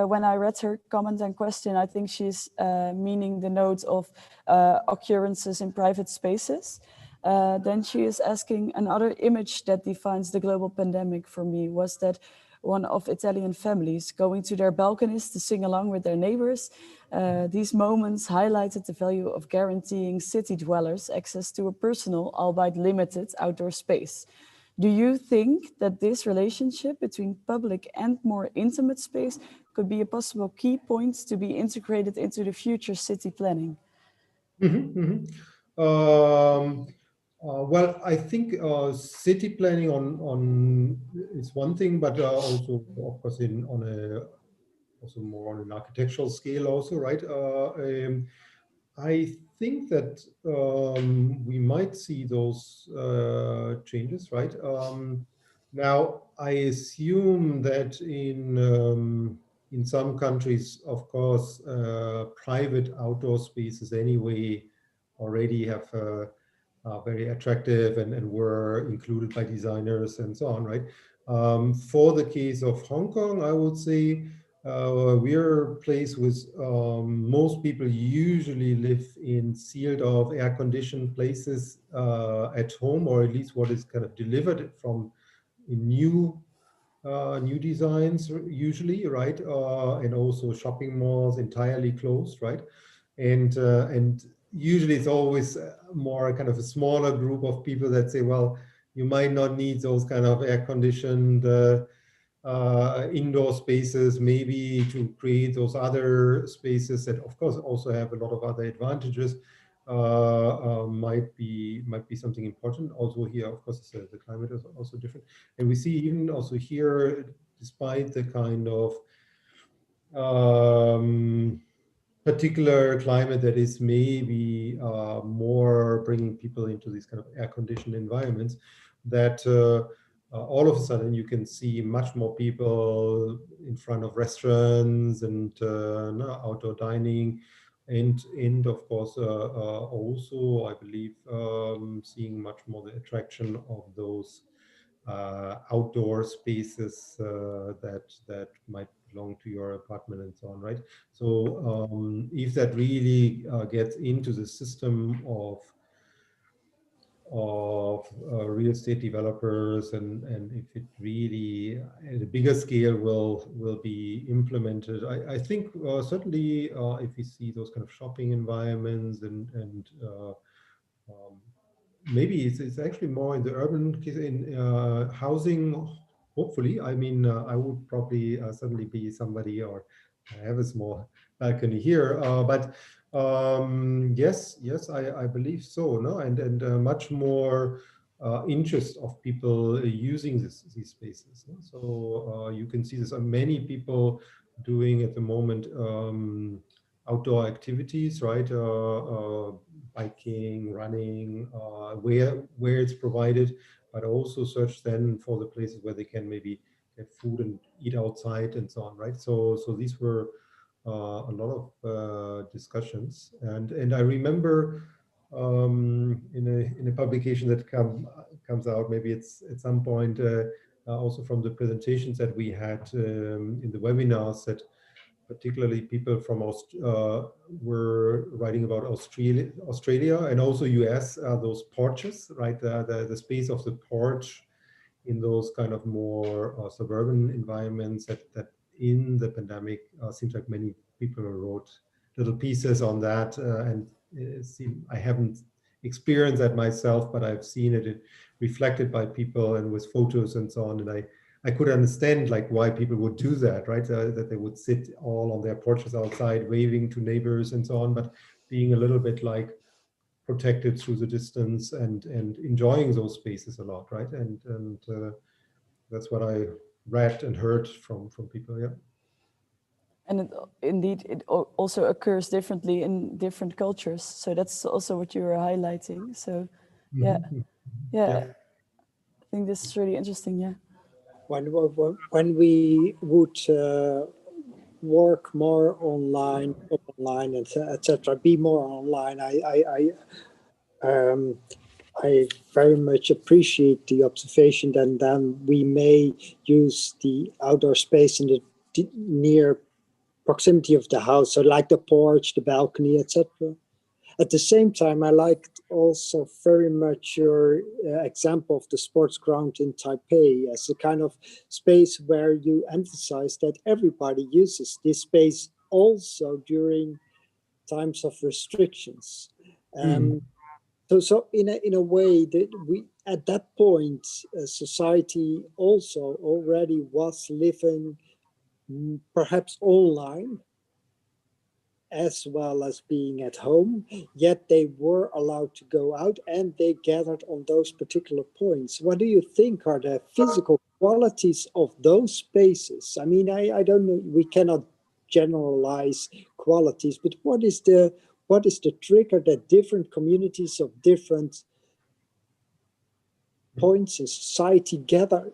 when I read her comment and question, I think she's meaning the note of occurrences in private spaces. Then she is asking, another image that defines the global pandemic for me was that one of Italian families going to their balconies to sing along with their neighbors. These moments highlighted the value of guaranteeing city dwellers access to a personal, albeit limited, outdoor space. Do you think that this relationship between public and more intimate space could be a possible key point to be integrated into the future city planning? Well, I think city planning on is one thing, but also, of course, also more on an architectural scale, also, right? I think that we might see those changes, right? Now, I assume that in some countries, of course, private outdoor spaces anyway already have very attractive and were included by designers and so on, right? For the case of Hong Kong, I would say we're a place with most people usually live in sealed off, air-conditioned places at home, or at least what is kind of delivered from new designs usually, right? And also shopping malls entirely closed, right? And usually it's always more kind of a smaller group of people that say, well, you might not need those kind of air-conditioned indoor spaces, maybe to create those other spaces that, of course, also have a lot of other advantages. Might be something important. Also here, of course, the climate is also different, and we see even also here, despite the kind of particular climate that is maybe more bringing people into these kind of air-conditioned environments, that all of a sudden you can see much more people in front of restaurants and outdoor dining, and of course also, I believe, seeing much more the attraction of those outdoor spaces that might belong to your apartment and so on, right? So if that really gets into the system of real estate developers, and if it really at a bigger scale will be implemented, I think certainly if we see those kind of shopping environments and maybe it's actually more in the urban housing. Hopefully, I mean, I would probably suddenly be somebody, or I have a small balcony here, but yes, I believe so. No, and much more interest of people using these spaces. No? So you can see this. Many people doing at the moment outdoor activities, right? Biking, running, where it's provided, but also search then for the places where they can maybe get food and eat outside and so on, right? So these were a lot of discussions, and I remember in a publication that comes out, maybe it's at some point also from the presentations that we had in the webinars, that particularly people from were writing about Australia and also US, those porches, right? The space of the porch in those kind of more suburban environments that in the pandemic seems like many people wrote little pieces on that. And I haven't experienced that myself, but I've seen it reflected by people and with photos and so on. And I could understand like why people would do that, right? That they would sit all on their porches outside, waving to neighbors and so on, but being a little bit like protected through the distance and enjoying those spaces a lot, right? And that's what I read and heard from people. Yeah. And indeed, it also occurs differently in different cultures. So that's also what you were highlighting. So, yeah. I think this is really interesting. Yeah. When we would work more online, etc., be more online, I very much appreciate the observation that then we may use the outdoor space in the near proximity of the house, so like the porch, the balcony, etc. At the same time, I liked also very much your example of the sports ground in Taipei as a kind of space where you emphasize that everybody uses this space also during times of restrictions. So in a way that we at that point society also already was living perhaps online as well as being at home, yet they were allowed to go out and they gathered on those particular points. What do you think are the physical qualities of those spaces? I mean, I don't know, we cannot generalize qualities, but what is the trigger that different communities of different points in society gather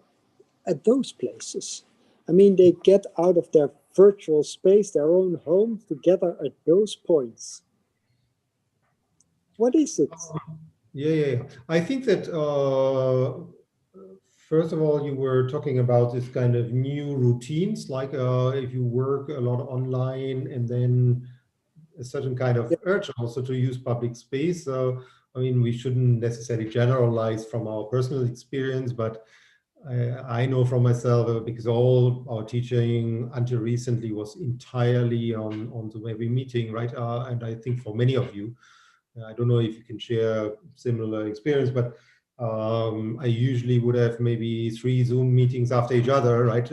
at those places? I mean, they get out of their virtual space, their own home, together at those points. What is it? Yeah. I think that first of all, you were talking about this kind of new routines, like if you work a lot online and then a certain kind of urge also to use public space. So, I mean, we shouldn't necessarily generalize from our personal experience, but I know from myself, because all our teaching until recently was entirely on the Zoom meeting, right? And I think for many of you, I don't know if you can share similar experience, but I usually would have maybe 3 Zoom meetings after each other, right?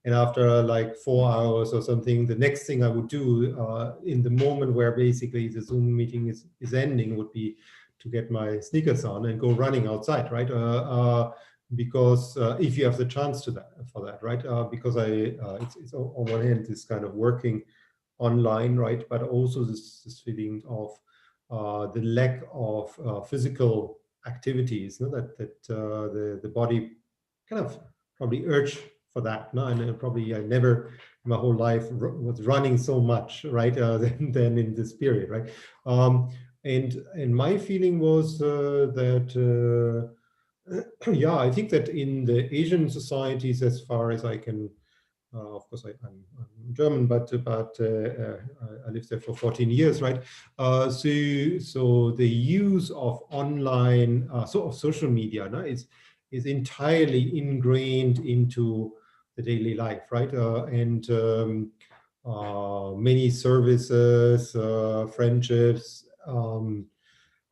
And after like 4 hours or something, the next thing I would do in the moment where basically the Zoom meeting is ending would be to get my sneakers on and go running outside, right? Because if you have the chance for that, right? Because it's on one hand this kind of working online, right? But also this feeling of the lack of physical activities, no? That the body kind of probably urge for that, no? And probably I never in my whole life was running so much, right? Than in this period, right? And my feeling was that. Yeah, I think that in the Asian societies, as far as I can Of course, I'm German, but I lived there for 14 years, right? So the use of online, of social media, no, is entirely ingrained into the daily life, right? Many services, friendships,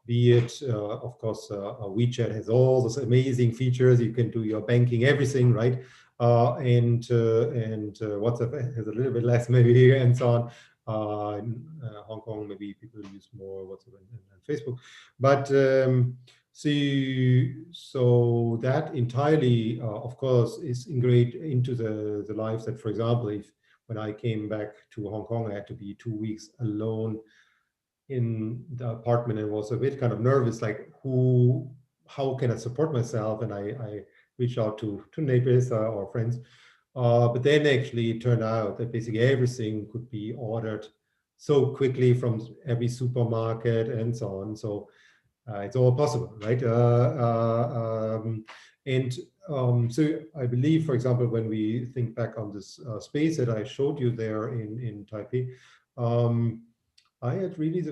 be it, of course, WeChat has all those amazing features. You can do your banking, everything, right? And WhatsApp has a little bit less, maybe, and so on. In Hong Kong, maybe people use more WhatsApp and Facebook, but so that entirely, of course, is ingrained into the life. That, for example, when I came back to Hong Kong, I had to be 2 weeks alone in the apartment and was a bit kind of nervous, like how can I support myself? And I reached out to neighbors or friends. But then actually it turned out that basically everything could be ordered so quickly from every supermarket and so on. So it's all possible, right? So I believe, for example, when we think back on this space that I showed you there in Taipei, I had really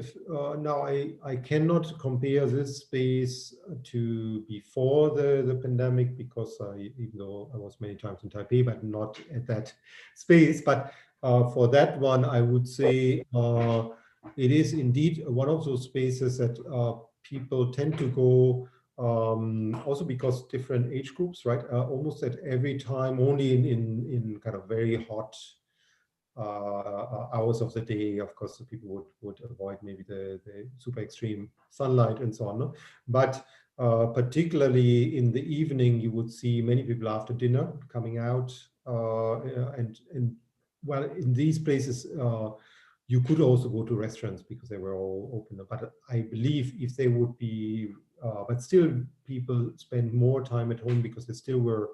now I cannot compare this space to before the pandemic, because even though I was many times in Taipei, but not at that space. But for that one, I would say it is indeed one of those spaces that people tend to go, also because different age groups, right? Almost at every time, only in kind of very hot hours of the day. Of course, people would avoid maybe the super extreme sunlight and so on. No? But particularly in the evening, you would see many people after dinner coming out, and well, in these places, you could also go to restaurants because they were all open. But I believe if they would be, but still people spend more time at home because they still were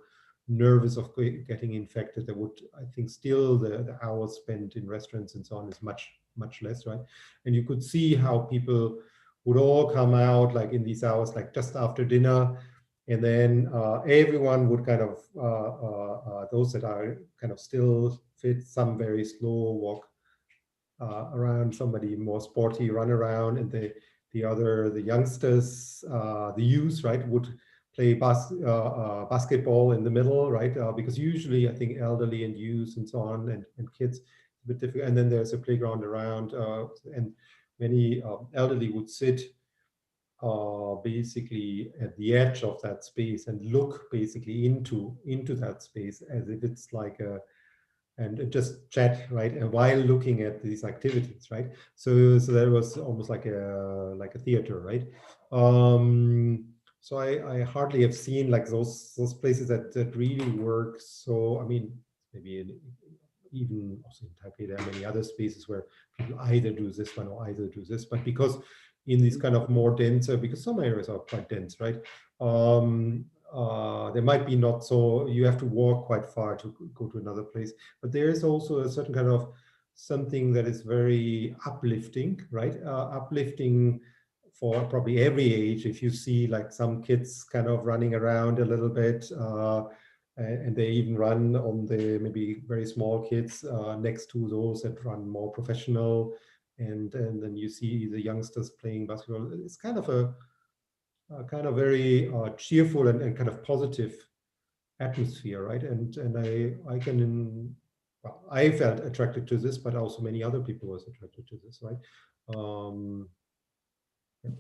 nervous of getting infected. They would, I think, still the hours spent in restaurants and so on is much less, right? And you could see how people would all come out like in these hours, like just after dinner, and then everyone would kind of those that are kind of still fit, some very slow walk around, somebody more sporty run around, and the youngsters, the youth, right, would play basketball in the middle, right? Because usually I think elderly and youth and so on and kids, a bit difficult. And then there's a playground around, and many elderly would sit basically at the edge of that space and look basically into that space as if it's like and just chat, right? And while looking at these activities, right? So that was almost like a theater, right? So I hardly have seen like those places that really work. So I mean, maybe even also in Taipei, there are many other spaces where people either do this one or either do this. But because in these kind of more denser, because some areas are quite dense, right? There might be not so, you have to walk quite far to go to another place. But there is also a certain kind of something that is very uplifting, right? Uplifting for probably every age. If you see like some kids kind of running around a little bit, and they even run on the maybe very small kids next to those that run more professional, and then you see the youngsters playing basketball. It's kind of a kind of very cheerful and kind of positive atmosphere, right? And I can, well, I felt attracted to this, but also many other people was attracted to this, right? Yeah.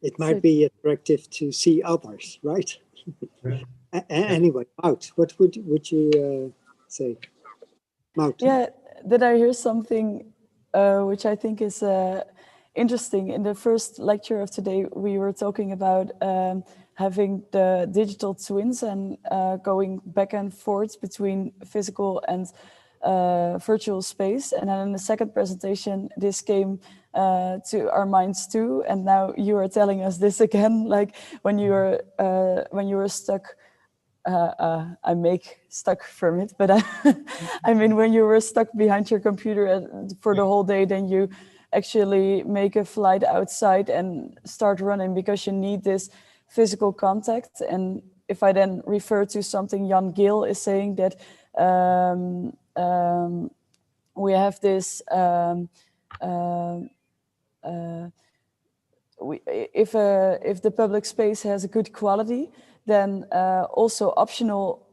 It might be attractive to see others, right? Yeah. Anyway, Maud, what would you say? Maud. Yeah, did I hear something which I think is interesting? In the first lecture of today, we were talking about having the digital twins and going back and forth between physical and virtual space. And then in the second presentation, this came to our minds too. And now you are telling us this again, like when you were stuck. I make stuck from it, but I mean, when you were stuck behind your computer for the whole day, then you actually make a flight outside and start running because you need this physical contact. And if I then refer to something Jan Gill is saying, that we have this, if the public space has a good quality, then also optional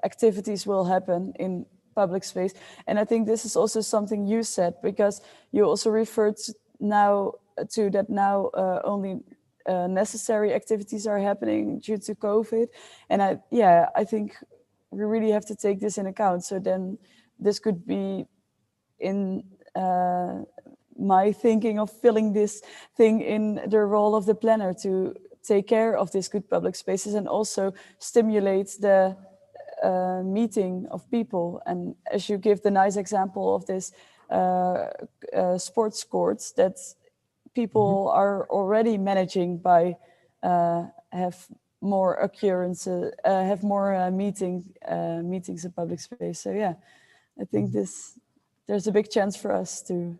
activities will happen in public space. And I think this is also something you said, because you also referred now to that now only necessary activities are happening due to COVID. And I think we really have to take this in account. So then this could be in my thinking of filling this thing in the role of the planner, to take care of these good public spaces and also stimulate the meeting of people. And as you give the nice example of this sports courts that people are already managing by have more occurrences, have more meetings in public space. So yeah, I think there's a big chance for us to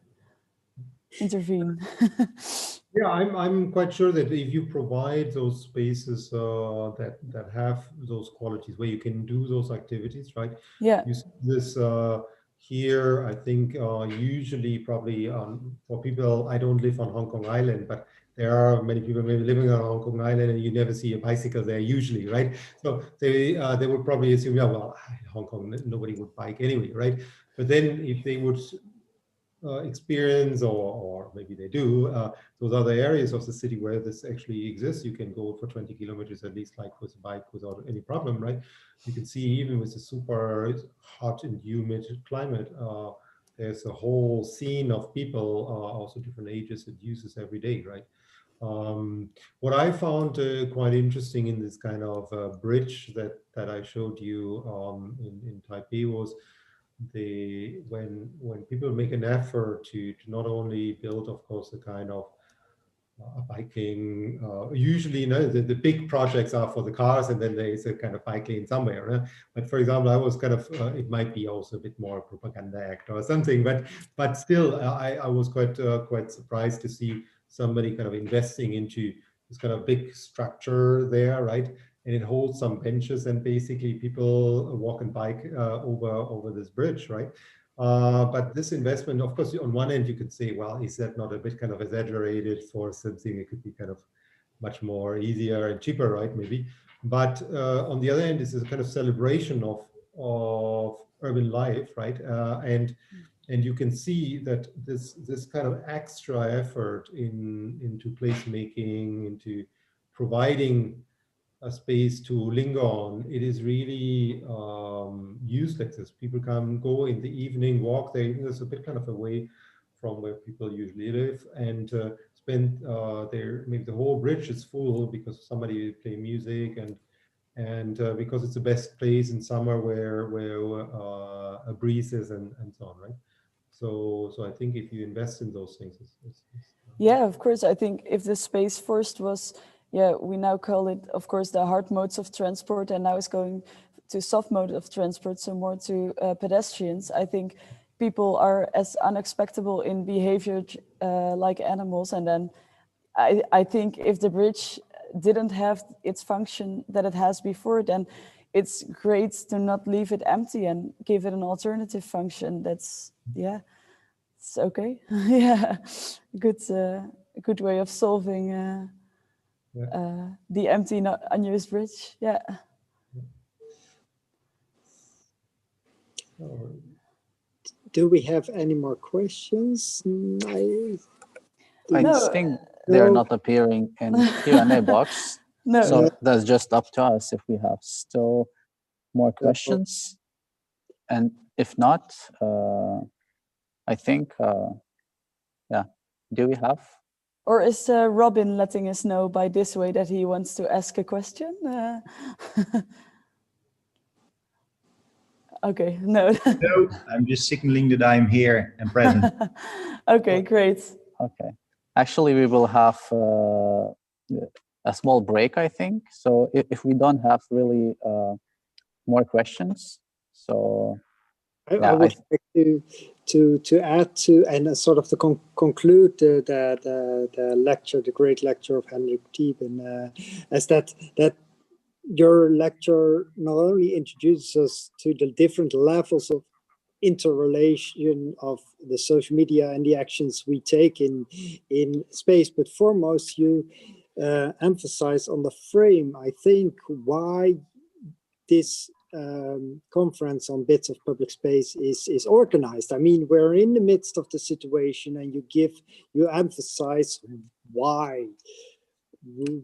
intervene. Yeah, I'm quite sure that if you provide those spaces that have those qualities where you can do those activities, right? Yeah. You see this here, I think usually probably for people, I don't live on Hong Kong Island, but there are many people maybe living on Hong Kong Island and you never see a bicycle there usually, right? So they would probably assume, yeah, well, Hong Kong, nobody would bike anyway, right? But then if they would experience, or maybe they do, those other areas of the city where this actually exists, you can go for 20 kilometers at least, like with a bike without any problem, right? You can see even with the super hot and humid climate, there's a whole scene of people, also different ages, that uses every day, right? What I found quite interesting in this kind of bridge that I showed you in Taipei was when people make an effort to not only build, of course, a kind of biking, usually, you know, the big projects are for the cars, and then there is a kind of bike lane somewhere. Right? But for example, I was kind of, it might be also a bit more propaganda act or something, but still, I was quite surprised to see somebody kind of investing into this kind of big structure there, right? And it holds some benches, and basically people walk and bike over this bridge, right? But this investment, of course, on one end you could say, well, is that not a bit kind of exaggerated for something? It could be kind of much more easier and cheaper, right? Maybe. But on the other end, this is a kind of celebration of urban life, right? And you can see that this kind of extra effort into placemaking, into providing a space to linger on, it is really used like this. People can go in the evening, walk there. There's a bit kind of away from where people usually live, and spend there. Maybe the whole bridge is full because somebody play music, and because it's the best place in summer where a breeze is and so on, right? So I think if you invest in those things, yeah, of course. I think if the space first was, yeah, we now call it, of course, the hard modes of transport, and now it's going to soft mode of transport, so more to pedestrians. I think people are as unexpectable in behavior like animals, and then I think if the bridge didn't have its function that it has before, then it's great to not leave it empty and give it an alternative function. That's, yeah, it's okay. Yeah, good way of solving the empty, not unused bridge. Yeah. Do we have any more questions? I think they're not appearing in Q&A box. No. So that's just up to us if we have still more questions. And if not, I think, yeah, do we have? Or is Robin letting us know by this way that he wants to ask a question? Okay, no. No, I'm just signaling that I'm here and present. Okay, great. Okay. Actually, we will have a small break, I think. So if we don't have really more questions, so I would like to add to and sort of to conclude the lecture, the great lecture of Henrik Thieben, as that your lecture not only introduces us to the different levels of interrelation of the social media and the actions we take in space, but foremost you emphasize on the frame, I think, why this conference on bits of public space is organized. I mean, we're in the midst of the situation, and you emphasize why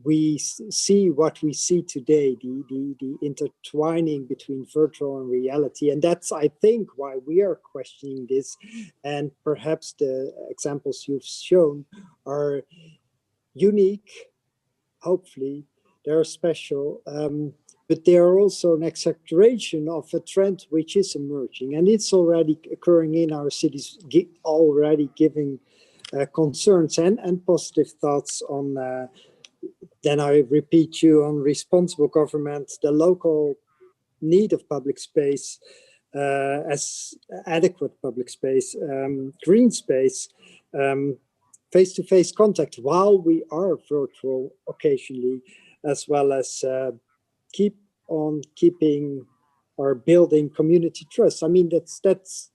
we see what we see today, the intertwining between virtual and reality. And that's, I think, why we are questioning this. And perhaps the examples you've shown are unique, hopefully, they're special, but they are also an exaggeration of a trend which is emerging. And it's already occurring in our cities, already giving concerns and positive thoughts on then I repeat you on responsible government, the local need of public space as adequate public space, green space, face-to-face contact while we are virtual occasionally, as well as keep on keeping or building community trust. I mean, that's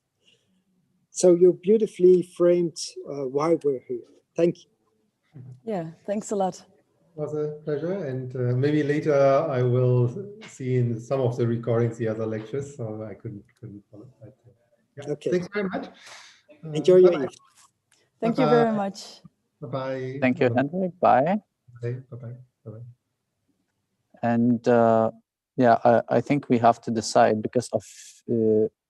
so you beautifully framed why we're here. Thank you. Yeah, thanks a lot. It was a pleasure, and maybe later I will see in some of the recordings the other lectures, so I couldn't follow. But, yeah. Okay. Thanks very much. Enjoy your evening. Thank you very much. Bye-bye. Thank you, Henrik. Bye. Bye-bye. Bye-bye. And yeah, I think we have to decide because of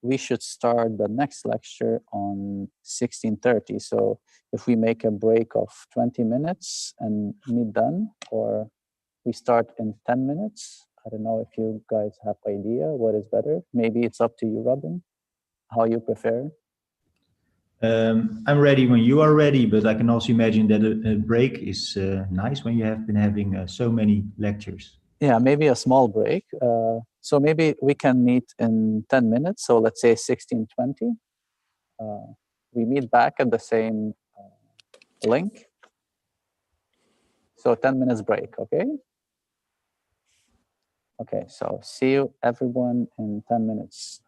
we should start the next lecture on 16:30. So if we make a break of 20 minutes and meet then, or we start in 10 minutes. I don't know if you guys have idea what is better. Maybe it's up to you, Robin, how you prefer. I'm ready when you are ready, but I can also imagine that a break is nice when you have been having so many lectures. Yeah, maybe a small break. So maybe we can meet in 10 minutes. So let's say 16:20. We meet back at the same link. So 10 minutes break, okay? Okay, so see you everyone in 10 minutes.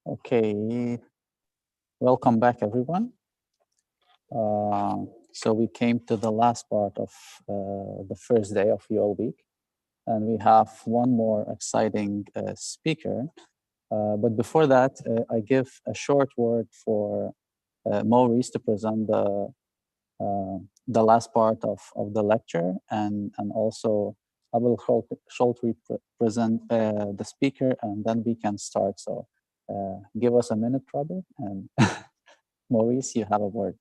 Okay, welcome back, everyone. So we came to the last part of the first day of UL Week, and we have one more exciting speaker. But before that, I give a short word for Maurice to present the last part of the lecture, and also I will shortly present the speaker, and then we can start. So give us a minute, Robert, and Maurice, you have a word.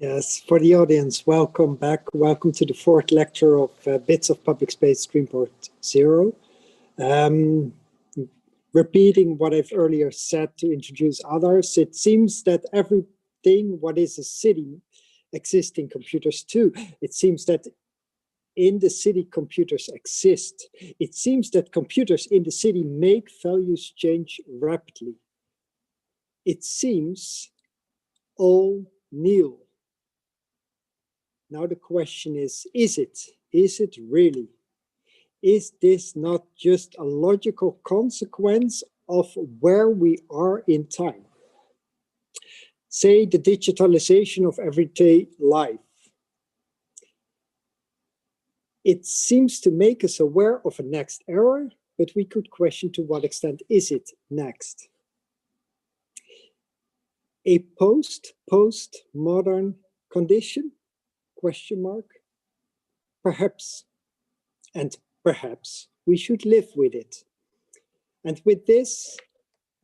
Yes, for the audience, welcome back. Welcome to the fourth lecture of Bits of Public Space Dreamport 0. Repeating what I've earlier said to introduce others, it seems that everything what is a city exists in computers too. It seems that in the city computers exist. It seems that computers in the city make values change rapidly. It seems all new. Now the question is it? Is it really? Is this not just a logical consequence of where we are in time? Say the digitalization of everyday life. It seems to make us aware of a next era, but we could question to what extent is it next? A post-modern condition? Question mark. Perhaps, and perhaps we should live with it. And with this,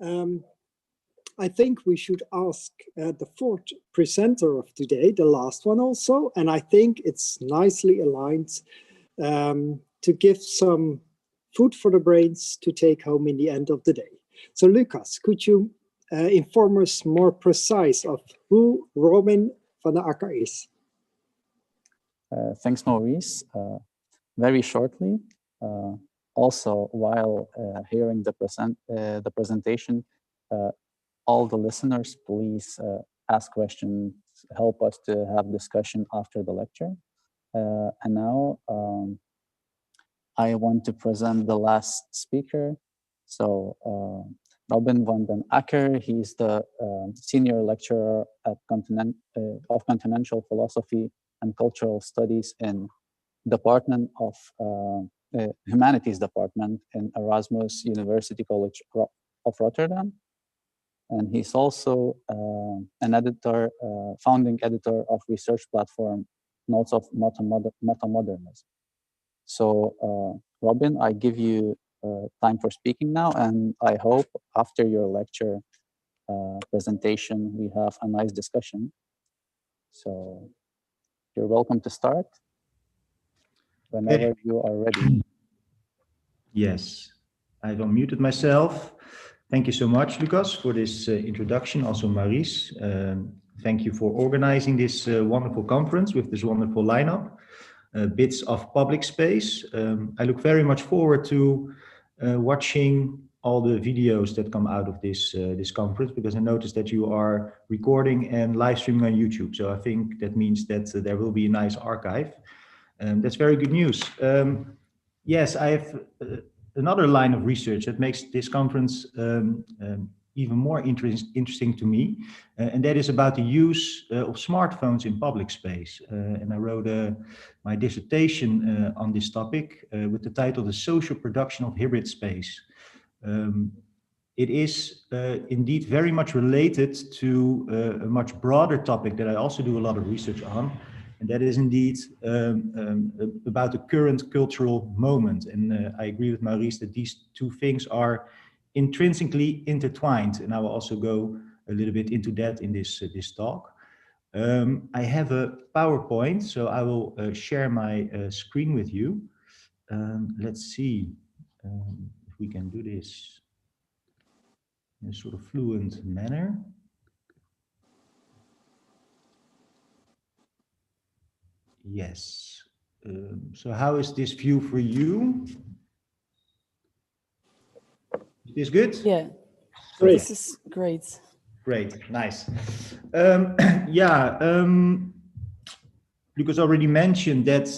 I think we should ask the fourth presenter of today, the last one also, and I think it's nicely aligned to give some food for the brains to take home in the end of the day. So Lucas, could you inform us more precise of who Robin van der Akker is? Thanks, Maurice. Very shortly, also while hearing the presentation, all the listeners, please ask questions, help us to have discussion after the lecture. And now I want to present the last speaker. So Robin van den Akker, he's the senior lecturer at of Continental Philosophy and Cultural Studies in Department of Humanities Department in Erasmus University College of Rotterdam. And he's also an editor, founding editor of research platform Notes of Metamodernism. So Robin, I give you time for speaking now, and I hope after your lecture presentation, we have a nice discussion. So you're welcome to start whenever you are ready. Yes, I've unmuted myself. Thank you so much, Lucas, for this introduction. Also, Maurice, thank you for organizing this wonderful conference with this wonderful lineup, Bits of Public Space. I look very much forward to watching all the videos that come out of this conference, because I noticed that you are recording and live streaming on YouTube. So I think that means that there will be a nice archive. That's very good news. Yes, I have another line of research that makes this conference even more interesting to me, and that is about the use of smartphones in public space. And I wrote my dissertation on this topic with the title "The Social Production of Hybrid Space." It is indeed very much related to a much broader topic that I also do a lot of research on, and that is indeed about the current cultural moment. And I agree with Maurice that these two things are intrinsically intertwined, and I will also go a little bit into that in this talk. I have a PowerPoint, so I will share my screen with you. Let's see if we can do this in a sort of fluent manner. Yes. So how is this view for you? Is this good? Yeah, Great. this is great. Great, nice. Lucas already mentioned that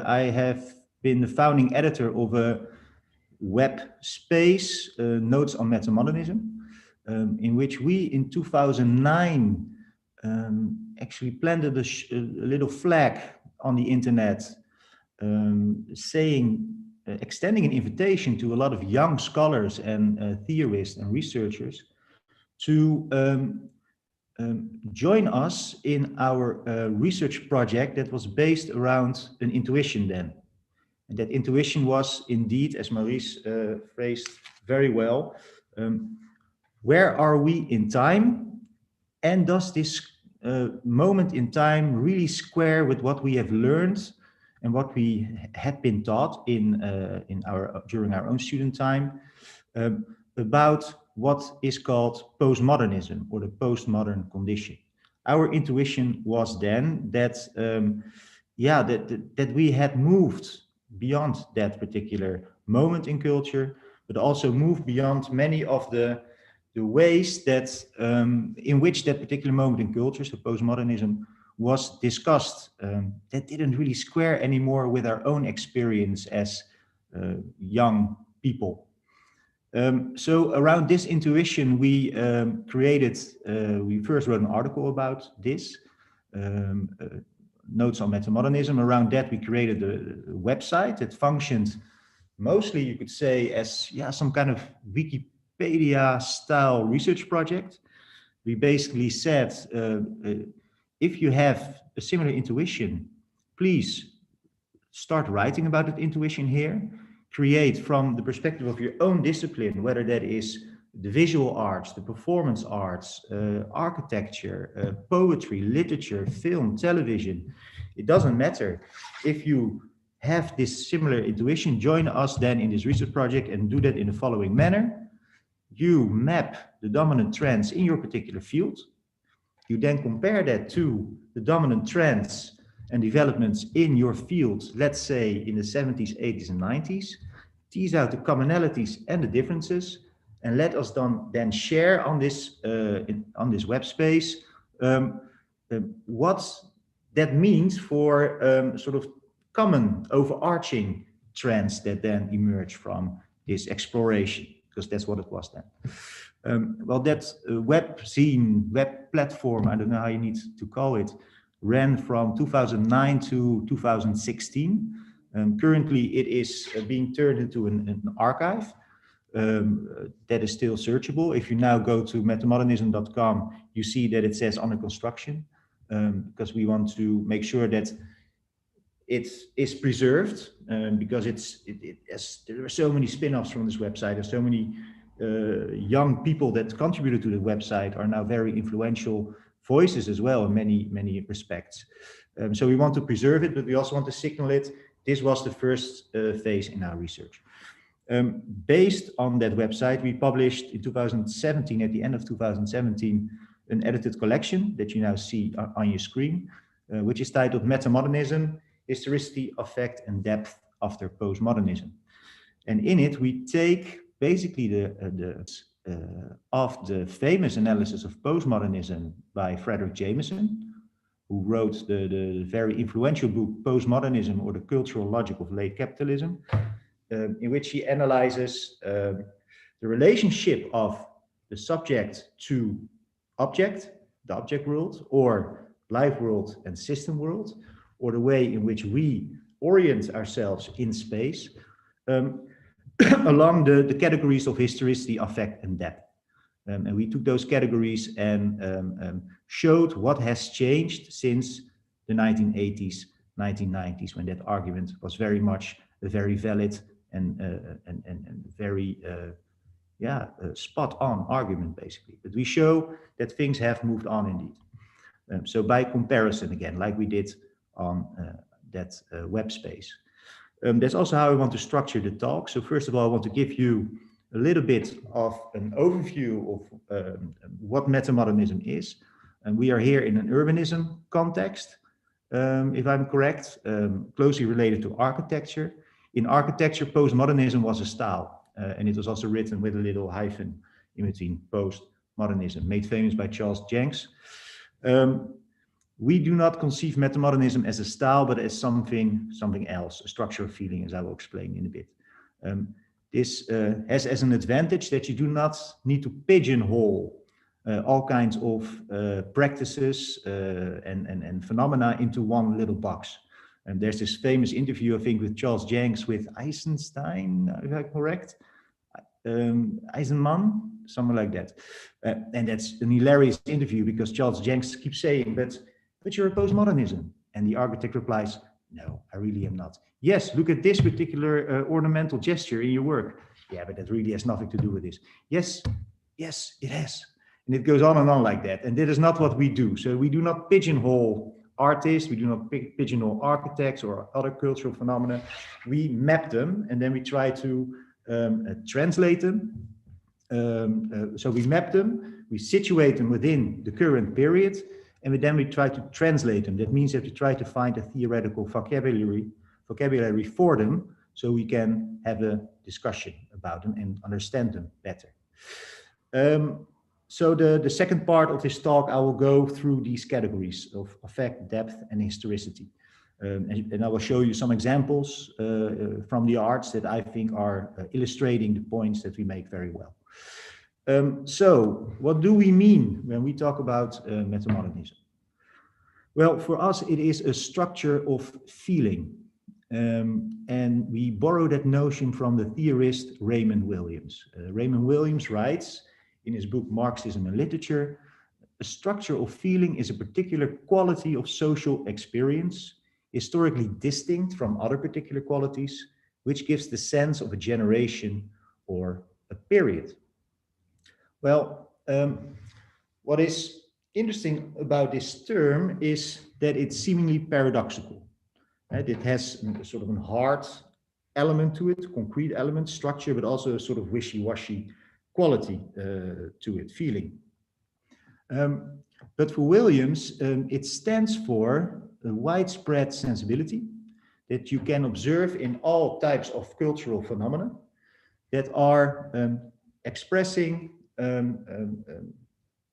I have been the founding editor of a web space, Notes on Metamodernism. in which we in 2009 actually planted a little flag on the internet, extending an invitation to a lot of young scholars and theorists and researchers to join us in our research project that was based around an intuition then. And that intuition was indeed, as Maurice phrased very well, where are we in time? And does this moment in time really square with what we have learned and what we had been taught during our own student time about what is called postmodernism, or the postmodern condition? Our intuition was then that that we had moved beyond that particular moment in culture, but also moved beyond many of the ways that in which that particular moment in culture, so postmodernism, was discussed, that didn't really square anymore with our own experience as young people. So around this intuition, we we first wrote an article about this, Notes on Metamodernism. Around that, we created a website that functioned mostly, you could say, as some kind of Wikipedia-style research project. We basically said, if you have a similar intuition, please start writing about that intuition here. Create from the perspective of your own discipline, whether that is the visual arts, the performance arts, architecture, poetry, literature, film, television. It doesn't matter. If you have this similar intuition, join us then in this research project and do that in the following manner. You map the dominant trends in your particular field. You then compare that to the dominant trends and developments in your field, let's say in the 70s, 80s, and 90s, tease out the commonalities and the differences, and let us then share on this web space what that means for sort of common overarching trends that then emerge from this exploration, because that's what it was then. Well, that web platform, I don't know how you need to call it, ran from 2009 to 2016. Currently, it is being turned into an archive that is still searchable. If you now go to metamodernism.com, you see that it says under construction, because we want to make sure that it is preserved, because there are so many spin-offs from this website. There's so many young people that contributed to the website are now very influential voices as well in many respects. So we want to preserve it, but we also want to signal it. This was the first phase in our research. Based on that website, we published in 2017, at the end of 2017, an edited collection that you now see on your screen, which is titled Metamodernism, Historicity, Effect, and Depth After Postmodernism. And in it, we take basically of the famous analysis of postmodernism by Frederick Jameson, who wrote the very influential book Postmodernism, or the Cultural Logic of Late Capitalism, in which he analyzes the relationship of the subject to object, the object world, or life world and system world, or the way in which we orient ourselves in space, along the categories of historicity, affect, and depth. And we took those categories and showed what has changed since the 1980s, 1990s, when that argument was very much a very valid and very spot on argument, basically. But we show that things have moved on indeed. So by comparison, again, like we did on that web space. That's also how I want to structure the talk. So first of all, I want to give you a little bit of an overview of what metamodernism is. And we are here in an urbanism context, if I'm correct, closely related to architecture. In architecture, postmodernism was a style, and it was also written with a little hyphen in between, postmodernism, made famous by Charles Jenks. We do not conceive metamodernism as a style, but as something else, a structural feeling, as I will explain in a bit. This has as an advantage that you do not need to pigeonhole all kinds of practices and phenomena into one little box. And there's this famous interview, I think, with Charles Jenks with Eisenstein, if I'm correct, Eisenman, something like that. And that's an hilarious interview because Charles Jenks keeps saying, but you're a postmodernism. And the architect replies, no, I really am not. Yes, look at this particular ornamental gesture in your work. Yeah, but that really has nothing to do with this. Yes, it has. And it goes on and on like that. And that is not what we do. So we do not pigeonhole artists, we do not pigeonhole architects or other cultural phenomena. We map them and then we try to translate them. So we map them, we situate them within the current period, and then we try to translate them. That means that we try to find a theoretical vocabulary for them so we can have a discussion about them and understand them better. So the second part of this talk, I will go through these categories of affect, depth, and historicity. And I will show you some examples from the arts that I think are illustrating the points that we make very well. So what do we mean when we talk about metamodernism? Well, for us, it is a structure of feeling. And we borrow that notion from the theorist Raymond Williams. Raymond Williams writes in his book, Marxism and Literature, a structure of feeling is a particular quality of social experience, historically distinct from other particular qualities, which gives the sense of a generation or a period. Well, what is interesting about this term is that it's seemingly paradoxical. It has sort of a hard element to it, concrete element, structure, but also a sort of wishy-washy quality to it, feeling. But for Williams, it stands for a widespread sensibility that you can observe in all types of cultural phenomena that are expressing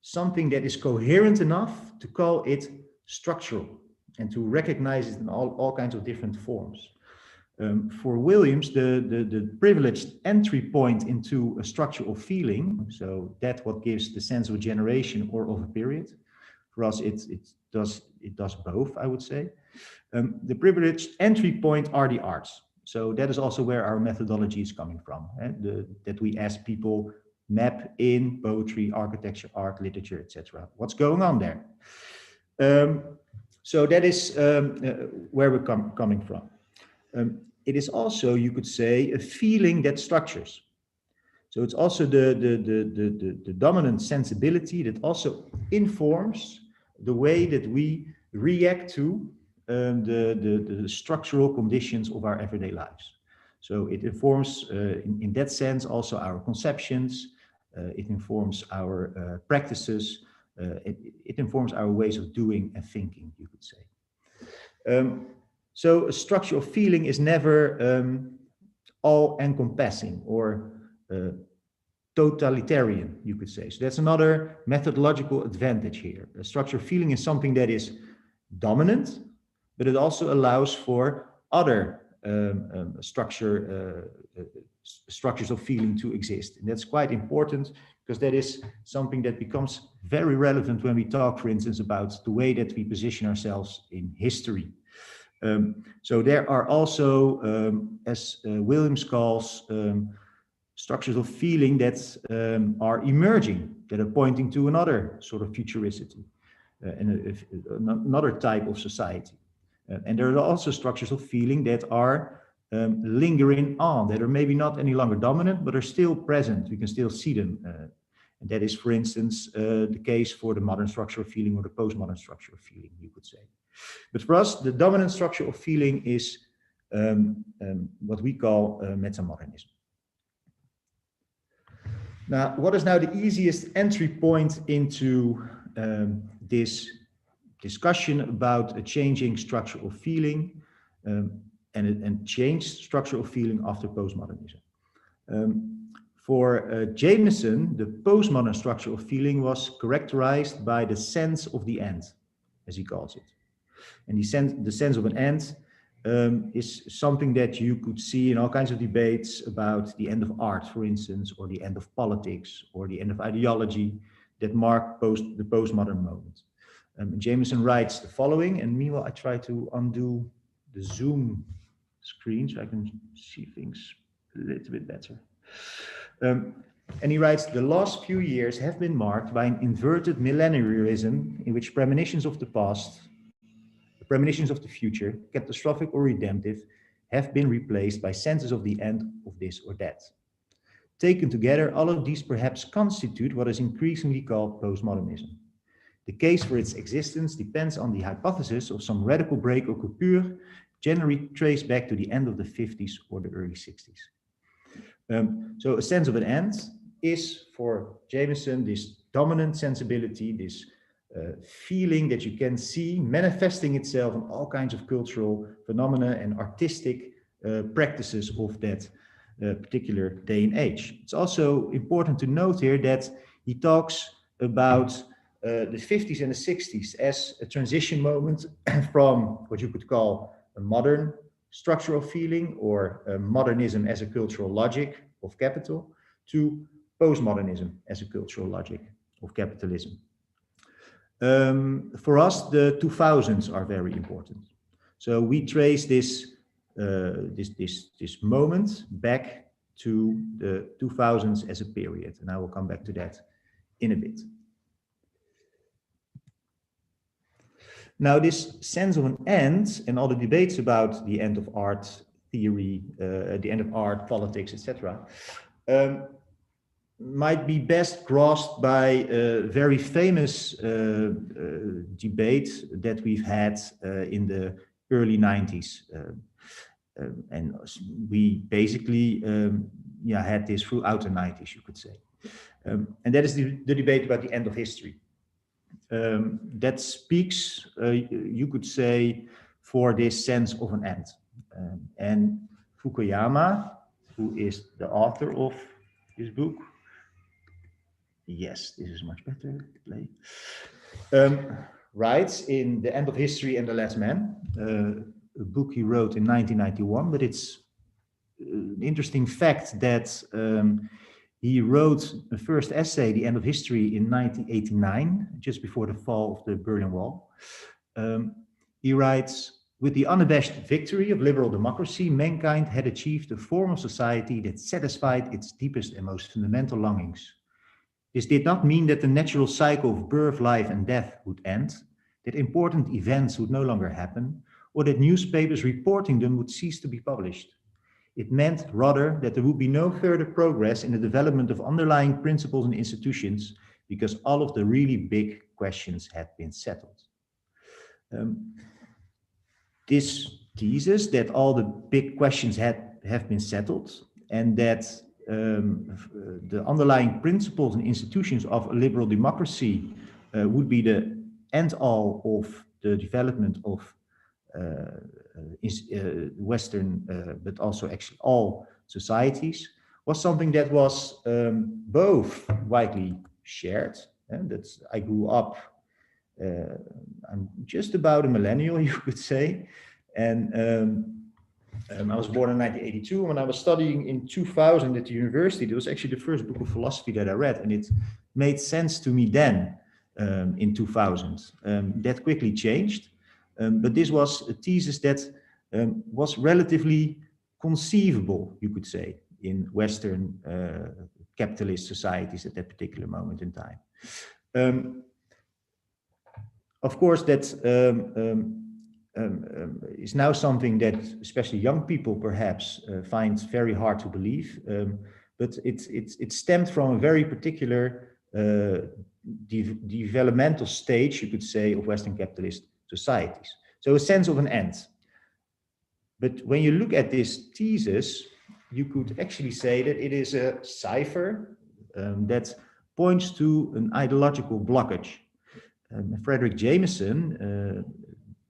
something that is coherent enough to call it structural and to recognize it in all kinds of different forms. For Williams, the privileged entry point into a structural feeling, so that's what gives the sense of a generation or of a period. For us, it does both, I would say. The privileged entry point are the arts. So that is also where our methodology is coming from, that we ask people map in poetry, architecture, art, literature, etc. What's going on there? So that is where we're coming from. It is also, you could say, a feeling that structures. So it's also the dominant sensibility that also informs the way that we react to the structural conditions of our everyday lives. So it informs, in that sense, also our conceptions. It informs our practices. It informs our ways of doing and thinking, you could say. So a structure of feeling is never all-encompassing or totalitarian, you could say. So that's another methodological advantage here. A structure of feeling is something that is dominant, but it also allows for other structures of feeling to exist. And that's quite important because that is something that becomes very relevant when we talk, for instance, about the way that we position ourselves in history. So there are also, as Williams calls, structures of feeling that are emerging, that are pointing to another sort of futuricity, and another type of society. And there are also structures of feeling that are lingering on, that are maybe not any longer dominant, but are still present. We can still see them. And that is, for instance, the case for the modern structure of feeling or the postmodern structure of feeling, you could say. But for us, the dominant structure of feeling is what we call metamodernism. Now, what is now the easiest entry point into this discussion about a changing structure of feeling and changed structure of feeling after postmodernism? For Jameson, the postmodern structure of feeling was characterized by the sense of the end, as he calls it. And the sense of an end is something that you could see in all kinds of debates about the end of art, for instance, or the end of politics, or the end of ideology that mark the postmodern moment. Jameson writes the following, and meanwhile I try to undo the Zoom screen so I can see things a little bit better. And he writes, the last few years have been marked by an inverted millenarianism in which premonitions of the past, the premonitions of the future, catastrophic or redemptive, have been replaced by senses of the end of this or that. Taken together, all of these perhaps constitute what is increasingly called postmodernism. The case for its existence depends on the hypothesis of some radical break or coupure, generally traced back to the end of the 50s or the early 60s. So a sense of an end is for Jameson this dominant sensibility, this feeling that you can see manifesting itself in all kinds of cultural phenomena and artistic practices of that particular day and age. It's also important to note here that he talks about the 50s and the 60s as a transition moment from what you could call a modern structural feeling or modernism as a cultural logic of capital to postmodernism as a cultural logic of capitalism. For us, the 2000s are very important. So we trace this moment back to the 2000s as a period, and I will come back to that in a bit. Now, this sense of an end and all the debates about the end of art theory, the end of art, politics, etc., might be best grasped by a very famous debate that we've had in the early 90s. And we basically had this throughout the 90s, you could say. And that is the debate about the end of history. That speaks, you could say, for this sense of an end. And Fukuyama, who is the author of this book, yes, this is much better, play, writes in The End of History and the Last Man, a book he wrote in 1991, but it's an interesting fact that he wrote the first essay, The End of History, in 1989, just before the fall of the Berlin Wall. He writes, with the unabashed victory of liberal democracy, mankind had achieved a form of society that satisfied its deepest and most fundamental longings. This did not mean that the natural cycle of birth, life, and death would end, that important events would no longer happen, or that newspapers reporting them would cease to be published. It meant, rather, that there would be no further progress in the development of underlying principles and institutions because all of the really big questions had been settled. This thesis that all the big questions have been settled and that the underlying principles and institutions of a liberal democracy would be the end-all of the development of Western, but also actually all societies, was something that was both widely shared. And that's, I grew up, I'm just about a millennial, you could say, and I was born in 1982. When I was studying in 2000 at the university, it was actually the first book of philosophy that I read, and it made sense to me then in 2000. That quickly changed. But this was a thesis that was relatively conceivable, you could say, in Western capitalist societies at that particular moment in time. Of course, that is now something that especially young people perhaps find very hard to believe, but it stemmed from a very particular developmental stage, you could say, of Western capitalist societies. So a sense of an end. But when you look at this thesis, you could actually say that it is a cipher that points to an ideological blockage. Frederick Jameson,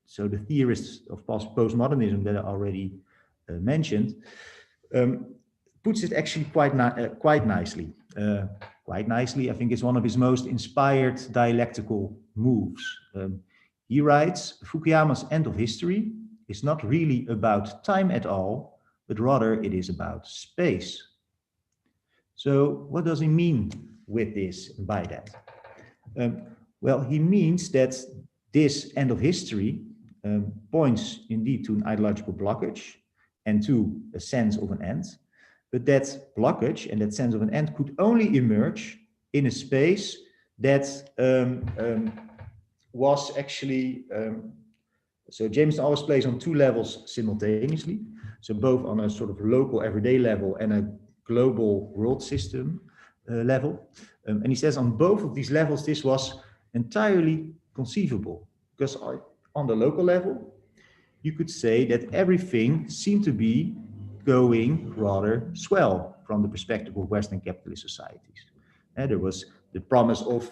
so the theorist of postmodernism that I already mentioned, puts it actually quite nicely. Quite nicely, I think it's one of his most inspired dialectical moves. He writes, Fukuyama's End of History is not really about time at all, but rather it is about space. So what does he mean with this, by that? Well, he means that this end of history points indeed to an ideological blockage and to a sense of an end, but that blockage and that sense of an end could only emerge in a space that was actually, so Jameson always plays on two levels simultaneously, so both on a sort of local everyday level and a global world system level. And he says on both of these levels, this was entirely conceivable, because on the local level, you could say that everything seemed to be going rather swell from the perspective of Western capitalist societies. And there was the promise of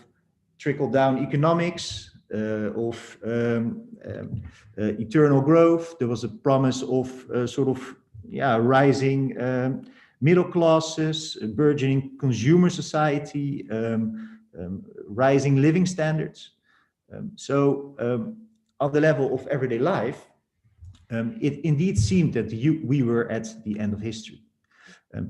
trickle-down economics, of eternal growth. There was a promise of rising middle classes, a burgeoning consumer society, rising living standards. So on the level of everyday life, it indeed seemed that we were at the end of history.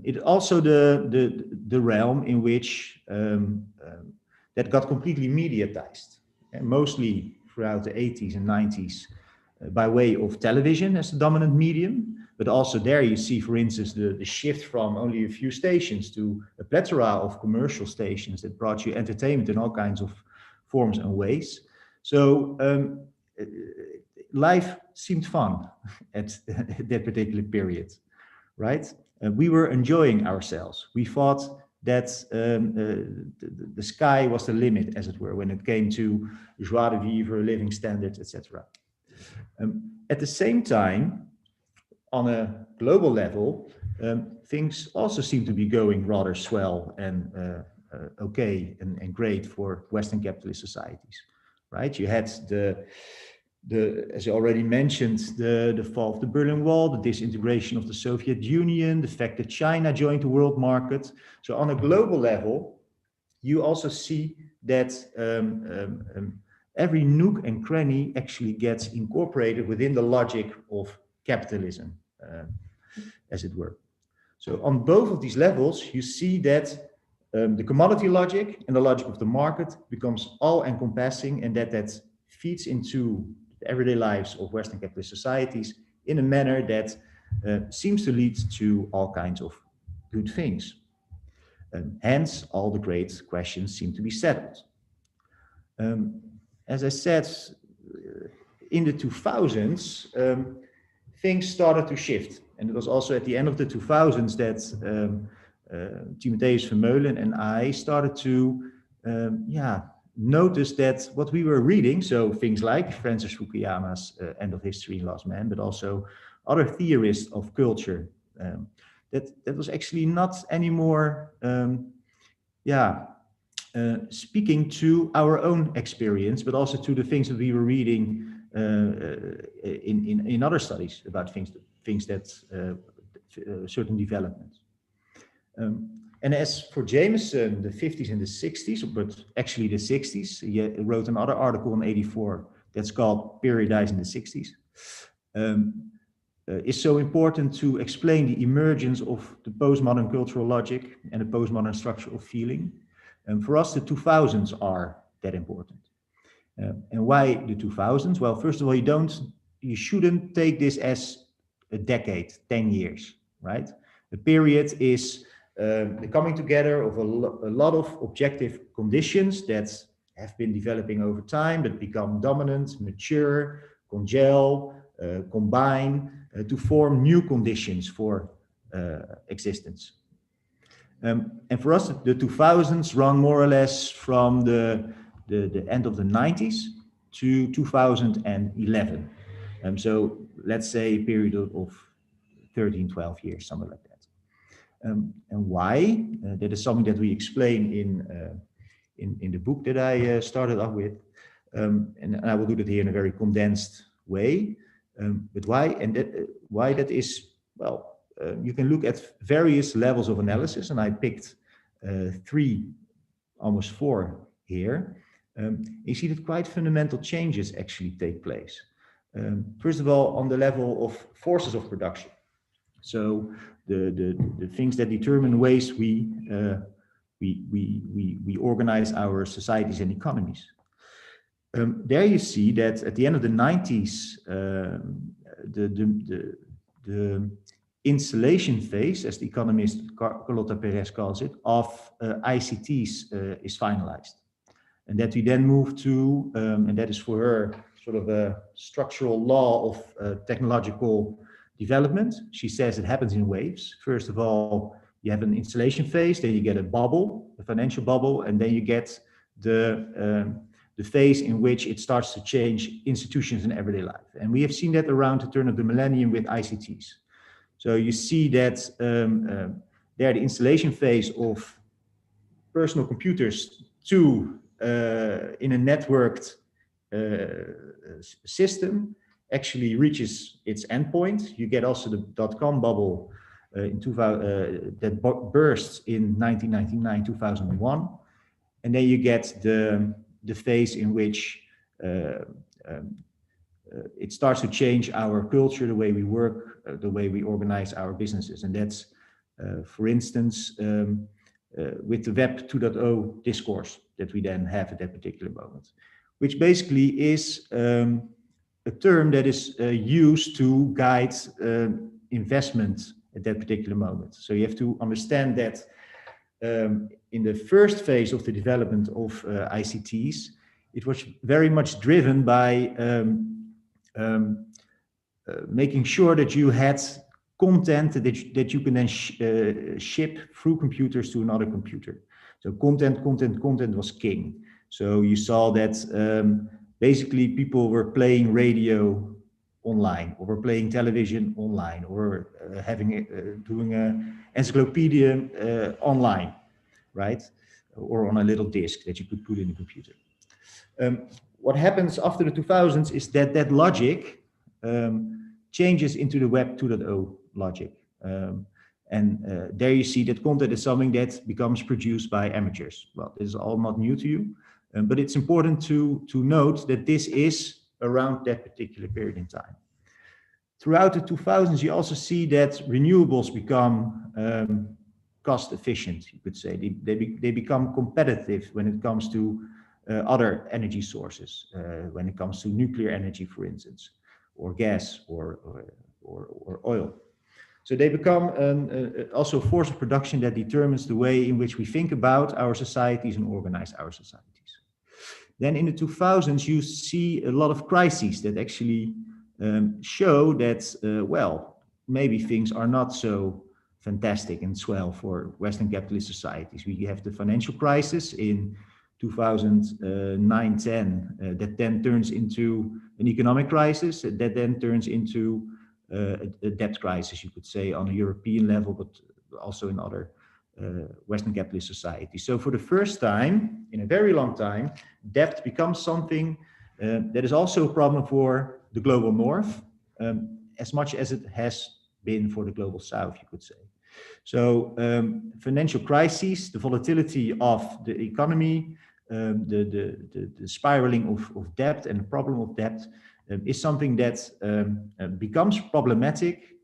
It also the realm in which that got completely mediatized, and mostly throughout the 80s and 90s by way of television as the dominant medium. But also there you see, for instance, the shift from only a few stations to a plethora of commercial stations that brought you entertainment in all kinds of forms and ways. So life seemed fun at that particular period, right? We were enjoying ourselves. We thought that the sky was the limit, as it were, when it came to joie de vivre, living standards, etc. At the same time, on a global level, things also seem to be going rather swell and okay and great for Western capitalist societies, right? You had as I already mentioned, the fall of the Berlin Wall, the disintegration of the Soviet Union, the fact that China joined the world market. So on a global level, you also see that every nook and cranny actually gets incorporated within the logic of capitalism, as it were. So on both of these levels, you see that the commodity logic and the logic of the market becomes all-encompassing, and that feeds into the everyday lives of Western capitalist societies in a manner that seems to lead to all kinds of good things. Hence, all the great questions seem to be settled. As I said, in the 2000s, things started to shift. And it was also at the end of the 2000s that Timotheus Vermeulen and I started to notice that what we were reading, so things like Francis Fukuyama's End of History, Last Man, but also other theorists of culture, that was actually not anymore speaking to our own experience, but also to the things that we were reading in other studies about things that certain developments. And as for Jameson, the 50s and the 60s, but actually the 60s, he wrote another article in '84 that's called Periodize in the 60s. Is so important to explain the emergence of the postmodern cultural logic and the postmodern structure of feeling. And for us, the 2000s are that important. And why the 2000s? Well, first of all, you shouldn't take this as a decade, 10 years, right? The period is the coming together of a lot of objective conditions that have been developing over time, that become dominant, mature, congeal, combine to form new conditions for existence. And for us, the 2000s run more or less from the end of the 90s to 2011. So let's say a period of 13, 12 years, something like that. And why? That is something that we explain in the book that I started off with. And I will do that here in a very condensed way. But why? And why that is, well, you can look at various levels of analysis, and I picked 3, almost 4 here. You see that quite fundamental changes actually take place. First of all, on the level of forces of production. So the things that determine ways we organize our societies and economies. There you see that at the end of the 90s, the installation phase, as the economist Carlo Ratti calls it, of ICTs is finalized. And that we then move to, and that is for her sort of a structural law of technological development. She says it happens in waves. First of all, you have an installation phase, then you get a bubble, a financial bubble, and then you get the phase in which it starts to change institutions in everyday life. And we have seen that around the turn of the millennium with ICTs. So you see that there the installation phase of personal computers to in a networked system actually reaches its endpoint. You get also the dot-com bubble that bursts in 1999, 2001. And then you get the phase in which it starts to change our culture, the way we work, the way we organize our businesses. And that's, for instance, with the Web 2.0 discourse that we then have at that particular moment, which basically is a term that is used to guide investment at that particular moment. So you have to understand that in the first phase of the development of ICTs, it was very much driven by making sure that you had content that you can then ship through computers to another computer. So content was king. So you saw that basically people were playing radio online, or were playing television online, or doing an encyclopedia online, right? Or on a little disk that you could put in the computer. What happens after the 2000s is that logic changes into the Web 2.0 logic. There you see that content is something that becomes produced by amateurs. Well, this is all not new to you, but it's important to note that this is around that particular period in time. Throughout the 2000s, you also see that renewables become cost efficient, you could say. They become competitive when it comes to other energy sources, when it comes to nuclear energy, for instance, or gas or oil. So they become also a force of production that determines the way in which we think about our societies and organize our societies. Then in the 2000s, you see a lot of crises that actually show that, well, maybe things are not so fantastic and swell for Western capitalist societies. We have the financial crisis in 2009-10 that then turns into an economic crisis, that then turns into a debt crisis, you could say, on a European level, but also in other Western capitalist societies. So for the first time in a very long time, debt becomes something that is also a problem for the global north, as much as it has been for the global south, you could say. So financial crises, the volatility of the economy, the spiraling of debt and the problem of debt is something that becomes problematic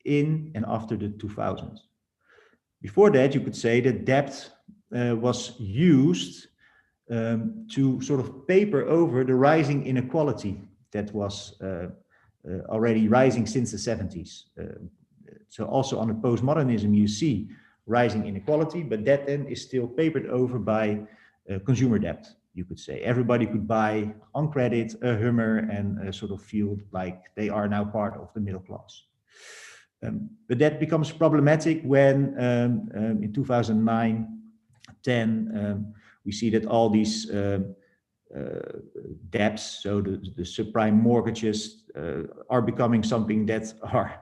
in and after the 2000s. Before that, you could say that debt was used to sort of paper over the rising inequality that was already rising since the 70s. So also on the postmodernism, you see rising inequality, but that then is still papered over by consumer debt, you could say. Everybody could buy on credit a Hummer and sort of feel like they are now part of the middle class. But that becomes problematic when in 2009-10, we see that all these debts, so the subprime mortgages are becoming something that are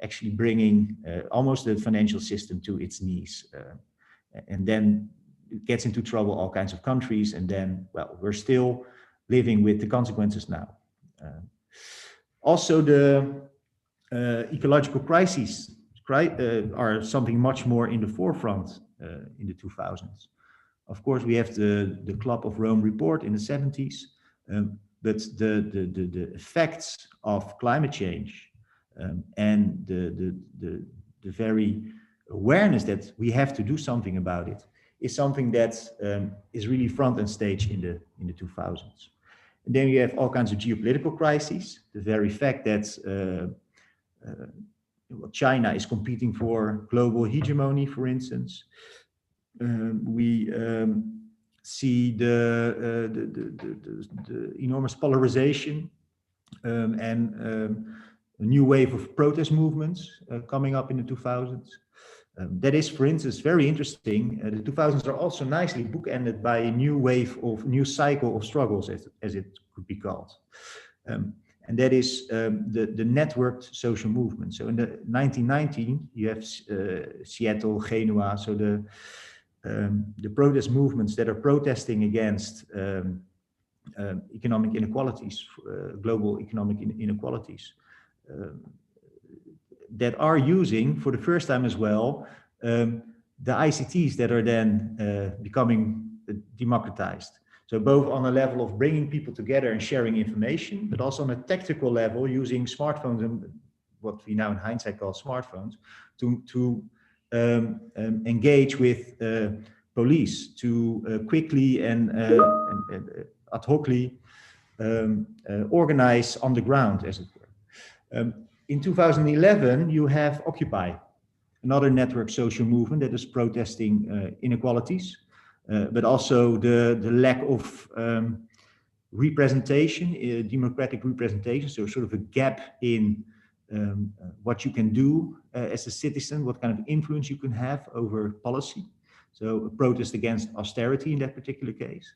actually bringing almost the financial system to its knees. And then it gets into trouble all kinds of countries, and then, well, we're still living with the consequences now. Also, the ecological crises are something much more in the forefront in the 2000s. Of course, we have the Club of Rome report in the 70s, but the effects of climate change and the very awareness that we have to do something about it is something that is really front and stage in the 2000s. And then you have all kinds of geopolitical crises. The very fact that China is competing for global hegemony, for instance. We see the enormous polarization and a new wave of protest movements coming up in the 2000s. That is, for instance, very interesting. The 2000s are also nicely bookended by a new wave of new cycle of struggles, as it could be called. And that is the networked social movement. So in the 1919, you have Seattle, Genoa, so the protest movements that are protesting against economic inequalities, global economic inequalities, that are using for the first time as well the ICTs that are then becoming democratized. So both on a level of bringing people together and sharing information, but also on a tactical level using smartphones and what we now in hindsight call smartphones to engage with police, to quickly and ad hocly organize on the ground, as it were. In 2011, you have Occupy, another network social movement that is protesting inequalities, but also the lack of representation, democratic representation, so sort of a gap in what you can do as a citizen, what kind of influence you can have over policy. So a protest against austerity in that particular case.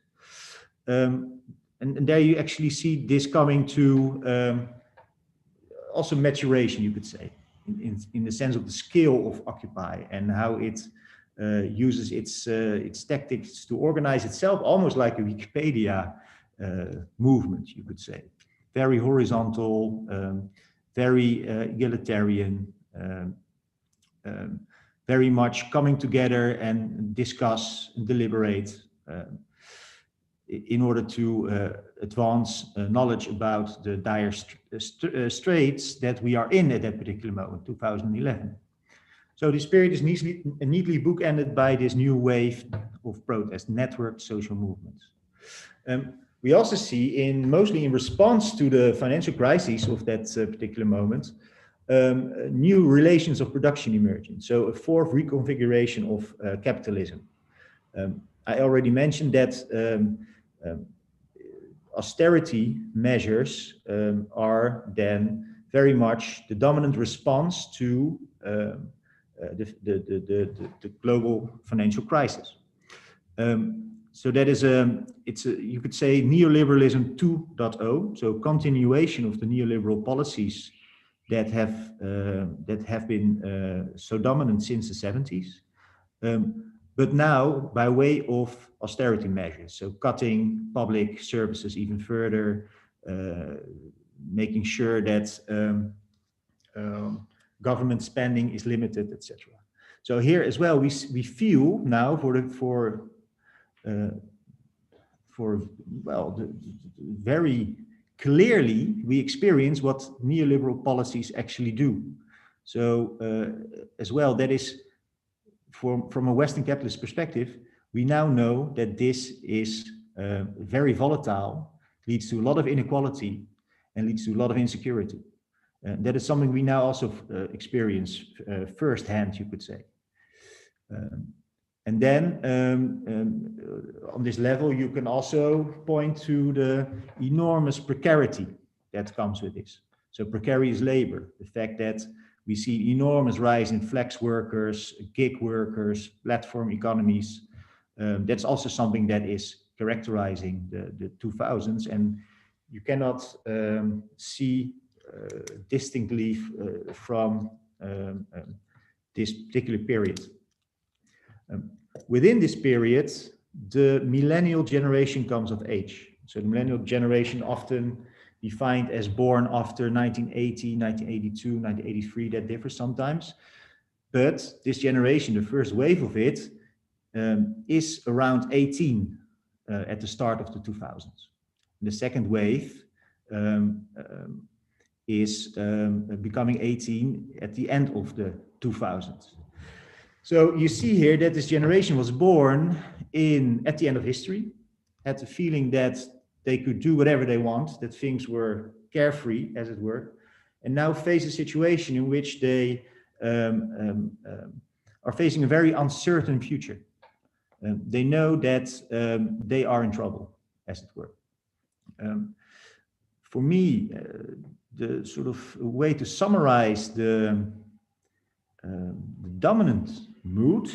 And there you actually see this coming to also maturation, you could say, in the sense of the scale of Occupy and how it uses its tactics to organize itself, almost like a Wikipedia movement, you could say. Very horizontal, very egalitarian, very much coming together and discuss and deliberate in order to advance knowledge about the dire straits that we are in at that particular moment, 2011. So this period is neatly bookended by this new wave of protest, networked social movements. We also see, mostly in response to the financial crisis of that particular moment, new relations of production emerging. So a fourth reconfiguration of capitalism. I already mentioned that austerity measures are then very much the dominant response to the global financial crisis. So that is you could say neoliberalism 2.0, so continuation of the neoliberal policies that have been so dominant since the 70s, but now by way of austerity measures, so cutting public services even further, making sure that government spending is limited, etc. So here as well, we feel now very clearly we experience what neoliberal policies actually do. So as well, that is from a Western capitalist perspective, we now know that this is very volatile, leads to a lot of inequality and leads to a lot of insecurity. That is something we now also experience firsthand, you could say. And then on this level, you can also point to the enormous precarity that comes with this. So precarious labor, the fact that we see enormous rise in flex workers, gig workers, platform economies. That's also something that is characterizing the 2000s, and you cannot see distinctly from this particular period. Within this period, the millennial generation comes of age. So the millennial generation, often defined as born after 1980, 1982, 1983, that differs sometimes. But this generation, the first wave of it, is around 18 at the start of the 2000s. The second wave is becoming 18 at the end of the 2000s. So you see here that this generation was born at the end of history, had the feeling that they could do whatever they want, that things were carefree, as it were, and now face a situation in which they are facing a very uncertain future. They know that they are in trouble, as it were. For me, the sort of way to summarize the dominant mood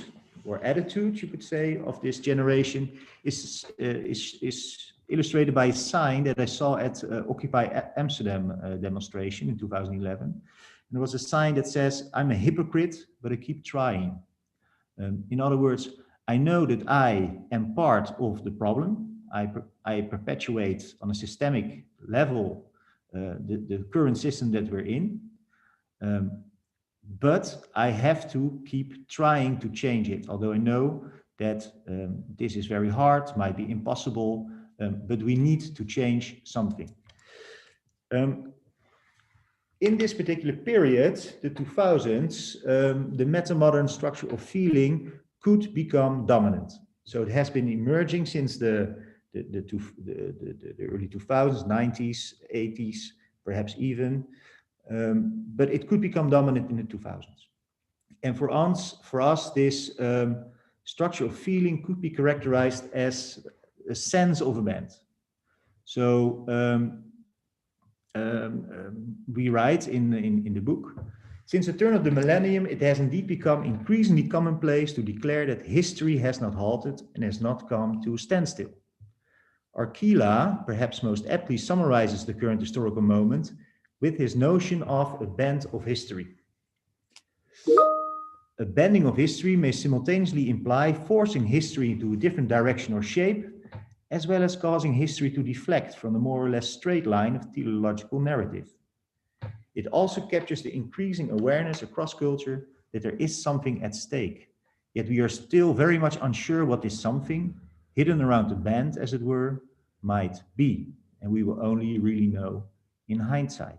or attitude, you could say, of this generation is illustrated by a sign that I saw at Occupy Amsterdam demonstration in 2011. And there was a sign that says, "I'm a hypocrite, but I keep trying." In other words, I know that I am part of the problem. I perpetuate on a systemic level the current system that we're in. But I have to keep trying to change it, although I know that this is very hard, might be impossible, but we need to change something. In this particular period, the 2000s, the meta-modern structure of feeling could become dominant. So it has been emerging since the early 2000s, 90s, 80s, perhaps even. But it could become dominant in the 2000s. And for us, this structure of feeling could be characterized as a sense of a band. So we write in the book, since the turn of the millennium, it has indeed become increasingly commonplace to declare that history has not halted and has not come to a standstill. Arkila, perhaps most aptly, summarizes the current historical moment with his notion of a bend of history. A bending of history may simultaneously imply forcing history into a different direction or shape, as well as causing history to deflect from the more or less straight line of teleological narrative. It also captures the increasing awareness across culture that there is something at stake, yet we are still very much unsure what this something, hidden around the bend, as it were, might be, and we will only really know in hindsight.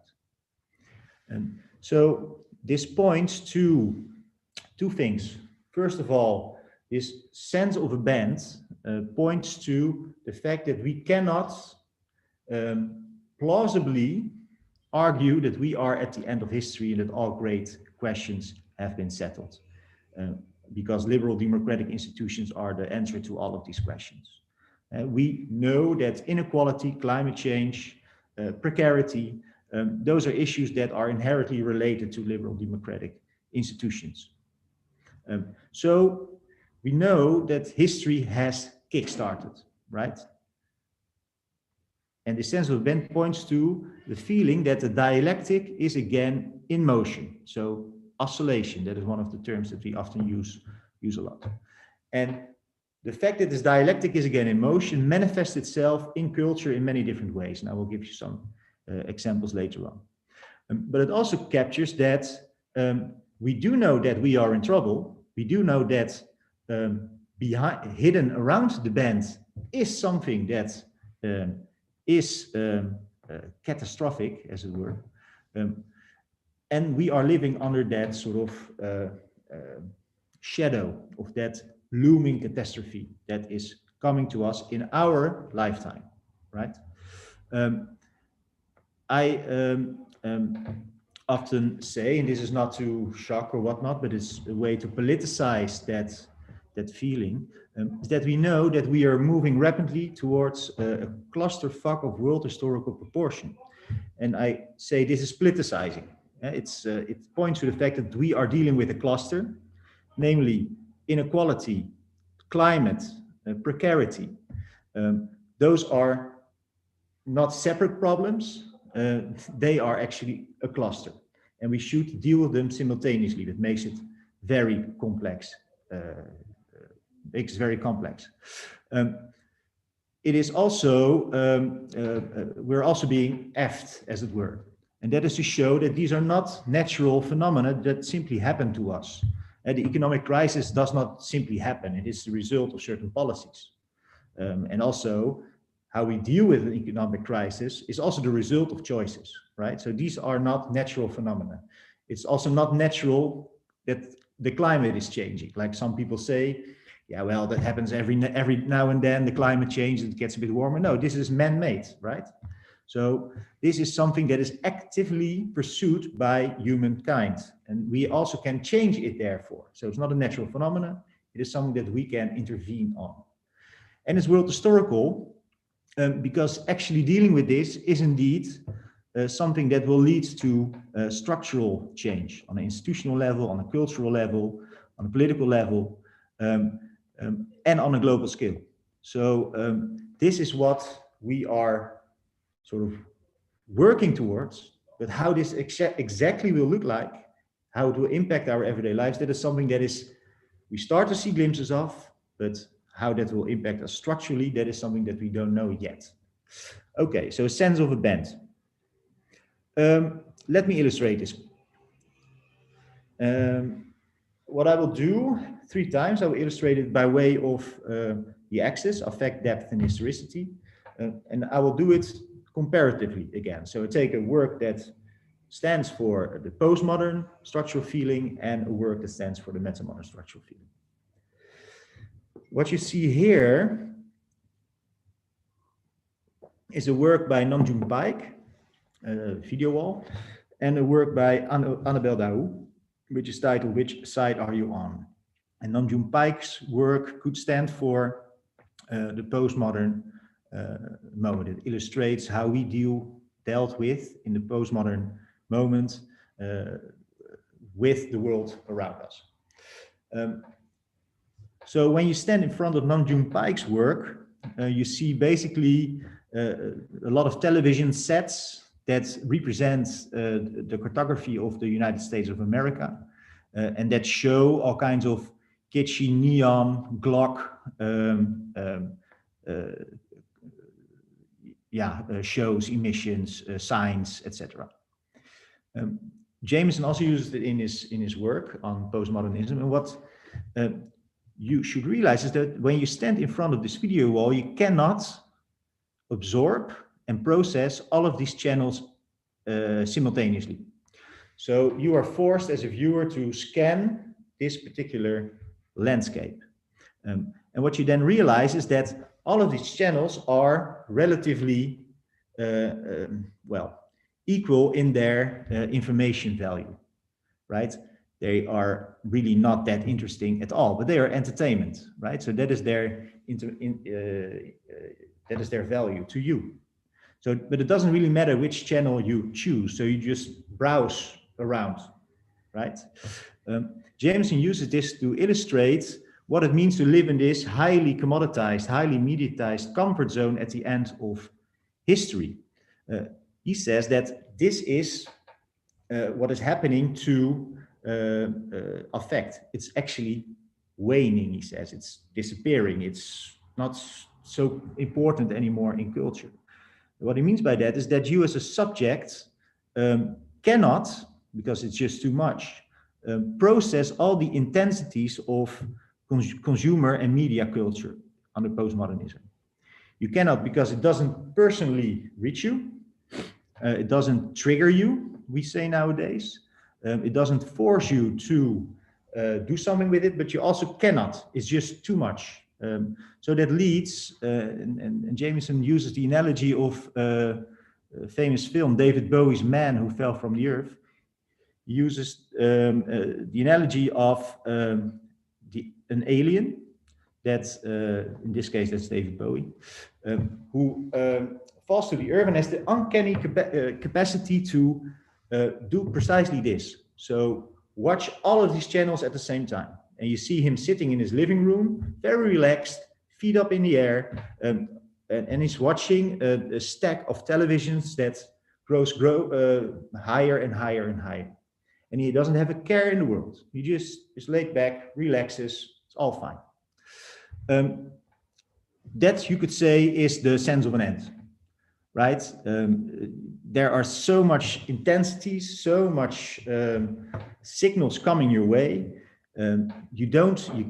And so this points to two things. First of all, this sense of a bend points to the fact that we cannot plausibly argue that we are at the end of history and that all great questions have been settled, because liberal democratic institutions are the answer to all of these questions. We know that inequality, climate change, precarity, those are issues that are inherently related to liberal democratic institutions. So we know that history has kickstarted, right? And the sense of bend points to the feeling that the dialectic is again in motion. So oscillation, that is one of the terms that we often use a lot. And the fact that this dialectic is again in motion manifests itself in culture in many different ways. And I will give you some examples later on. But it also captures that we do know that we are in trouble. We do know that hidden around the bend is something that is catastrophic, as it were. And we are living under that sort of shadow of that looming catastrophe that is coming to us in our lifetime, right? I often say, and this is not to shock or whatnot, but it's a way to politicize that feeling, is that we know that we are moving rapidly towards a clusterfuck of world historical proportion. And I say this is politicizing. It points to the fact that we are dealing with a cluster, namely inequality, climate, precarity. Those are not separate problems. They are actually a cluster, and we should deal with them simultaneously. That makes it very complex. It is also, we're also being effed, as it were. And that is to show that these are not natural phenomena that simply happen to us. The economic crisis does not simply happen. It is the result of certain policies. And also how we deal with an economic crisis is also the result of choices, right? So these are not natural phenomena. It's also not natural that the climate is changing. Like some people say, yeah, well, that happens every now and then, the climate changes, it gets a bit warmer. No, this is man-made, right? So this is something that is actively pursued by humankind. And we also can change it, therefore. So it's not a natural phenomenon. It is something that we can intervene on. And it's world historical, because actually dealing with this is indeed something that will lead to structural change on an institutional level, on a cultural level, on a political level, and on a global scale. So this is what we are sort of working towards, but how this exactly will look like, how it will impact our everyday lives, that is something that we start to see glimpses of, but how that will impact us structurally, that is something that we don't know yet. Okay, so a sense of a bend. Let me illustrate this. What I will do 3 times, I will illustrate it by way of the axis, affect, depth, and historicity. And I will do it comparatively again. So I take a work that stands for the postmodern structural feeling and a work that stands for the metamodern structural feeling. What you see here is a work by Namjoon Paik, video wall, and a work by Annabelle Daou, which is titled "Which Side Are You On?" And Namjoon Paik's work could stand for the postmodern moment. It illustrates how we dealt with in the postmodern moment with the world around us. So when you stand in front of Namjoon Paik's work, you see basically a lot of television sets that represent the cartography of the United States of America, and that show all kinds of kitschy neon, Glock shows, emissions, signs, etc. Jameson also uses it in his work on postmodernism. And what you should realize is that when you stand in front of this video wall, you cannot absorb and process all of these channels simultaneously. So you are forced as a viewer to scan this particular landscape. And what you then realize is that all of these channels are relatively, equal in their information value, right? They are really not that interesting at all, but they are entertainment, right? So that is their value to you. So, but it doesn't really matter which channel you choose. So you just browse around, right? Jameson uses this to illustrate what it means to live in this highly commoditized, highly mediatized comfort zone at the end of history. He says that this is what is happening to affect. It's actually waning, he says. It's disappearing. It's not so important anymore in culture. What he means by that is that you as a subject cannot, because it's just too much, process all the intensities of consumer and media culture under postmodernism. You cannot, because it doesn't personally reach you. It doesn't trigger you, we say nowadays. It doesn't force you to do something with it, but you also cannot. It's just too much. So that leads, and Jameson uses the analogy of a famous film, David Bowie's Man Who Fell from the Earth. He uses the analogy of an alien, that's, in this case, that's David Bowie, who falls to the earth and has the uncanny capacity to do precisely this. So watch all of these channels at the same time. And you see him sitting in his living room, very relaxed, feet up in the air, and he's watching a stack of televisions that grows higher and higher and higher. And he doesn't have a care in the world. He just is laid back, relaxes, it's all fine. That, you could say, is the sense of an end, right? There are so much intensities, so much signals coming your way. You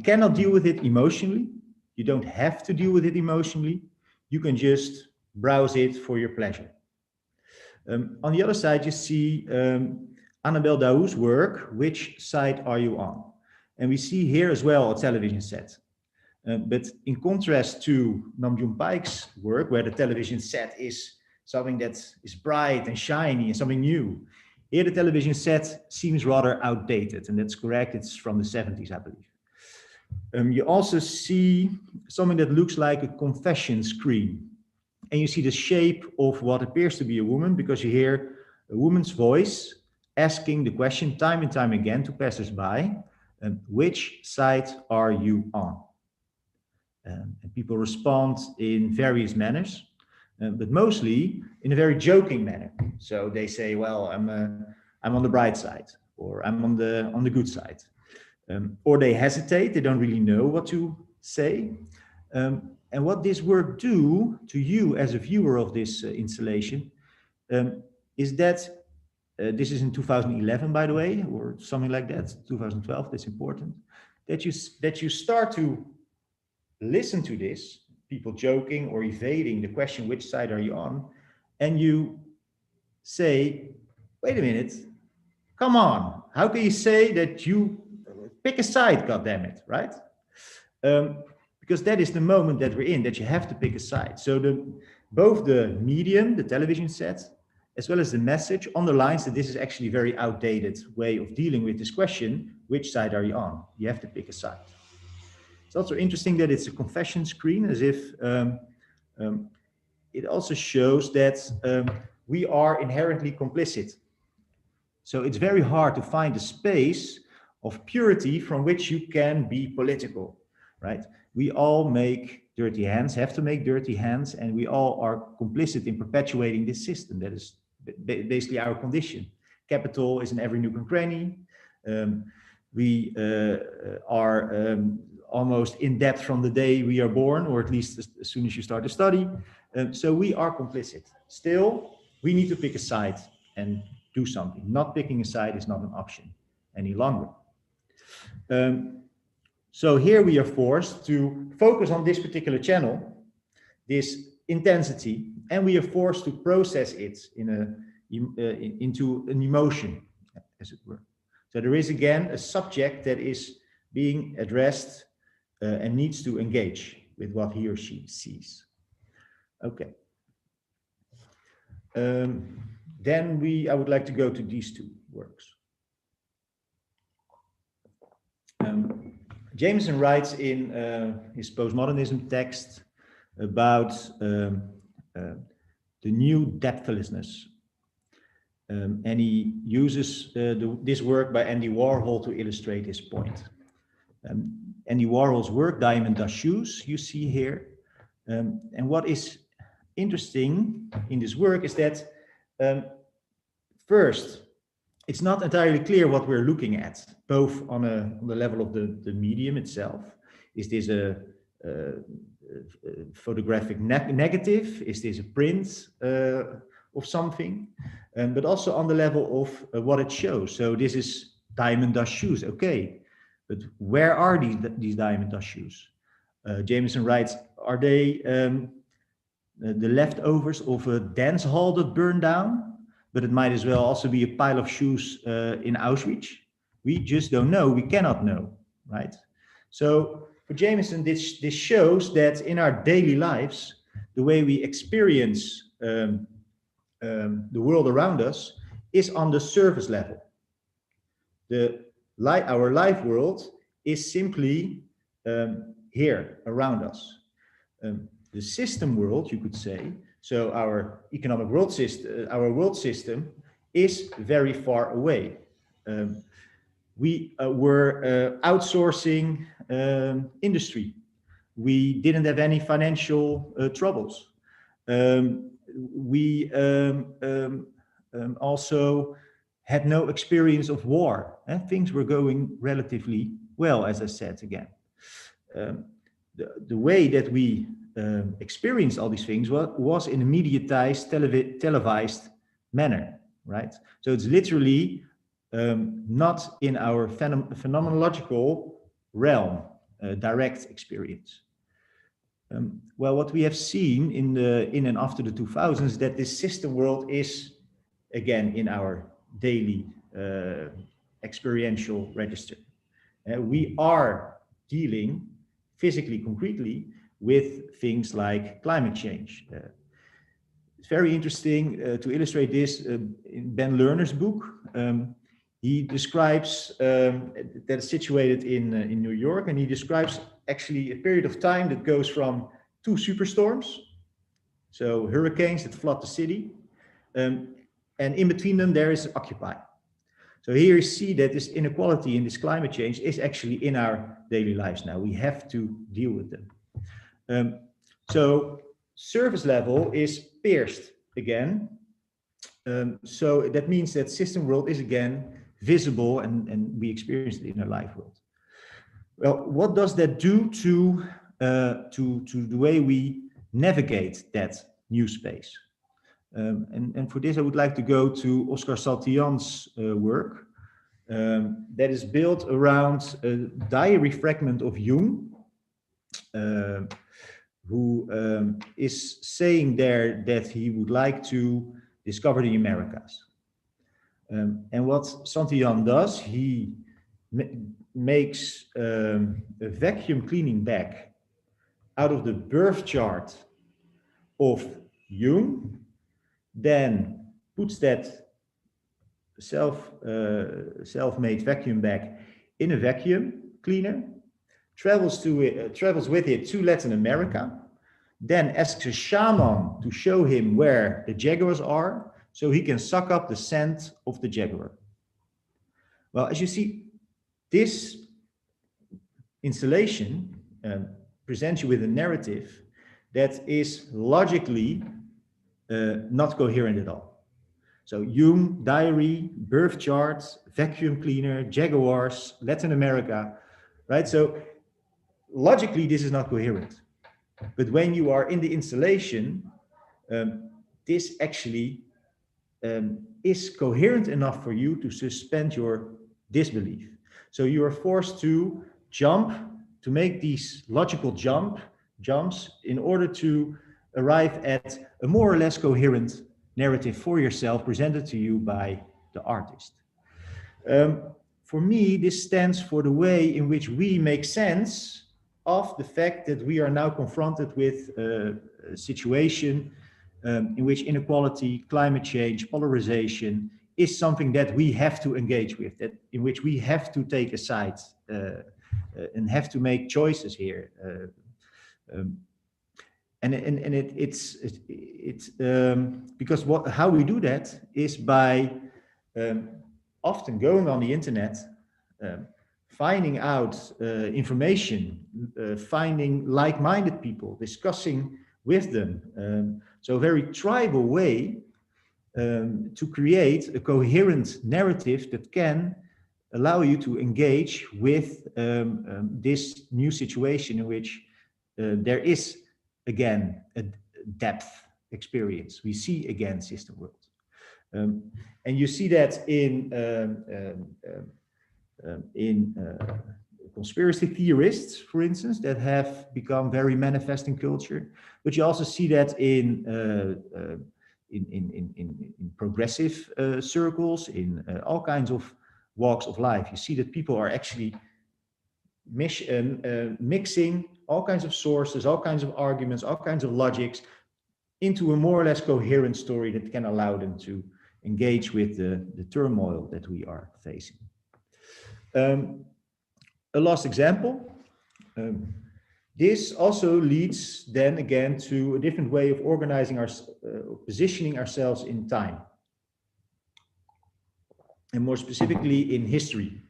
cannot deal with it emotionally. You don't have to deal with it emotionally. You can just browse it for your pleasure. On the other side, you see Annabelle Daouz's work, Which Side Are You On? And we see here as well a television set. But in contrast to Nam June Paik's work, where the television set is something that is bright and shiny and something new, here the television set seems rather outdated, and that's correct, it's from the 70s, I believe. You also see something that looks like a confession screen. And you see the shape of what appears to be a woman, because you hear a woman's voice asking the question time and time again to passers-by, which side are you on? And people respond in various manners, but mostly in a very joking manner. So they say, well, I'm on the bright side, or I'm on the good side. Or they hesitate, they don't really know what to say. And what this work do to you as a viewer of this installation is that, this is in 2011, by the way, or something like that, 2012, that's important, that you start to listen to this, people joking or evading the question, which side are you on? And you say, wait a minute, come on, how can you say that you pick a side, goddammit, right? Because that is the moment that we're in, that you have to pick a side. So both the medium, the television set, as well as the message underlines that this is actually a very outdated way of dealing with this question, which side are you on? You have to pick a side. It's also interesting that it's a confession screen, as if it also shows that we are inherently complicit. So it's very hard to find a space of purity from which you can be political, right? We all make dirty hands, have to make dirty hands, and we all are complicit in perpetuating this system. That is basically our condition. Capital is in every nook and cranny. We are almost in debt from the day we are born, or at least as soon as you start to study. So we are complicit. Still, we need to pick a side and do something. Not picking a side is not an option any longer. So here we are forced to focus on this particular channel, this intensity, and we are forced to process it into an emotion, as it were. So there is again a subject that is being addressed and needs to engage with what he or she sees. Okay. Then I would like to go to these two works. Jameson writes in his postmodernism text about the new depthlessness. And he uses this work by Andy Warhol to illustrate his point. Andy Warhol's work, Diamond Dust Shoes, you see here. And what is interesting in this work is that first, it's not entirely clear what we're looking at, both on the level of the medium itself. Is this a photographic negative? Is this a print of something? But also on the level of what it shows. So this is diamond dust shoes, okay. But where are these diamond dust shoes? Jameson writes, are they the leftovers of a dance hall that burned down? But it might as well also be a pile of shoes in Auschwitz. We just don't know, we cannot know, right? So for Jameson, this shows that in our daily lives, the way we experience the world around us is on the surface level. Our life world is simply here around us. The system world, you could say, so our economic world system, our world system is very far away. We were outsourcing industry. We didn't have any financial troubles. We also had no experience of war. Things were going relatively well, as I said again. The way that we experienced all these things was in a mediatized, televised manner, right? So it's literally not in our phenomenological realm, direct experience. Well, what we have seen in and after the 2000s, that this system world is again in our daily experiential register. We are dealing physically, concretely, with things like climate change. It's very interesting to illustrate this in Ben Lerner's book. He describes that it's situated in New York, and he describes actually a period of time that goes from 2 superstorms, so hurricanes that flood the city, and in between them there is Occupy. So here you see that this inequality and this climate change is actually in our daily lives now. We have to deal with them. So service level is pierced again. So that means that system world is again visible, and we experience it in our life world. Well, what does that do to the way we navigate that new space? And for this, I would like to go to Oscar Saltian's work that is built around a diary fragment of Jung, who is saying there that he would like to discover the Americas. And what Saltian does, he makes a vacuum cleaning bag out of the birth chart of Jung, then puts that self-made vacuum bag in a vacuum cleaner, travels with it to Latin America, then asks a shaman to show him where the jaguars are, so he can suck up the scent of the jaguar. Well, as you see, this installation presents you with a narrative that is logically not coherent at all. So Jung, diary, birth charts, vacuum cleaner, jaguars, Latin America, right? So logically, this is not coherent. But when you are in the installation, this actually is coherent enough for you to suspend your disbelief. So you are forced to make these logical jumps in order to arrive at a more or less coherent narrative for yourself presented to you by the artist. For me, this stands for the way in which we make sense of the fact that we are now confronted with a situation in which inequality, climate change, polarization is something that we have to engage with, in which we have to take a side and have to make choices here. It's because how we do that is by often going on the internet, finding out information, finding like-minded people, discussing with them. So a very tribal way to create a coherent narrative that can allow you to engage with this new situation in which there is again a depth experience. We see again system world. And you see that in conspiracy theorists, for instance, that have become very manifest in culture, but you also see that in progressive circles, in all kinds of walks of life. You see that people are actually mixing all kinds of sources, all kinds of arguments, all kinds of logics into a more or less coherent story that can allow them to engage with the turmoil that we are facing. A last example. This also leads then again to a different way of organizing positioning ourselves in time, and more specifically in history.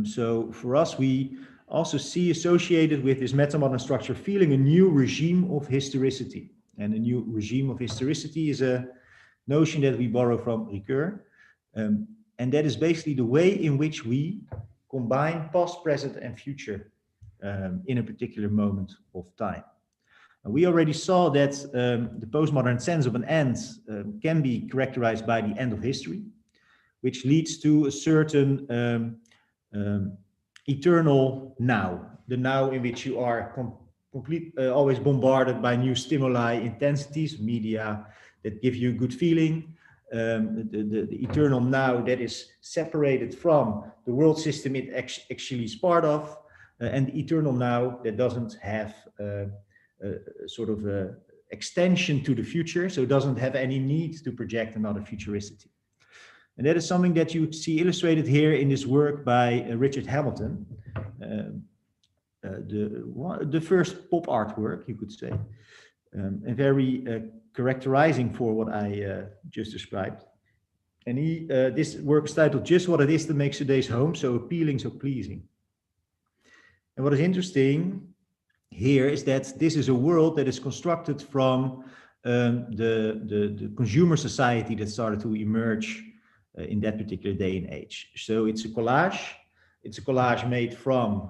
So for us, we also see associated with this metamodern structure feeling a new regime of historicity. And a new regime of historicity is a notion that we borrow from Akker. And that is basically the way in which we combine past, present, and future in a particular moment of time. And we already saw that the postmodern sense of an end can be characterized by the end of history, which leads to a certain eternal now, the now in which you are always bombarded by new stimuli, intensities, media that give you a good feeling. The eternal now that is separated from the world system it actually is part of, and the eternal now that doesn't have sort of a extension to the future, so it doesn't have any need to project another futuricity. And that is something that you see illustrated here in this work by Richard Hamilton, the first pop art work, you could say, and very characterizing for what I just described. And this work is titled "Just What It Is That Makes Today's Home So Appealing, So Pleasing." And what is interesting here is that this is a world that is constructed from the consumer society that started to emerge in that particular day and age. So it's a collage. It's a collage made from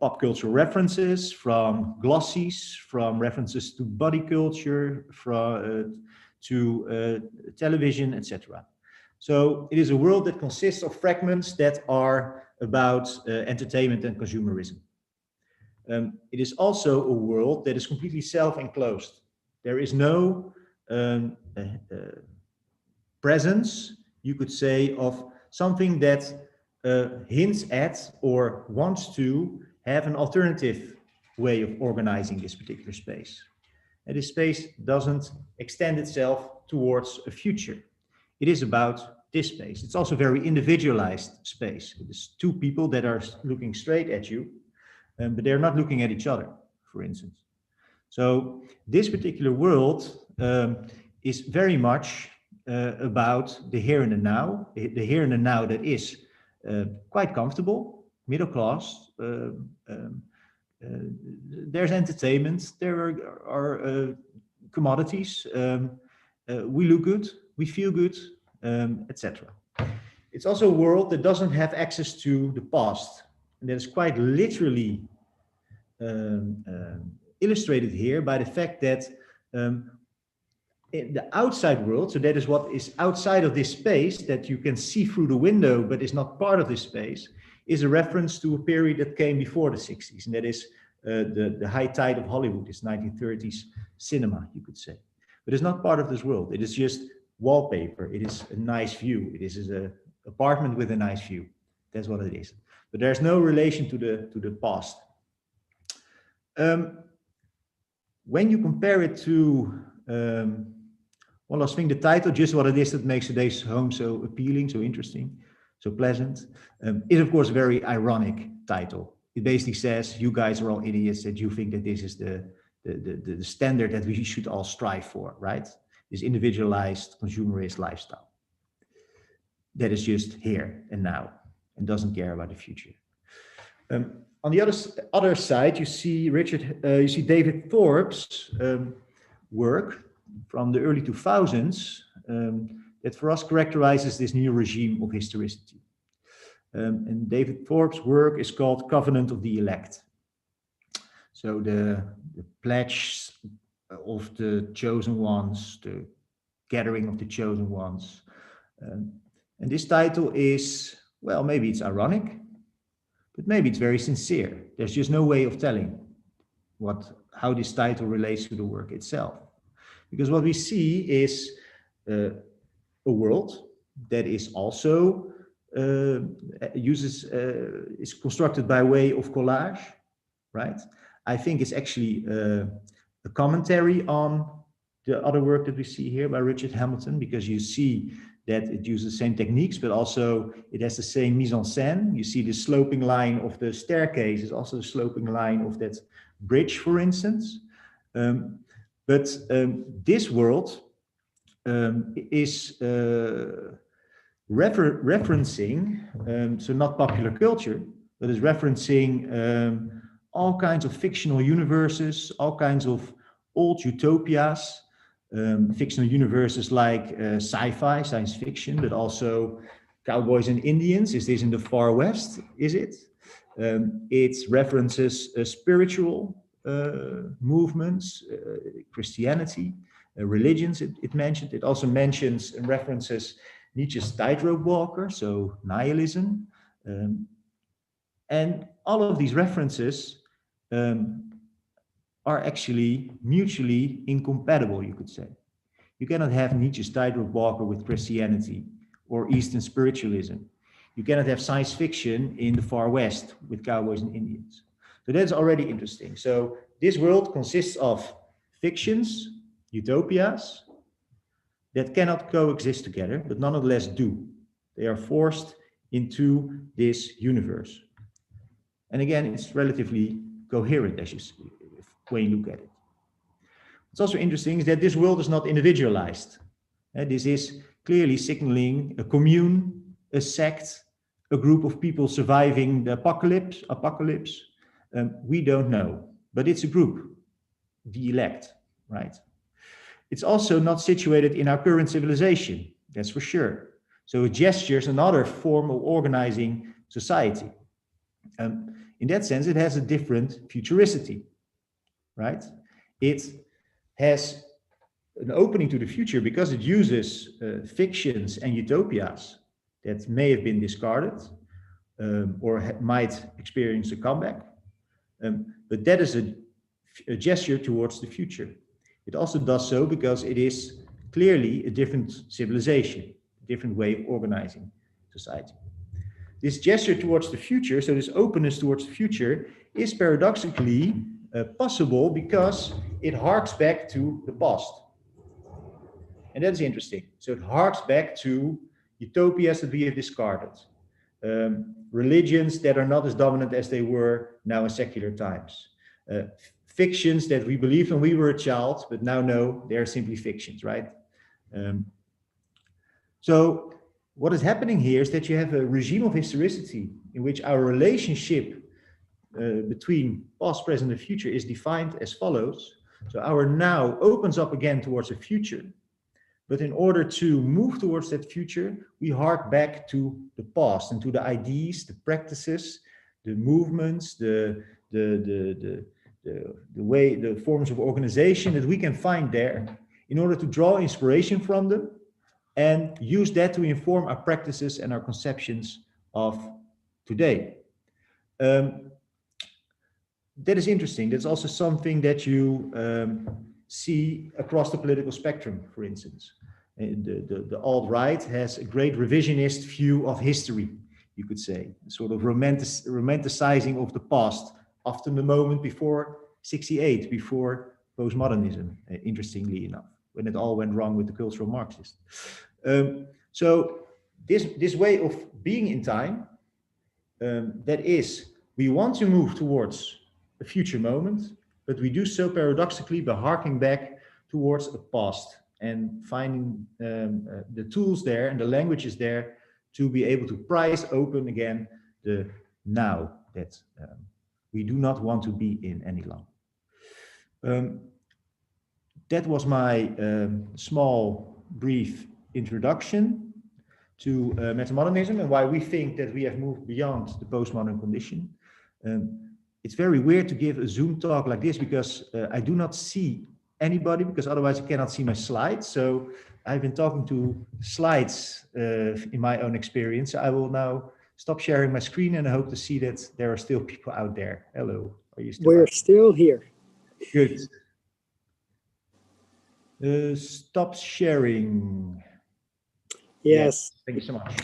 pop culture references, from glossies, from references to body culture, to television, etc. So it is a world that consists of fragments that are about entertainment and consumerism. It is also a world that is completely self-enclosed. There is no presence, you could say, of something that hints at or wants to have an alternative way of organizing this particular space. And this space doesn't extend itself towards a future. It is about this space. It's also a very individualized space. It is two people that are looking straight at you, but they're not looking at each other, for instance. So this particular world is very much about the here and the now, the here and the now that is quite comfortable, middle class. There's entertainment, there are commodities, we look good, we feel good, etc. It's also a world that doesn't have access to the past, and that is quite literally illustrated here by the fact that in the outside world, so that is what is outside of this space that you can see through the window but is not part of this space, is a reference to a period that came before the 60s, and that is the high tide of Hollywood, this 1930s cinema, you could say. But it's not part of this world. It is just wallpaper. It is a nice view. It is an apartment with a nice view. That's what it is. But there's no relation to the past. When you compare it to one last thing, the title, Just What It Is That Makes Today's Home So Appealing, So Interesting, So Pleasant, is of course a very ironic title. It basically says, you guys are all idiots that you think that this is the standard that we should all strive for, right? This individualized consumerist lifestyle that is just here and now and doesn't care about the future. On the other side, you see David Thorpe's work from the early 2000s that for us characterizes this new regime of historicity. And David Thorpe's work is called Covenant of the Elect. So the pledge of the chosen ones, the gathering of the chosen ones. And this title is, well, maybe it's ironic, but maybe it's very sincere. There's just no way of telling how this title relates to the work itself. Because what we see is a world that is also is constructed by way of collage, right? I think it's actually a commentary on the other work that we see here by Richard Hamilton, because you see that it uses the same techniques, but also it has the same mise en scène. You see the sloping line of the staircase is also the sloping line of that bridge, for instance. But this world is referencing, so not popular culture, but is referencing all kinds of fictional universes, all kinds of old utopias, fictional universes like sci-fi, science fiction, but also cowboys and Indians. Is this in the far west? Is it? It references spiritual movements, Christianity, religions. It mentioned. It also mentions and references Nietzsche's tightrope walker, so nihilism, and all of these references are actually mutually incompatible, you could say. You cannot have Nietzsche's tightrope walker with Christianity or Eastern spiritualism. You cannot have science fiction in the far West with cowboys and Indians. So that's already interesting. So this world consists of fictions, utopias, that cannot coexist together, but nonetheless do. They are forced into this universe. And again, it's relatively coherent as you see, when you look at it. What's also interesting is that this world is not individualized. This is clearly signaling a commune, a sect, a group of people surviving the apocalypse. We don't know, but it's a group, the elect, right? It's also not situated in our current civilization, that's for sure. So it gestures another form of organizing society. In that sense, it has a different futuricity, right? It has an opening to the future because it uses fictions and utopias that may have been discarded or might experience a comeback. But that is a gesture towards the future. It also does so because it is clearly a different civilization, a different way of organizing society. This gesture towards the future, so this openness towards the future, is paradoxically possible because it harks back to the past. And that's interesting. So it harks back to utopias that we have discarded, religions that are not as dominant as they were now in secular times, fictions that we believed when we were a child, but now know they're simply fictions, right? So what is happening here is that you have a regime of historicity in which our relationship between past, present, and future is defined as follows. So our now opens up again towards the future. But in order to move towards that future, we hark back to the past and to the ideas, the practices, the movements, the way, the forms of organization that we can find there in order to draw inspiration from them and use that to inform our practices and our conceptions of today. That is interesting. That's also something that you see across the political spectrum, for instance. The alt-right has a great revisionist view of history, you could say, sort of romanticizing of the past, often the moment before 68, before postmodernism, interestingly enough, when it all went wrong with the cultural Marxists. So this way of being in time, that is, we want to move towards a future moment, but we do so paradoxically by harking back towards the past and finding the tools there and the languages there to be able to prise open again the now that we do not want to be in any longer. That was my small, brief introduction to metamodernism and why we think that we have moved beyond the postmodern condition. It's very weird to give a Zoom talk like this because I do not see anybody, because otherwise I cannot see my slides. So I've been talking to slides in my own experience. I will now stop sharing my screen and I hope to see that there are still people out there. Hello, are you still We're still here. Good. Stop sharing. Yes. Thank you so much.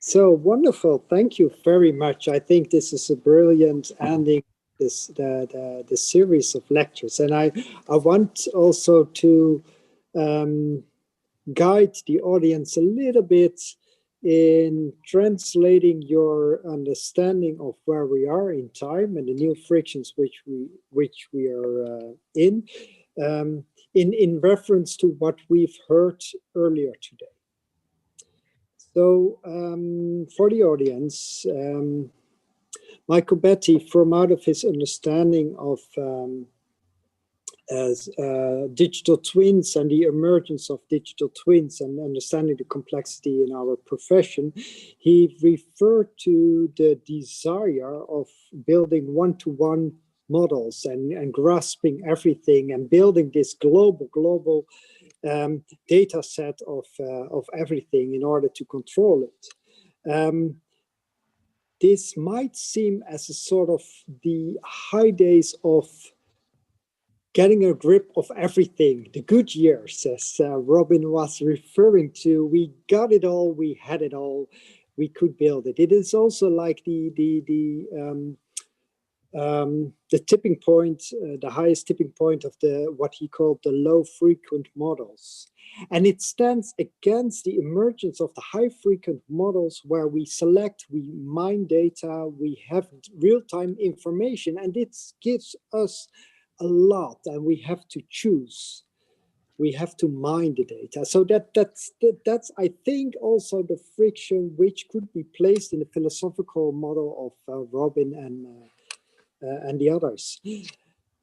So wonderful. Thank you very much. I think this is a brilliant ending, the series of lectures. And I want also to guide the audience a little bit in translating your understanding of where we are in time and the new frictions which we are in reference to what we've heard earlier today. So for the audience, Michael Batty, from out of his understanding of digital twins and the emergence of digital twins and understanding the complexity in our profession, he referred to the desire of building one-to-one models and grasping everything and building this global data set of everything in order to control it. this might seem as a sort of the high days of getting a grip of everything, the good years, as Robin was referring to. We got it all, we had it all, we could build it. It is also like the tipping point, the highest tipping point of what he called the low frequent models. And it stands against the emergence of the high frequent models where we select, we mine data, we have real-time information, and it gives us a lot, and we have to choose. We have to mine the data. So that's I think also the friction which could be placed in the philosophical model of Robin and the others.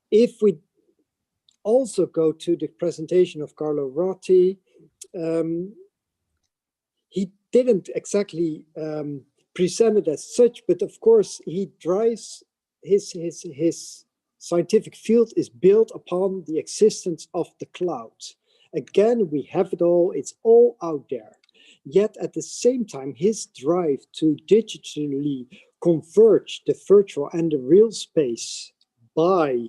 If we also go to the presentation of Carlo Ratti, he didn't exactly present it as such, but of course he drives his scientific field is built upon the existence of the cloud. Again, we have it all, it's all out there. Yet at the same time, his drive to digitally converge the virtual and the real space by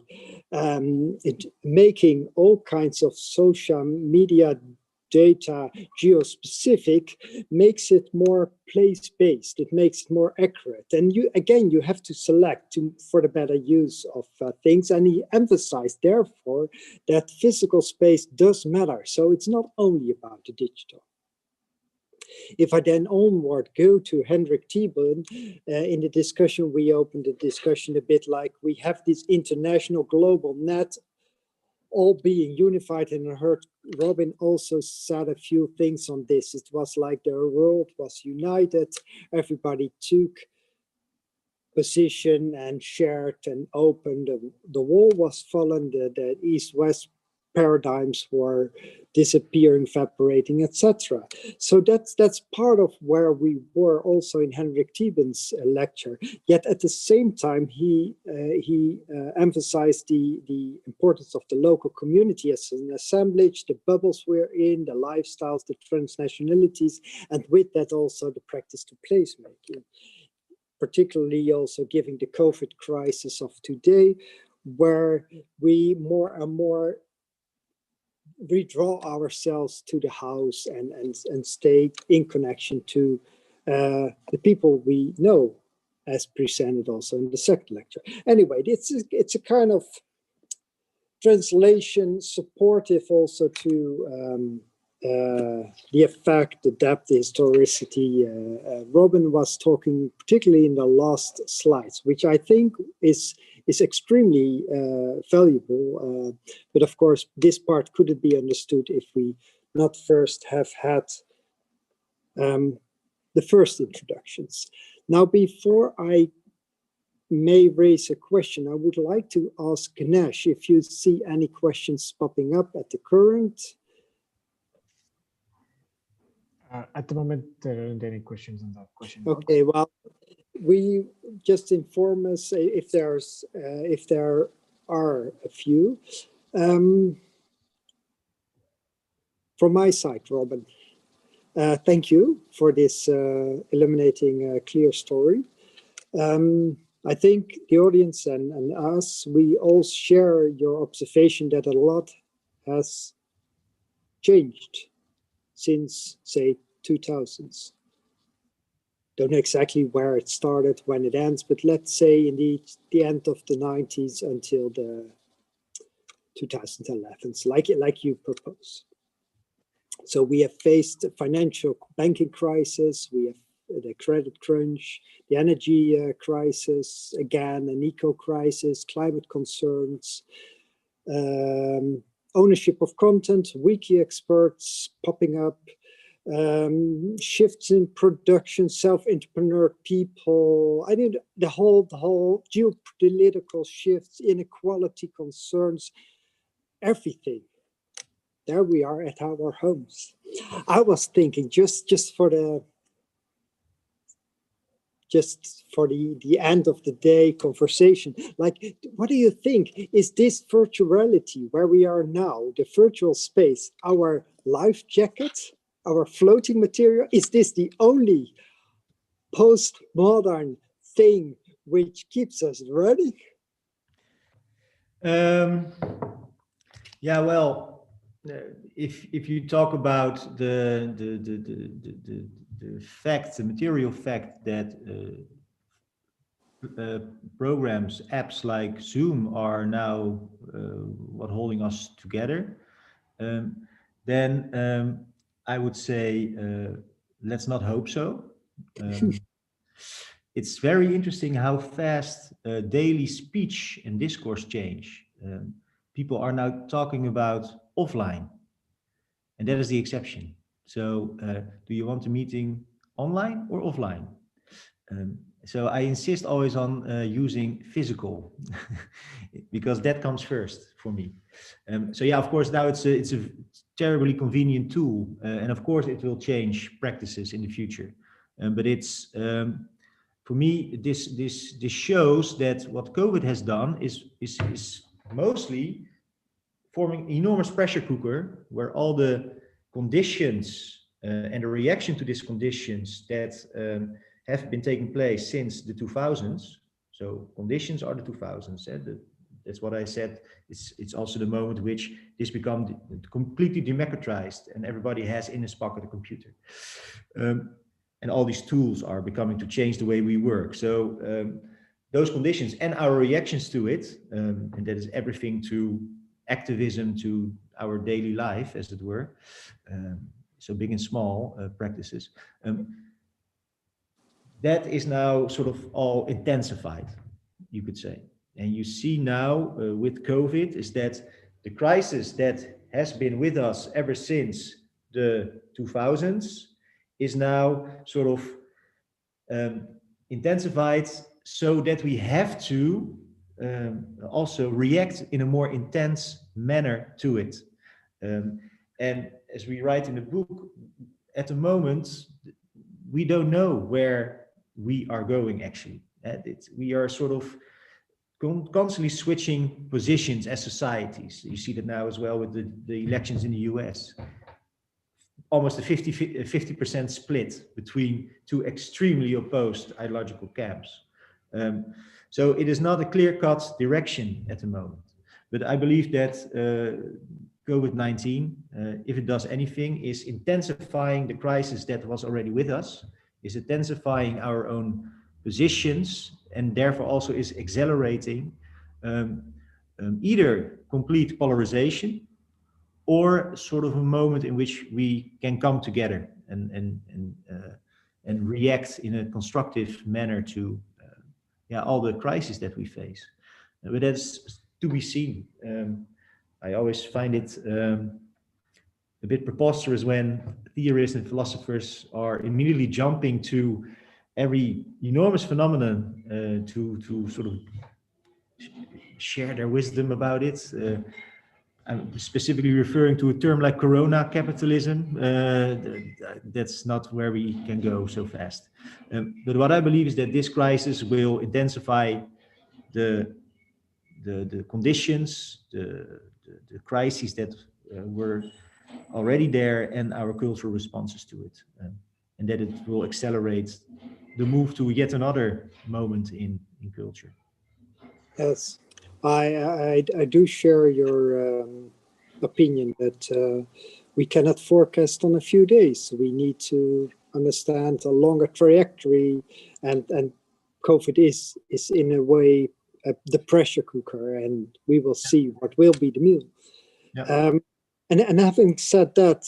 making all kinds of social media data geospecific makes it more place-based, it makes it more accurate. And you have to select for the better use of things. And he emphasized, therefore, that physical space does matter. So it's not only about the digital. If I then onward go to Hendrik Thieben, in the discussion, we opened the discussion a bit like we have this international global net all being unified, and I heard Robin also said a few things on this. It was like the world was united, everybody took position and shared and opened. The wall was fallen, the East-West paradigms were disappearing, evaporating, etc. So that's part of where we were also in Hendrik Thieben's lecture. Yet at the same time, he emphasized the importance of the local community as an assemblage, the bubbles we're in, the lifestyles, the transnationalities, and with that also the practice to placemaking. Particularly also giving the COVID crisis of today, where we more and more redraw ourselves to the house and stay in connection to the people we know, as presented also in the second lecture. Anyway, it's a kind of translation supportive also to the effect, the depth, the historicity. Robin was talking particularly in the last slides, which I think is extremely valuable. But of course, this part couldn't be understood if we not first have had the first introductions. Now, before I may raise a question, I would like to ask Ganesh if you see any questions popping up at the current. At the moment, there aren't any questions on that question. Okay, well, we just inform us if there are a few. From my side, Robin, thank you for this illuminating clear story. I think the audience and us, we all share your observation that a lot has changed since, say, 2000s. Don't know exactly where it started, when it ends, but let's say indeed the end of the 90s until the 2011s, like you propose. So we have faced a financial banking crisis, we have the credit crunch, the energy crisis, again, an eco crisis, climate concerns, ownership of content, wiki experts popping up, shifts in production, self-entrepreneur people. I mean, the whole geopolitical shifts, inequality concerns, everything. There we are at our homes. I was thinking just for the end of the day conversation, like, what do you think? Is this virtuality where we are now, the virtual space, our life jacket, our floating material? Is this the only postmodern thing which keeps us running? Yeah, well, if you talk about the fact, the material fact that programs, apps like Zoom are now what holding us together, then I would say let's not hope so. It's very interesting how fast daily speech and discourse change. People are now talking about offline, and that is the exception. So do you want a meeting online or offline? So I insist always on using physical because that comes first for me. So yeah, of course, now it's a terribly convenient tool, and of course it will change practices in the future. But it's for me, this shows that what COVID has done is mostly forming enormous pressure cooker where all the conditions and the reaction to these conditions that have been taking place since the 2000s. So conditions are the 2000s. That's what I said. It's also the moment which this become completely democratized and everybody has in his pocket a computer. And all these tools are becoming to change the way we work. So those conditions and our reactions to it, and that is everything to activism, to our daily life, as it were. So big and small practices. That is now sort of all intensified, you could say. And you see now with COVID is that the crisis that has been with us ever since the 2000s is now sort of intensified so that we have to also react in a more intense manner to it. And as we write in the book, at the moment, we don't know where we are going actually. We are sort of constantly switching positions as societies. You see that now as well with the elections in the US. Almost a 50% split between two extremely opposed ideological camps. So it is not a clear-cut direction at the moment. But I believe that COVID-19, if it does anything, is intensifying the crisis that was already with us, is intensifying our own positions, and therefore also is accelerating either complete polarization or sort of a moment in which we can come together and react in a constructive manner to all the crises that we face. But that's to be seen. I always find it a bit preposterous when theorists and philosophers are immediately jumping to every enormous phenomenon to sort of share their wisdom about it. I'm specifically referring to a term like corona capitalism. That's not where we can go so fast. But what I believe is that this crisis will intensify the conditions, the crises that were already there and our cultural responses to it. And that it will accelerate the move to yet another moment in culture. Yes, I do share your opinion that we cannot forecast on a few days. We need to understand a longer trajectory, and COVID is in a way the pressure cooker, and we will see what will be the meal. Yeah. And having said that,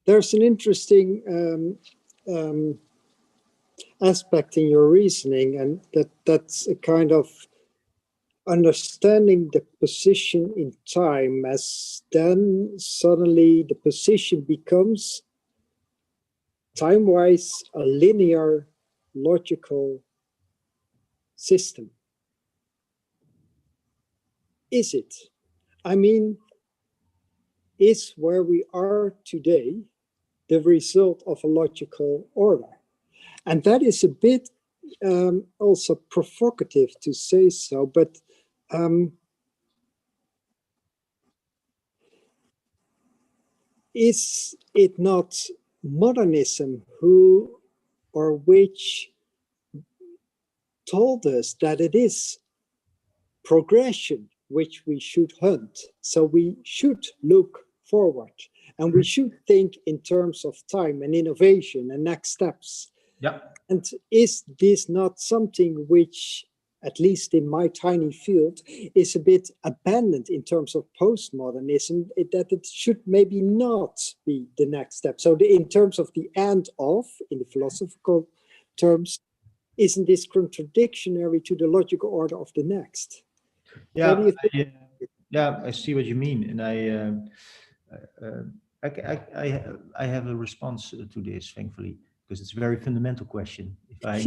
there's an interesting aspect in your reasoning, and that's a kind of understanding the position in time, as then suddenly the position becomes time-wise a linear logical system. Is it? I mean, is where we are today the result of a logical order? And that is a bit also provocative to say so, but is it not modernism who or which told us that it is progression which we should hunt. So we should look forward, and we should think in terms of time and innovation and next steps. Yeah. And is this not something which, at least in my tiny field, is a bit abandoned in terms of postmodernism, that it should maybe not be the next step? So in terms of the end of, in the philosophical terms, isn't this contradictory to the logical order of the next? Yeah, I see what you mean, and I have a response to this, thankfully, because it's a very fundamental question. If I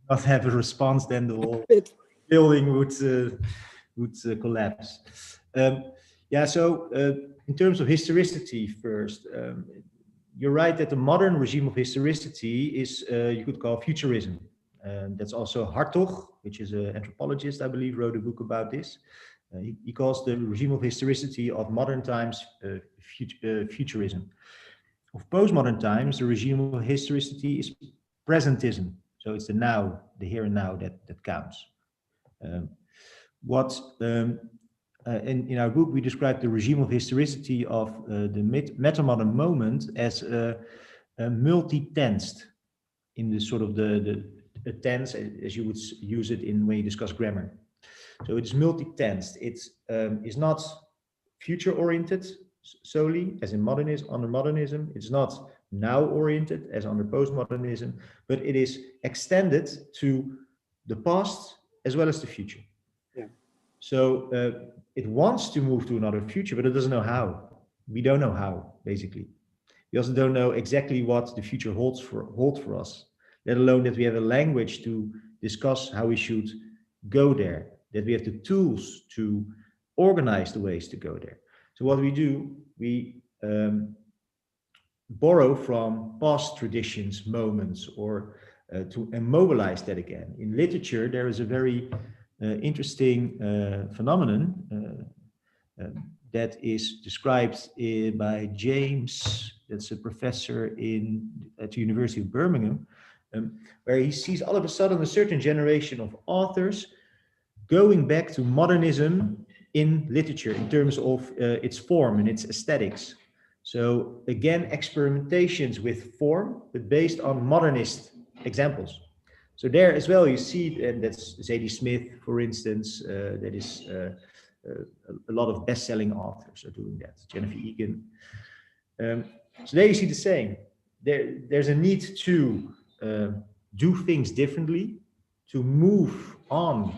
not have a response, then the whole building would collapse. So in terms of historicity first, you're right that the modern regime of historicity is, you could call futurism. That's also Hartog, which is an anthropologist, I believe, wrote a book about this. He calls the regime of historicity of modern times futurism. Of postmodern times, the regime of historicity is presentism. So it's the now, the here and now that counts. In our book, we describe the regime of historicity of the metamodern moment as a multi-tensed, in the sort of the tense as you would use it in when you discuss grammar. So it's multi-tensed. It's not future-oriented solely, as in modernism, under modernism. It's not now-oriented, as under postmodernism, but it is extended to the past as well as the future. Yeah. So it wants to move to another future, but it doesn't know how. We don't know how, basically. We also don't know exactly what the future holds for us, let alone that we have a language to discuss how we should go there, that we have the tools to organize the ways to go there. So what we do, we borrow from past traditions, moments, or to immobilize that again. In literature, there is a very interesting phenomenon that is described by James, that's a professor at the University of Birmingham, where he sees all of a sudden a certain generation of authors going back to modernism in literature in terms of its form and its aesthetics. So again, experimentations with form, but based on modernist examples. So there as well, you see, and that's Zadie Smith, for instance, that is a lot of best-selling authors are doing that, Jennifer Egan. So there you see the same. There's a need to do things differently, to move on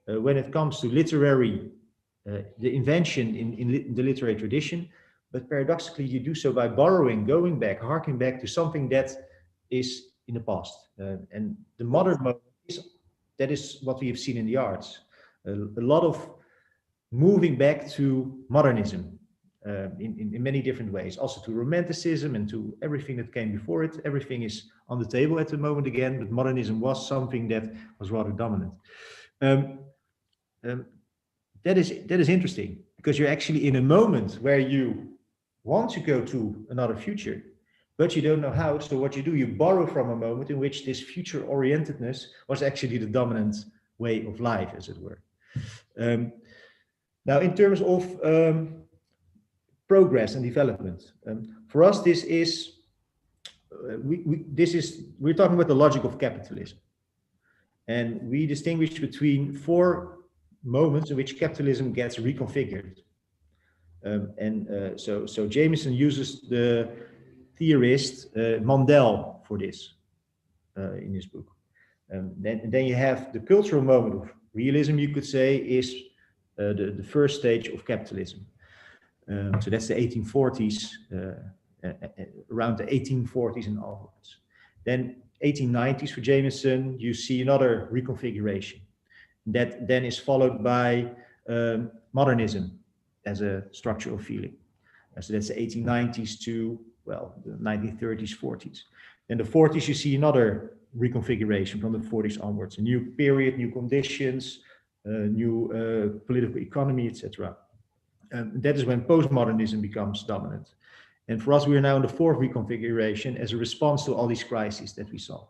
when it comes to literary, the invention in the literary tradition, but paradoxically you do so by borrowing, going back, harking back to something that is in the past. And the modern moment that is what we have seen in the arts. A lot of moving back to modernism in many different ways, also to romanticism and to everything that came before it. Everything is on the table at the moment again, but modernism was something that was rather dominant. That is interesting, because you're actually in a moment where you want to go to another future, but you don't know how. So what you do, you borrow from a moment in which this future orientedness was actually the dominant way of life, as it were. Now, in terms of progress and development, for us, this is we're talking about the logic of capitalism, and we distinguish between 4 moments in which capitalism gets reconfigured. So Jameson uses the theorist Mandel for this in his book. Then you have the cultural moment of realism, you could say, is the first stage of capitalism. So that's the 1840s, around the 1840s and onwards. Then 1890s for Jameson, you see another reconfiguration. That then is followed by modernism as a structural feeling. So that's the 1890s to, well, the 1930s, 40s. In the 40s, you see another reconfiguration from the 40s onwards, a new period, new conditions, new political economy, etc. That is when postmodernism becomes dominant. And for us, we are now in the 4th reconfiguration as a response to all these crises that we saw.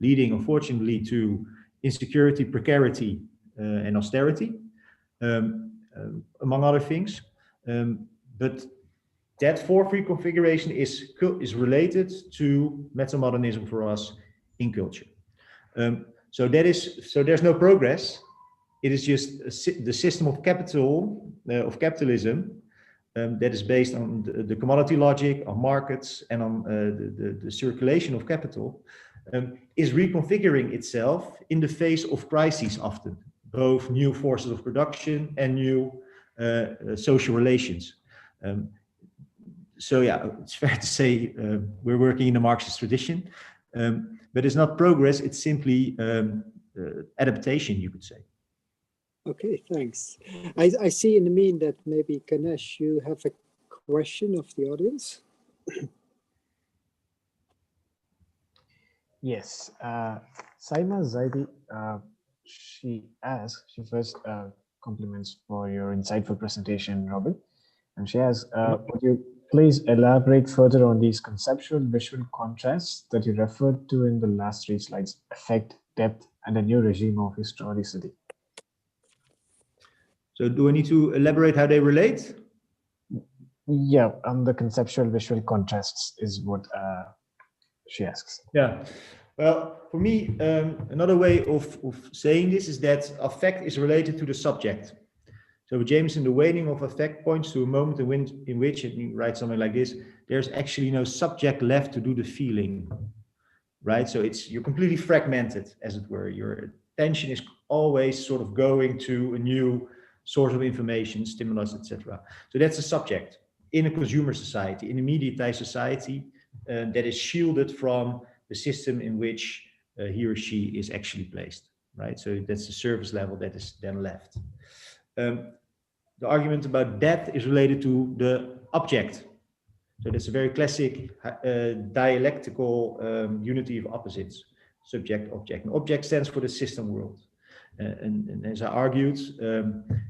leading unfortunately to insecurity, precarity, and austerity, among other things. But that fourth reconfiguration is related to metamodernism for us in culture. So there's no progress. It is just the system of capitalism that is based on the commodity logic of markets and on the circulation of capital, is reconfiguring itself in the face of crises often, both new forces of production and new social relations. So yeah, it's fair to say we're working in the Marxist tradition, but it's not progress, it's simply adaptation, you could say. Okay, thanks. I see in the mean that maybe Ganesh, you have a question of the audience. Yes, Saima Zaidi, she first compliments for your insightful presentation, Robin. And she asks, would you please elaborate further on these conceptual visual contrasts that you referred to in the last 3 slides, affect, depth, and a new regime of historicity? So do I need to elaborate how they relate? Yeah, the conceptual visual contrasts is what she asks. Yeah, well, for me, another way of saying this is that affect is related to the subject. So Jameson, the waning of affect points to a moment in which, and you write something like this, there's actually no subject left to do the feeling, right? So you're completely fragmented, as it were. Your attention is always sort of going to a new source of information, stimulus, etc. So that's a subject in a consumer society, in a mediatized society that is shielded from the system in which he or she is actually placed, right? So that's the service level that is then left. The argument about depth is related to the object. So that's a very classic dialectical unity of opposites, subject, object. And object stands for the system world. And as I argued,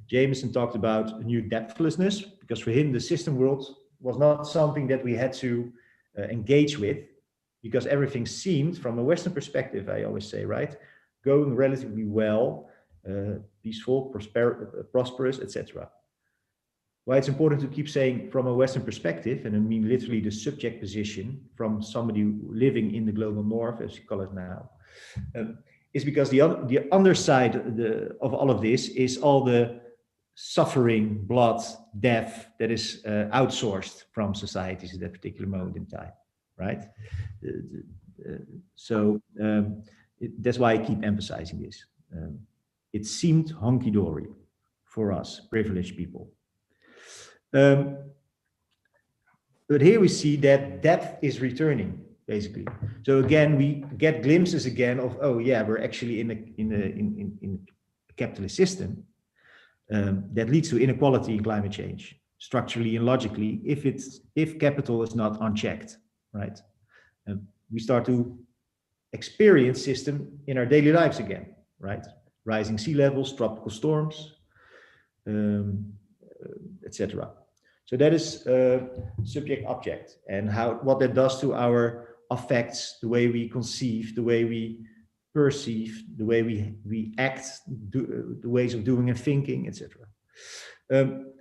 Jameson talked about a new depthlessness, because for him, the system world was not something that we had to engage with, because everything seemed, from a Western perspective, I always say, right, going relatively well, peaceful, prosperous, etc. Why it's important to keep saying from a Western perspective, and I mean literally the subject position from somebody living in the global north, as you call it now, is because the underside of all of this is all the suffering, blood, death that is outsourced from societies at that particular moment in time, right? That's why I keep emphasizing this. It seemed hunky-dory for us, privileged people. But here we see that depth is returning, basically. So again, we get glimpses again of, oh yeah, we're actually in a capitalist system that leads to inequality and climate change, structurally and logically, if capital is not unchecked, right? We start to experience system in our daily lives again, right? Rising sea levels, tropical storms, etc. So that is subject-object, and what that does to our affects, the way we conceive, the way we perceive, the way we act, the ways of doing and thinking, etc. And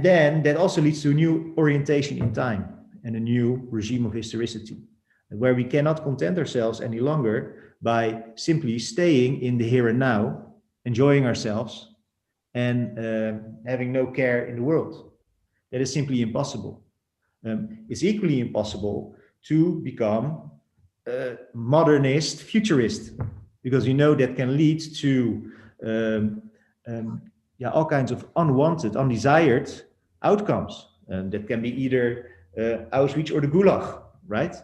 then that also leads to a new orientation in time and a new regime of historicity, where we cannot content ourselves any longer by simply staying in the here and now, enjoying ourselves, and having no care in the world. That is simply impossible. It's equally impossible to become a modernist futurist, because you know that can lead to all kinds of unwanted, undesired outcomes. That can be either Auschwitz or the Gulag, right?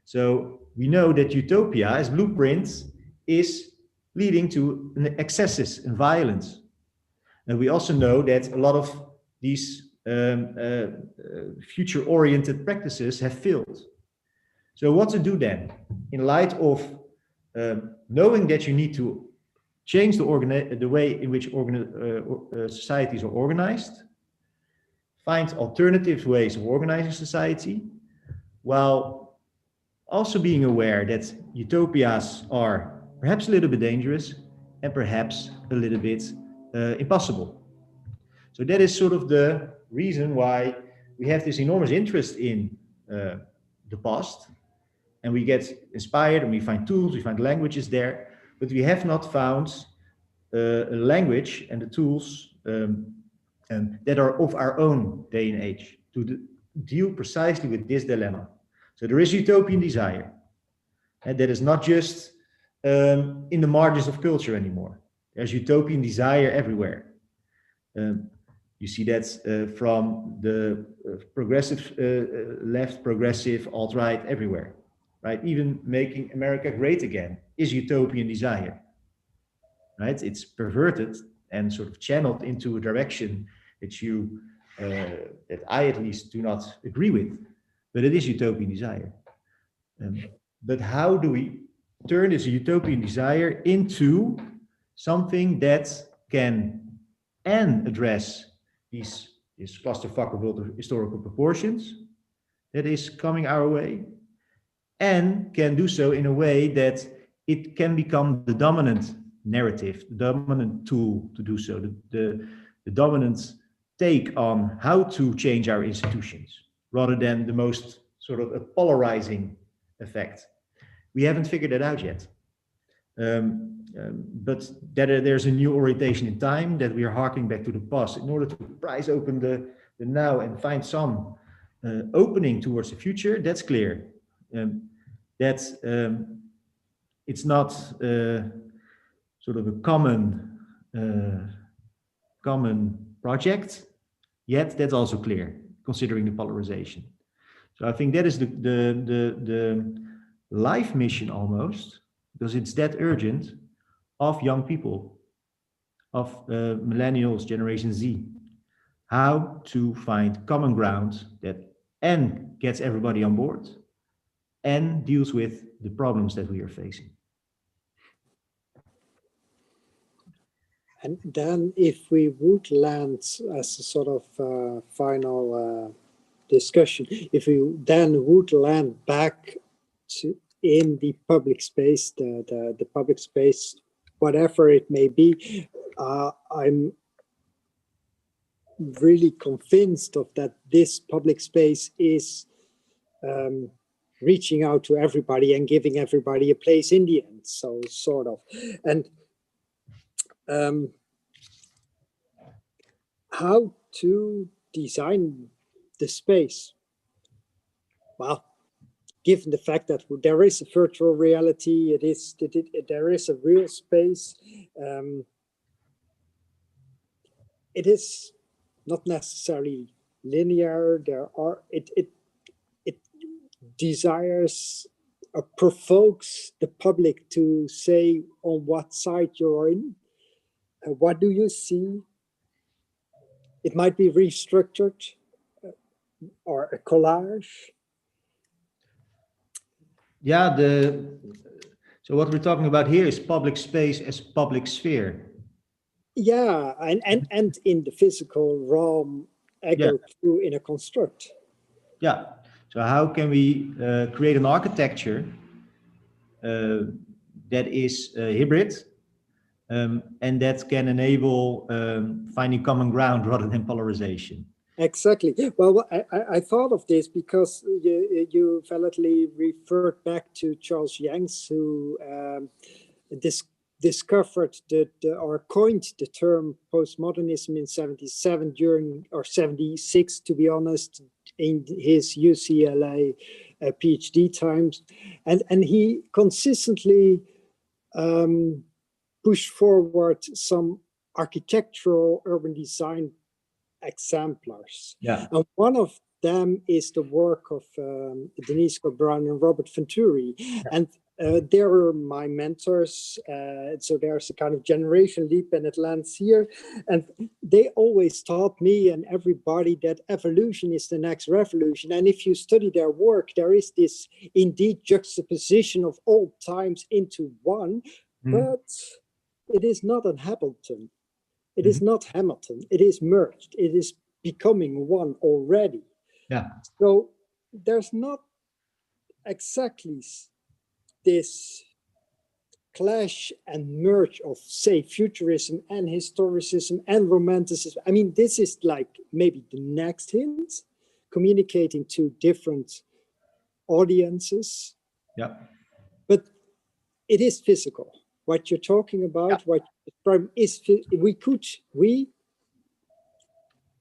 So we know that utopia as blueprint is leading to excesses and violence. And we also know that a lot of these future-oriented practices have failed. So what to do then? In light of knowing that you need to change the way in which societies are organized, find alternative ways of organizing society, while also being aware that utopias are perhaps a little bit dangerous and perhaps a little bit impossible. So that is sort of the reason why we have this enormous interest in the past, and we get inspired and we find tools, we find languages there, but we have not found a language and the tools that are of our own day and age to deal precisely with this dilemma. So there is utopian desire, and that is not just in the margins of culture anymore. There's utopian desire everywhere. You see that from the progressive left, progressive, alt-right, everywhere, right? Even making America great again is utopian desire, right? It's perverted and sort of channeled into a direction that you, that I at least do not agree with, but it is utopian desire. But how do we turn this utopian desire into something that can address this clusterfuck of world historical proportions that is coming our way, and can do so in a way that it can become the dominant narrative, the dominant tool to do so, the dominant take on how to change our institutions, rather than the most sort of a polarizing effect. We haven't figured that out yet. But there's a new orientation in time, that we are harking back to the past in order to prise open the now and find some opening towards the future. That's clear. It's not sort of a common project yet. That's also clear, considering the polarization. So I think that is the life mission almost, because it's that urgent, of young people, of millennials, Generation Z, how to find common ground that gets everybody on board and deals with the problems that we are facing. And then if we would land as a sort of final discussion, if we then would land back in the public space, the public space, whatever it may be, I'm really convinced of that this public space is reaching out to everybody and giving everybody a place in the end, so sort of. And how to design the space? Well, given the fact that there is a virtual reality, there is a real space. It is not necessarily linear. It desires or provokes the public to say on what side you're in. What do you see? It might be restructured or a collage. Yeah, so what we're talking about here is public space as public sphere. Yeah, and in the physical realm, echo through in a construct. Yeah, so how can we create an architecture that is hybrid, and that can enable finding common ground rather than polarization? Exactly. Well, I thought of this because you validly referred back to Charles Yanks, who discovered or coined the term postmodernism in 77 or 76, to be honest, in his UCLA PhD times. And he consistently pushed forward some architectural urban design exemplars. Yeah. And one of them is the work of Denise Brown and Robert Venturi. Yeah. And they're my mentors. So there's a kind of generation leap and it lands here. And they always taught me and everybody that evolution is the next revolution. And if you study their work, there is this indeed juxtaposition of old times into one, but it is not a Hamilton. It is not Hamilton. It is merged. It is becoming one already. Yeah. So there's not exactly this clash and merge of, say, futurism and historicism and romanticism. I mean, this is like maybe the next hint, communicating to different audiences. Yeah. But it is physical. What you're talking about, what is, we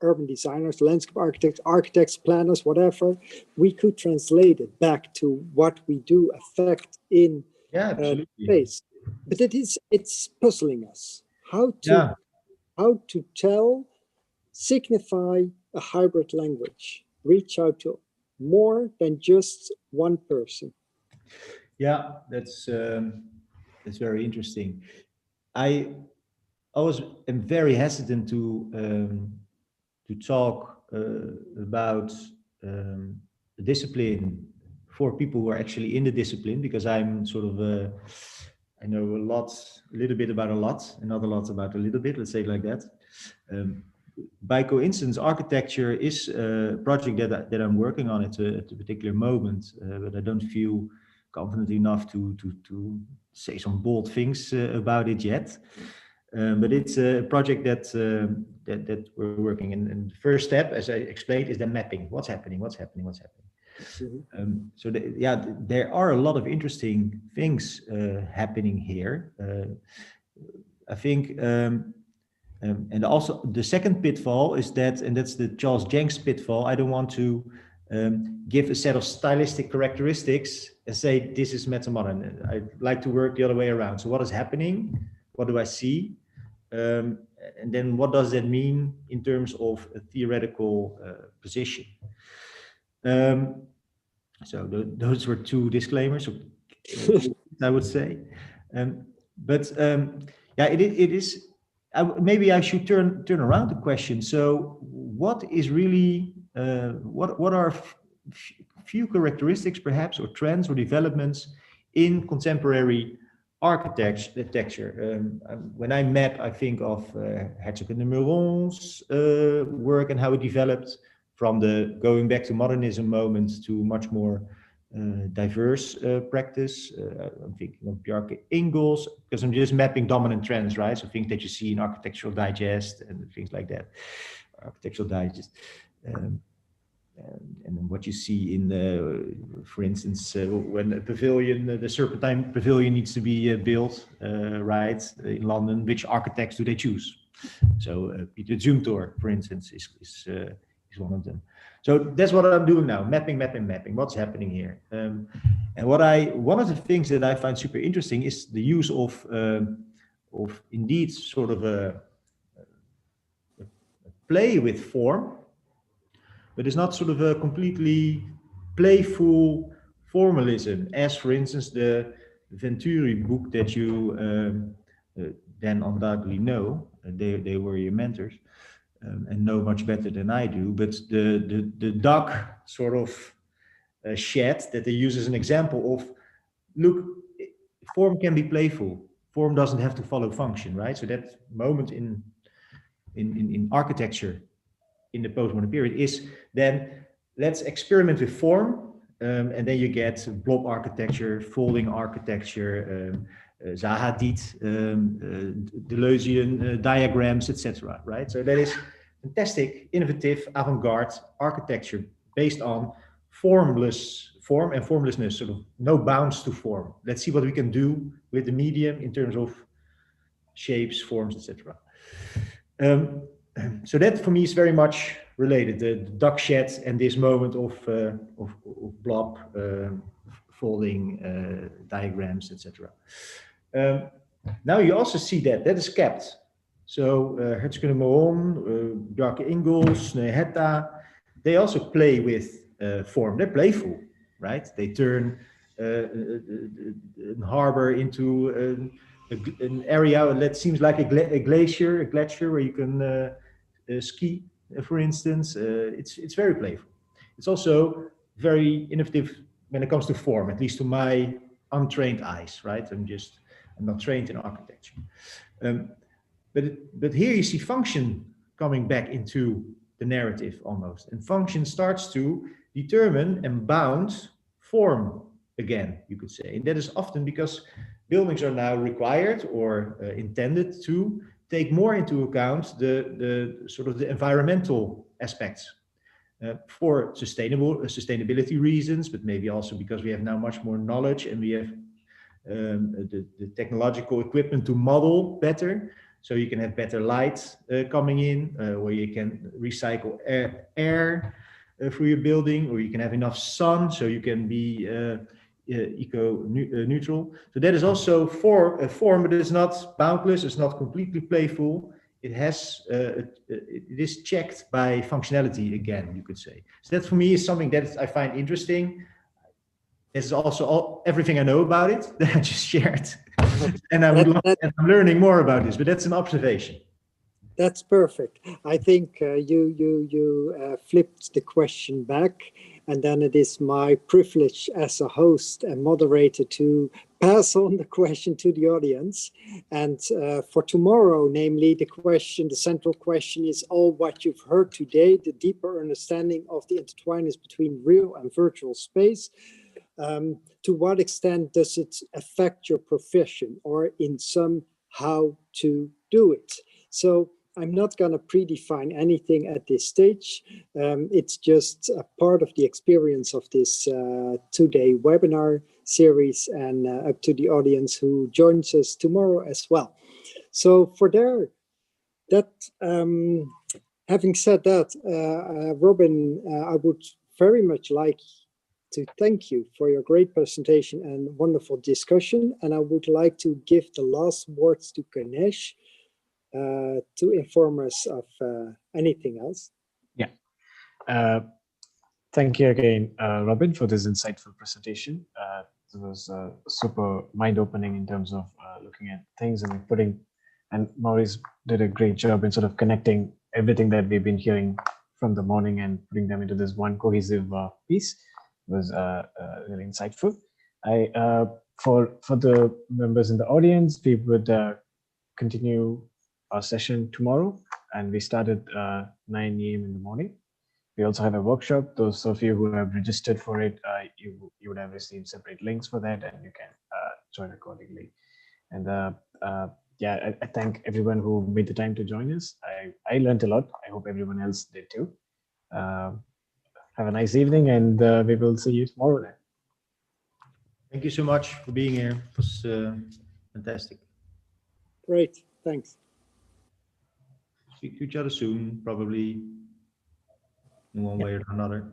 urban designers, landscape architects, planners, whatever, we could translate it back to what we do affect in space. But it's puzzling us how to tell, signify a hybrid language, reach out to more than just one person. Yeah, that's very interesting. I always am very hesitant to talk about the discipline for people who are actually in the discipline, because I'm sort of I know a little bit about a lot, and not a lot about a little bit, let's say it like that. By coincidence, architecture is a project that I'm working on at a particular moment, but I don't feel confident enough to say some bold things about it yet. But it's a project that we're working in. And the first step, as I explained, is the mapping. What's happening? Mm-hmm. So there are a lot of interesting things happening here. I think, and also the second pitfall is that, and that's the Charles Jencks pitfall, I don't want to give a set of stylistic characteristics and say this is meta-modern. I like to work the other way around. So what is happening? What do I see? And then what does that mean in terms of a theoretical position? So those were two disclaimers, I would say. It is. Maybe I should turn around the question. So, what is really what are few characteristics, perhaps, or trends or developments in contemporary architecture? When I map, I think of Herzog and de Meuron's work and how it developed from the going back to modernism moment to much more diverse practice. I'm thinking of Bjarke Ingels, because I'm just mapping dominant trends, right? So things that you see in Architectural Digest and things like that. Architectural Digest. And what you see in, for instance, when a pavilion, the Serpentine Pavilion needs to be built, right, in London, which architects do they choose? So Peter Zumthor, for instance, is one of them. So that's what I'm doing now, mapping. What's happening here? And one of the things that I find super interesting is the use of indeed sort of a play with form, but it's not sort of a completely playful formalism, as for instance the Venturi book that you then undoubtedly know. They were your mentors. And know much better than I do, but the duck sort of shed that they use as an example of, look, form can be playful. Form doesn't have to follow function, right? So that moment in architecture in the postmodern period is then let's experiment with form, and then you get blob architecture, folding architecture, Zaha-Hadid, Deleuzian diagrams, etc. Right? So that is fantastic, innovative, avant-garde architecture based on form and formlessness, sort of no bounds to form. Let's see what we can do with the medium in terms of shapes, forms, etc. So that for me is very much related, the duck shed and this moment of blob, folding diagrams, etc. Now you also see that is kept. So Herzog and de Meuron, Bjarke Ingels, Hetta, they also play with form. They're playful, right? They turn a harbor into an area that seems like a glacier where you can ski, for instance. It's very playful. It's also very innovative when it comes to form, at least to my untrained eyes, right? I'm not trained in architecture. But here you see function coming back into the narrative almost. And function starts to determine and bound form again, you could say. And that is often because buildings are now required or intended to take more into account the sort of the environmental aspects for sustainability reasons, but maybe also because we have now much more knowledge and we have the technological equipment to model better. So you can have better light coming in, or you can recycle air through your building, or you can have enough sun so you can be eco-neutral. So that is also a form, but it's not boundless, it's not completely playful. It has, it is checked by functionality again, you could say. So that for me is something that I find interesting. It's also everything I know about it that I just shared. And I'm learning more about this, but that's an observation. That's perfect. I think you flipped the question back, and then it is my privilege as a host and moderator to pass on the question to the audience. And for tomorrow, namely the central question is all what you've heard today, the deeper understanding of the intertwinedness between real and virtual space. To what extent does it affect your profession, or in some how to do it? So I'm not going to predefine anything at this stage. It's just a part of the experience of this two-day webinar series, and up to the audience who joins us tomorrow as well. So for having said that, Robin, I would very much like to thank you for your great presentation and wonderful discussion. And I would like to give the last words to Ganesh to inform us of anything else. Yeah. Thank you again, Robin, for this insightful presentation. It was super mind-opening in terms of looking at things and Maurice did a great job in sort of connecting everything that we've been hearing from the morning and putting them into this one cohesive piece. It was really insightful. For the members in the audience, we would continue our session tomorrow, and we start at 9 a.m. in the morning. We also have a workshop. Those of you who have registered for it, you would have received separate links for that, and you can join accordingly. And yeah, I thank everyone who made the time to join us. I learned a lot. I hope everyone else did too. Have a nice evening, and we will see you tomorrow then. Thank you so much for being here. It was fantastic. Great, thanks. Speak to each other soon, probably in one way or another.